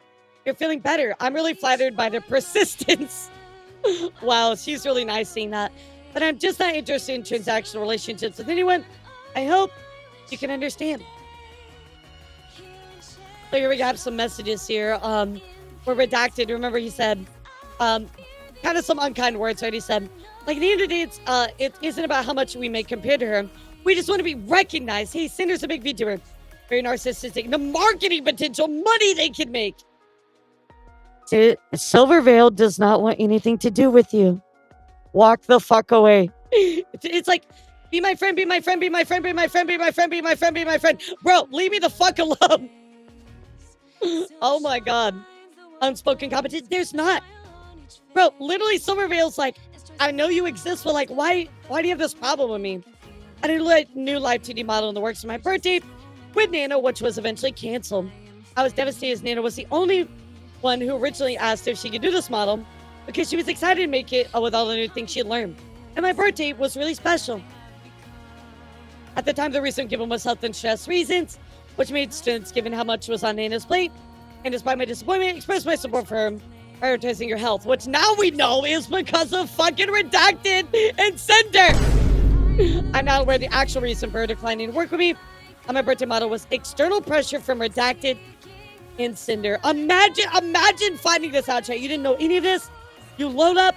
you're feeling better. I'm really flattered by the persistence. Wow, she's really nice seeing that. But I'm just not interested in transactional relationships with anyone. I hope you can understand. So here we have some messages here. Were redacted. Remember, he said, kind of some unkind words. Right? He said, like at the end of the day, it isn't about how much we make compared to her. We just want to be recognized. Hey, Cinder's a big vtuber. Very narcissistic. The marketing potential, money they can make. Silverveil does not want anything to do with you. Walk the fuck away. It's like, be my friend, be my friend, be my friend, be my friend, be my friend, be my friend, be my friend. Bro, leave me the fuck alone. Oh my god. Unspoken competition. There's not. Bro, literally Silverveil's like, I know you exist, but like, why do you have this problem with me? I did a new live 2D model in the works for my birthday with Nano, which was eventually canceled. I was devastated as Nano was the only one who originally asked if she could do this model because she was excited to make it with all the new things she had learned. And my birthday was really special. At the time, the reason given was health and stress reasons, which made sense given how much was on Nana's plate. And despite my disappointment, expressed my support for her prioritizing your health, which now we know is because of fucking Redacted and Cinder. I'm not aware of the actual reason for her declining to work with me. On my birthday model was external pressure from Redacted and Cinder. Imagine finding this out, chat. You didn't know any of this. You load up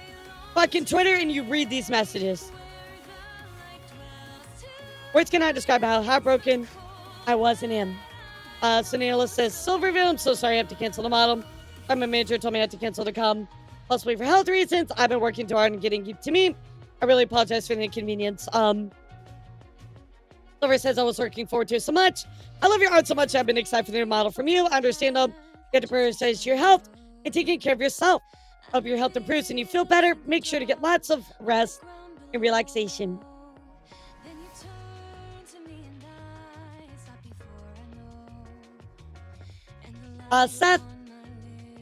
fucking Twitter and you read these messages. Words cannot describe how heartbroken I was and am. So Nanoless says, Silverveil, I'm so sorry I have to cancel the model. My manager told me I had to cancel to come, possibly for health reasons. I've been working too hard and getting you to me. I really apologize for the inconvenience. Silver says, I was looking forward to it so much. I love your art so much. I've been excited for the new model from you. I understand though, you have to prioritize your health and taking care of yourself. Hope your health improves and you feel better. Make sure to get lots of rest and relaxation. Seth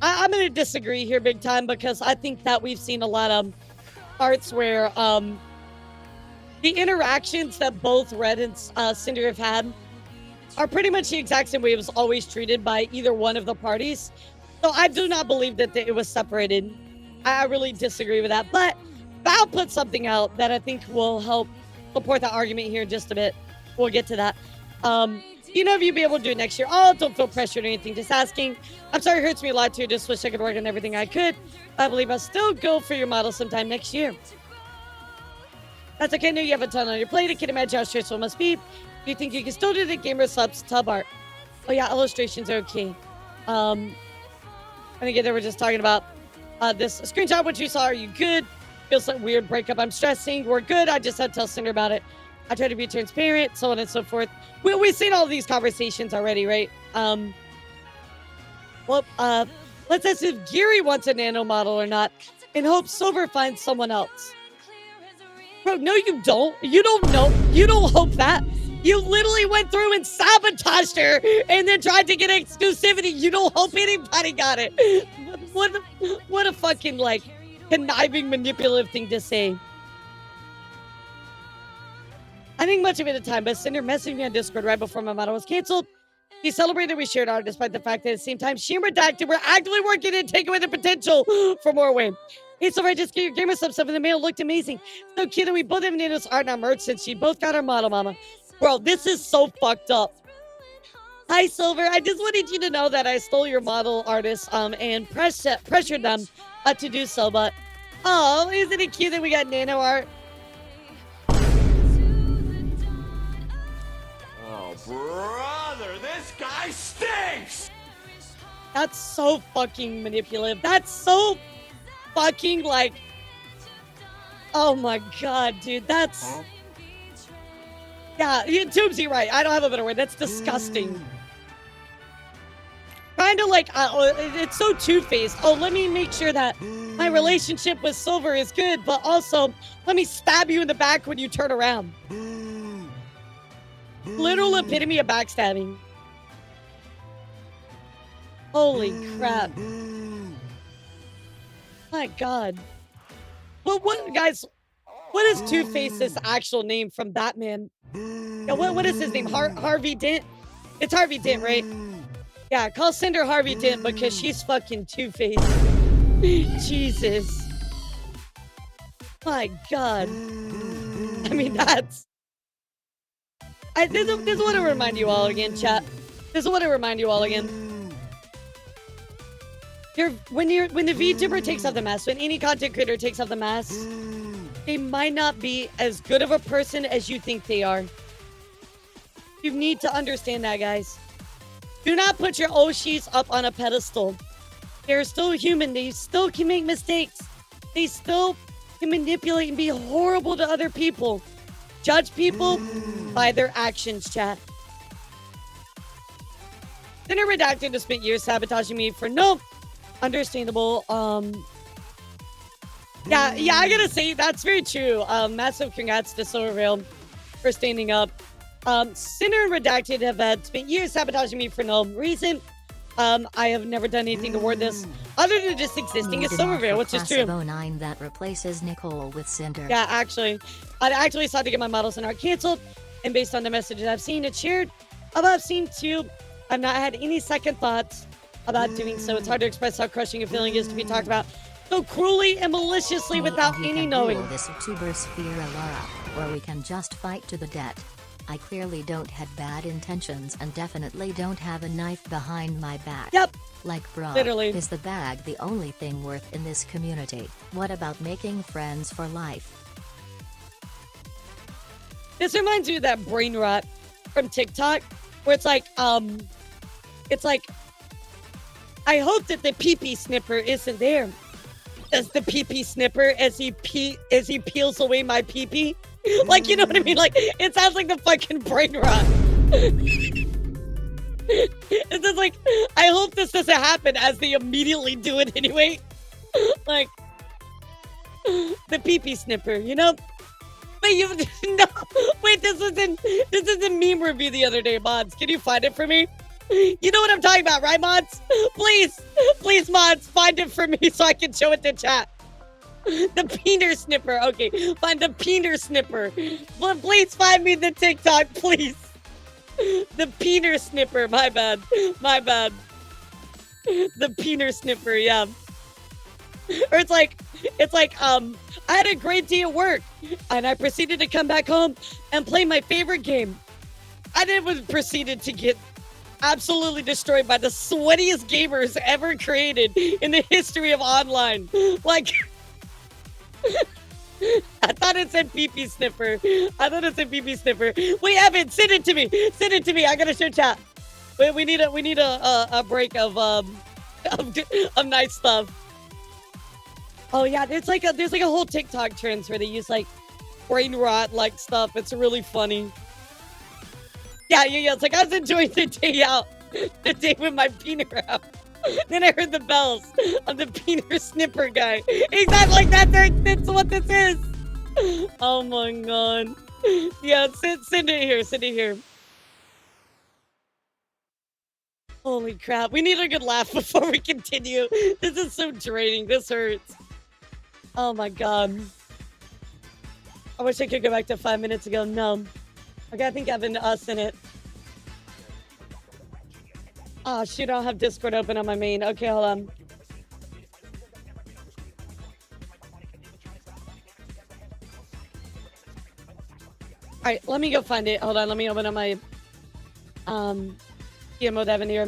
I'm going to disagree here big time because I think that we've seen a lot of parts where the interactions that both Red and Cinder have had are pretty much the exact same way it was always treated by either one of the parties. So I do not believe that it was separated. I really disagree with that. But Val put something out that I think will help support that argument here in just a bit. We'll get to that. You know, if you'd be able to do it next year. Oh, don't feel pressured or anything. Just asking. I'm sorry it hurts me a lot too. Just wish I could work on everything I could. I believe I'll still go for your model sometime next year. That's okay. I know you have a ton on your plate. I can imagine how stressful it must be. Do you think you can still do the gamer subs tub art? Oh yeah, illustrations are okay. And again, they were just talking about this screenshot. What you saw, are you good? Feels like weird breakup. I'm stressing. We're good. I just had to tell Cinder about it. I try to be transparent, so on and so forth. We've seen all these conversations already, right? Well, let's ask if Geary wants a nano model or not, and hope Silver finds someone else. Bro, no, you don't. You don't know. You don't hope that. You literally went through and sabotaged her and then tried to get exclusivity. You don't hope anybody got it. What a fucking, like, conniving, manipulative thing to say. I think much of it at the time, but Cinder messaged me on Discord right before my model was canceled. He celebrated we shared art despite the fact that at the same time, she and Redacted were actively working to take away the potential for more win. Hey, so I just get your gamer stuff in the mail. Looked amazing. So cute that we both have Nano's art and our merch since she both got our model, mama. Bro, this is so fucked up. Hi, Silver. I just wanted you to know that I stole your model artist and pressured them to do so. But, oh, isn't it cute that we got Nano art? Oh, brother, this guy stinks! That's so fucking manipulative. That's so fucking, like... Oh, my God, dude. That's... Huh? Yeah, Tubesy, right. I don't have a better word. That's disgusting. Kind of like, it's so two-faced. Oh, let me make sure that my relationship with Silver is good, but also let me stab you in the back when you turn around. Literal epitome of backstabbing. Holy crap. My God. Well, what, guys, what is Two-Face's actual name from Batman? Yeah, what is his name? Harvey Dent? It's Harvey Dent, right? Yeah, call Cinder Harvey Dent because she's fucking Two-Faced. Jesus. My God. I mean, that's... This is what I remind you all again, chat. This is what I remind you all again. When the VTuber takes off the mask, when any content creator takes off the mask, they might not be as good of a person as you think they are. You need to understand that, guys. Do not put your Oshis up on a pedestal. They're still human. They still can make mistakes. They still can manipulate and be horrible to other people. Judge people by their actions, chat. Cinder Redacted has spent years sabotaging me for no understandable. Yeah, I gotta say, that's very true. Massive congrats to Silvervale for standing up. Cinder and Redacted have spent years sabotaging me for no reason. I have never done anything toward this other than just existing as Silvervale, which is true. 09 that replaces Nicole with Cinder. Yeah, actually. I actually sought to get my models and art canceled, and based on the messages I've seen and shared about Scene 2, I've not had any second thoughts about doing so. It's hard to express how crushing a feeling is to be talked about so cruelly and maliciously without any knowing. This vtuber sphere, Alara, or we can just fight to the death. I clearly don't have bad intentions and definitely don't have a knife behind my back. Yep. Like, bro, literally. Is the bag the only thing worth in this community? What about making friends for life? This reminds me of that brain rot from TikTok, where it's like, I hope that the pee-pee snipper isn't there. Does the pee-pee snipper as he peels away my pee-pee? Like, you know what I mean? Like, it sounds like the fucking brain rot. It's just like, I hope this doesn't happen as they immediately do it anyway. Like, the pee-pee snipper, you know? Wait, no, wait, this is a meme review the other day, mods. Can you find it for me? You know what I'm talking about, right, mods? Please, mods, find it for me so I can show it to chat. The peener snipper. Okay, find the peener snipper. But please find me the TikTok, please. The peener snipper. My bad. The peener snipper, yeah. Or it's like, I had a great day at work, and I proceeded to come back home and play my favorite game. I then proceeded to get absolutely destroyed by the sweatiest gamers ever created in the history of online. Like, I thought it said pee-pee sniffer. Wait, Evan, send it to me. I gotta show chat. Wait, we need a break of nice stuff. Oh yeah, there's like a whole TikTok trends where they use like brain rot like stuff. It's really funny. Yeah. It's like I was enjoying the day out, the day with my peener out. Then I heard the bells of the peener snipper guy. Exactly like that. That's what this is. Oh my god. Yeah, send it here. Holy crap. We need a good laugh before we continue. This is so draining. This hurts. Oh my god. I wish I could go back to 5 minutes ago. No. Okay, I think I've been in it. Oh shoot, I don't have Discord open on my main. Okay, hold on. Alright, let me go find it. Hold on, let me open up my mode Evan here.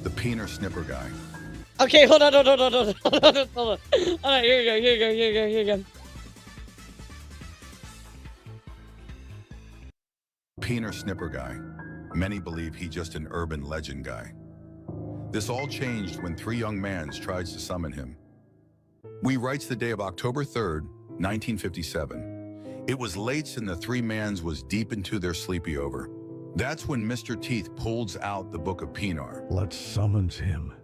The peener snipper guy. Okay, hold on. Alright, here you go. Peener snipper guy. Many believe he's just an urban legend guy. This all changed when three young mans tried to summon him. We writes the day of October 3rd, 1957. It was late and the three mans was deep into their sleepy over. That's when Mr. Teeth pulls out the Book of Peenar. Let's summons him.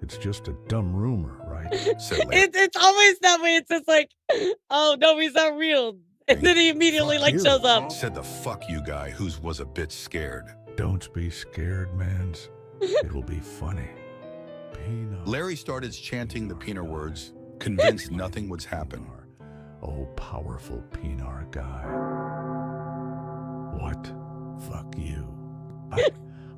It's just a dumb rumor, right? Said Larry. It's always that way. It's just like, oh no, he's not real. And then he immediately like shows up. Said the fuck you guy who was a bit scared. Don't be scared, mans. It will be funny. Peenar. Larry started chanting the Peenar words, convinced nothing would happen. Oh, powerful Peenar guy. What? Fuck you.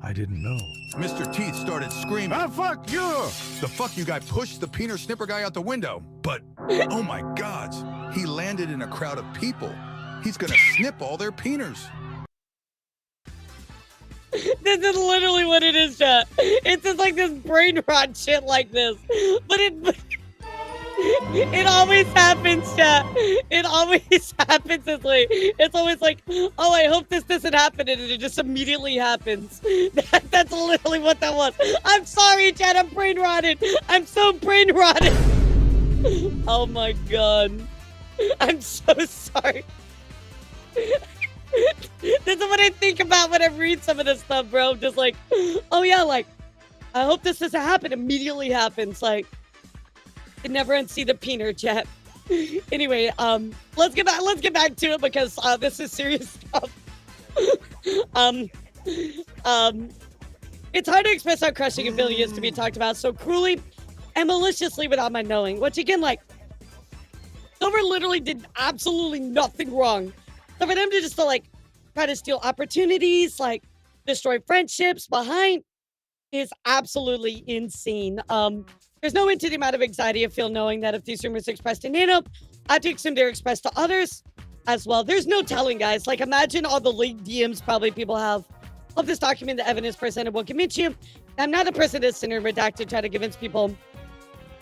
I didn't know. Mr. Teeth started screaming. Ah, fuck you! The fuck you guy pushed the Peener snipper guy out the window. But, oh my God, he landed in a crowd of people. He's gonna snip all their peeners. This is literally what it is, chat. It's just like this brain rot shit like this. But it always happens, chat. It always happens this way. It's always like, oh, I hope this doesn't happen, and it just immediately happens. That's literally what that was. I'm sorry, chat. I'm brain rotted. I'm so brain rotted. Oh my god. I'm so sorry. This is what I think about when I read some of this stuff, bro. Just like, oh yeah, like, I hope this doesn't happen. Immediately happens. Like, I never unsee the peener, chat. Anyway, let's get back to it because this is serious stuff. It's hard to express how crushing a failure is to be talked about so cruelly and maliciously without my knowing. Which again, like, Silver literally did absolutely nothing wrong. So for them to just like try to steal opportunities, like destroy friendships behind, is absolutely insane. There's no end to the amount of anxiety I feel knowing that if these rumors are expressed to Nano, I to assume they're expressed to others as well. There's no telling, guys. Like, imagine all the leaked DMs probably people have of this document. The evidence presented will convince you. I'm not a person that's Cinder redacted to try to convince people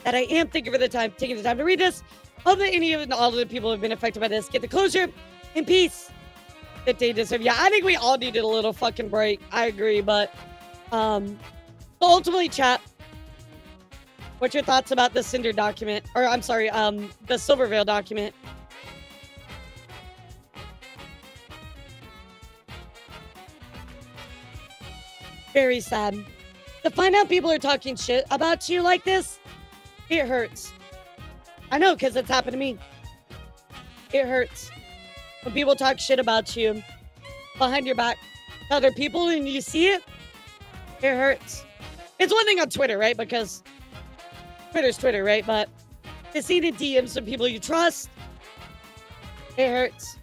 that I am taking the time to read this. Hope that any of all of the people who have been affected by this get the closure in peace that they deserve. Yeah, I think we all needed a little fucking break. I agree, but so ultimately, chat, what's your thoughts about the Cinder document? Or I'm sorry, the Silvervale document? Very sad. To find out people are talking shit about you like this, it hurts. I know, because it's happened to me. It hurts. When people talk shit about you behind your back, to other people and you see it, it hurts. It's one thing on Twitter, right? Because Twitter's Twitter, right? But to see the DMs from people you trust, it hurts.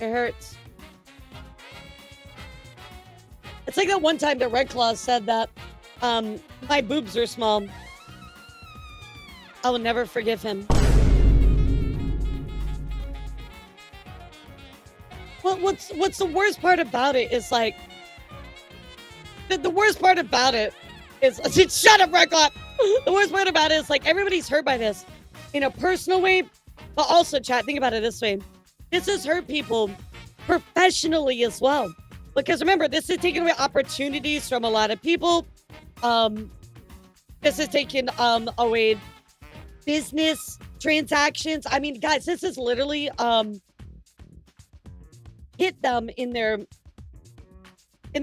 It hurts. It's like that one time that Red Claw said that my boobs are small. I will never forgive him. Well, what's the worst part about it is like the worst part about it is shut up, Red Claw. The worst part about it is like everybody's hurt by this in a personal way, but also chat. Think about it this way: this has hurt people professionally as well. Because remember, this is taking away opportunities from a lot of people. This is taking away business transactions. I mean, guys, this is literally hit them in their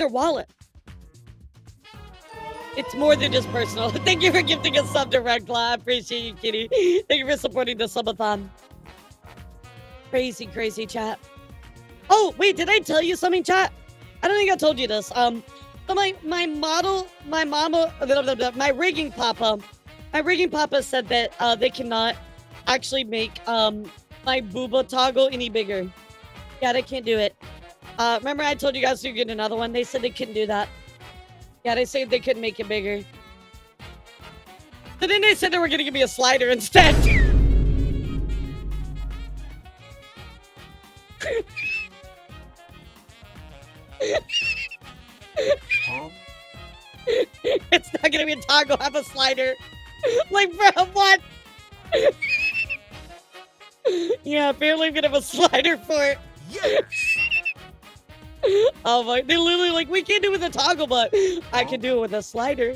wallet. It's more than just personal. Thank you for gifting a sub to Red Claw. I appreciate you, kitty. Thank you for supporting the subathon. Crazy, crazy chat. Oh, wait, did I tell you something, chat? I don't think I told you this. So my rigging papa said that they cannot actually make my booba toggle any bigger. Yeah, they can't do it. Remember I told you guys to get another one? They said they couldn't do that. Yeah, they said they couldn't make it bigger. So then they said they were gonna give me a slider instead. It's not gonna be a toggle, have a slider. Like, bro, what? Yeah, apparently I'm gonna have a slider for it. Yeah. Oh my, they literally like, we can't do it with a toggle, but I can do it with a slider.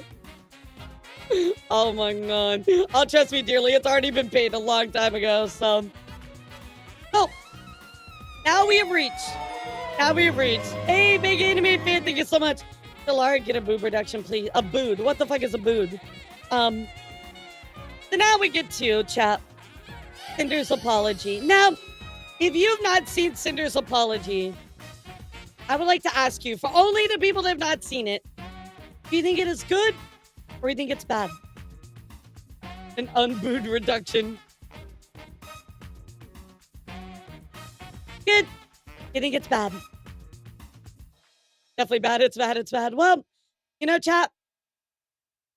Oh my god. Oh, trust me dearly, it's already been paid a long time ago, so. Oh, now we have reached. Hey, big anime fan, thank you so much. Delara, get a boob reduction, please. A bood. What the fuck is a bood? So now we get to, chat, Cinder's apology. Now, if you've not seen Cinder's apology, I would like to ask you, for only the people that have not seen it, do you think it is good or do you think it's bad? An unbooed reduction. Good. You think it's bad? Definitely bad. It's bad. It's bad. Well, you know, chat,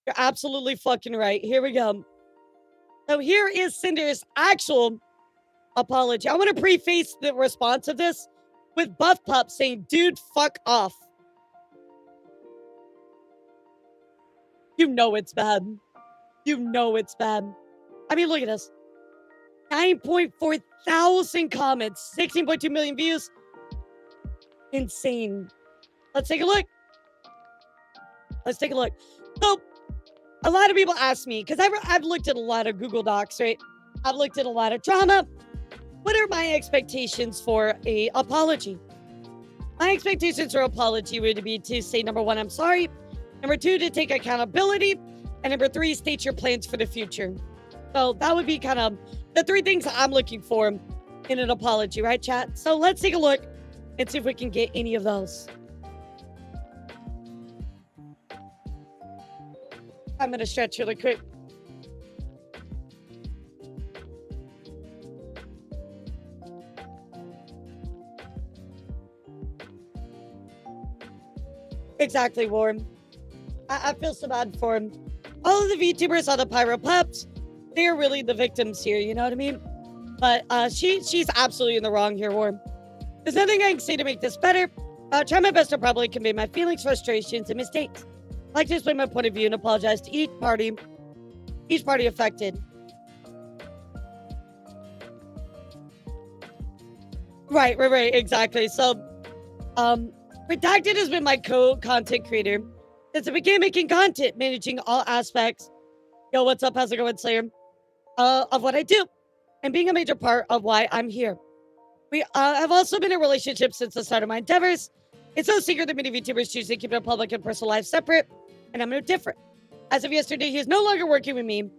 you're absolutely fucking right. Here we go. So here is Cinder's actual apology. I want to preface the response of this with Buff Pup saying, dude, fuck off. You know it's bad. You know it's bad. I mean, look at this. 9.4 thousand comments, 16.2 million views. Insane. Let's take a look. So, a lot of people ask me, because I've looked at a lot of Google Docs, right? I've looked at a lot of drama. What are my expectations for a apology? My expectations for apology would be to say, number one, I'm sorry. Number two, to take accountability. And number three, state your plans for the future. So that would be kind of the three things I'm looking for in an apology, right, chat? So let's take a look and see if we can get any of those. I'm going to stretch really quick. Exactly, Warren. I feel so bad for him. All of the VTubers, all the Pyro Pups, they're really the victims here, you know what I mean? But she's absolutely in the wrong here, Warren. There's nothing I can say to make this better. Try my best to probably convey my feelings, frustrations, and mistakes. I'd like to explain my point of view and apologize to each party affected. Right, exactly. So, Redacted has been my co-content creator since I began making content, managing all aspects. Yo, what's up? How's it going, Slayer? Of what I do, and being a major part of why I'm here. We have also been in a relationship since the start of my endeavors. It's no secret that many VTubers choose to keep their public and personal life separate, and I'm no different. As of yesterday, he is no longer working with me,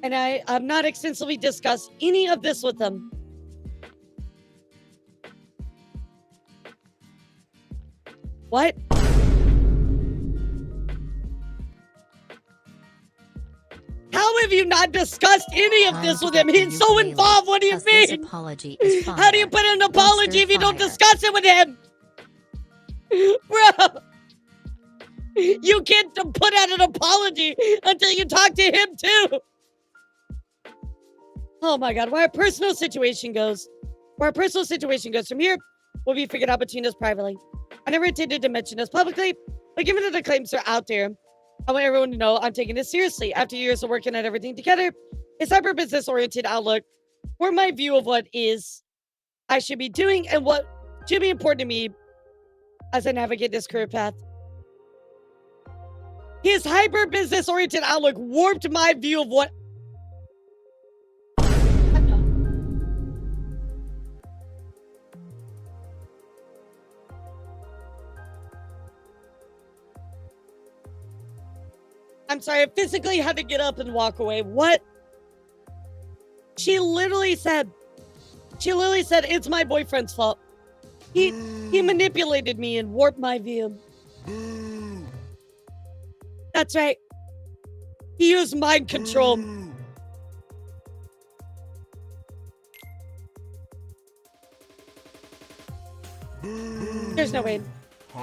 and I have not extensively discussed any of this with him. What? How have you not discussed any of this with him? He's so involved. What do you mean? Apology is fire. How do you put an apology if you don't discuss it with him? Bro, you can't put out an apology until you talk to him too. Oh my God, where our personal situation goes from here will be figured out between us privately. I never intended to mention this publicly, but given that the claims are out there, I want everyone to know I'm taking this seriously. After years of working at everything together, it's hyper business-oriented outlook or my view of what is I should be doing and what should be important to me as I navigate this career path. His hyper business-oriented outlook warped my view of what. I'm sorry, I physically had to get up and walk away. What? She literally said, it's my boyfriend's fault. He manipulated me and warped my view. That's right. He used mind control. There's no way.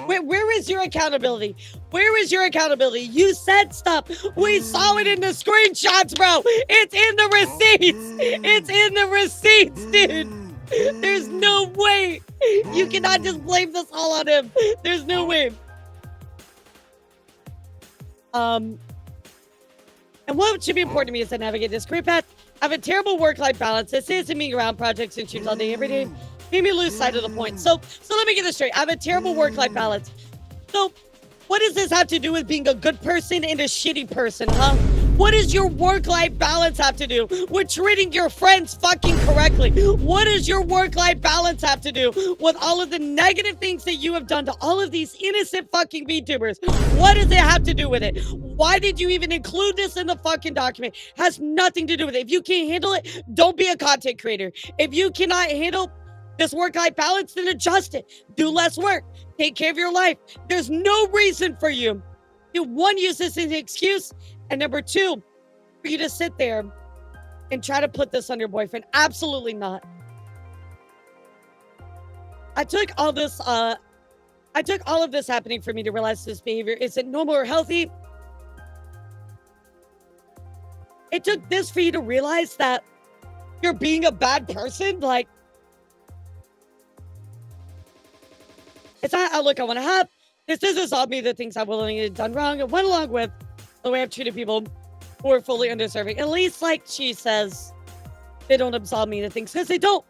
Where is your accountability? Where is your accountability? You said stuff. We saw it in the screenshots, bro. It's in the receipts. It's in the receipts, dude. There's no way. You cannot just blame this all on him. There's no way. And what should be important to me as I navigate this career path? I have a terrible work-life balance. This isn't me around projects and shoots all day, every day. Made me lose sight of the point. So let me get this straight. I have a terrible work-life balance. So what does this have to do with being a good person and a shitty person, huh? What does your work-life balance have to do with treating your friends fucking correctly? What does your work-life balance have to do with all of the negative things that you have done to all of these innocent fucking VTubers? What does it have to do with it? Why did you even include this in the fucking document? Has nothing to do with it. If you can't handle it, don't be a content creator. If you cannot handle this work-life balance, then adjust it. Do less work. Take care of your life. There's no reason for you to, one, use this as an excuse, and number two, for you to sit there and try to put this on your boyfriend. Absolutely not. I took all of this happening for me to realize this behavior isn't normal or healthy. It took this for you to realize that you're being a bad person. Like, it's not an outlook I want to have. This doesn't absolve me the things I've willingly done wrong. It went along with the way I've treated people who are fully undeserving. At least, like she says, they don't absolve me the things, because they don't.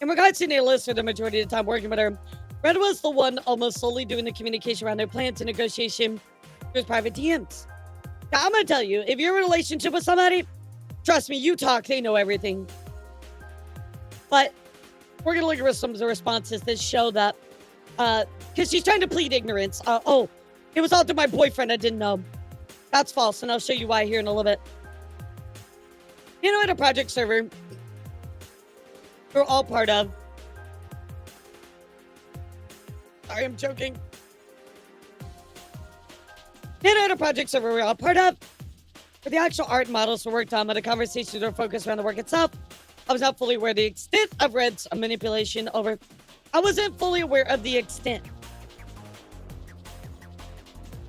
In regards to Nanoless, for the majority of the time working with her, Red was the one almost solely doing the communication around their plans and negotiation through private DMs. Now, I'm going to tell you, if you're in a relationship with somebody, trust me, you talk, they know everything. But we're going to look at some of the responses that show that, because she's trying to plead ignorance. It was all through my boyfriend, I didn't know. That's false, and I'll show you why here in a little bit. You know, at a project server we're all part of. Sorry, I'm joking. You know, at a project server we're all part of, where the actual art models were worked on, but the conversations were focused around the work itself. I was not fully aware of the extent of Red's manipulation over. I wasn't fully aware of the extent.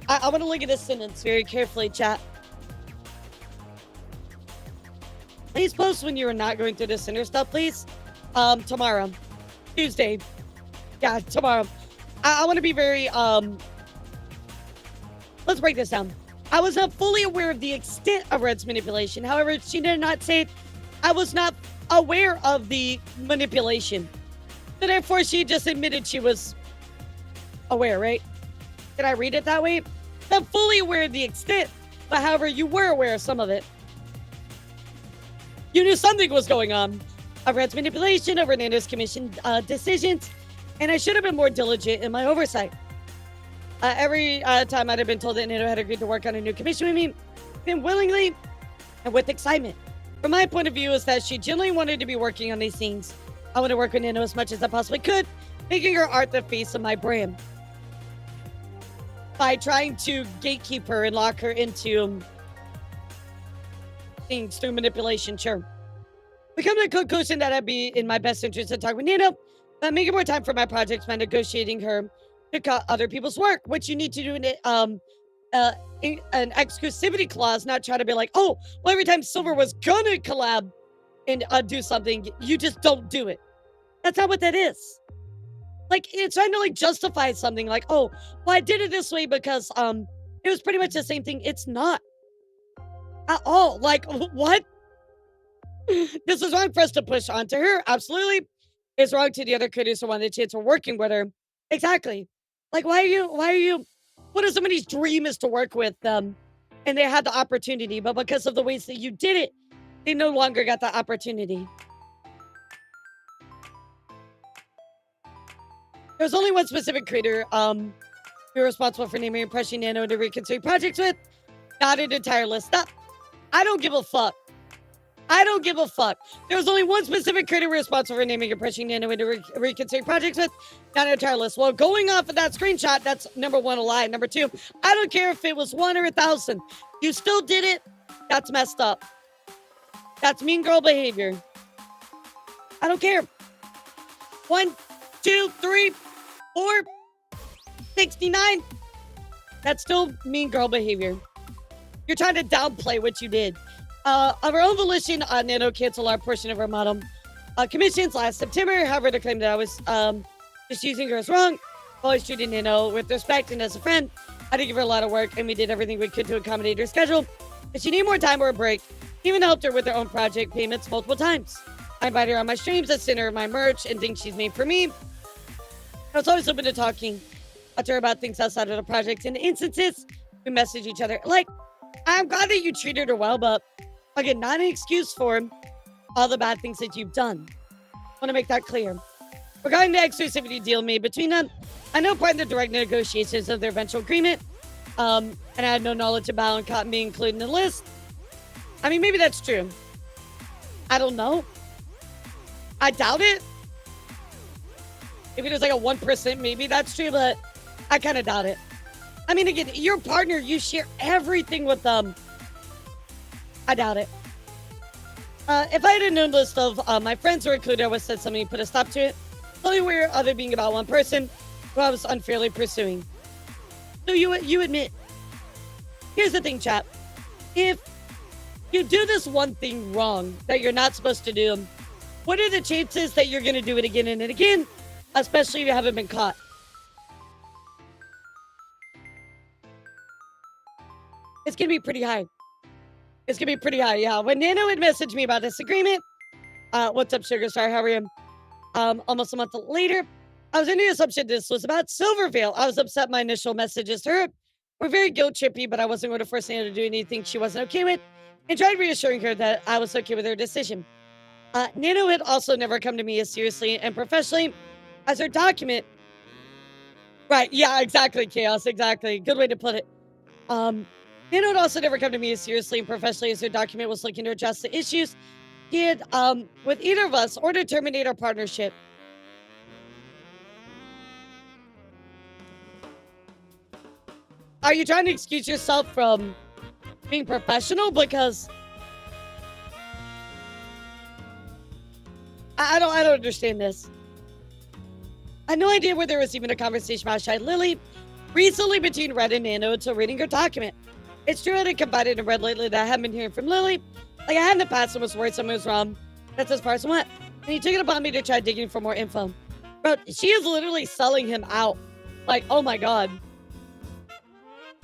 I want to look at this sentence very carefully, chat. Please post when you are not going through the Cinder stuff, please. Tomorrow. Tuesday. Yeah, tomorrow. I want to be very, let's break this down. I was not fully aware of the extent of Red's manipulation. However, she did not say I was not aware of the manipulation. So therefore, she just admitted she was aware, right? Did I read it that way? Not fully aware of the extent, but however, you were aware of some of it. You knew something was going on. Of Red's manipulation over Nando's commission decisions, and I should have been more diligent in my oversight. Every time I'd have been told that Nando had agreed to work on a new commission with me, been willingly and with excitement. From my point of view is that she genuinely wanted to be working on these things. I want to work with Nando as much as I possibly could, making her art the face of my brand. By trying to gatekeep her and lock her into things through manipulation, sure. We come to the conclusion that it'd be in my best interest to talk with Nino, but making more time for my projects by negotiating her to cut other people's work, which you need to do in an exclusivity clause, not try to be like, oh, well, every time Silver was gonna collab and do something, you just don't do it. That's not what that is. Like, it's trying to like justify something like, oh, well, I did it this way because it was pretty much the same thing. It's not at all. Like, what? This is wrong for us to push onto her. Absolutely. It's wrong to the other creators who want the chance of working with her. Exactly. Like, why are you, what if somebody's dream is to work with them and they had the opportunity, but because of the ways that you did it, they no longer got the opportunity. There's only one specific creator we're responsible for naming and pressuring Nano to reconsider projects with. Not an entire list. Stop. I don't give a fuck. I don't give a fuck. There's only one specific creator we're responsible for naming and pressuring Nano into reconsidering projects with. Not an entire list. Well, going off of that screenshot, that's number one, a lie. Number two, I don't care if it was 1 or 1,000. You still did it. That's messed up. That's mean girl behavior. I don't care. 1, 2, 3, 4, 69. That's still mean girl behavior. You're trying to downplay what you did. Of our own volition, Nano canceled our portion of our model commissions last September. However, they claimed that I was just using her as wrong. Always treating Nano with respect and as a friend. I did give her a lot of work, and we did everything we could to accommodate her schedule. If she needed more time or a break, even helped her with her own project payments multiple times. I invited her on my streams at Cinder, my merch, and things she's made for me. I was always open to talking to her about things outside of the project. In instances, we message each other. Like, I'm glad that you treated her well, but again, not an excuse for all the bad things that you've done. I want to make that clear. Regarding the exclusivity deal made between them, I know part of the direct negotiations of their eventual agreement, and I had no knowledge about and Cotton being included in the list. I mean, maybe that's true. I don't know. I doubt it. If it was like a 1%, maybe that's true, but I kind of doubt it. I mean, again, your partner, you share everything with them. I doubt it. If I had a known list of my friends who were included, I would have said something to put a stop to it. Only aware of it being about one person who I was unfairly pursuing. So you admit. Here's the thing, chat. If you do this one thing wrong that you're not supposed to do, what are the chances that you're going to do it again and again, especially if you haven't been caught? It's going to be pretty high. It's going to be pretty high, yeah. When Nano had messaged me about this agreement, what's up, Sugar Star? How are you? Almost a month later, I was under the assumption this was about Silvervale. I was upset my initial messages to her were very guilt-trippy, but I wasn't going to force Nano to do anything she wasn't okay with, and tried reassuring her that I was okay with her decision. Nano had also never come to me as seriously and professionally as her document. Right, yeah, exactly, Chaos, exactly. Good way to put it. Nano had also never come to me as seriously and professionally as her document was looking to address the issues he had with either of us or to terminate our partnership. Are you trying to excuse yourself from being professional? Because I don't understand this. I had no idea where there was even a conversation about Shy Lily recently between Red and Nano until reading her document. It's true I didn't confided in Red lately that I haven't been hearing from Lily. Like I had in the past and was worried something was wrong. That's as far as I went. And he took it upon me to try digging for more info. Bro, she is literally selling him out. Like, oh my god.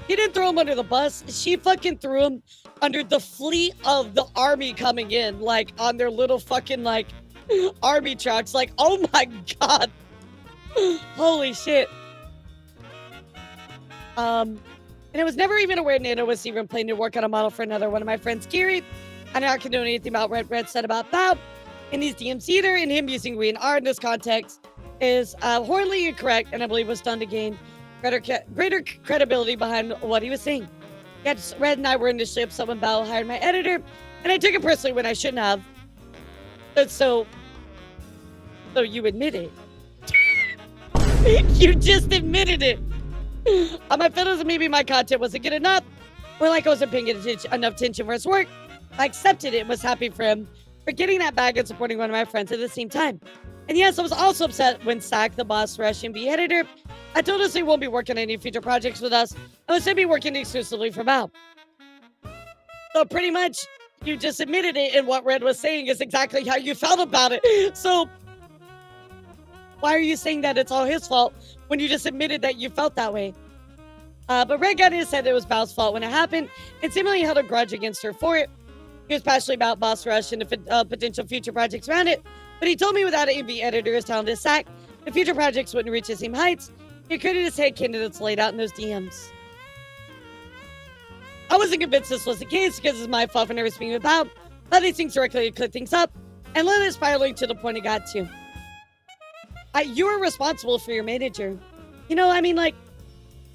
He didn't throw him under the bus. She fucking threw him under the fleet of the army coming in. Like, on their little fucking, like, army trucks. Like, oh my god. Holy shit. And I was never even aware Nano was even planning to work on a model for another one of my friends, Gary. I don't condone anything about what Red said about that in these DMs either, and him using we and R in this context is horribly incorrect, and I believe was done to gain greater credibility behind what he was saying. Yes, Red and I were initially upset when Bell hired my editor, and I took it personally when I shouldn't have. But so you admit it. You just admitted it. My feelings and maybe my content wasn't good enough. Or like I wasn't paying enough attention for his work. I accepted it and was happy for him for getting that bag and supporting one of my friends at the same time. And yes, I was also upset when Sack, the boss, Russian B editor, I told us he won't be working on any future projects with us. I was going to be working exclusively for Val. So pretty much, you just admitted it, and what Red was saying is exactly how you felt about it. So why are you saying that it's all his fault when you just admitted that you felt that way? But Red got his said it was Val's fault when it happened, and seemingly held a grudge against her for it. He was passionate about Boss Rush and the potential future projects around it, but he told me without an AV editor is telling this Sack, the future projects wouldn't reach the same heights. He could have just had candidates laid out in those DMs. I wasn't convinced this was the case because it's my fault for never speaking about how these things directly click things up and let it spiraling to the point it got to. You are responsible for your manager. You know, I mean, like,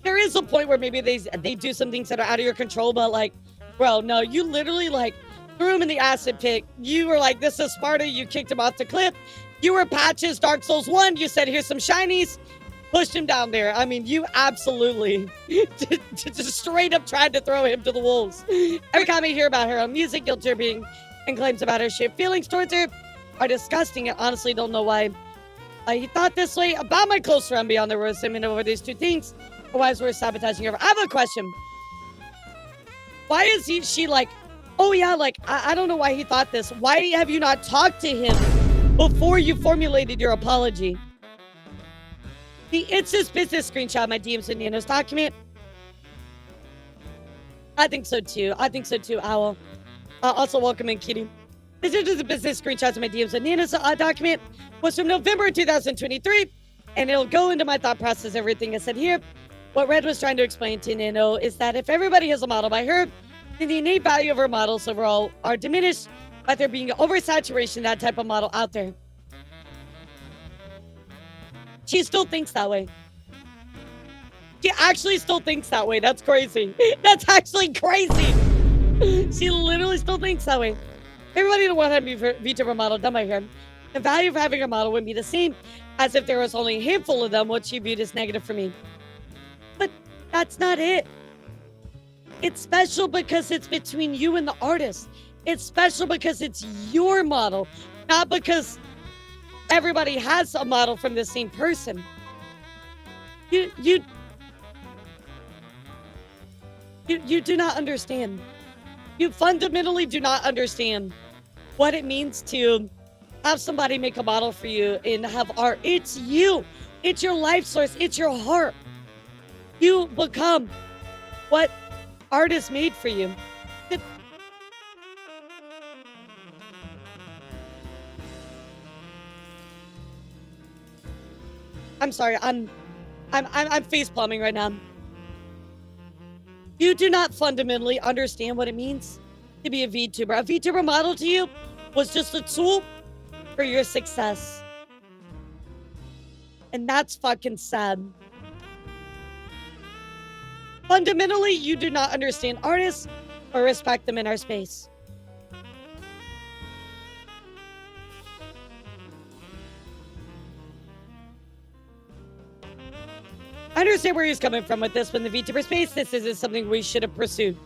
there is a point where maybe they do some things that are out of your control, but like, bro, no, you literally like threw him in the acid pit. You were like, this is Sparta. You kicked him off the cliff. You were Patches, Dark Souls 1. You said, here's some shinies. Pushed him down there. I mean, you absolutely just straight up tried to throw him to the wolves. Every comment you hear about her on music, guilt tripping, and claims about her shared feelings towards her are disgusting. I honestly don't know why he thought this way about my close friend beyond the resentment over these two things. Or why is worth sabotaging her? I have a question. Why is she like, oh yeah, like, I don't know why he thought this. Why have you not talked to him before you formulated your apology? It's his business screenshot, my DMs and Nano's document. I think so too. Owl. Also, welcome in, Kitty. This is just a business screenshot of my DMs and Nano's document. Was from November 2023, and it'll go into my thought process, everything I said here. What Red was trying to explain to Nano is that if everybody has a model by her, then the innate value of her models overall are diminished by there being oversaturation of that type of model out there. She still thinks that way. She actually still thinks that way. That's crazy. That's actually crazy. She literally still thinks that way. Everybody would want to be VTuber model done by her. The value of having a model would be the same as if there was only a handful of them, what she viewed as negative for me. But that's not it. It's special because it's between you and the artist. It's special because it's your model, not because everybody has a model from the same person. You do not understand. You fundamentally do not understand what it means to have somebody make a model for you and have art. It's you. It's your life source. It's your heart. You become what art is made for you. I'm sorry. I'm face palming right now. You do not fundamentally understand what it means to be a VTuber. A VTuber model to you was just a tool for your success. And that's fucking sad. Fundamentally, you do not understand artists or respect them in our space. I understand where he's coming from with this. When the VTuber space, this isn't something we should have pursued.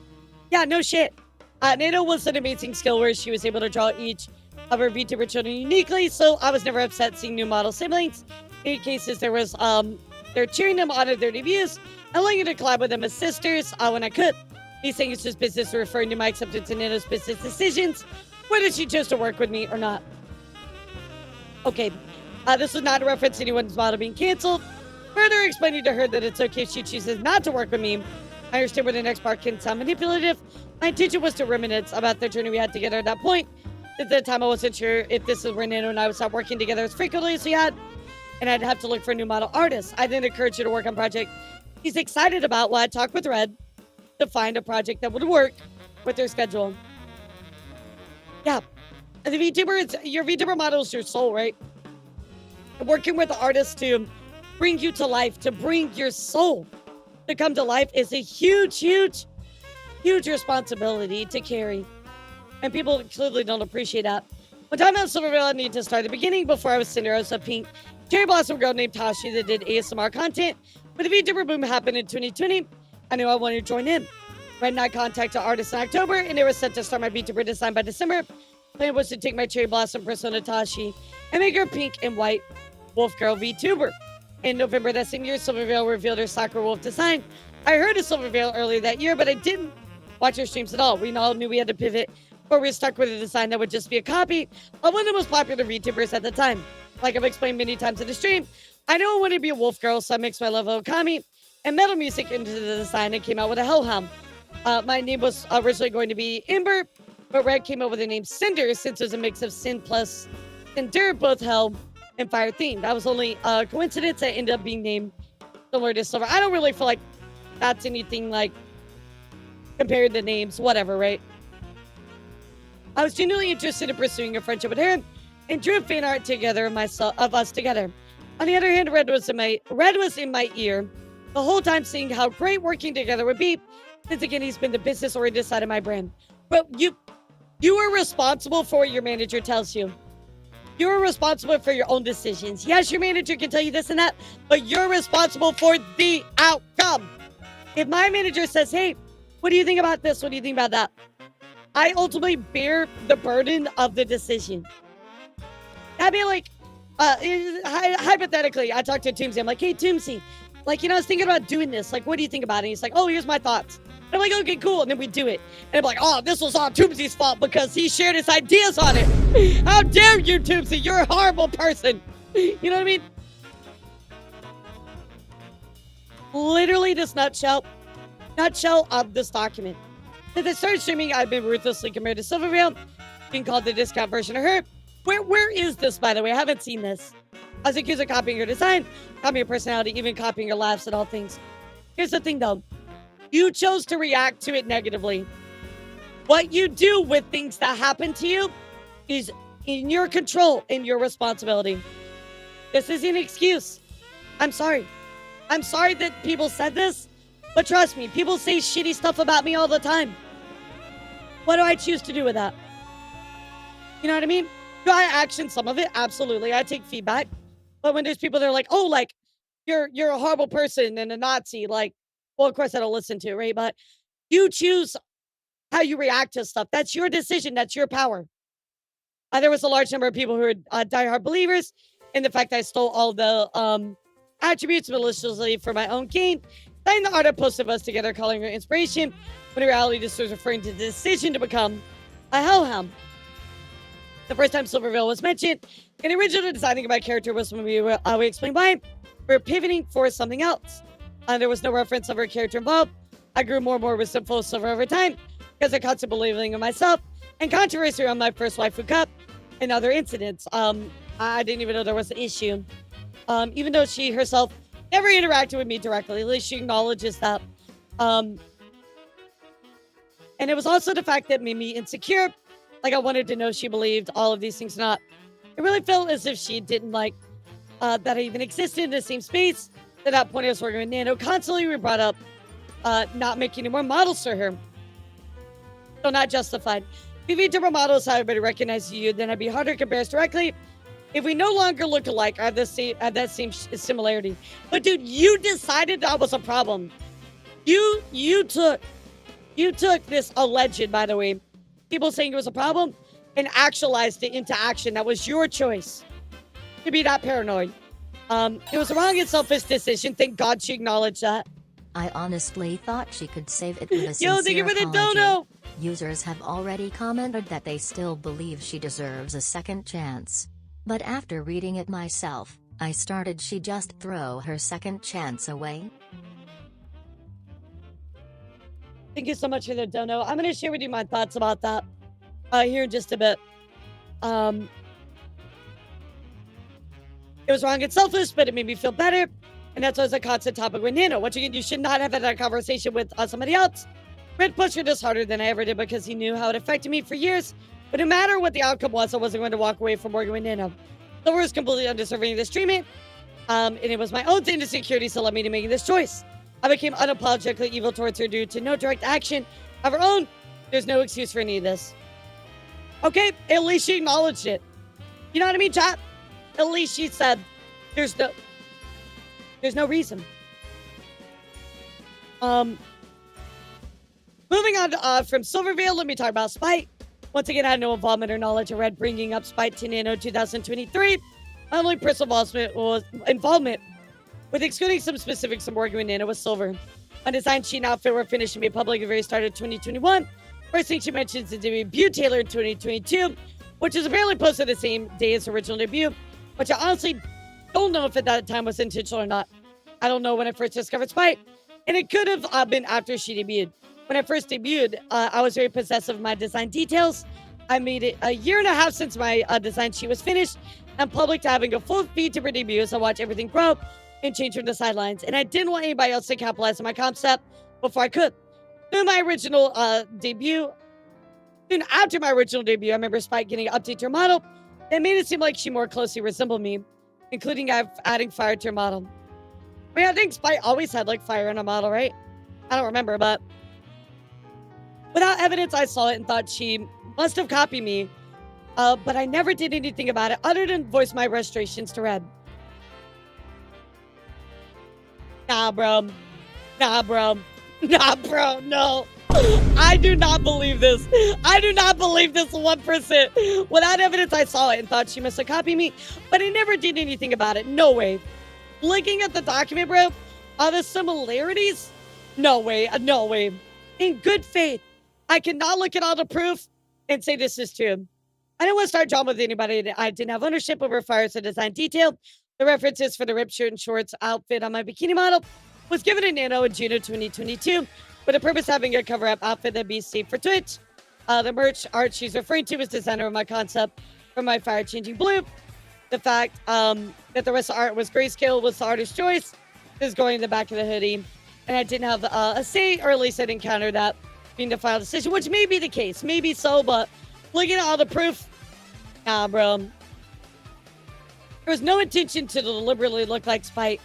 Yeah, no shit. Nano was an amazing skill where she was able to draw each of her VTuber children uniquely, so I was never upset seeing new model siblings. In many cases, there was, they're cheering them on at their debuts, allowing you to collab with them as sisters when I could. Me saying it's just business referring to my acceptance in Nano's business decisions, whether she chose to work with me or not. Okay, this was not a reference to anyone's model being canceled. Further explaining to her that it's okay if she chooses not to work with me. I understand where the next part can sound manipulative. My intention was to reminisce about the journey we had together at that point. At that time, I wasn't sure if this is where Nano and I would stop working together as frequently as we had, and I'd have to look for a new model artist. I then encouraged her to work on a project he's excited about while I talked with Red to find a project that would work with their schedule. Yeah, the VTuber, your VTuber model is your soul, right? Working with the artist to bring you to life, to bring your soul to come to life is a huge, huge, huge responsibility to carry. And people clearly don't appreciate that. When talking about Silverville, I need to start at the beginning. Before I was Cinder, I was a pink cherry blossom girl named Tashi that did ASMR content. When the VTuber boom happened in 2020, I knew I wanted to join in. Red and I contacted artists in October, and they were set to start my VTuber design by December. Plan was to take my cherry blossom persona Tashi and make her pink and white wolf girl VTuber. In November that same year, Silverveil revealed her soccer wolf design. I heard of Silverveil earlier that year, but I didn't watch her streams at all. We all knew we had to pivot, or we were stuck with a design that would just be a copy of one of the most popular VTubers at the time. Like I've explained many times in the stream, I know I wanted to be a wolf girl, so I mixed my love of Okami and metal music into the design and came out with a hellhound. My name was originally going to be Ember, but Red came up with the name Cinder since it was a mix of Sin plus Cinder, both hell and fire themed. That was only a coincidence. I ended up being named similar to Silver. I don't really feel like that's anything like compared to names, whatever, right? I was genuinely interested in pursuing a friendship with her and drew fan art together of us together. On the other hand, Red was in my ear the whole time, saying how great working together would be. Since again, he's been the business-oriented side of my brand. But you are responsible for what your manager tells you. You're responsible for your own decisions. Yes, your manager can tell you this and that, but you're responsible for the outcome. If my manager says, hey, what do you think about this? What do you think about that? I ultimately bear the burden of the decision. That'd be like, hypothetically, I talked to Toomsy. I'm like, hey, Toomsy, like, I was thinking about doing this. Like, what do you think about it? And he's like, oh, here's my thoughts. And I'm like, okay, cool. And then we do it. And I'm like, oh, this was all Toomsy's fault because he shared his ideas on it. How dare you, Toomsy? You're a horrible person. You know what I mean? Literally this nutshell of this document. Since I started streaming, I've been ruthlessly compared to Silverveil, being called the discount version of her. Where is this, by the way? I haven't seen this. I was accused of copying her design, copying her personality, even copying her laughs and all things. Here's the thing, though. You chose to react to it negatively. What you do with things that happen to you is in your control and your responsibility. This isn't an excuse. I'm sorry. I'm sorry that people said this, but trust me, people say shitty stuff about me all the time. What do I choose to do with that? You know what I mean? Do I action some of it? Absolutely. I take feedback. But when there's people that are like, oh, like, you're a horrible person and a Nazi, like, well, of course I don't listen to it, right? But you choose how you react to stuff. That's your decision. That's your power. There was a large number of people who are diehard believers in the fact that I stole all the attributes maliciously for my own gain. Then the art I posted of us together calling her inspiration, when in reality this was referring to the decision to become a hellhound. The first time Silverveil was mentioned in the original designing of my character was when we explained why we were pivoting for something else. There was no reference of her character involved. I grew more and more resentful of Silver over time because I constantly believing in myself and controversy around my first waifu cup and other incidents. I didn't even know there was an issue. Even though she herself never interacted with me directly, at least she acknowledges that. And it was also the fact that made me insecure. Like I wanted to know she believed all of these things or not. It really felt as if she didn't like that I even existed in the same space. At that point I was working with Nano. Constantly we brought up not making any more models for her. So not justified. If VTuber models how everybody recognizes you, then I'd be harder to compare us directly. If we no longer look alike, I have that same similarity. But dude, you decided that was a problem. You took this alleged, by the way, people saying it was a problem, and actualized it into action. That was your choice to be that paranoid. It was a wrong and selfish decision. Thank God she acknowledged that. I honestly thought she could save it with a sincere Yo, thank you for the apology. dono. Users have already commented that they still believe she deserves a second chance. But after reading it myself, I started she just throw her second chance away. Thank you so much for the dono. I'm going to share with you my thoughts about that here in just a bit. It was wrong and selfish, but it made me feel better. And that's always a constant topic with Nano. Once again, you should not have had that conversation with somebody else. Red pushed her this harder than I ever did because he knew how it affected me for years. But no matter what the outcome was, I wasn't going to walk away from working with Nano. Silver was completely undeserving of this treatment. And it was my own insecurities that led me to making this choice. I became unapologetically evil towards her due to no direct action of her own. There's no excuse for any of this. Okay, at least she acknowledged it. You know what I mean, chat? At least she said, There's no reason. Moving on from Silvervale, let me talk about Spite. Once again, I had no involvement or knowledge of Red bringing up Spite to Nano 2023. My only personal involvement with excluding some specifics and working with Nano was Silver. My design sheet and outfit were finished and made public at the very start of 2021. First thing she mentions is the debut Taylor in 2022, which is apparently posted the same day as original debut, which I honestly don't know if at that time was intentional or not. I don't know when I first discovered Spite, and it could have been after she debuted. When I first debuted, I was very possessive of my design details. I made it a year and a half since my design sheet was finished and public to having a full VTuber debut, so I watched everything grow and change from the sidelines. And I didn't want anybody else to capitalize on my concept before I could. Soon after my original debut, I remember Spike getting an update to her model that made it seem like she more closely resembled me, including adding fire to her model. I mean, I think Spike always had like fire in her model, right? I don't remember, but without evidence, I saw it and thought she must have copied me, but I never did anything about it other than voice my frustrations to Red. Nah, bro. No. I do not believe this. I do not believe this 1%. Without evidence, I saw it and thought she must have copied me, but I never did anything about it. No way. Looking at the document, bro, are the similarities? No way. In good faith, I cannot look at all the proof and say this is true. I didn't want to start drama with anybody that I didn't have ownership over fires and design detail. The references for the ripped shirt and shorts outfit on my bikini model was given to Nano in June of 2022 with the purpose of having a cover-up outfit that be safe for Twitch. The merch art she's referring to was designer of my concept for my fire-changing blue. The fact that the rest of the art was grayscale was the artist's choice is going in the back of the hoodie. And I didn't have a say, or at least I didn't counter that being the final decision, which may be the case. Maybe so, but looking at all the proof, nah, bro. There was no intention to deliberately look like Spite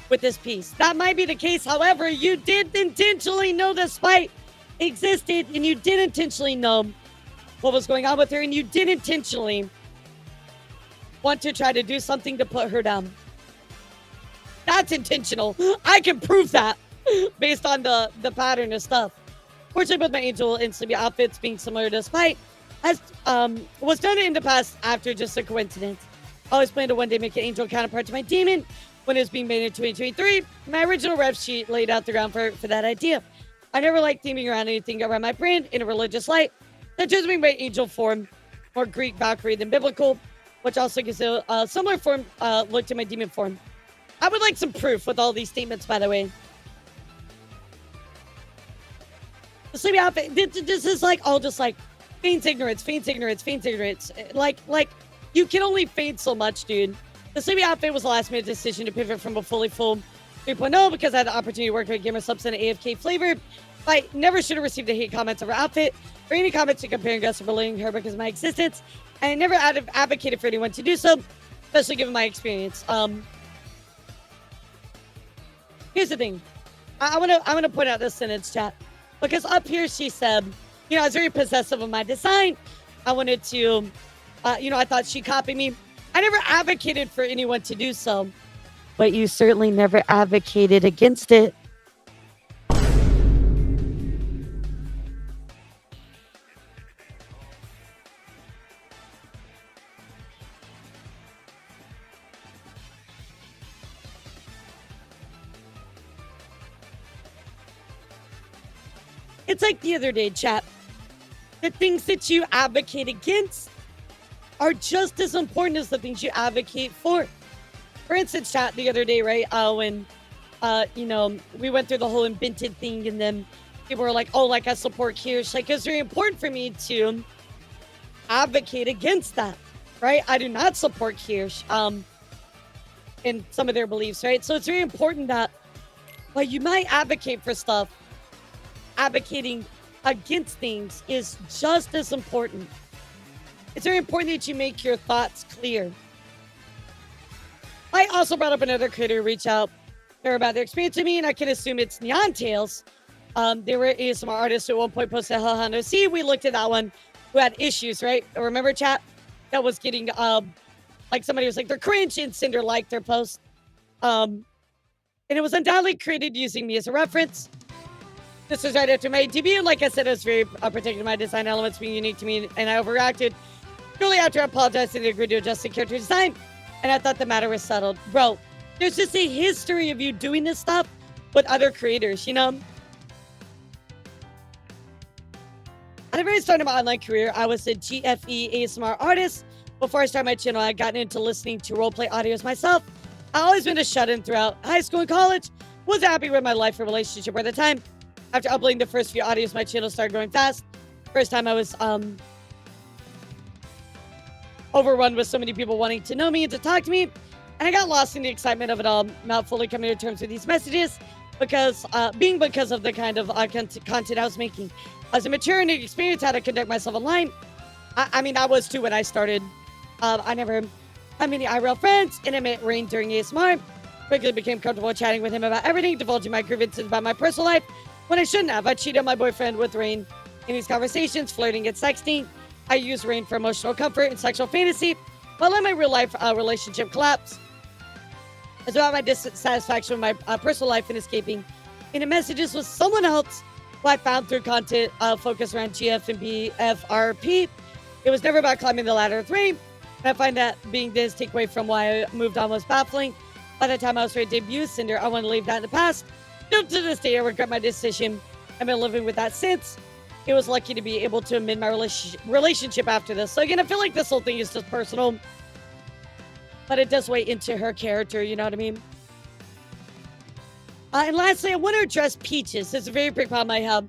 with this piece. That might be the case. However, you did intentionally know that Spite existed, and you did intentionally know what was going on with her, and you did intentionally want to try to do something to put her down. That's intentional. I can prove that based on the pattern of stuff. Fortunately, with my Angel and Sleepy outfits being similar to Spite, as was done in the past after just a coincidence. I always planned to one day make an Angel counterpart to my Demon when it was being made in 2023. My original rep sheet laid out the ground for that idea. I never liked theming around anything around my brand in a religious light. That just made my Angel form more Greek Valkyrie than biblical, which also gives a similar form look to my Demon form. I would like some proof with all these statements, by the way. The Sleepy outfit, this is like all just like feigns ignorance. Like, you can only feign so much, dude. The Sleepy outfit was the last minute decision to pivot from a fully full 3.0 because I had the opportunity to work with gamer subs in an AFK flavor. I never should have received the hate comments of her outfit or any comments to comparing us or belittling her because of my existence. And I never advocated for anyone to do so, especially given my experience. Here's the thing. I want to point out this sentence, chat. Because up here she said, I was very possessive of my design. I wanted to, I thought she copied me. I never advocated for anyone to do so. But you certainly never advocated against it. It's like the other day, chat. The things that you advocate against are just as important as the things you advocate for. For instance, chat, the other day, right, when, we went through the whole invented thing, and then people were like, oh, like, I support Kirsch. Like, it's very important for me to advocate against that, right? I do not support Kirsch in some of their beliefs, right? So it's very important that while you might advocate for stuff, advocating against things is just as important. It's very important that you make your thoughts clear. I also brought up another creator who reached out there about their experience with me, and I can assume it's Neon Tales. They were ASMR artists who at one point posted Hellhound OC. We looked at that one who had issues, right? Remember, chat? That was getting Like somebody was like, they're cringe, and Cinder liked their post. And it was undoubtedly created using me as a reference. This was right after my debut. Like I said, I was very protective of my design elements being unique to me, and I overreacted. Shortly after I apologized, and agreed to adjust the character design, and I thought the matter was settled. Bro, there's just a history of you doing this stuff with other creators, you know? At the very start of my online career, I was a GFE ASMR artist. Before I started my channel, I had gotten into listening to roleplay audios myself. I always been a shut-in throughout high school and college. Wasn't happy with my life and relationship at the time. After uploading the first few audios, my channel started growing fast. First time I was overrun with so many people wanting to know me and to talk to me. And I got lost in the excitement of it all, not fully coming to terms with these messages because of the kind of content I was making. As a mature and experienced how to conduct myself online, I mean, I was too when I started. I never had many IRL friends, and I met Rain during ASMR. Quickly became comfortable chatting with him about everything, divulging my grievances about my personal life when I shouldn't have. I cheated on my boyfriend with Rain in these conversations, flirting and sexting. I used Rain for emotional comfort and sexual fantasy, while let my real life relationship collapse. It's about my dissatisfaction with my personal life and escaping into messages with someone else who I found through content focused around GF and BFRP. It was never about climbing the ladder of Rain. And I find that being this takeaway from why I moved on was baffling. By the time I was ready to debut Cinder, I want to leave that in the past. Still to this day, I regret my decision. I've been living with that since. It was lucky to be able to amend my relationship after this. So again, I feel like this whole thing is just personal. But it does weigh into her character, you know what I mean? And lastly, I want to address Peaches. It's a very big problem I have.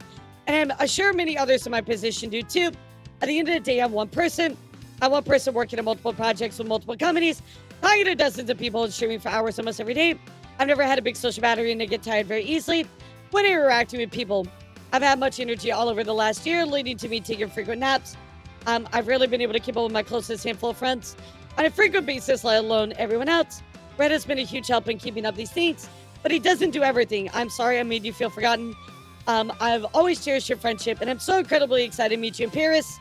And I'm sure many others in my position do too. At the end of the day, I'm one person. I'm one person working on multiple projects with multiple companies, talking to dozens of people and streaming for hours almost every day. I've never had a big social battery and I get tired very easily when interacting with people. I've had much energy all over the last year, leading to me taking frequent naps. I've rarely been able to keep up with my closest handful of friends on a frequent basis, let alone everyone else. Red has been a huge help in keeping up these things, but he doesn't do everything. I'm sorry I made you feel forgotten. I've always cherished your friendship, and I'm so incredibly excited to meet you in Paris.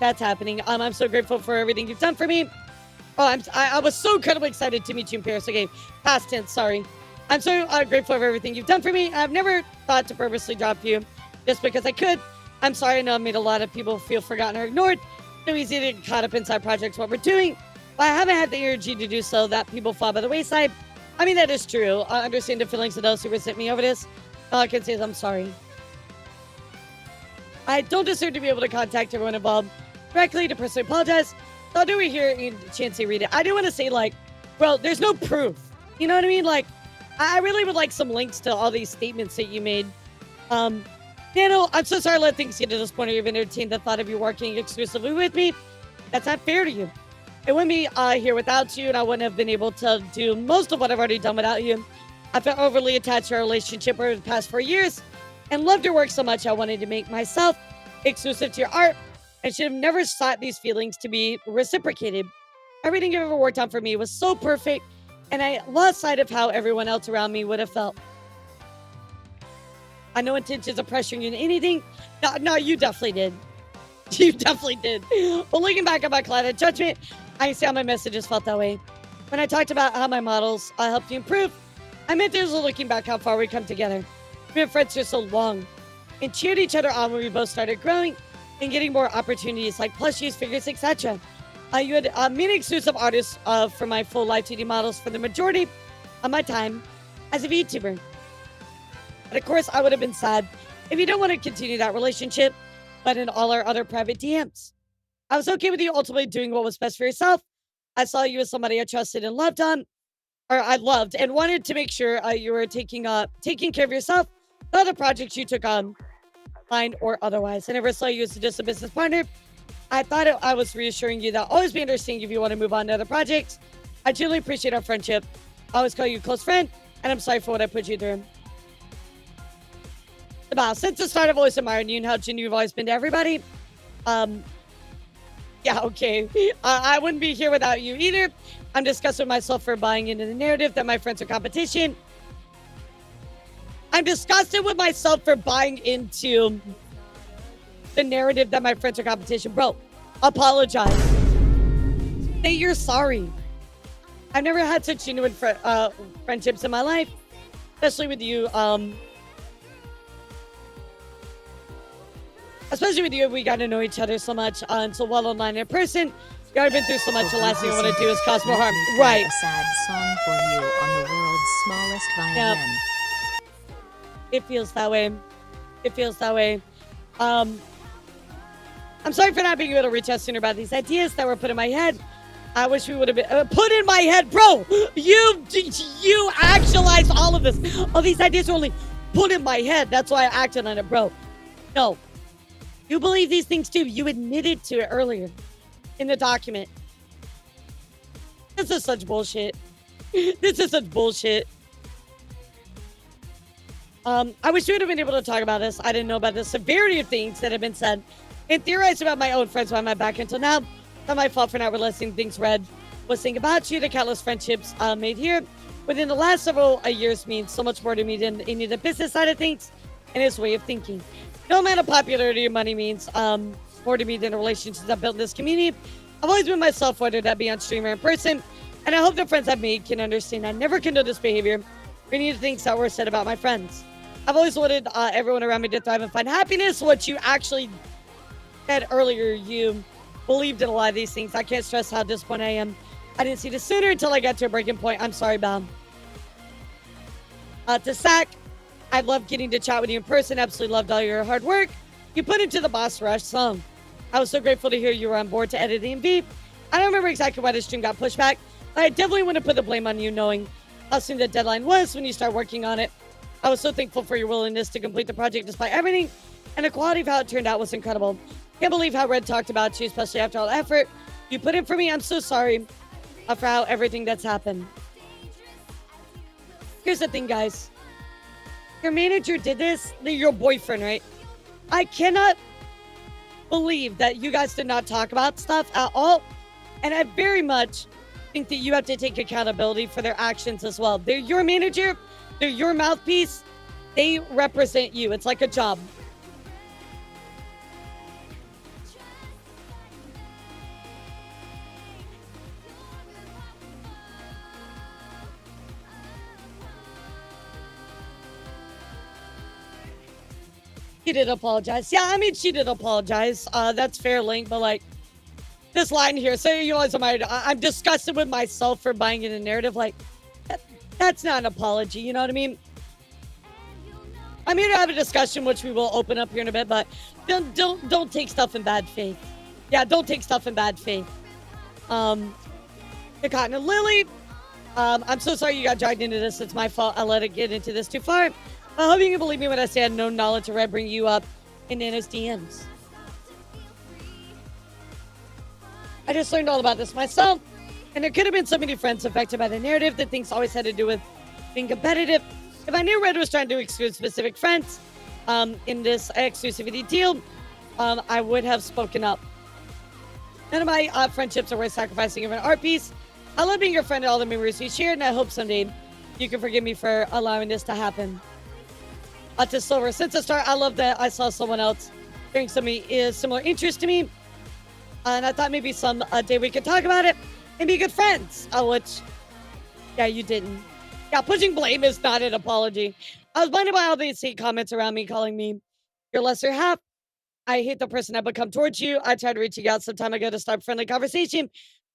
That's happening. I'm so grateful for everything you've done for me. Oh, I was so incredibly excited to meet you in Paris. Okay, past tense, sorry. I'm so grateful for everything you've done for me. I've never thought to purposely drop you just because I could. I'm sorry, I know I made a lot of people feel forgotten or ignored. So easy to get caught up inside projects, what we're doing. But I haven't had the energy to do so, that people fall by the wayside. I mean, that is true. I understand the feelings of those who resent me over this. All I can say is I'm sorry. I don't deserve to be able to contact everyone involved directly to personally apologize. So I'll do it here and chance to read it. I do want to say, like, well, there's no proof. You know what I mean? Like, I really would like some links to all these statements that you made. Nano, I'm so sorry I let things get to this point where you've entertained the thought of you working exclusively with me. That's not fair to you. It wouldn't be here without you, and I wouldn't have been able to do most of what I've already done without you. I felt overly attached to our relationship over the past 4 years and loved your work so much I wanted to make myself exclusive to your art and should have never sought these feelings to be reciprocated. Everything you've ever worked on for me was so perfect, and I lost sight of how everyone else around me would have felt. I had no intentions of pressuring you into anything. No, you definitely did. You definitely did. But looking back at my cloud of judgment, I can see how my messages felt that way. When I talked about how my models helped you improve, I meant there's a looking back how far we come together. We've been friends for so long and cheered each other on when we both started growing and getting more opportunities like plushies, figures, etc. You had many exclusive artists for my full live 2D models for the majority of my time as a VTuber. But of course, I would have been sad if you don't want to continue that relationship, but in all our other private DMs. I was okay with you ultimately doing what was best for yourself. I saw you as somebody I trusted and loved and wanted to make sure you were taking care of yourself, the other projects you took on, fine or otherwise. I never saw you as just a business partner. I thought I was reassuring you that I'll always be understanding if you want to move on to other projects. I truly appreciate our friendship. I always call you a close friend, and I'm sorry for what I put you through. Since the start, I've always admired you and how genuine you've always been to everybody. Yeah, okay. I wouldn't be here without you either. I'm disgusted with myself for buying into the narrative that my friends are competition. I'm disgusted with myself for buying into the narrative that my friends are competition. Bro, apologize. Say you're sorry. I've never had such genuine friendships in my life, especially with you. Especially with you, we got to know each other so much. So well online in person, you already been through so much. The last thing I want to do is cause more harm. Right. A sad song for you on the world's smallest violin. Yep. It feels that way. It feels that way. I'm sorry for not being able to reach out sooner about these ideas that were put in my head. I wish we would have been put in my head, bro. You actualized all of this. All these ideas were only put in my head. That's why I acted on it, bro. No. You believe these things too. You admitted to it earlier in the document. This is such bullshit. This is such bullshit. I wish we would have been able to talk about this. I didn't know about the severity of things that have been said and theorized about my own friends behind my back until now. Not my fault for not realizing things Red was saying about you. The countless friendships made here within the last several years means so much more to me than any of the business side of things and his way of thinking. No amount of popularity or money means more to me than the relationships I've built in this community. I've always been myself, whether that be on stream or in person, and I hope the friends I've made can understand I never condone this behavior or any of the things that were said about my friends. I've always wanted everyone around me to thrive and find happiness. What you actually said earlier, you believed in a lot of these things. I can't stress how disappointed I am. I didn't see this sooner until I got to a breaking point. I'm sorry, Bob. To Sack, I loved getting to chat with you in person. Absolutely loved all your hard work you put into the Boss Rush song. I was so grateful to hear you were on board to edit the MV. I don't remember exactly why the stream got pushed back, but I definitely want to put the blame on you, knowing how soon the deadline was when you started working on it. I was so thankful for your willingness to complete the project despite everything, and the quality of how it turned out was incredible. Can't believe how Red talked about you, especially after all the effort you put in for me. I'm so sorry for how everything that's happened. Here's the thing, guys. Your manager did this. Your boyfriend, right? I cannot believe that you guys did not talk about stuff at all. And I very much think that you have to take accountability for their actions as well. They're your manager. They're your mouthpiece. They represent you. It's like a job. She did apologize. Yeah, I mean, she did apologize. That's fair, Link, but like, this line here, say you know, I'm disgusted with myself for buying in a narrative. Like, that's not an apology, you know what I mean? I'm here to have a discussion, which we will open up here in a bit, but don't take stuff in bad faith. Yeah, don't take stuff in bad faith. The Cotton and Lily, I'm so sorry you got dragged into this. It's my fault. I let it get into this too far. I hope you can believe me when I say I had no knowledge of Red bring you up in Nano's DMs. I just learned all about this myself, and there could have been so many friends affected by the narrative that things always had to do with being competitive. If I knew Red was trying to exclude specific friends in this exclusivity deal, I would have spoken up. None of my friendships are worth sacrificing of an art piece. I love being your friend and all the memories we shared, and I hope someday you can forgive me for allowing this to happen. To Silver, since the start, I love that I saw someone else sharing some similar interest to me. And I thought maybe some day we could talk about it and be good friends. Which, yeah, you didn't. Yeah, pushing blame is not an apology. I was blinded by all these hate comments around me calling me your lesser half. I hate the person I've become towards you. I tried reaching out some time ago to start a friendly conversation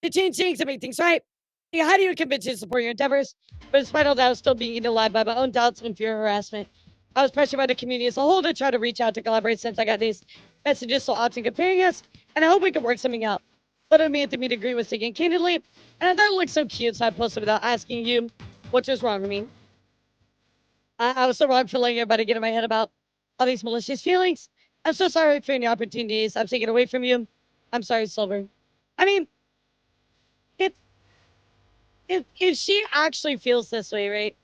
to change things and make things right. Yeah, how do you convince you to support your endeavors? But despite all that, I was still being eaten alive by my own doubts and fear of harassment. I was pressured by the community as a whole to try to reach out to collaborate since I got these messages so often comparing us, and I hope we can work something out. But it meant to me to agree with speaking candidly, and I thought it looked so cute, so I posted without asking you what was wrong with me. I was so wrong for letting everybody get in my head about all these malicious feelings. I'm so sorry for any opportunities I've taken away from you. I'm sorry, Silver. I mean, if she actually feels this way, right?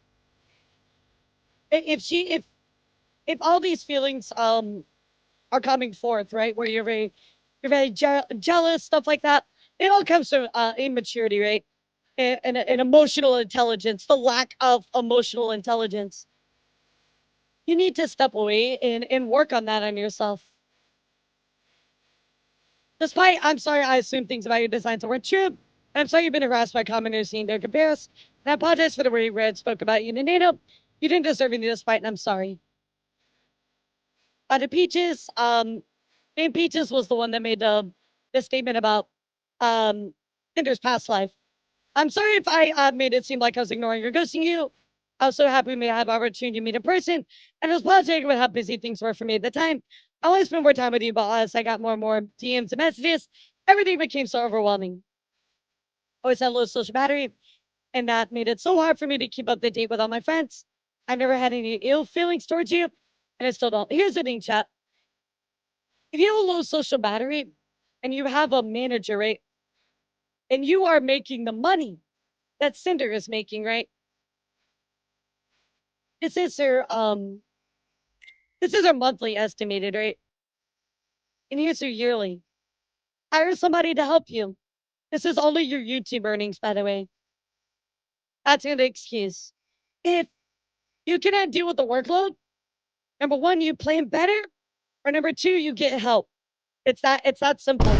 If all these feelings are coming forth, right, where you're very jealous, stuff like that, it all comes from immaturity, right, and emotional intelligence, the lack of emotional intelligence. You need to step away and work on that on yourself. Despite, I'm sorry, I assume things about your designs weren't true. And I'm sorry you've been harassed by commenters seeing their compares. And I apologize for the way Red spoke about you and Nano. You didn't deserve any of this fight, and I'm sorry. The Peaches, Dame Peaches was the one that made the statement about Cinder's past life. I'm sorry if I made it seem like I was ignoring or ghosting you. I was so happy we may have opportunity to meet in person, and I was apologetic about how busy things were for me at the time. I want to spend more time with you, but as I got more and more DMs and messages, everything became so overwhelming. I always had a low social battery, and that made it so hard for me to keep up the date with all my friends. I never had any ill feelings towards you, and I still don't. Here's the thing, chat. If you have a low social battery, and you have a manager, right, and you are making the money that Cinder is making, right? This is her monthly estimated, right? And here's her yearly. Hire somebody to help you. This is only your YouTube earnings, by the way. That's an excuse. If you cannot deal with the workload, number one, you plan better, or number two, you get help. It's that simple.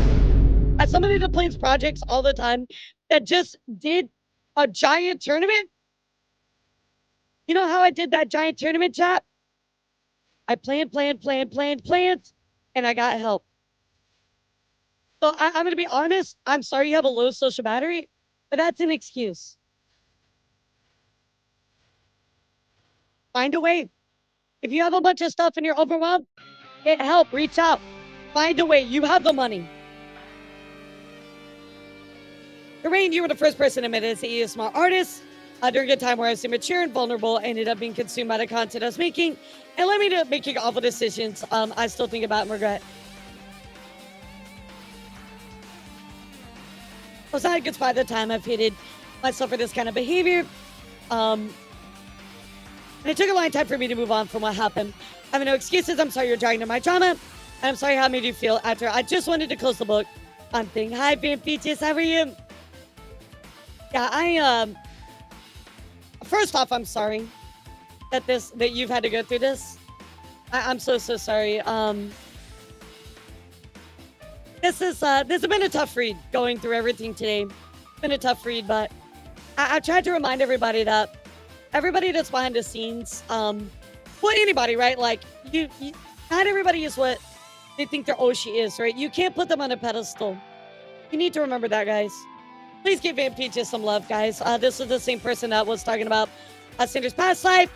As somebody that plans projects all the time, that just did a giant tournament. You know how I did that giant tournament, chat? I planned, and I got help. So I'm going to be honest. I'm sorry you have a low social battery, but that's an excuse. Find a way. If you have a bunch of stuff and you're overwhelmed, get help. Reach out. Find a way. You have the money. Lorraine, you were the first person admitted to be a smart artist. During a time where I was immature and vulnerable, I ended up being consumed by the content I was making and led me to making awful decisions I still think about and regret. I was not a good spot at the time. I've hated myself for this kind of behavior. And it took a long time for me to move on from what happened. I have no excuses. I'm sorry you're dragging to my trauma. And I'm sorry how it made you feel after. I just wanted to close the book on thing. Hi, Van Peaches. How are you? Yeah, first off, I'm sorry that you've had to go through this. I'm so sorry. This has been a tough read going through everything today. It's been a tough read, but I tried to remind everybody that everybody that's behind the scenes, well, anybody, right? Like not everybody is what they think their Oshi is, right? You can't put them on a pedestal. You need to remember that, guys. Please give Van Peaches some love, guys. This was the same person that was talking about Cinder's past life.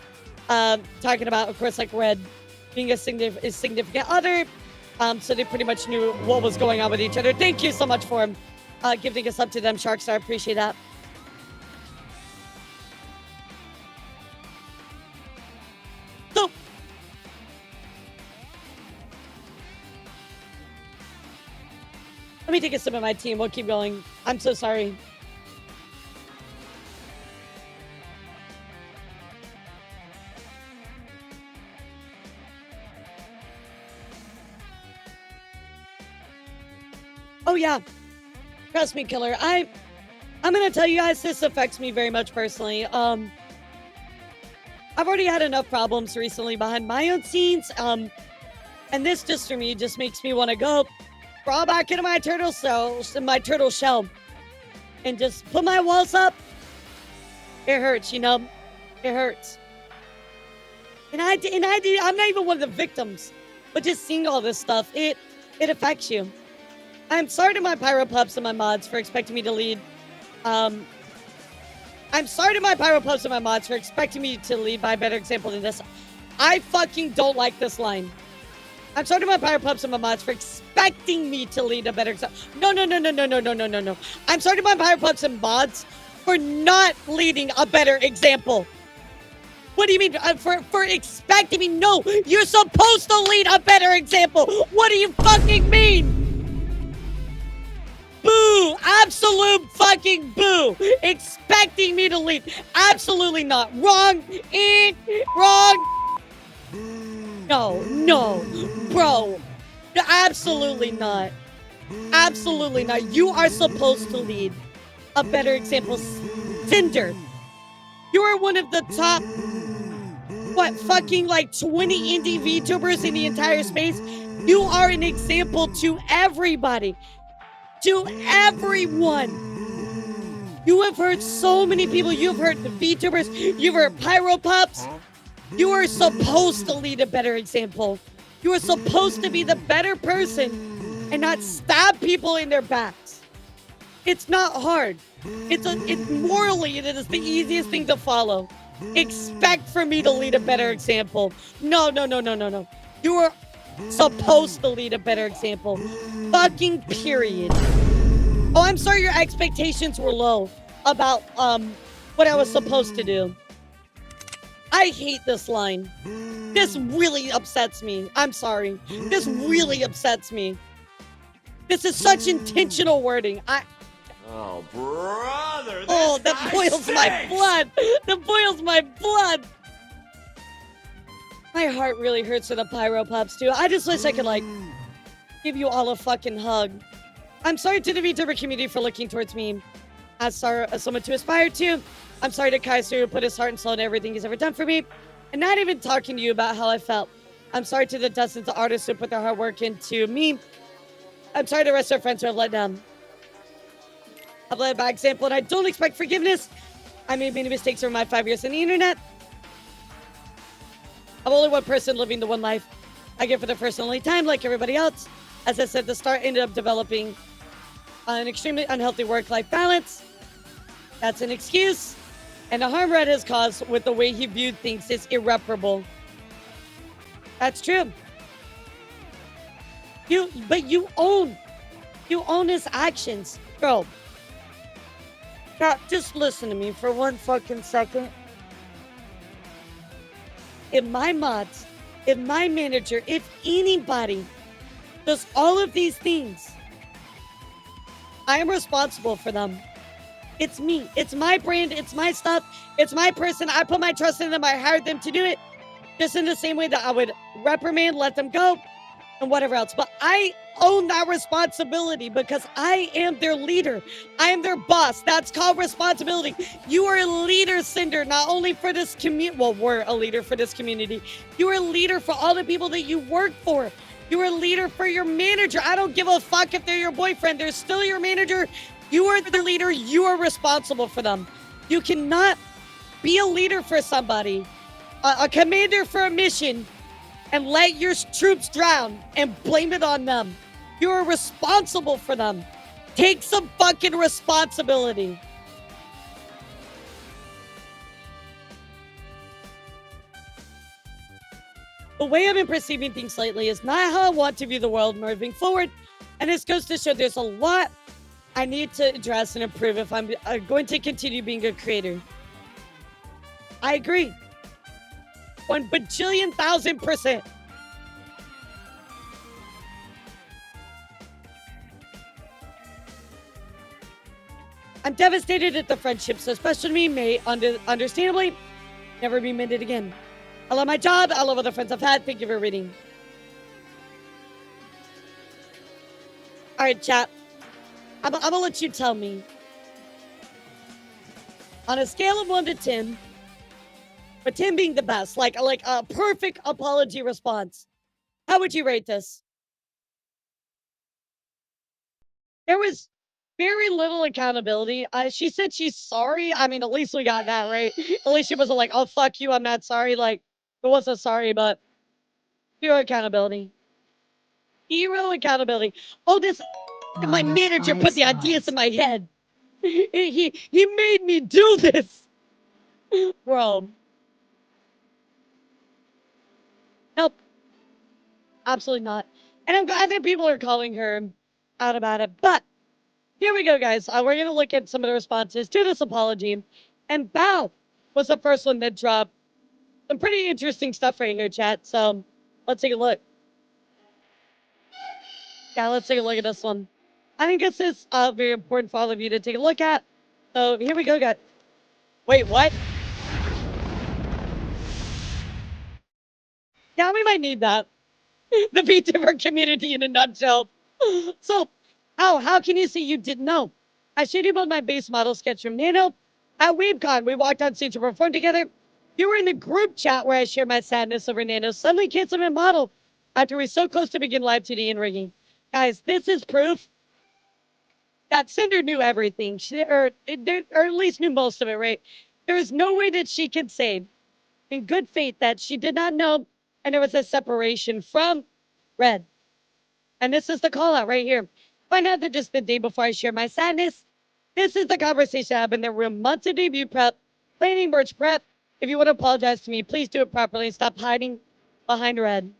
Talking about, of course, like Red being a significant other. So they pretty much knew what was going on with each other. Thank you so much for giving us up to them, Sharkstar. I appreciate that. So, let me take a sip of my tea and we'll keep going. I'm so sorry. Oh yeah, trust me, Killer. I'm gonna tell you guys, this affects me very much personally. I've already had enough problems recently behind my own scenes. And this just for me just makes me want to go crawl back into my turtle shell, and just put my walls up. It hurts, you know. It hurts. And I'm not even one of the victims, but just seeing all this stuff, it affects you. I'm sorry to my Pyro Pups and my mods for expecting me to lead. I'm sorry to my Pyro Pups and my mods for expecting me to lead by a better example than this. I fucking don't like this line. I'm sorry to my Pyro Pups and my mods for expecting me to lead a better example. No. I'm sorry to my Pyro Pups and mods for not leading a better example. What do you mean? For expecting me? No, you're supposed to lead a better example. What do you fucking mean? Boo! Absolute fucking boo! Expecting me to lead. Absolutely not. Wrong. Wrong. No. Bro. Absolutely not. Absolutely not. You are supposed to lead a better example. Cinder. You are one of the top, fucking like 20 indie VTubers in the entire space. You are an example to everybody. To everyone. You have hurt so many people. You've hurt the VTubers. You've hurt Pyro Pups. You are supposed to lead a better example. You are supposed to be the better person and not stab people in their backs. It's not hard. It's morally, it is the easiest thing to follow. Expect for me to lead a better example. No. You are supposed to lead a better example. Fucking period. Oh, I'm sorry your expectations were low about what I was supposed to do. I hate this line. This really upsets me. I'm sorry. This really upsets me. This is such intentional wording. Oh, brother! Oh, that boils my blood. That boils my blood. My heart really hurts for the Pyro Pups, too. I just wish I could, like, give you all a fucking hug. I'm sorry to the VTuber community for looking towards me as someone to aspire to. I'm sorry to Kaiser who put his heart and soul in everything he's ever done for me. And not even talking to you about how I felt. I'm sorry to the dozens of artists who put their hard work into me. I'm sorry to the rest of our friends who have let down. I've led by example and I don't expect forgiveness. I made many mistakes over my 5 years on the internet. I'm only one person living the one life I give for the first and only time, like everybody else. As I said at the start, ended up developing an extremely unhealthy work-life balance. That's an excuse. And the harm Red has caused with the way he viewed things is irreparable. That's true. But you own his actions. Bro. God, just listen to me for one fucking second. If my mods, if my manager, if anybody does all of these things, I am responsible for them. It's me. It's my brand. It's my stuff. It's my person. I put my trust in them. I hired them to do it. Just in the same way that I would reprimand, let them go, and whatever else. But I own that responsibility because I am their leader. I am their boss. That's called responsibility. You are a leader, Cinder, not only for this community. Well, we're a leader for this community. You are a leader for all the people that you work for. You are a leader for your manager. I don't give a fuck if they're your boyfriend. They're still your manager. You are the leader. You are responsible for them. You cannot be a leader for somebody, a commander for a mission, and let your troops drown and blame it on them. You are responsible for them. Take some fucking responsibility. The way I've been perceiving things lately is not how I want to view the world moving forward. And this goes to show there's a lot I need to address and improve if I'm going to continue being a creator. I agree. 1,000,000,000%. I'm devastated at the friendships so special to me may understandably never be mended again. I love my job. I love all the friends I've had. Thank you for reading. All right, chat. I'm gonna let you tell me. On a scale of 1 to 10, but 10 being the best, like a perfect apology response, how would you rate this? There was very little accountability. She said she's sorry. I mean, at least we got that right. At least she wasn't like, oh, fuck you, I'm not sorry. Like, it wasn't sorry, but zero accountability. Zero accountability. Oh, my manager put the ideas in my head. He made me do this. Bro. Nope. Absolutely not. And I'm glad that people are calling her out about it. But here we go, guys. We're going to look at some of the responses to this apology. And Bao was the first one that dropped some pretty interesting stuff right here, chat. So let's take a look. Yeah, let's take a look at this one. I think this is very important for all of you to take a look at. So here we go, guys. Wait, what? Yeah, we might need that. The VTuber community in a nutshell. So, how can you say you didn't know? I showed you about my base model sketch from Nano. At WeebCon, we walked on stage to perform together. You were in the group chat where I shared my sadness over Nano suddenly canceled my model after we were so close to begin live 2D and rigging. Guys, this is proof that Cinder knew everything, or at least knew most of it, right? There is no way that she could say, in good faith, that she did not know, and there was a separation from Red. And this is the call out right here. Find out that just the day before I share my sadness, this is the conversation happened in the room. Months of debut prep, planning merch prep. If you want to apologize to me, please do it properly. Stop hiding behind Red.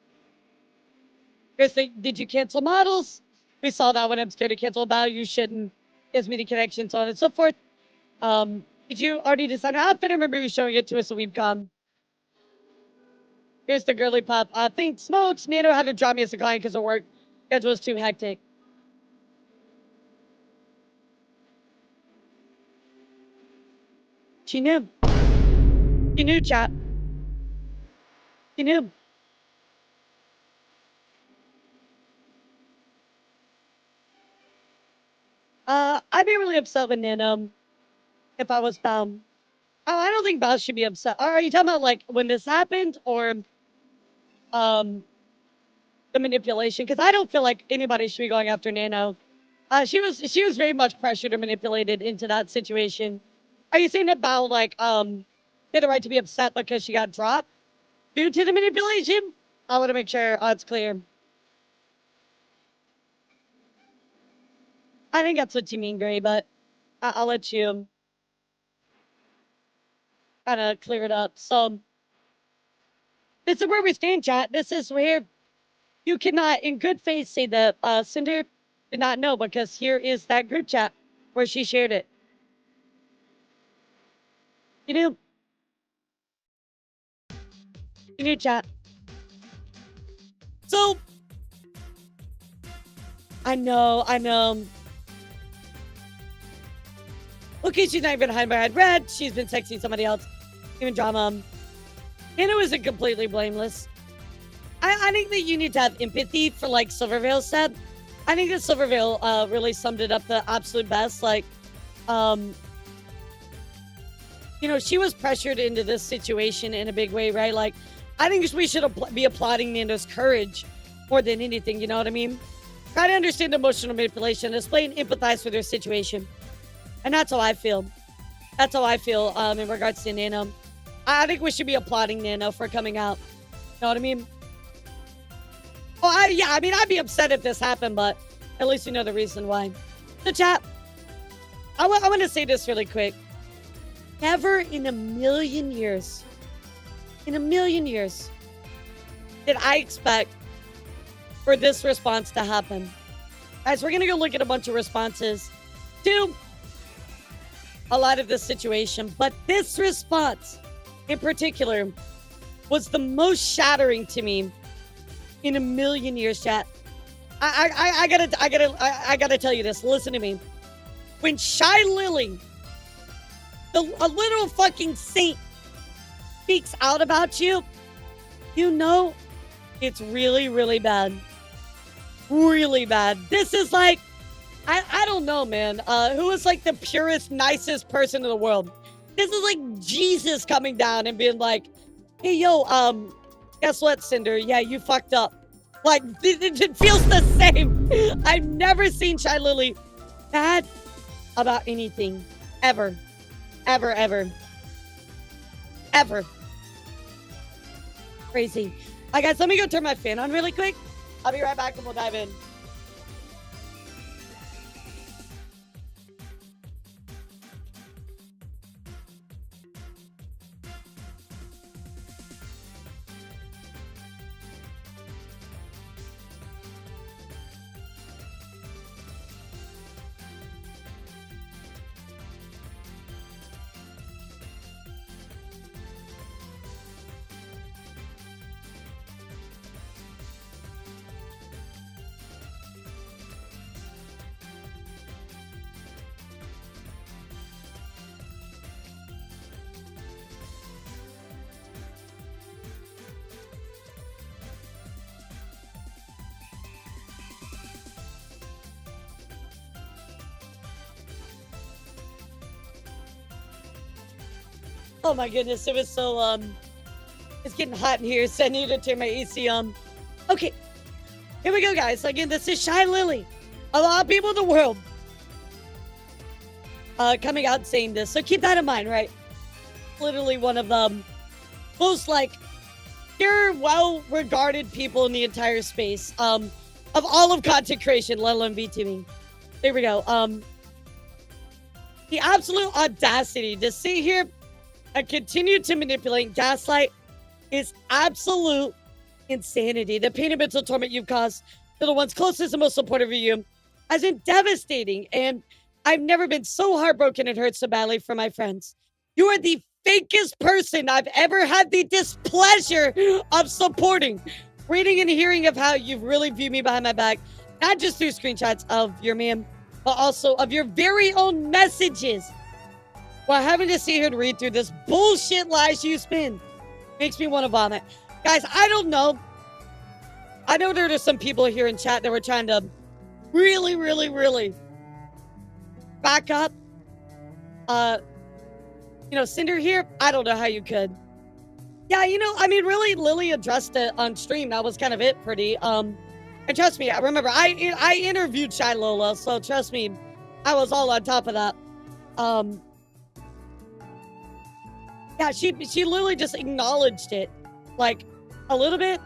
Here's the, did you cancel models? We saw that one. I'm scared to cancel about. You shouldn't. Gives me the connection, so on and so forth. Did you already decide an outfit? I remember you showing it to us, so we've gone. Here's the girly pop. Think smokes. Nano had to drop me as a client because of work. Schedule was too hectic. She knew. She knew, chat. She knew. I'd be really upset with Nano if I was Belle. Oh, I don't think Belle should be upset. Are you talking about like when this happened or the manipulation? Because I don't feel like anybody should be going after Nano. She was very much pressured or manipulated into that situation. Are you saying that Belle like had the right to be upset because she got dropped due to the manipulation? I want to make sure it's clear. I think that's what you mean, Gray, but I'll let you kind of clear it up. So this is where we stand, chat. This is where you cannot, in good faith, say that Cinder did not know, because here is that group chat where she shared it. You knew. You knew, chat. So, I know. Okay, she's not even hiding behind Red. She's been texting somebody else. Even drama. Hannah isn't completely blameless. I think that you need to have empathy for, like, Silverveil said. I think that Silverveil really summed it up the absolute best. Like, you know, she was pressured into this situation in a big way, right? Like, I think we should be applauding Nando's courage more than anything, you know what I mean? Try to understand emotional manipulation, display and empathize with their situation. And that's how I feel. That's how I feel in regards to Nano. I think we should be applauding Nano for coming out. You know what I mean? Oh, I mean, I'd be upset if this happened, but at least you know the reason why. So, chat, I want to say this really quick. Never in a million years, did I expect for this response to happen. Guys, we're going to go look at a bunch of responses to a lot of this situation, but this response in particular was the most shattering to me in a million years, chat. I gotta tell you this. Listen to me. When Shy Lily, a little fucking saint, speaks out about you, you know it's really, really bad. Really bad. This is like, I don't know, man. Who is like the purest, nicest person in the world? This is like Jesus coming down and being like, hey, yo, guess what, Cinder? Yeah, you fucked up. Like, it feels the same. I've never seen Shy Lily bad about anything. Ever. Ever. Crazy. All right, guys, let me go turn my fan on really quick. I'll be right back and we'll dive in. Oh my goodness, it was so, it's getting hot in here, so I need to turn my AC on. Okay, here we go, guys. Again, this is Shy Lily. A lot of people in the world coming out saying this. So keep that in mind, right? Literally one of the most like pure, well-regarded people in the entire space of all of content creation, let alone VTubing. There we go. The absolute audacity to sit here and continue to manipulate and gaslight is absolute insanity. The pain and mental torment you've caused to the ones closest and most supportive of you has been devastating, and I've never been so heartbroken and hurt so badly for my friends. You are the fakest person I've ever had the displeasure of supporting. Reading and hearing of how you've really viewed me behind my back, not just through screenshots of your meme, but also of your very own messages, while having to sit here and read through this bullshit lies you spin, makes me want to vomit. Guys, I don't know. I know there are some people here in chat that were trying to really back up, Cinder here. I don't know how you could. Yeah, really, Lily addressed it on stream. That was kind of it, pretty. And trust me, I remember I interviewed Shy Lola, so trust me, I was all on top of that. Yeah, she literally just acknowledged it, like, a little bit,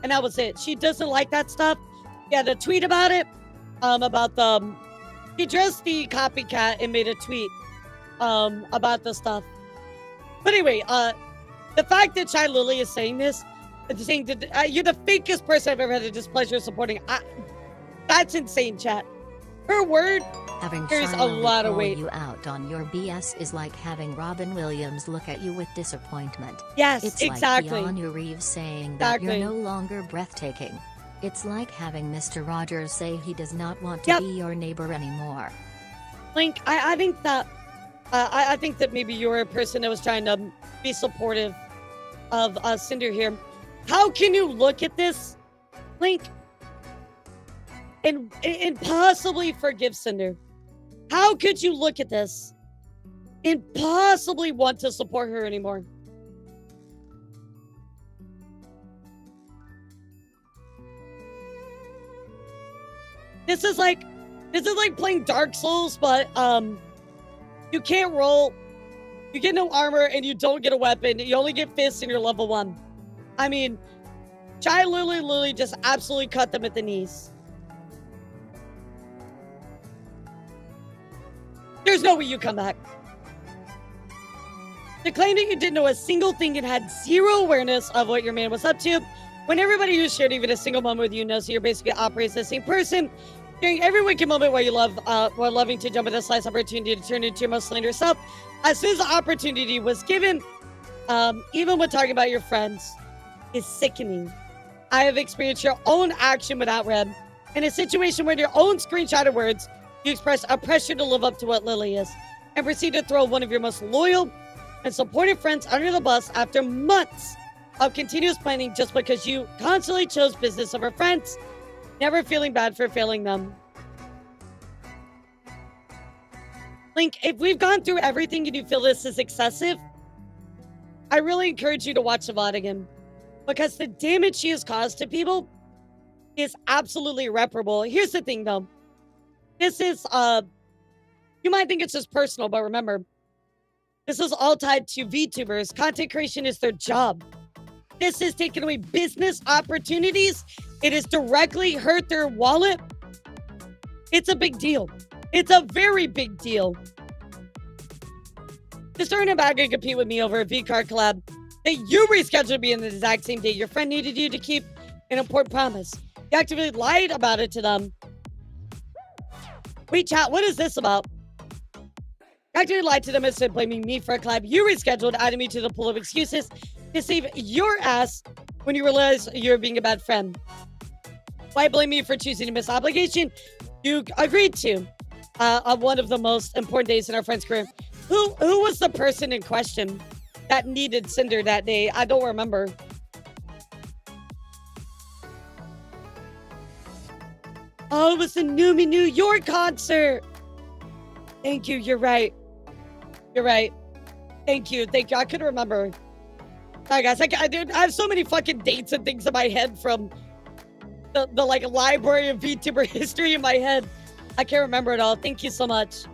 and that was it. She doesn't like that stuff. Yeah, the tweet about it, she addressed the copycat and made a tweet, about the stuff. But anyway, the fact that Shy Lily is saying this, saying that you're the fakest person I've ever had the displeasure of supporting, that's insane, chat. Her word carries a lot of weight. You out on your BS is like having Robin Williams look at you with disappointment. Yes, it's exactly. Like Keanu Reeves saying that you're no longer breathtaking. It's like having Mr. Rogers say he does not want to be your neighbor anymore. Link, I think that I think that maybe you're a person that was trying to be supportive of Cinder here. How can you look at this, Link, and possibly forgive Cinder? How could you look at this and possibly want to support her anymore? This is like playing Dark Souls, but you can't roll, you get no armor, and you don't get a weapon. You only get fists and you're level 1. I mean, Chai Lily just absolutely cut them at the knees. There's no way you come back. To claim that you didn't know a single thing and had zero awareness of what your man was up to, when everybody who shared even a single moment with you knows that you're basically operates the same person, during every wicked moment where you while loving to jump at a slice opportunity to turn into your most slanderous self, as soon as the opportunity was given, even when talking about your friends, is sickening. I have experienced your own action without Reb. In a situation where in your own screenshotted words, you express a pressure to live up to what Lily is, and proceed to throw one of your most loyal and supportive friends under the bus after months of continuous planning just because you constantly chose business over friends, never feeling bad for failing them. Link, if we've gone through everything and you feel this is excessive, I really encourage you to watch the VOD again, because the damage she has caused to people is absolutely irreparable. Here's the thing, though. This is, you might think it's just personal, but remember, this is all tied to VTubers. Content creation is their job. This is taking away business opportunities. It has directly hurt their wallet. It's a big deal. It's a very big deal. Just earn a bag and compete with me over a V-Card collab that you rescheduled to be in the exact same day your friend needed you to keep an important promise. You actively lied about it to them. Wait, chat, what is this about? I actively lied to them and said blaming me for a collab you rescheduled, adding me to the pool of excuses to save your ass when you realize you're being a bad friend. Why blame me for choosing to miss obligation you agreed to on one of the most important days in our friend's career? Who was the person in question that needed Cinder that day? I don't remember. Oh, it was the Numi New York concert. Thank you. You're right. You're right. Thank you. Thank you. I couldn't remember. Sorry, guys. I have so many fucking dates and things in my head from the like library of VTuber history in my head. I can't remember it all. Thank you so much.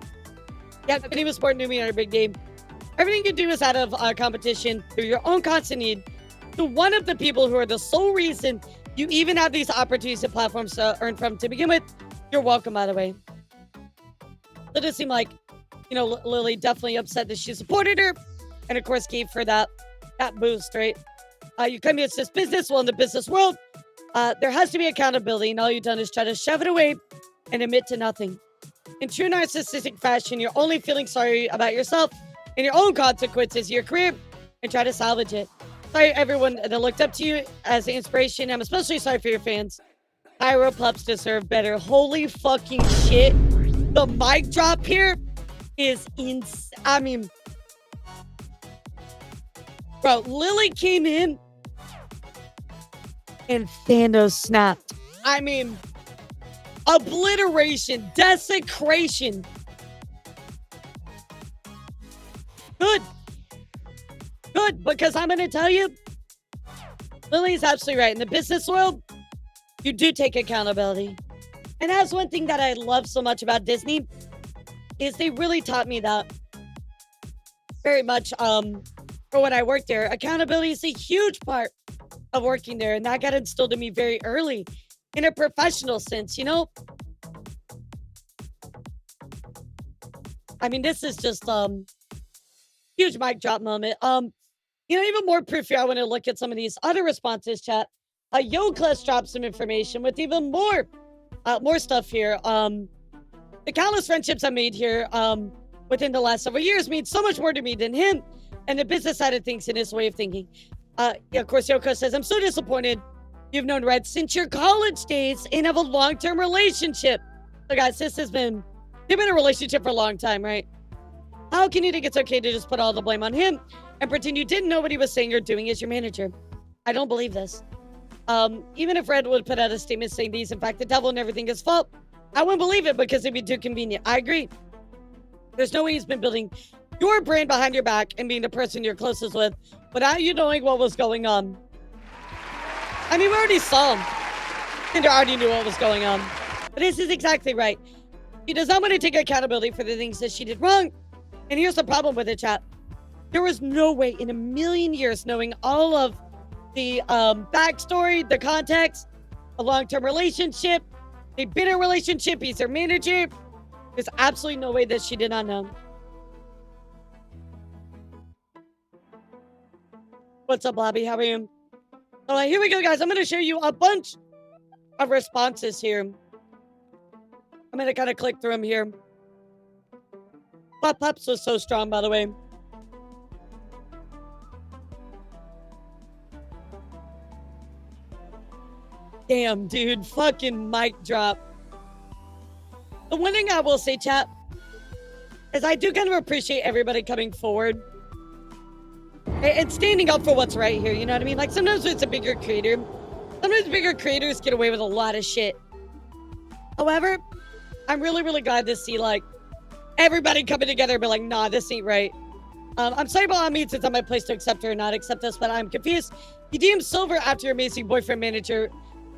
Yeah, any sport, new me on a big game. Everything you do is out of competition through your own constant need to one of the people who are the sole reason you even have these opportunities and platforms to earn from to begin with. You're welcome, by the way. It does seem like, you know, Lily definitely upset that she supported her and, of course, gave her that boost, right? You come into this business, well, in the business world, there has to be accountability, and all you've done is try to shove it away and admit to nothing. In true narcissistic fashion, you're only feeling sorry about yourself and your own consequences, your career, and try to salvage it. Sorry, everyone that looked up to you as an inspiration. I'm especially sorry for your fans. Pyro pups deserve better. Holy fucking shit. The mic drop here is insane. I mean, bro, Lily came in and Thanos snapped. I mean, obliteration, desecration. Good, because I'm going to tell you, Lily's absolutely right. In the business world, you do take accountability. And that's one thing that I love so much about Disney, is they really taught me that very much for when I worked there. Accountability is a huge part of working there, and that got instilled in me very early in a professional sense, you know? I mean, this is just huge mic drop moment. You know, even more proof here, I want to look at some of these other responses, chat. Yocless dropped some information with even more stuff here. The countless friendships I made here within the last several years mean so much more to me than him and the business side of things and his way of thinking. Of course, Yoko says, I'm so disappointed you've known Red since your college days and have a long-term relationship. So guys, they've been in a relationship for a long time, right? How can you think it's okay to just put all the blame on him and pretend you didn't know what he was saying or doing as your manager? I don't believe this. Even if Red would put out a statement saying these, in fact, the devil and everything is fault, I wouldn't believe it because it'd be too convenient. I agree. There's no way he's been building your brand behind your back and being the person you're closest with without you knowing what was going on. I mean, we already saw him. Cinder already knew what was going on. But this is exactly right. He does not want to take accountability for the things that she did wrong. And here's the problem with it, chat. There was no way in a million years knowing all of the backstory, the context, a long-term relationship, they've been in a relationship, he's their manager. There's absolutely no way that she did not know. What's up, Lobby? How are you? So here we go, guys. I'm going to show you a bunch of responses here. I'm going to kind of click through them here. Pops was so strong, by the way. Damn, dude. Fucking mic drop. The one thing I will say, chat, is I do kind of appreciate everybody coming forward and standing up for what's right here. You know what I mean? Like, sometimes it's a bigger creator. Sometimes bigger creators get away with a lot of shit. However, I'm really, really glad to see, like, everybody coming together and be like, nah, this ain't right. I'm sorry about means it's on my place to accept or not accept this, but I'm confused. You DM'd Silver after your amazing boyfriend manager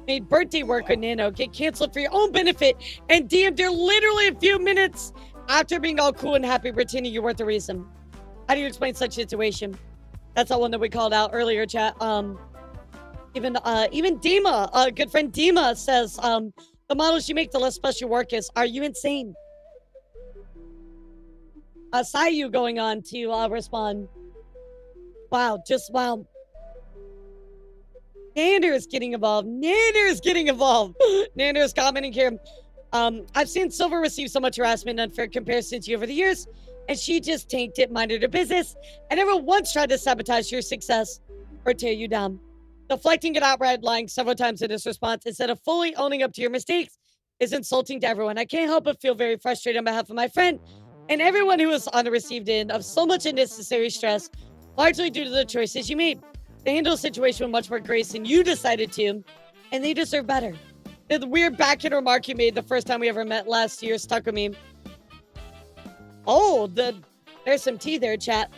made birthday work with Nano get canceled for your own benefit and DM'd her literally a few minutes after being all cool and happy pretending you weren't the reason. How do you explain such situation? That's the one that we called out earlier, chat. Even Dima, good friend Dima says, the models you make, the less special work is. Are you insane? Sayu going on to respond. Wow, just wow. Nanner's getting involved. Nanner's commenting here. I've seen Silver receive so much harassment and unfair comparisons to you over the years, and she just tanked it, minded her business, and never once tried to sabotage your success or tear you down. Deflecting it outright, lying several times in this response instead of fully owning up to your mistakes is insulting to everyone. I can't help but feel very frustrated on behalf of my friend and everyone who was on the received end of so much unnecessary stress, largely due to the choices you made. They handled the situation with much more grace than you decided to, and they deserve better. The weird backhand remark you made the first time we ever met last year stuck with me. Oh, there's some tea there, chat.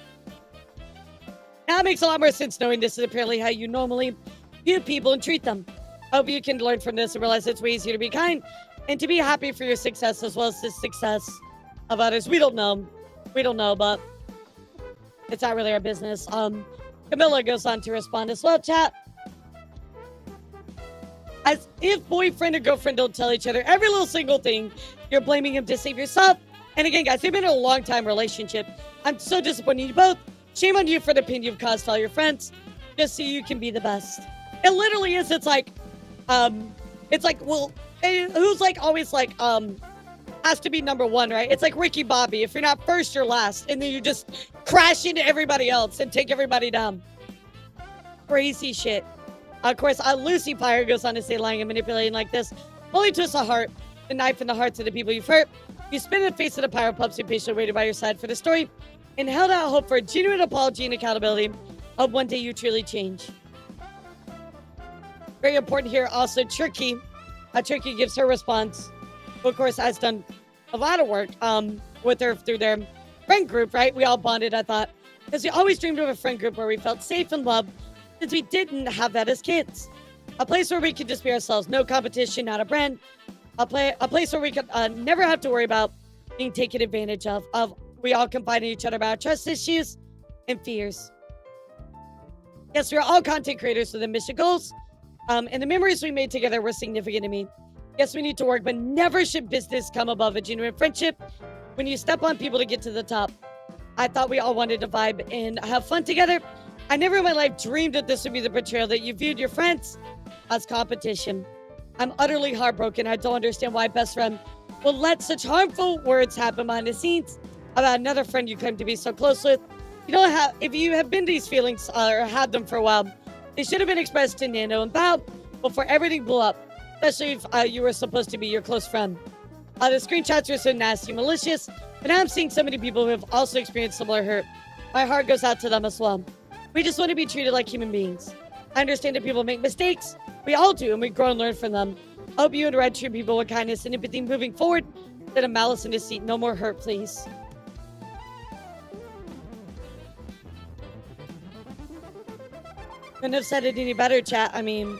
Now it makes a lot more sense knowing this is apparently how you normally view people and treat them. I hope you can learn from this and realize it's way easier to be kind and to be happy for your success as well as the success of others. We don't know. We don't know, but it's not really our business. Camilla goes on to respond as well, chat. As if boyfriend and girlfriend don't tell each other every little single thing, you're blaming him to save yourself. And again, guys, you've been in a long-time relationship. I'm so disappointed in you both. Shame on you for the pain you've caused to all your friends, just so you can be the best. It literally is. It's like, well, who's like always like, has to be number one, right? It's like Ricky Bobby. If you're not first, you're last. And then you just crash into everybody else and take everybody down. Crazy shit. Of course, Lucy Fire goes on to say lying and manipulating like this only twists the heart, the knife in the hearts of the people you've hurt. You spin in the face of the power pups who patiently waited by your side for the story and held out hope for a genuine apology and accountability. Hope one day you truly change. Very important here, also Tricky. Tricky gives her response, who of course has done a lot of work with her through their friend group, right? We all bonded, I thought, because we always dreamed of a friend group where we felt safe and loved, since we didn't have that as kids. A place where we could just be ourselves, no competition, not a brand. A place where we could never have to worry about being taken advantage of. We all confide in each other about our trust issues and fears. Yes, we're all content creators with ambitious goals. And the memories we made together were significant to me. Yes, we need to work, but never should business come above a genuine friendship. When you step on people to get to the top, I thought we all wanted to vibe and have fun together. I never in my life dreamed that this would be the portrayal that you viewed your friends as competition. I'm utterly heartbroken. I don't understand why best friend will let such harmful words happen behind the scenes about another friend you claim to be so close with. You don't have, if you have been these feelings or had them for a while, they should have been expressed to Nano and Bob before everything blew up, especially if you were supposed to be your close friend. The screenshots were so nasty and malicious, but now I'm seeing so many people who have also experienced similar hurt. My heart goes out to them as well. We just want to be treated like human beings. I understand that people make mistakes. We all do, and we grow and learn from them. I hope you and Red treat people with kindness and empathy moving forward, instead of malice and deceit. No more hurt, please. Couldn't have said it any better, chat. I mean,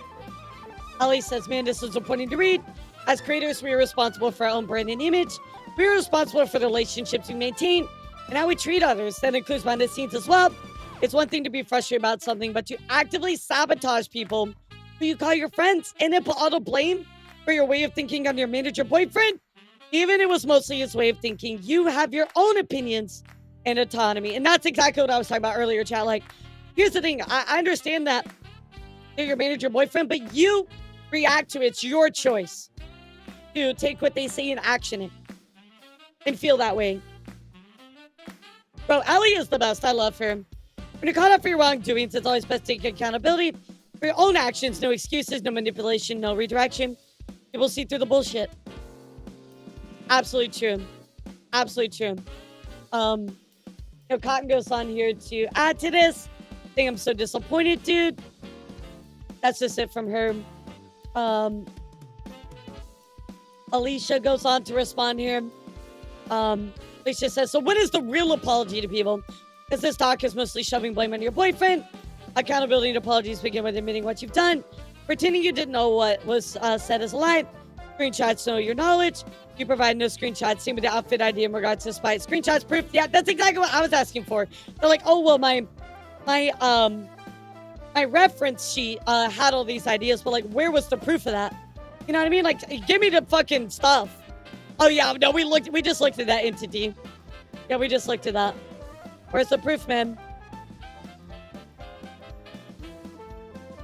Ellie says, man, this is disappointing to read. As creators, we are responsible for our own brand and image. We are responsible for the relationships we maintain and how we treat others. That includes behind the scenes as well. It's one thing to be frustrated about something, but to actively sabotage people who you call your friends and then put all the blame for your way of thinking on your manager boyfriend, even it was mostly his way of thinking. You have your own opinions and autonomy. And that's exactly what I was talking about earlier, chat. Like, here's the thing. I understand that you're your manager boyfriend, but you react to it. It's your choice to take what they say and action it and feel that way. Bro, Ellie is the best. I love her. When you're caught up for your wrongdoings, it's always best to take accountability for your own actions. No excuses, no manipulation, no redirection. People see through the bullshit. Absolutely true. Absolutely true. Cotton goes on here to add to this. I think I'm so disappointed, dude. That's just it from her. Alicia goes on to respond here. Alicia says, so what is the real apology to people? Because this talk is mostly shoving blame on your boyfriend. Accountability and apologies begin with admitting what you've done. Pretending you didn't know what was said as a lie. Screenshots know your knowledge. You provide no screenshots. Same with the outfit idea in regards to spite. Screenshots proof. Yeah, that's exactly what I was asking for. They're like, oh, well, my reference sheet had all these ideas, but like, where was the proof of that? You know what I mean? Like, give me the fucking stuff. Oh yeah, no, we just looked at that entity. Yeah, we just looked at that. Where's the proof, man?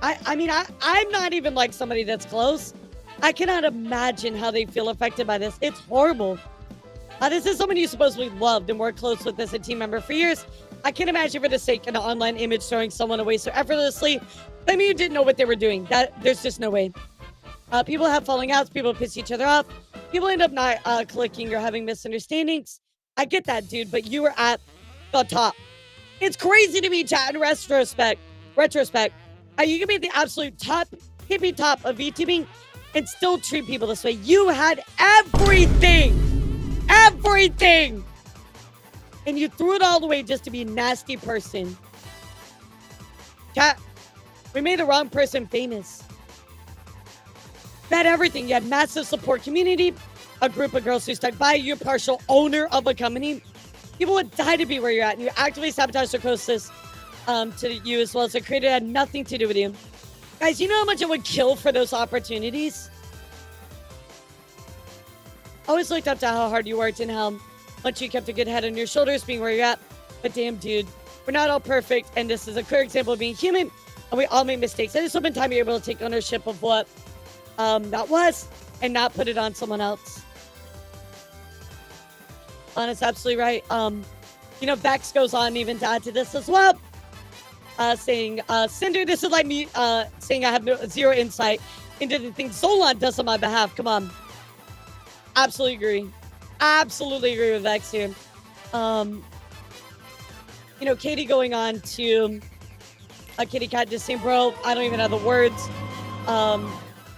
I'm not even like somebody that's close. I cannot imagine how they feel affected by this. It's horrible. This is someone you supposedly loved and worked close with as a team member for years. I can't imagine for the sake of an online image throwing someone away so effortlessly. I mean, you didn't know what they were doing. There's just no way. People have falling outs. People piss each other off. People end up not clicking or having misunderstandings. I get that, dude, but you were at the top. It's crazy to me, chat, in retrospect. You can be at the absolute top, hippie top of vtubing and still treat people this way. You had everything. And you threw it all away just to be a nasty person. Chat, we made the wrong person famous. You had everything. You had massive support community, a group of girls who stuck by you, partial owner of a company. People would die to be where you're at, and you actively sabotage the closest to you as well. So the creator had nothing to do with you. Guys, you know how much it would kill for those opportunities? Always looked up to how hard you worked and how much you kept a good head on your shoulders being where you're at. But damn, dude, we're not all perfect, and this is a clear example of being human, and we all make mistakes. I just hope in time you're able to take ownership of what that was and not put it on someone else. Honest, absolutely right. You know, Vex goes on even to add to this as well, saying, Cinder, this is like me saying I have zero insight into the things Zolan does on my behalf. Come on. Absolutely agree. Absolutely agree with Vex here. You know, Katie going on to Kitty Cat just saying, bro, I don't even have the words. And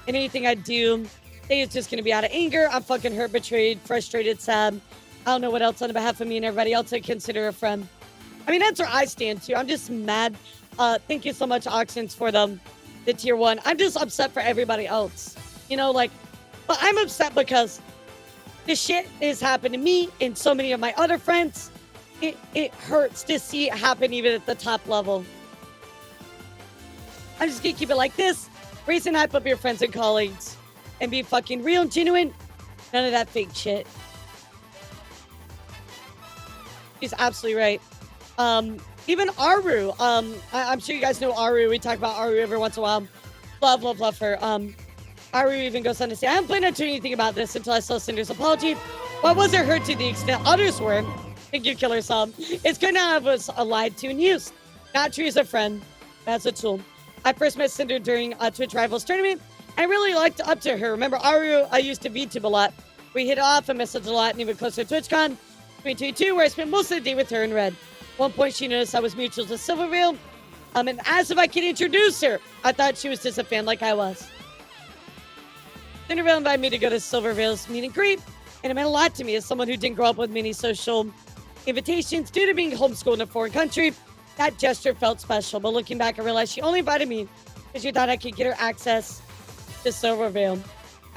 anything I do, it's just going to be out of anger. I'm fucking hurt, betrayed, frustrated, sad. I don't know what else on behalf of me and everybody else I consider a friend. I mean, that's where I stand too. I'm just mad. Thank you so much, Oxens, for the tier 1. I'm just upset for everybody else. You know, like, but I'm upset because this shit has happened to me and so many of my other friends. It hurts to see it happen even at the top level. I'm just gonna keep it like this. Raise and hype up your friends and colleagues and be fucking real and genuine. None of that fake shit. She's absolutely right. Even Aru. I'm sure you guys know Aru. We talk about Aru every once in a while. Love her. Aru even goes on to say, I haven't planned on doing anything about this until I saw Cinder's apology. But I wasn't hurt to the extent others were. Thank you, Killer Sub. It's good now I was lied to and used. Not true as a friend, as a tool. I first met Cinder during a Twitch Rivals tournament. I really liked up to her. Remember, Aru, I used to VTube a lot. We hit it off and messaged a lot, and even closer to TwitchCon 2022, where I spent most of the day with her in red. One point, she noticed I was mutual to Silvervale, and asked if I could introduce her. I thought she was just a fan like I was. Cindervale invited me to go to Silvervale's meet and greet, and it meant a lot to me as someone who didn't grow up with many social invitations due to being homeschooled in a foreign country. That gesture felt special, but looking back, I realized she only invited me because she thought I could get her access to Silvervale.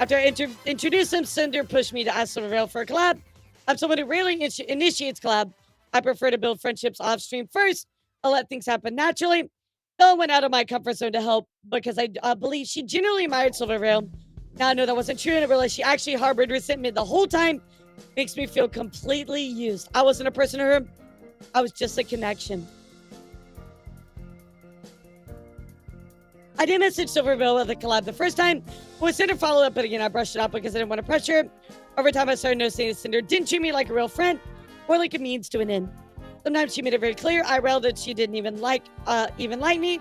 After I introduced him, Cinder pushed me to ask Silvervale for a collab. I'm someone who rarely initiates collab. I prefer to build friendships off stream first. I'll let things happen naturally. Though I went out of my comfort zone to help because I believe she genuinely admired Silvervale. Now I know that wasn't true, and I realized she actually harbored resentment the whole time. Makes me feel completely used. I wasn't a person to her. I was just a connection. I did message Silvervale with a collab the first time. When Cinder followed up, but again, I brushed it off because I didn't want to pressure her. Over time, I started noticing that Cinder didn't treat me like a real friend or like a means to an end. Sometimes she made it very clear, IRL, that she didn't even like me.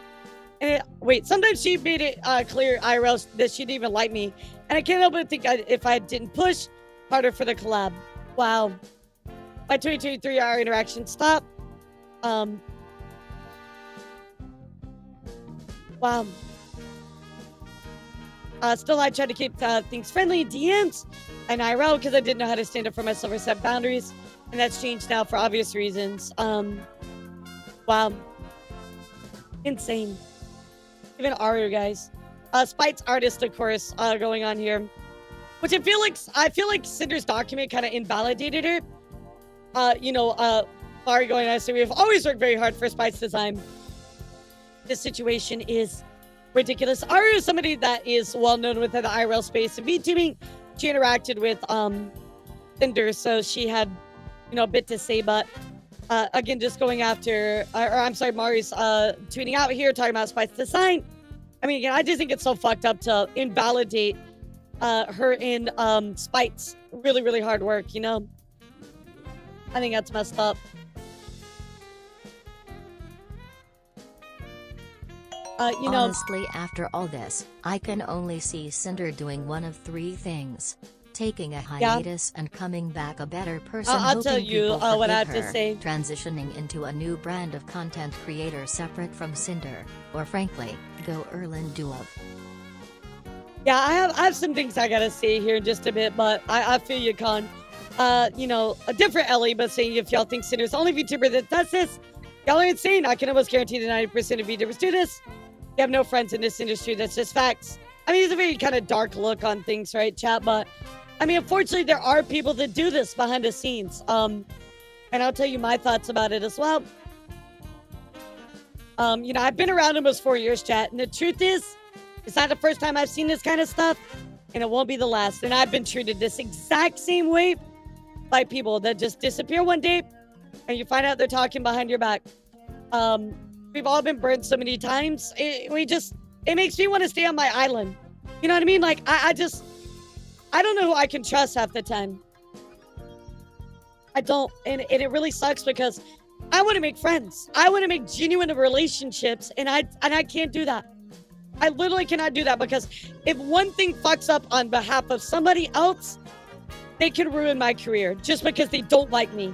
And sometimes she made it clear, IRL, that she didn't even like me. And I can't help but think if I didn't push harder for the collab. Wow. My 2023 interaction stopped. Wow. Still, I tried to keep things friendly in DMs and IRL because I didn't know how to stand up for myself or set boundaries. And that's changed now for obvious reasons. Wow. Insane. Even Aru, guys. Spite's artist, of course, going on here. Which I feel like Cinder's document kind of invalidated her. Mari going on, so we've always worked very hard for Spite's design. This situation is ridiculous. Aru is somebody that is well known within the IRL space and vtubing. She interacted with Cinder, so she had a bit to say, but again, just going after, Mari's tweeting out here talking about Spite's design. I mean, again, I just think it's so fucked up to invalidate her in Spite's really, really hard work, I think that's messed up. Honestly, after all this, I can only see Cinder doing one of three things. Taking a hiatus and coming back a better person. I'll tell you what I have to say. Transitioning into a new brand of content creator separate from Cinder. Or frankly, go Erlin Duov. Yeah, I have some things I gotta say here in just a bit, but I feel you, Con. A different Ellie, but saying if y'all think Cinder's the only VTuber that does this, y'all are insane. I can almost guarantee that 90% of VTubers do this. You have no friends in this industry. That's just facts. I mean, it's a very kind of dark look on things, right, chat? But, I mean, unfortunately, there are people that do this behind the scenes. And I'll tell you my thoughts about it as well. You know, I've been around almost 4 years, chat. And the truth is, it's not the first time I've seen this kind of stuff. And it won't be the last. And I've been treated this exact same way by people that just disappear one day. And you find out they're talking behind your back. We've all been burned so many times. It makes me want to stay on my island. You know what I mean? Like, I don't know who I can trust half the time. I don't. And it really sucks because I want to make friends. I want to make genuine relationships. And I can't do that. I literally cannot do that because if one thing fucks up on behalf of somebody else, they can ruin my career just because they don't like me.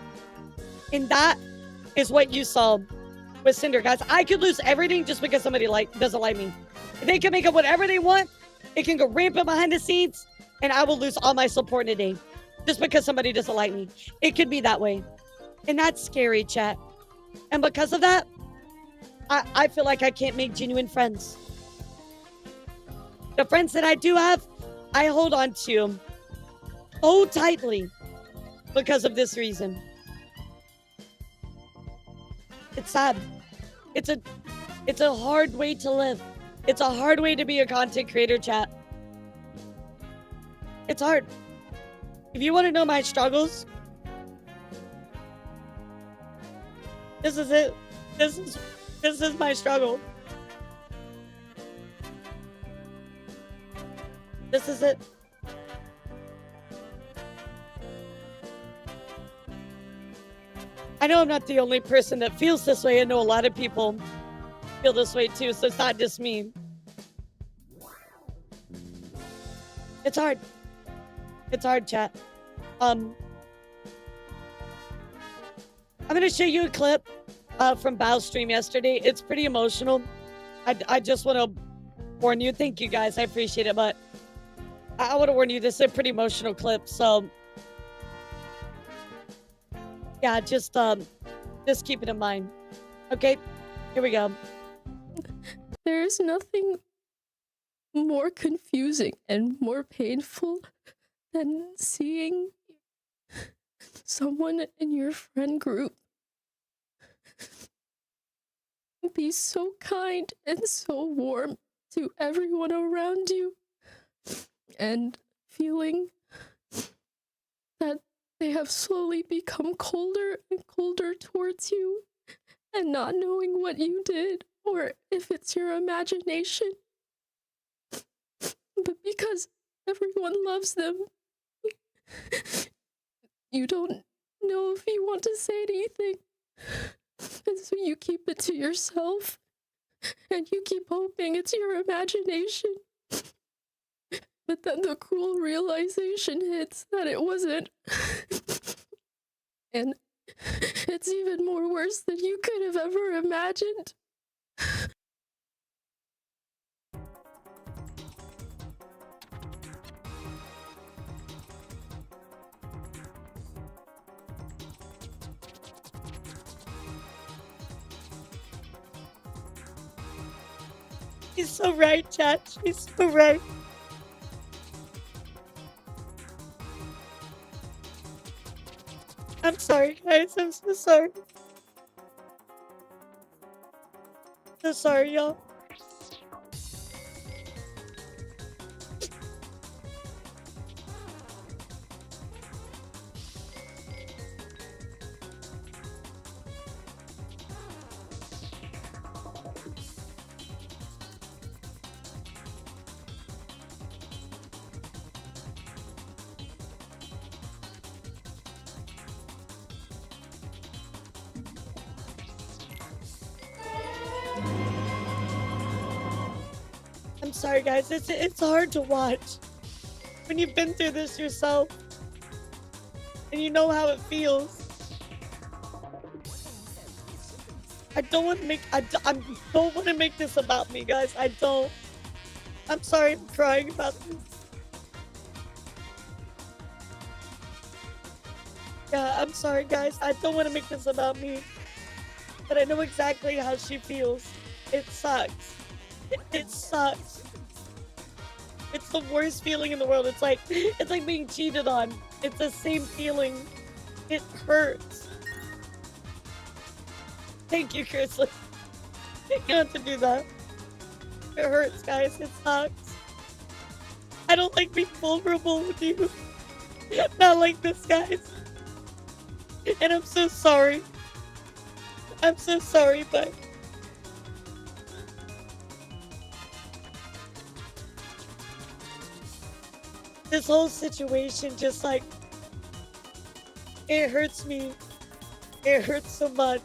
And that is what you saw with Cinder, guys. I could lose everything just because somebody doesn't like me. They can make up whatever they want. It can go rampant behind the scenes, and I will lose all my support in a day just because somebody doesn't like me. It could be that way. And that's scary, chat. And because of that, I feel like I can't make genuine friends. The friends that I do have, I hold on to so tightly because of this reason. It's sad. It's a hard way to live. It's a hard way to be a content creator, chat. It's hard. If you want to know my struggles, this is it. This is my struggle. This is it. I know I'm not the only person that feels this way. I know a lot of people feel this way too, so it's not just me. It's hard. It's hard, chat. I'm gonna show you a clip from Bao's stream yesterday. It's pretty emotional. I just want to warn you. Thank you guys. I appreciate it, but I want to warn you. This is a pretty emotional clip, so yeah, just keep it in mind. Okay, here we go. There's nothing more confusing and more painful than seeing someone in your friend group be so kind and so warm to everyone around you, and feeling that they have slowly become colder and colder towards you, and not knowing what you did or if it's your imagination. But because everyone loves them, you don't know if you want to say anything. And so you keep it to yourself, and you keep hoping it's your imagination. But then the cruel realization hits that it wasn't. And it's even more worse than you could have ever imagined. She's so right, chat. She's so right. I'm sorry, guys. I'm so sorry. So sorry, y'all. Sorry, guys. It's hard to watch when you've been through this yourself and you know how it feels. I don't want to make this about me, guys. I don't. I'm sorry. I'm crying about this. Yeah, I'm sorry, guys. I don't want to make this about me, but I know exactly how she feels. It sucks. It sucks. It's the worst feeling in the world. It's like being cheated on. It's the same feeling. It hurts. Thank you, Grizzly. You don't have to do that. It hurts, guys. It sucks. I don't like being vulnerable with you. Not like this, guys. And I'm so sorry. I'm so sorry, but... this whole situation just like... it hurts me. It hurts so much.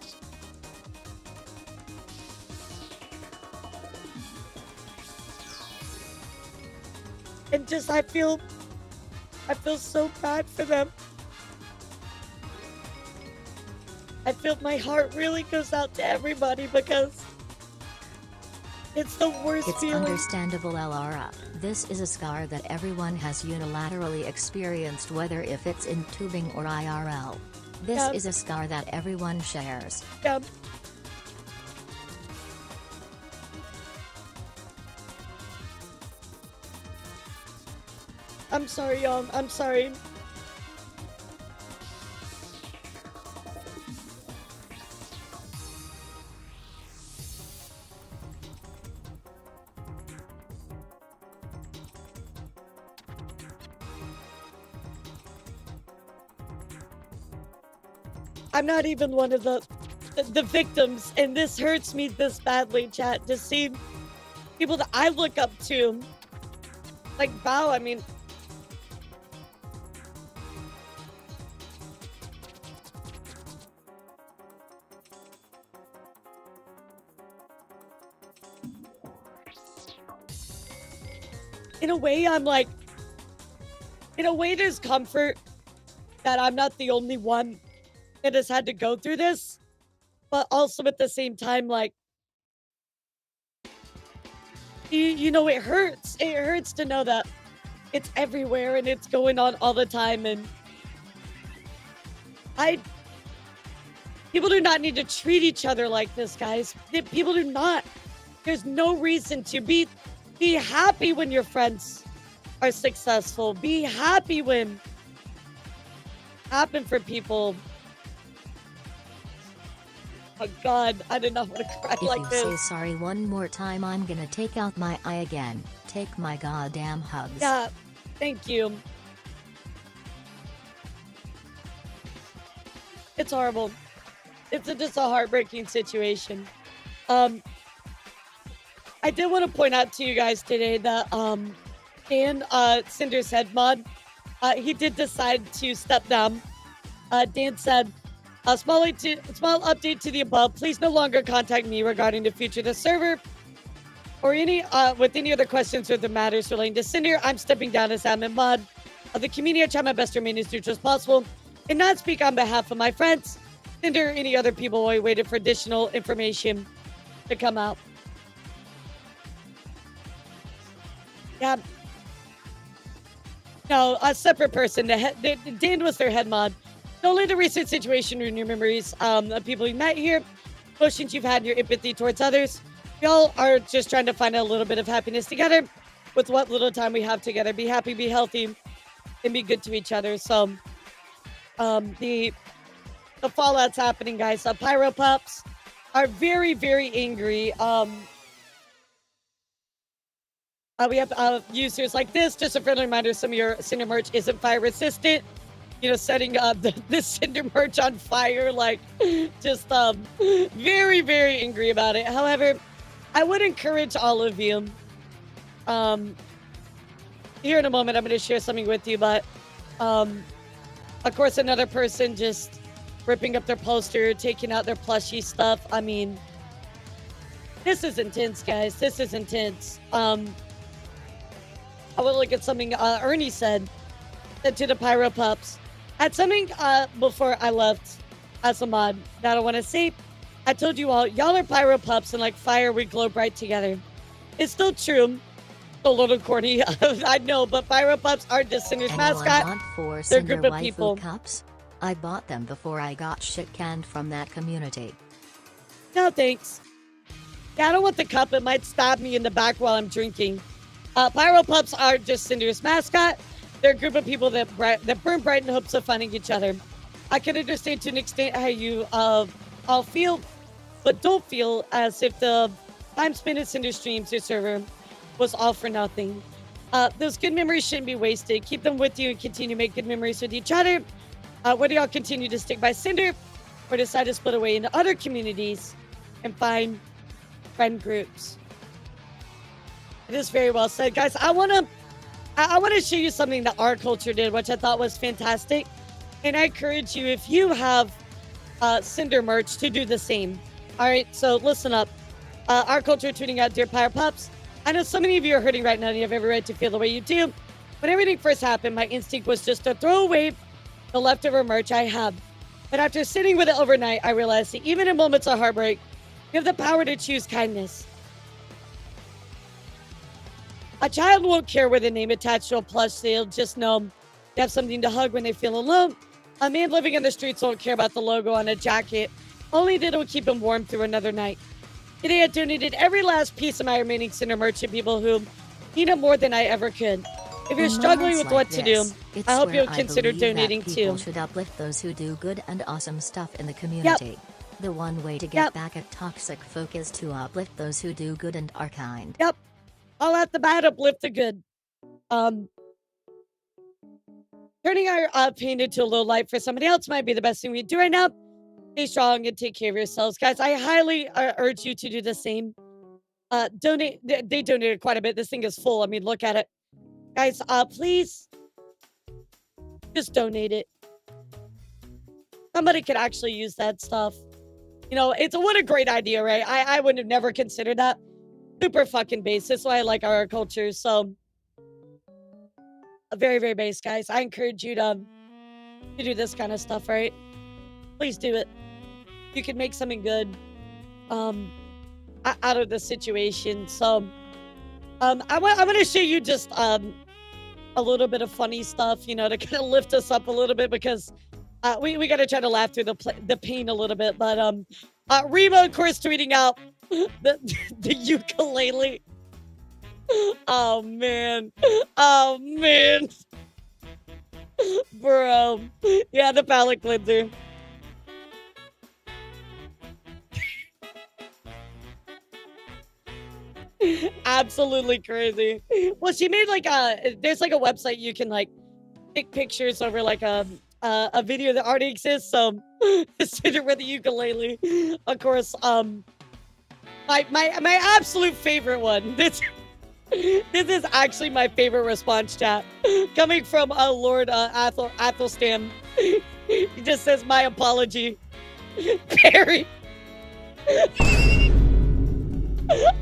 And just I feel so bad for them. I feel my heart really goes out to everybody because it's the worst feeling. It's understandable, Lara. This is a scar that everyone has unilaterally experienced, whether if it's in tubing or IRL. This is a scar that everyone shares. Yeah. I'm sorry, y'all. I'm sorry. I'm not even one of the victims, and this hurts me this badly, chat, to see people that I look up to. Like, Bao, I mean... in a way, I'm like... in a way, there's comfort that I'm not the only one that has had to go through this, but also at the same time, like, you know, it hurts. It hurts to know that it's everywhere and it's going on all the time. And people do not need to treat each other like this, guys. People do not. There's no reason to be happy when your friends are successful. Be happy when happen for people. Oh God, I did not want to cry like this. If you say sorry one more time, I'm gonna take out my eye again. Take my goddamn hugs. Yeah, thank you. It's horrible. It's just a heartbreaking situation. I did want to point out to you guys today that Dan, Cinder's head mod, he did decide to step down. Dan said, a small update to the above. Please no longer contact me regarding the future of the server or with any other questions or the matters relating to Cinder. I'm stepping down as admin mod of the community. I try my best to remain as neutral as possible and not speak on behalf of my friends, Cinder, or any other people while we waited for additional information to come out. Yeah. No, a separate person. Dan was their head mod. Only the recent situation in your memories of people you met here, emotions you've had, and your empathy towards others. We all are just trying to find a little bit of happiness together with what little time we have together. Be happy, be healthy, and be good to each other. So, the fallout's happening, guys. Pyro Pups are very, very angry. We have users like this. Just a friendly reminder, some of your Cinder merch isn't fire resistant. You know, setting the Cinder merch on fire, like, just very, very angry about it. However, I would encourage all of you. Here in a moment, I'm going to share something with you, but of course, another person just ripping up their poster, taking out their plushie stuff. I mean, this is intense, guys. This is intense. I would look at something Ernie said to the Pyro Pups. I had something before I left as a mod that I want to say. I told you all, y'all are Pyro Pups, and like fire, we glow bright together. It's still true. A little corny, I know, but Pyro Pups are just Cinder's mascot. Want 4 They're a Cinder group of waifu people. cups? I bought them before I got shit canned from that community. No, thanks. Yeah, I don't want the cup. It might stab me in the back while I'm drinking. Pyro Pups are just Cinder's mascot. They're a group of people that burn bright in hopes of finding each other. I can understand to an extent how you all feel. but don't feel as if the time spent at Cinder streams or server was all for nothing. Those good memories shouldn't be wasted. Keep them with you and continue to make good memories with each other. Whether y'all continue to stick by Cinder or decide to split away into other communities and find friend groups. It is very well said, guys. I want to show you something that our culture did, which I thought was fantastic. And I encourage you, if you have Cinder merch, to do the same. All right, so listen up. Our culture tweeting out, Dear Pyre Pups, I know so many of you are hurting right now and you have every right to feel the way you do. When everything first happened, my instinct was just to throw away the leftover merch I have. But after sitting with it overnight, I realized that even in moments of heartbreak, you have the power to choose kindness. A child won't care with a name attached to a plush. They'll just know they have something to hug when they feel alone. A man living in the streets won't care about the logo on a jacket, only that it'll keep him warm through another night. Today, I donated every last piece of my remaining Cinder merch to people who need it more than I ever could. If you're struggling with what to do, I hope you'll consider donating too. People should uplift those who do good and awesome stuff in the community. Yep. The one way to get back at toxic folk is to uplift those who do good and are kind. Yep. All at the bad, uplift the good. Turning our pain into a little light for somebody else might be the best thing we do right now. Stay strong and take care of yourselves. Guys, I highly urge you to do the same. Donate. They donated quite a bit. This thing is full. I mean, look at it. Guys, please just donate it. Somebody could actually use that stuff. You know, what a great idea, right? I would have never considered that. Super fucking base. That's why I like our culture. So, very, very base, guys. I encourage you to do this kind of stuff, right? Please do it. You can make something good out of the situation. So, I want to show you just a little bit of funny stuff, you know, to kind of lift us up a little bit, because we got to try to laugh through the pain a little bit. But Remo, of course, tweeting out the ukulele. Oh man, bro. Yeah, the palate cleanser. Absolutely crazy. Well, she made like there's like a website you can like take pictures over like a video that already exists. So Cinder with the ukulele, of course. My absolute favorite one. This is actually my favorite response chat coming from Lord Athelstan. He just says, "My apology, Perry."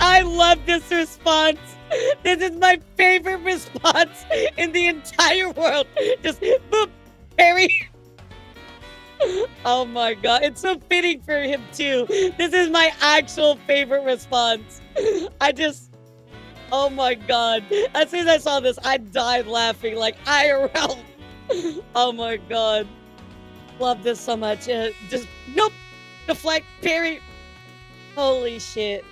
I love this response. This is my favorite response in the entire world. Just boop, Perry. Oh my god, it's so fitting for him too. This is my actual favorite response. Oh my god. As soon as I saw this, I died laughing like IRL. Oh my god. Love this so much. Just, nope. Deflect, Perry. Holy shit.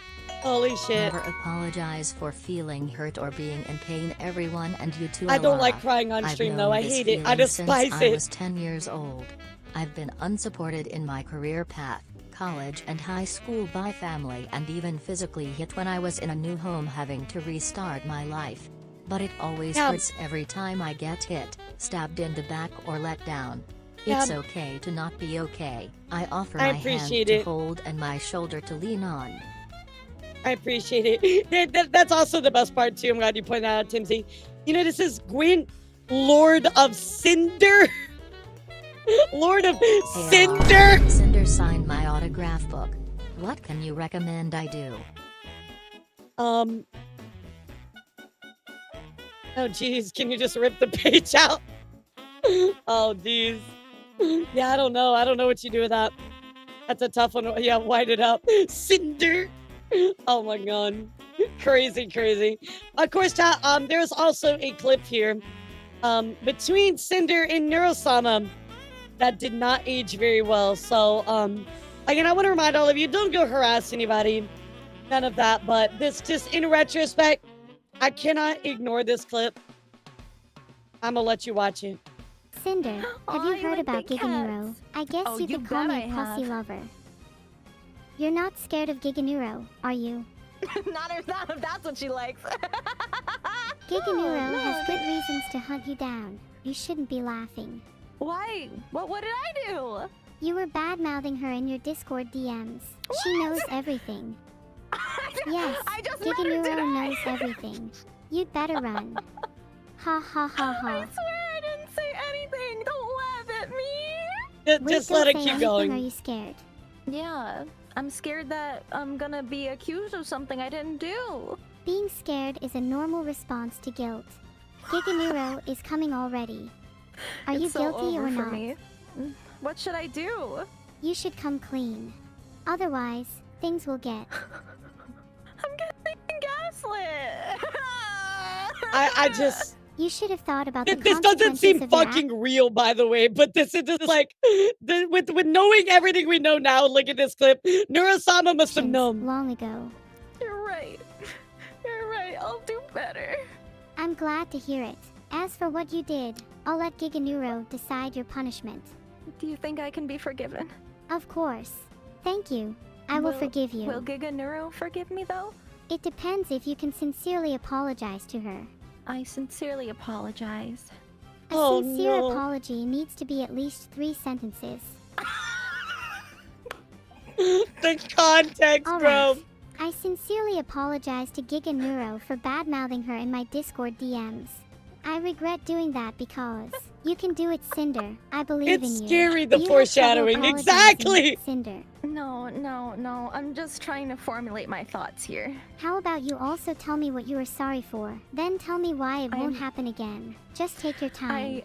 Holy shit. Never apologize for feeling hurt or being in pain, everyone, and you too. I don't like crying on stream though. I hate it. I despise it. I was 10 years old. I've been unsupported in my career path, college and high school by family, and even physically hit when I was in a new home having to restart my life. But it always hurts every time I get hit, stabbed in the back or let down. It's okay to not be okay. I offer my hand to hold and my shoulder to lean on. I appreciate it. That's also the best part too. I'm glad you pointed that out, Timsy. You know, this is Gwyn, Lord of Cinder. Lord of Cinder. Cinder signed my autograph book. What can you recommend I do? Oh geez, can you just rip the page out? Oh geez. Yeah, I don't know. I don't know what you do with that. That's a tough one. Yeah, white it up. Cinder. Oh my god. Crazy, crazy. Of course, chat, there's also a clip here between Cinder and Neurosama that did not age very well. So, again, I want to remind all of you, don't go harass anybody. None of that. But this, just in retrospect, I cannot ignore this clip. I'm going to let you watch it. Cinder, have you heard about Giganero? I guess you could call me a pussy lover. You're not scared of Giganuro, are you? not if that's what she likes. Giganuro has good reasons to hunt you down. You shouldn't be laughing. Why? What did I do? You were bad-mouthing her in your Discord DMs. She knows everything. Yes, Giganuro knows everything. You'd better run. Ha ha ha ha. I swear I didn't say anything. Don't laugh at me. Just let it keep going. Are you scared? Yeah, I'm scared that I'm gonna be accused of something I didn't do. Being scared is a normal response to guilt. Giganuro is coming already. Are you guilty or not? Me. What should I do? You should come clean. Otherwise, things will get... I'm getting gaslit. I just... You should have thought about the This doesn't seem fucking real, by the way, but this is just like... with knowing everything we know now, look at this clip, Nurasama must have known. Long ago. You're right. You're right. I'll do better. I'm glad to hear it. As for what you did, I'll let Giganuro decide your punishment. Do you think I can be forgiven? Of course. Thank you. I will forgive you. Will Giganuro forgive me, though? It depends if you can sincerely apologize to her. I sincerely apologize. A sincere apology needs to be at least 3 sentences. The context, all bro. Right. I sincerely apologize to Giganuro for bad-mouthing her in my Discord DMs. I regret doing that because you can do it, Cinder. I believe in you. It's scary, the foreshadowing. Exactly. Cinder. No. I'm just trying to formulate my thoughts here. How about you also tell me what you are sorry for? Then tell me why it won't happen again. Just take your time.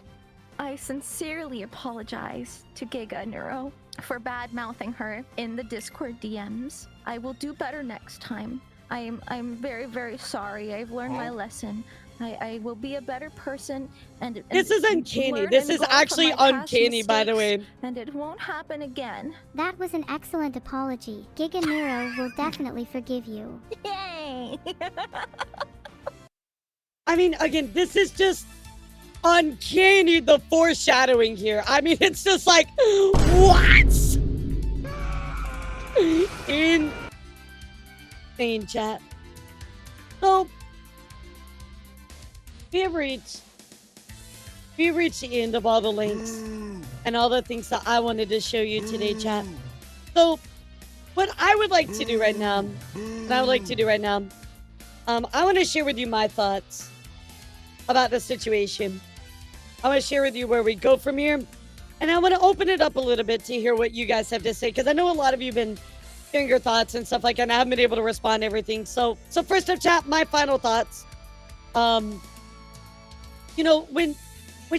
I sincerely apologize to Giganuro for bad-mouthing her in the Discord DMs. I will do better next time. I'm very, very sorry. I've learned my lesson. I will be a better person and this is uncanny. This is actually uncanny, by the way. And it won't happen again. That was an excellent apology. Giganuro will definitely forgive you. Yay! I mean, again, this is just uncanny, the foreshadowing here. I mean, it's just like, what? Insane, chat. So, we have reached the end of all the links and all the things that I wanted to show you today, chat. So, what I would like to do right now, I want to share with you my thoughts about the situation. I want to share with you where we go from here, and I want to open it up a little bit to hear what you guys have to say, because I know a lot of you have been sharing your thoughts and stuff like that, and I haven't been able to respond to everything. So first up, chat, my final thoughts. You know, when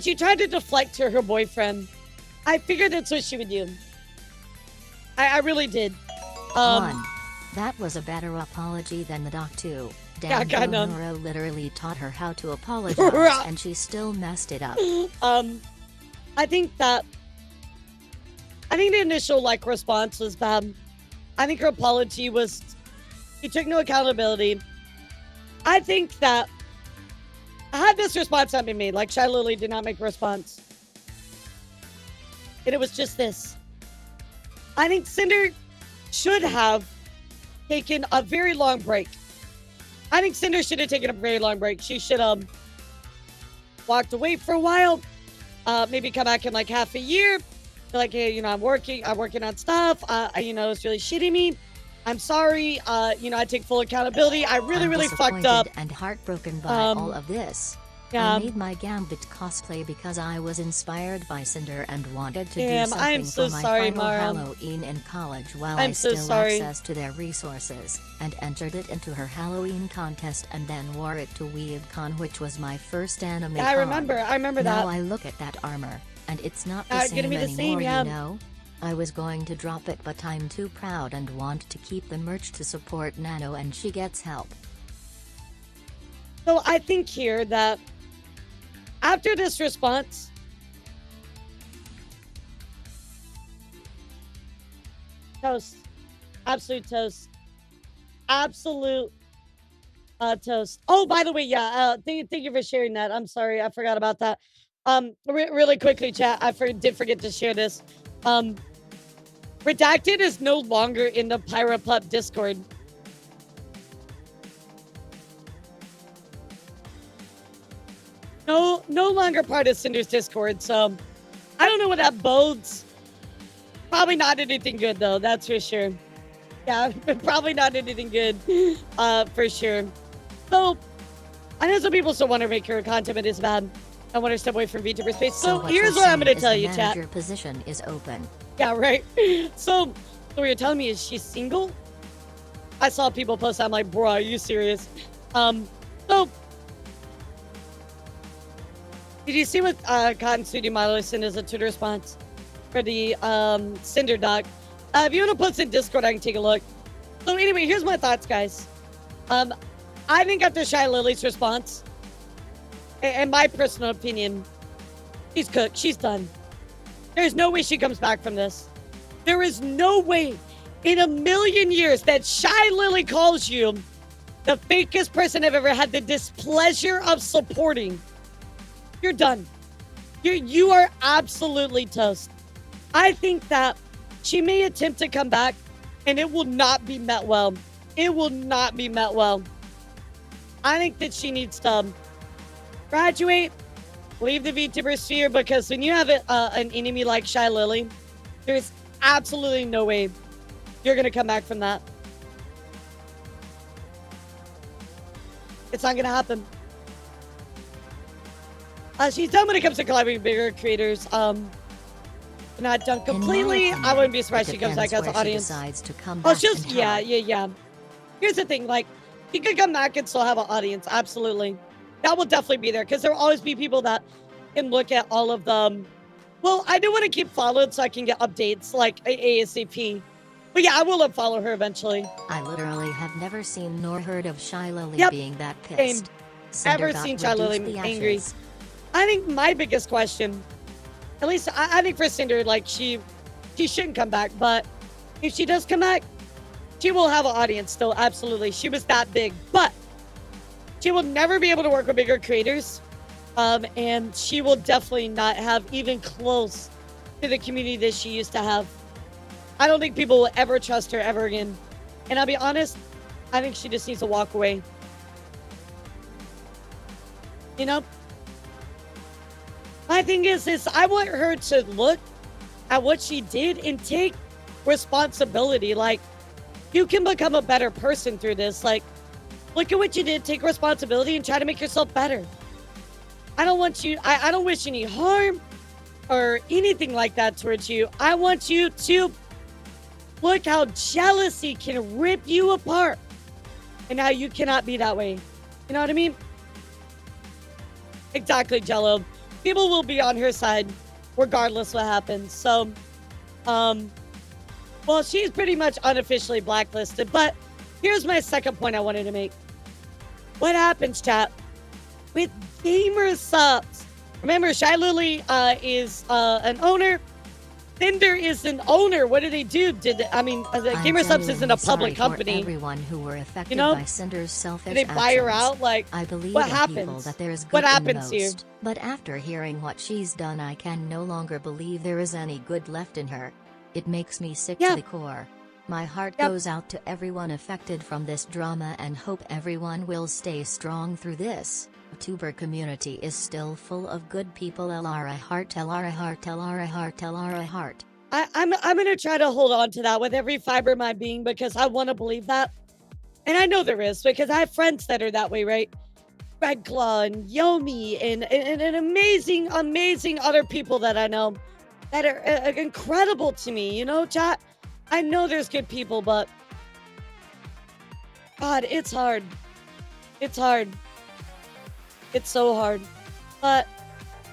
she tried to deflect to her boyfriend, I figured that's what she would do. I really did. 1. That was a better apology than the Doc 2. Dan Noro literally taught her how to apologize, and she still messed it up. I think the initial response was bad. I think her apology was, she took no accountability. I think that had this response not been made, like Shy Lily did not make a response, and it was just this, I think Cinder should have taken a very long break. I think Cinder should have taken a very long break. She should have walked away for a while, maybe come back in half a year, be like, hey, I'm working on stuff, it's really shitting me. I'm sorry, I take full accountability. I really fucked up. And heartbroken by all of this. I made my Gambit cosplay because I was inspired by Cinder and wanted to do something for my final Halloween in college while I still access to their resources, and entered it into her Halloween contest and then wore it to WeebCon, which was my first anime con. I remember that. Now I look at that armor, and it's not the same anymore, you know? I was going to drop it, but I'm too proud and want to keep the merch to support Nano, and she gets help. So I think here that after this response, toast. Absolute toast. Absolute toast. Oh, by the way, thank you for sharing that. I'm sorry, I forgot about that. Really quickly, chat, I did forget to share this. Redacted is no longer in the Pyropup Discord. No longer part of Cinder's Discord, so I don't know what that bodes. Probably not anything good, though, that's for sure. Yeah, probably not anything good, for sure. So, I know some people still want to make her content, but it's bad. I want to step away from VTuber space. So here's what I'm going to tell you, chat. Your position is open. Yeah, right. So what you're telling me is she's single? I saw people post. I'm like, bro, are you serious? So did you see what Cotton Studio Model sent as a Twitter response for the Cinder doc? If you want to post in Discord, I can take a look. So anyway, here's my thoughts, guys. I think after Shy Lily's response, in my personal opinion, she's cooked. She's done. There's no way she comes back from this. There is no way in a million years that Shy Lily calls you the fakest person I've ever had the displeasure of supporting. You're done. You are absolutely toast. I think that she may attempt to come back and it will not be met well. It will not be met well. I think that she needs to graduate, leave the VTuber sphere, because when you have an enemy like Shy Lily, there's absolutely no way you're going to come back from that. It's not going to happen. She's done when it comes to collaborating with bigger creators. Not done completely. I wouldn't be surprised she comes back as an audience. To come oh, she'll, yeah. Here's the thing, like, she could come back and still have an audience, absolutely. That will definitely be there, because there will always be people that can look at all of them. Well, I do want to keep followed so I can get updates, like ASAP. But yeah, I will unfollow her eventually. I literally have never seen nor heard of Shy Lily being that Same. pissed. Cinder Ever seen Shy Lily angry. I think my biggest question, at least I think for Cinder, like, she shouldn't come back, but if she does come back, she will have an audience still, absolutely. She was that big, but she will never be able to work with bigger creators, and she will definitely not have even close to the community that she used to have. I don't think people will ever trust her ever again. And I'll be honest, I think she just needs to walk away. You know? My thing is I want her to look at what she did and take responsibility. Like, you can become a better person through this. Like, look at what you did, take responsibility, and try to make yourself better. I don't want you, I don't wish any harm or anything like that towards you. I want you to look how jealousy can rip you apart and how you cannot be that way. You know what I mean? Exactly, Jello. People will be on her side regardless what happens. So, well, she's pretty much unofficially blacklisted, but here's my second point I wanted to make. What happens, chat, with gamer subs? Remember, Shy Lily is an owner. Cinder is an owner. What did they do? Gamer subs isn't a public company. Everyone who were affected you know? By Cinder's selfish did they buy her out? Like, I believe what in happens? People that there is good what in happens most, here? But after hearing what she's done, I can no longer believe there is any good left in her. It makes me sick to the core. My heart goes out to everyone affected from this drama and hope everyone will stay strong through this. VTuber community is still full of good people. LRI heart, LRI heart, LRI heart, LRI heart. I'm gonna try to hold on to that with every fiber of my being, because I want to believe that. And I know there is, because I have friends that are that way, right? Red Claw and Yomi and amazing other people that I know that are incredible to me, you know, chat? I know there's good people, but God, it's hard. It's hard. It's so hard. But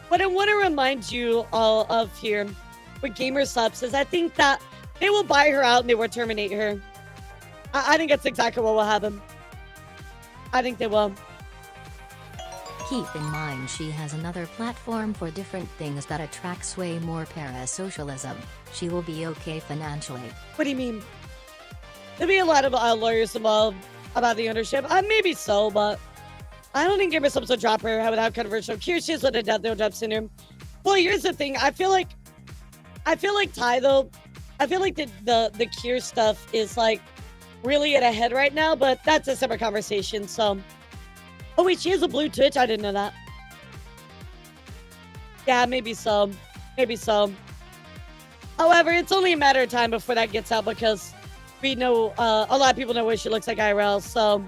what I want to remind you all of here with gamer subs is I think that they will buy her out and they will terminate her. I think that's exactly what will happen. I think they will. Keep in mind she has another platform for different things that attracts way more parasocialism. She will be okay financially. What do you mean? There'll be a lot of lawyers involved about the ownership. Maybe so, but I don't think gamer subs will drop her without controversial. Curious she is with a death, they'll drop Cinder. Well, here's the thing. I feel like Ty, though, I feel like the cure stuff is like really at a head right now, but that's a separate conversation. So, oh wait, she has a blue Twitch. I didn't know that. Yeah, maybe so. Maybe so. However, it's only a matter of time before that gets out because we know a lot of people know what she looks like IRL. So.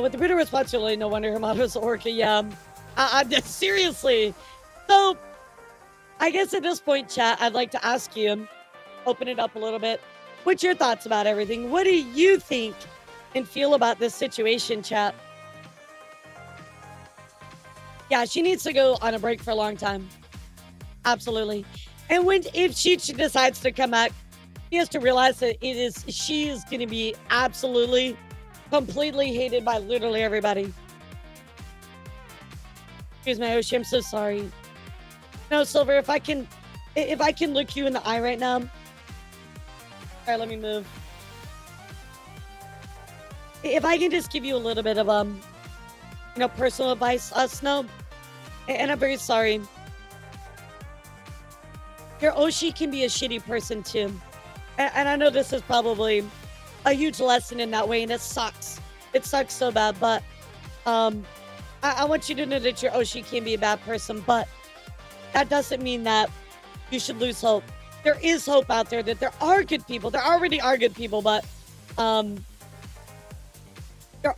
With the Buddha responsibility, no wonder her motto's Orca. Yeah, seriously. So, I guess at this point, chat, I'd like to ask you, open it up a little bit. What's your thoughts about everything? What do you think and feel about this situation, chat? Yeah, she needs to go on a break for a long time. Absolutely. And if she decides to come back, she has to realize that she is going to be absolutely completely hated by literally everybody. Excuse me, Oshi, I'm so sorry. No, Silver, if I can look you in the eye right now. All right, let me move. If I can just give you a little bit of personal advice, Snow, and I'm very sorry. Your Oshi can be a shitty person too, and I know this is probably a huge lesson in that way, and it sucks. It sucks so bad, but I want you to know that your Oshi can be a bad person, but that doesn't mean that you should lose hope. There is hope out there, that there are good people. There already are good people, but there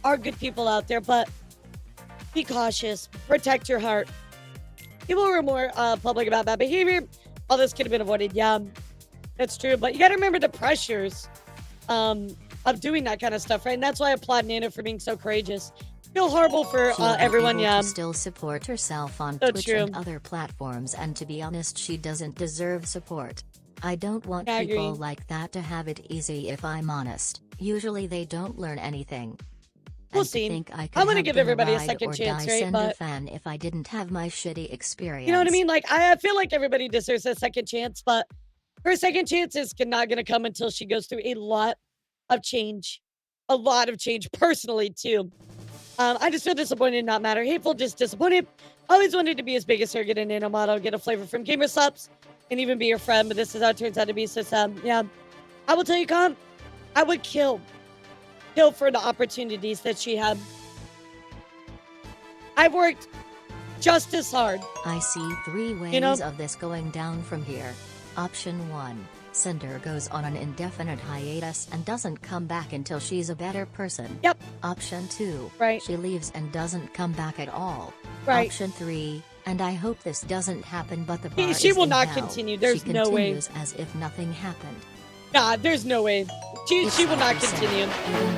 are good people out there, but be cautious. Protect your heart. People were more public about bad behavior. All this could have been avoided. Yeah, that's true, but you got to remember the pressures of doing that kind of stuff, right? And that's why I applaud Nana for being so courageous. Feel horrible for everyone, yeah. To still support herself on So Twitch true. and other platforms, and to be honest, she doesn't deserve support. I don't want I people agree. like that to have it easy, if I'm honest. Usually they don't learn anything. We'll And to see. think I could I'm gonna have give been everybody a ride second or chance, die right? Cinder But fan if I didn't have my shitty experience. you know what I mean? Like, I feel like everybody deserves a second chance, but her second chance is not going to come until she goes through a lot of change. A lot of change personally, too. I just feel disappointed, not matter. Hateful, just disappointed. Always wanted to be as big as her, get a nano model, get a flavor from Gamer Subs, and even be your friend, but this is how it turns out to be. So, yeah. I will tell you, Con, I would kill for the opportunities that she had. I've worked just as hard. I see three ways of this going down from here. Option 1. Cinder goes on an indefinite hiatus and doesn't come back until she's a better person. Yep. Option 2. Right. She leaves and doesn't come back at all. Right. Option 3. And I hope this doesn't happen, but the bar She is will in not hell. continue. There's she no way. continues as if nothing happened. God, there's no way. She will not continue.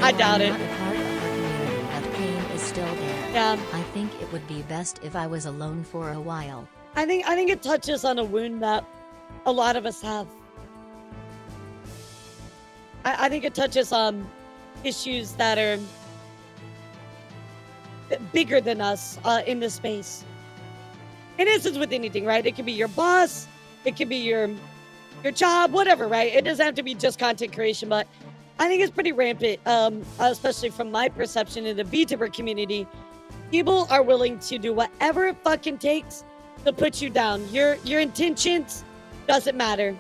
I doubt it. Not a part of her community, that pain is still there. Yeah. I think it would be best if I was alone for a while. I think it touches on a wound that a lot of us have. I think it touches on issues that are bigger than us in this space. And this is with anything, right? It could be your boss, it could be your job, whatever, right? It doesn't have to be just content creation, but I think it's pretty rampant, especially from my perception in the vtuber community. People are willing to do whatever it fucking takes to put you down. Your intentions doesn't matter.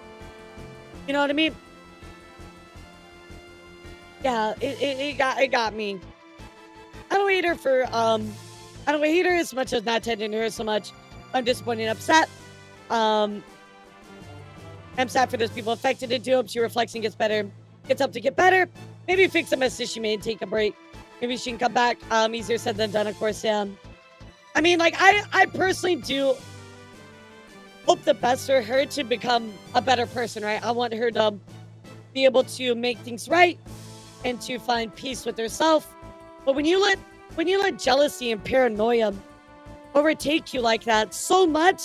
You know what I mean? Yeah, it got me. I don't hate her for I don't hate her as much as not tending to her so much. I'm disappointed and upset. I'm sad for those people affected it too. Hope she reflects and gets better. Gets up to get better. Maybe fix the message she made, take a break. Maybe she can come back. Easier said than done, of course, yeah. I mean, like, I personally do hope the best for her to become a better person, right? I want her to be able to make things right and to find peace with herself. But when you let jealousy and paranoia overtake you like that so much,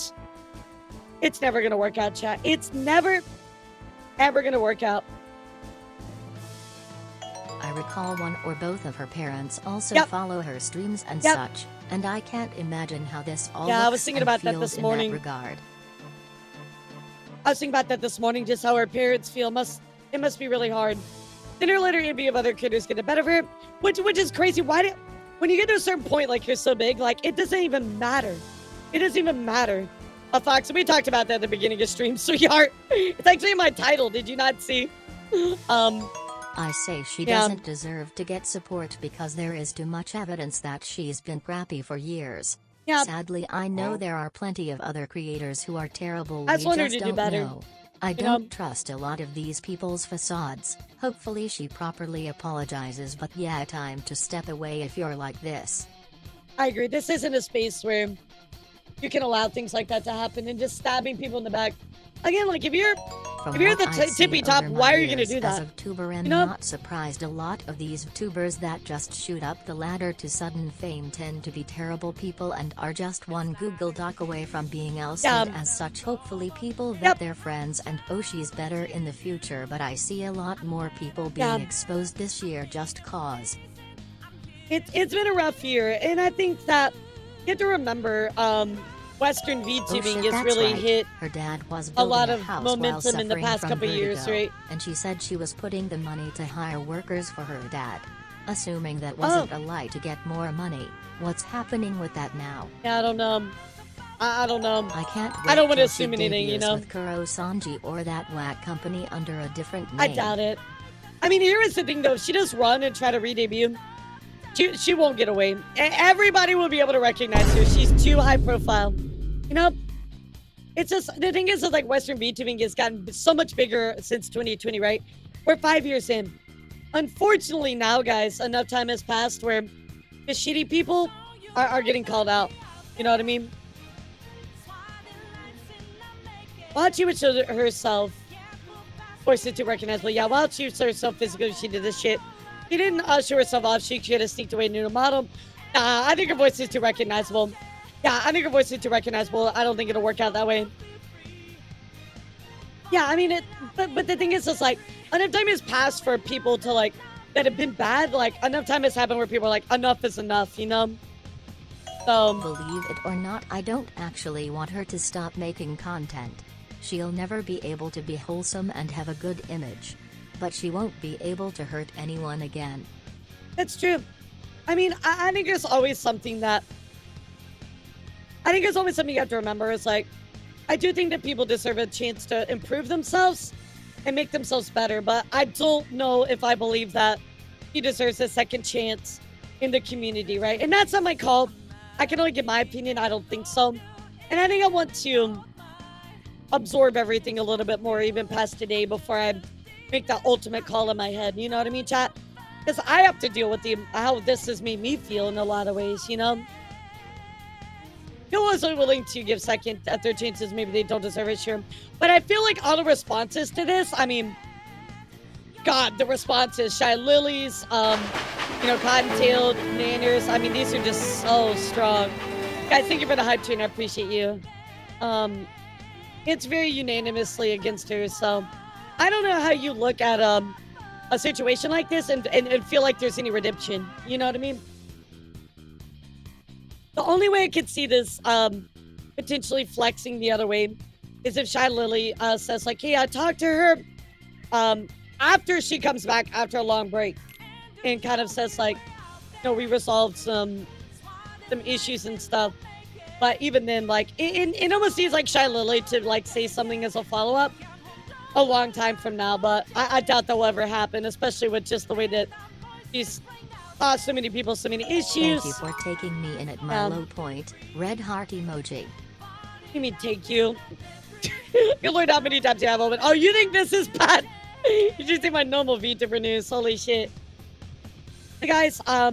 it's never gonna work out, chat. It's never, ever gonna work out. I recall one or both of her parents also Yep. follow her streams and Yep. such, and I can't imagine how this all Yeah, I looks was thinking and about that feels this in morning. regard. I was thinking about that this morning, just how her parents feel. It must be really hard. Then her later envy of other critters get the better of her, which is crazy. Why when you get to a certain point, like you're so big, like it doesn't even matter. It doesn't even matter. Fox, we talked about that at the beginning of stream, sweetheart. It's actually in my title. Did you not see? I say she doesn't deserve to get support because there is too much evidence that she's been crappy for years. Yeah. Sadly, I know there are plenty of other creators who are terrible. I just want her just to do don't better. know. I don't trust a lot of these people's facades. Hopefully she properly apologizes, but yeah, time to step away if you're like this. I agree. This isn't a space where you can allow things like that to happen, and just stabbing people in the back. Again, like if you're the tippy top, why are you gonna do that? As a tuber, I'm not surprised a lot of these tubers that just shoot up the ladder to sudden fame tend to be terrible people and are just one Google Doc away from being ousted as such. Hopefully people vet their friends and she's better in the future, but I see a lot more people being exposed this year just cause. It's been a rough year, and I think that you have to remember, Western VTubing has really hit her dad was a lot of momentum in the past couple years, right? And she said she was putting the money to hire workers for her dad. Assuming that wasn't a lie to get more money. What's happening with that now? Yeah, I don't know. I don't know. I can't I don't want to till she assume anything, you debuts know? with Kuro Sanji or that whack company under a different name. I doubt it. I mean, here is the thing, though. If she does run and try to re-debut, she won't get away. Everybody will be able to recognize her. She's too high profile. You know, it's just, the thing is like Western VTubing has gotten so much bigger since 2020, right? We're 5 years in. Unfortunately now, guys, enough time has passed where the shitty people are getting called out. You know what I mean? While she would show herself, forced it to recognizable. Yeah, while she showed herself physically, she did this shit. She didn't show herself off. She could have sneaked away into a model. Nah, I think her voice is too recognizable. Yeah, I think her voice is too recognizable. I don't think it'll work out that way. Yeah, I mean, but the thing is, it's like, enough time has passed for people to, like, that have been bad. Like, enough time has happened where people are like, enough is enough, you know? So. Believe it or not, I don't actually want her to stop making content. She'll never be able to be wholesome and have a good image. But she won't be able to hurt anyone again. That's true. I mean, I think there's always something that... I think there's always something you have to remember. Is like, I do think that people deserve a chance to improve themselves and make themselves better. But I don't know if I believe that he deserves a second chance in the community, right? And that's not my call. I can only give my opinion. I don't think so. And I think I want to absorb everything a little bit more, even past today, before I make that ultimate call in my head. You know what I mean, chat? Because I have to deal with how this has made me feel in a lot of ways, you know? He wasn't willing to give second, third chances. Maybe they don't deserve it, sure. But I feel like all the responses to this, I mean, God, the responses, Shy Lilies, you know, Cottontail, Nanners, I mean, these are just so strong. Guys, thank you for the hype train. I appreciate you. It's very unanimously against her, so I don't know how you look at a situation like this and feel like there's any redemption. You know what I mean? The only way I could see this potentially flexing the other way is if Shy Lily says, like, hey, I talked to her after she comes back after a long break and kind of says, like, you know, we resolved some issues and stuff. But even then, like, it almost seems like Shy Lily to, like, say something as a follow-up a long time from now. But I doubt that will ever happen, especially with just the way that she's so many people, so many issues. Thank you for taking me in at my low point. Red heart emoji. You mean take you? You learned how many times you have open. Oh, you think this is bad? You just see my normal VTuber news. Holy shit. Hey guys, I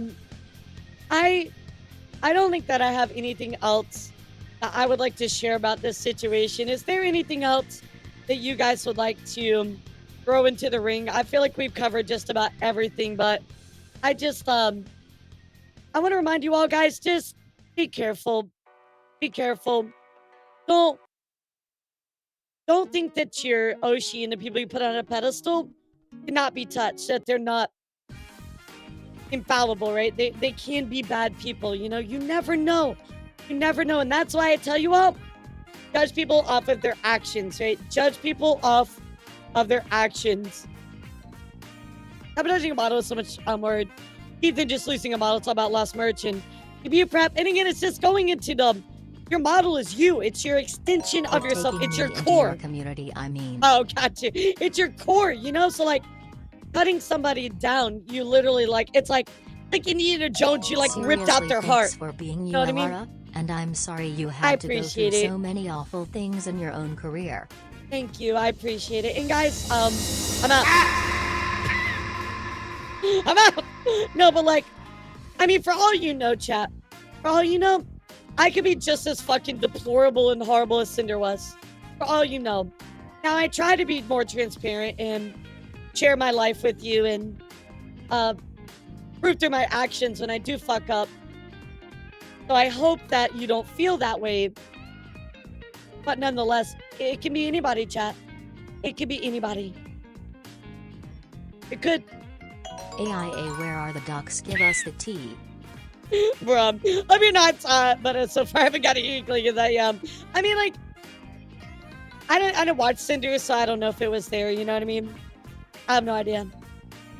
don't think that I have anything else that I would like to share about this situation. Is there anything else that you guys would like to throw into the ring? I feel like we've covered just about everything, but I just, I want to remind you all, guys, just be careful. Be careful. Don't think that your Oshi and the people you put on a pedestal cannot be touched, that they're not infallible, right? They can be bad people, you know? You never know. You never know. And that's why I tell you all, judge people off of their actions, right? Judge people off of their actions. Sabotaging a bottle is so much word. Ethan just losing a model. It's all about lost merch and debut prep. And again, it's just going into your model is you. It's your extension of yourself. It's your core. Your community, I mean. Oh, gotcha. It's your core, you know? So like cutting somebody down, you literally like, it's like Indiana Jones, you like ripped out their heart. For being you, know what I mean? Laura, and I'm sorry you had to go through it. so many awful things in your own career. Thank you. I appreciate it. And guys, I'm out. I'm out. No, but like, I mean, for all you know, chat, for all you know, I could be just as fucking deplorable and horrible as Cinder was. For all you know. Now, I try to be more transparent and share my life with you and prove through my actions when I do fuck up. So I hope that you don't feel that way. But nonetheless, it can be anybody, chat. It could be anybody. It could. AIA, where are the ducks? Give us the tea. Bro, I mean, not, but so far I haven't got an inkling of that. I mean, like, I didn't watch Cinder, so I don't know if it was there. You know what I mean? I have no idea.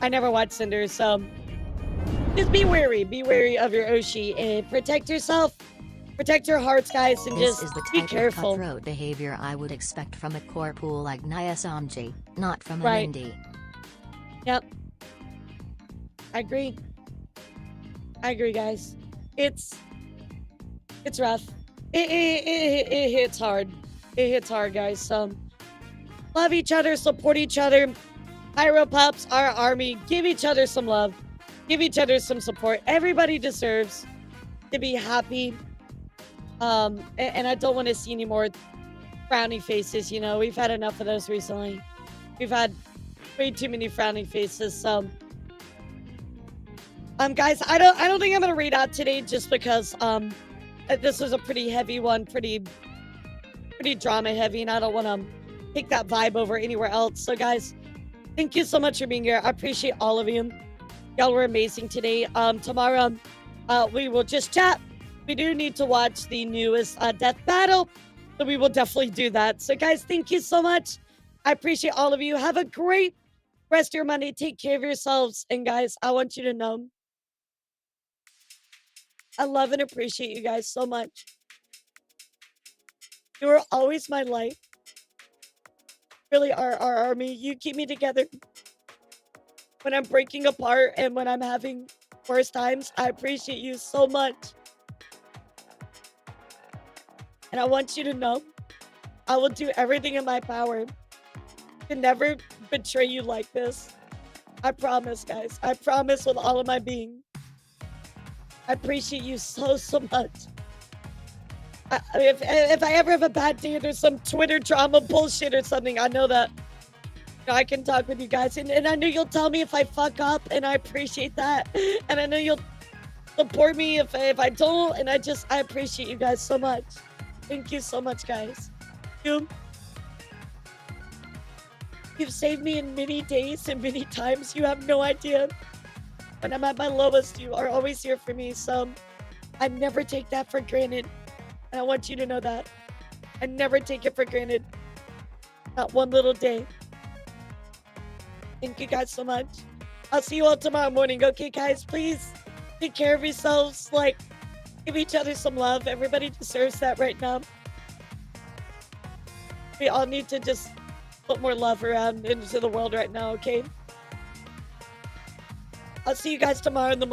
I never watched Cinder, so just be wary. Be wary of your Oshi and protect yourself. Protect your hearts, guys, and this just is the be type careful. Of cutthroat behavior I would expect from a core pool like Naya Samji, not from an Right. indie. Yep. I agree. I agree, guys. It's rough. It hits hard. It hits hard, guys. So love each other, support each other. Pyro Pups, our army, give each other some love. Give each other some support. Everybody deserves to be happy. And I don't want to see any more frowny faces. You know, we've had enough of those recently. We've had way too many frowning faces. So, guys, I don't think I'm gonna read out today just because this was a pretty heavy one, pretty drama heavy, and I don't want to take that vibe over anywhere else. So, guys, thank you so much for being here. I appreciate all of you. Y'all were amazing today. Tomorrow, we will just chat. We do need to watch the newest Death Battle, so we will definitely do that. So, guys, thank you so much. I appreciate all of you. Have a great rest of your Monday. Take care of yourselves. And, guys, I want you to know I love and appreciate you guys so much. You are always my light. Really are our army. You keep me together. When I'm breaking apart and when I'm having worst times, I appreciate you so much. And I want you to know I will do everything in my power to never betray you like this. I promise, guys. I promise with all of my being. I appreciate you so much. If I ever have a bad day or there's some Twitter drama bullshit or something, I know that I can talk with you guys. And I know you'll tell me if I fuck up, and I appreciate that. And I know you'll support me if I don't. And I appreciate you guys so much. Thank you so much, guys. You've saved me in many days and many times. You have no idea. When I'm at my lowest, you are always here for me. So I never take that for granted. And I want you to know that. I never take it for granted. Not one little day. Thank you guys so much. I'll see you all tomorrow morning. Okay, guys, please take care of yourselves. Like, give each other some love. Everybody deserves that right now. We all need to just put more love around into the world right now, okay? I'll see you guys tomorrow in the morning.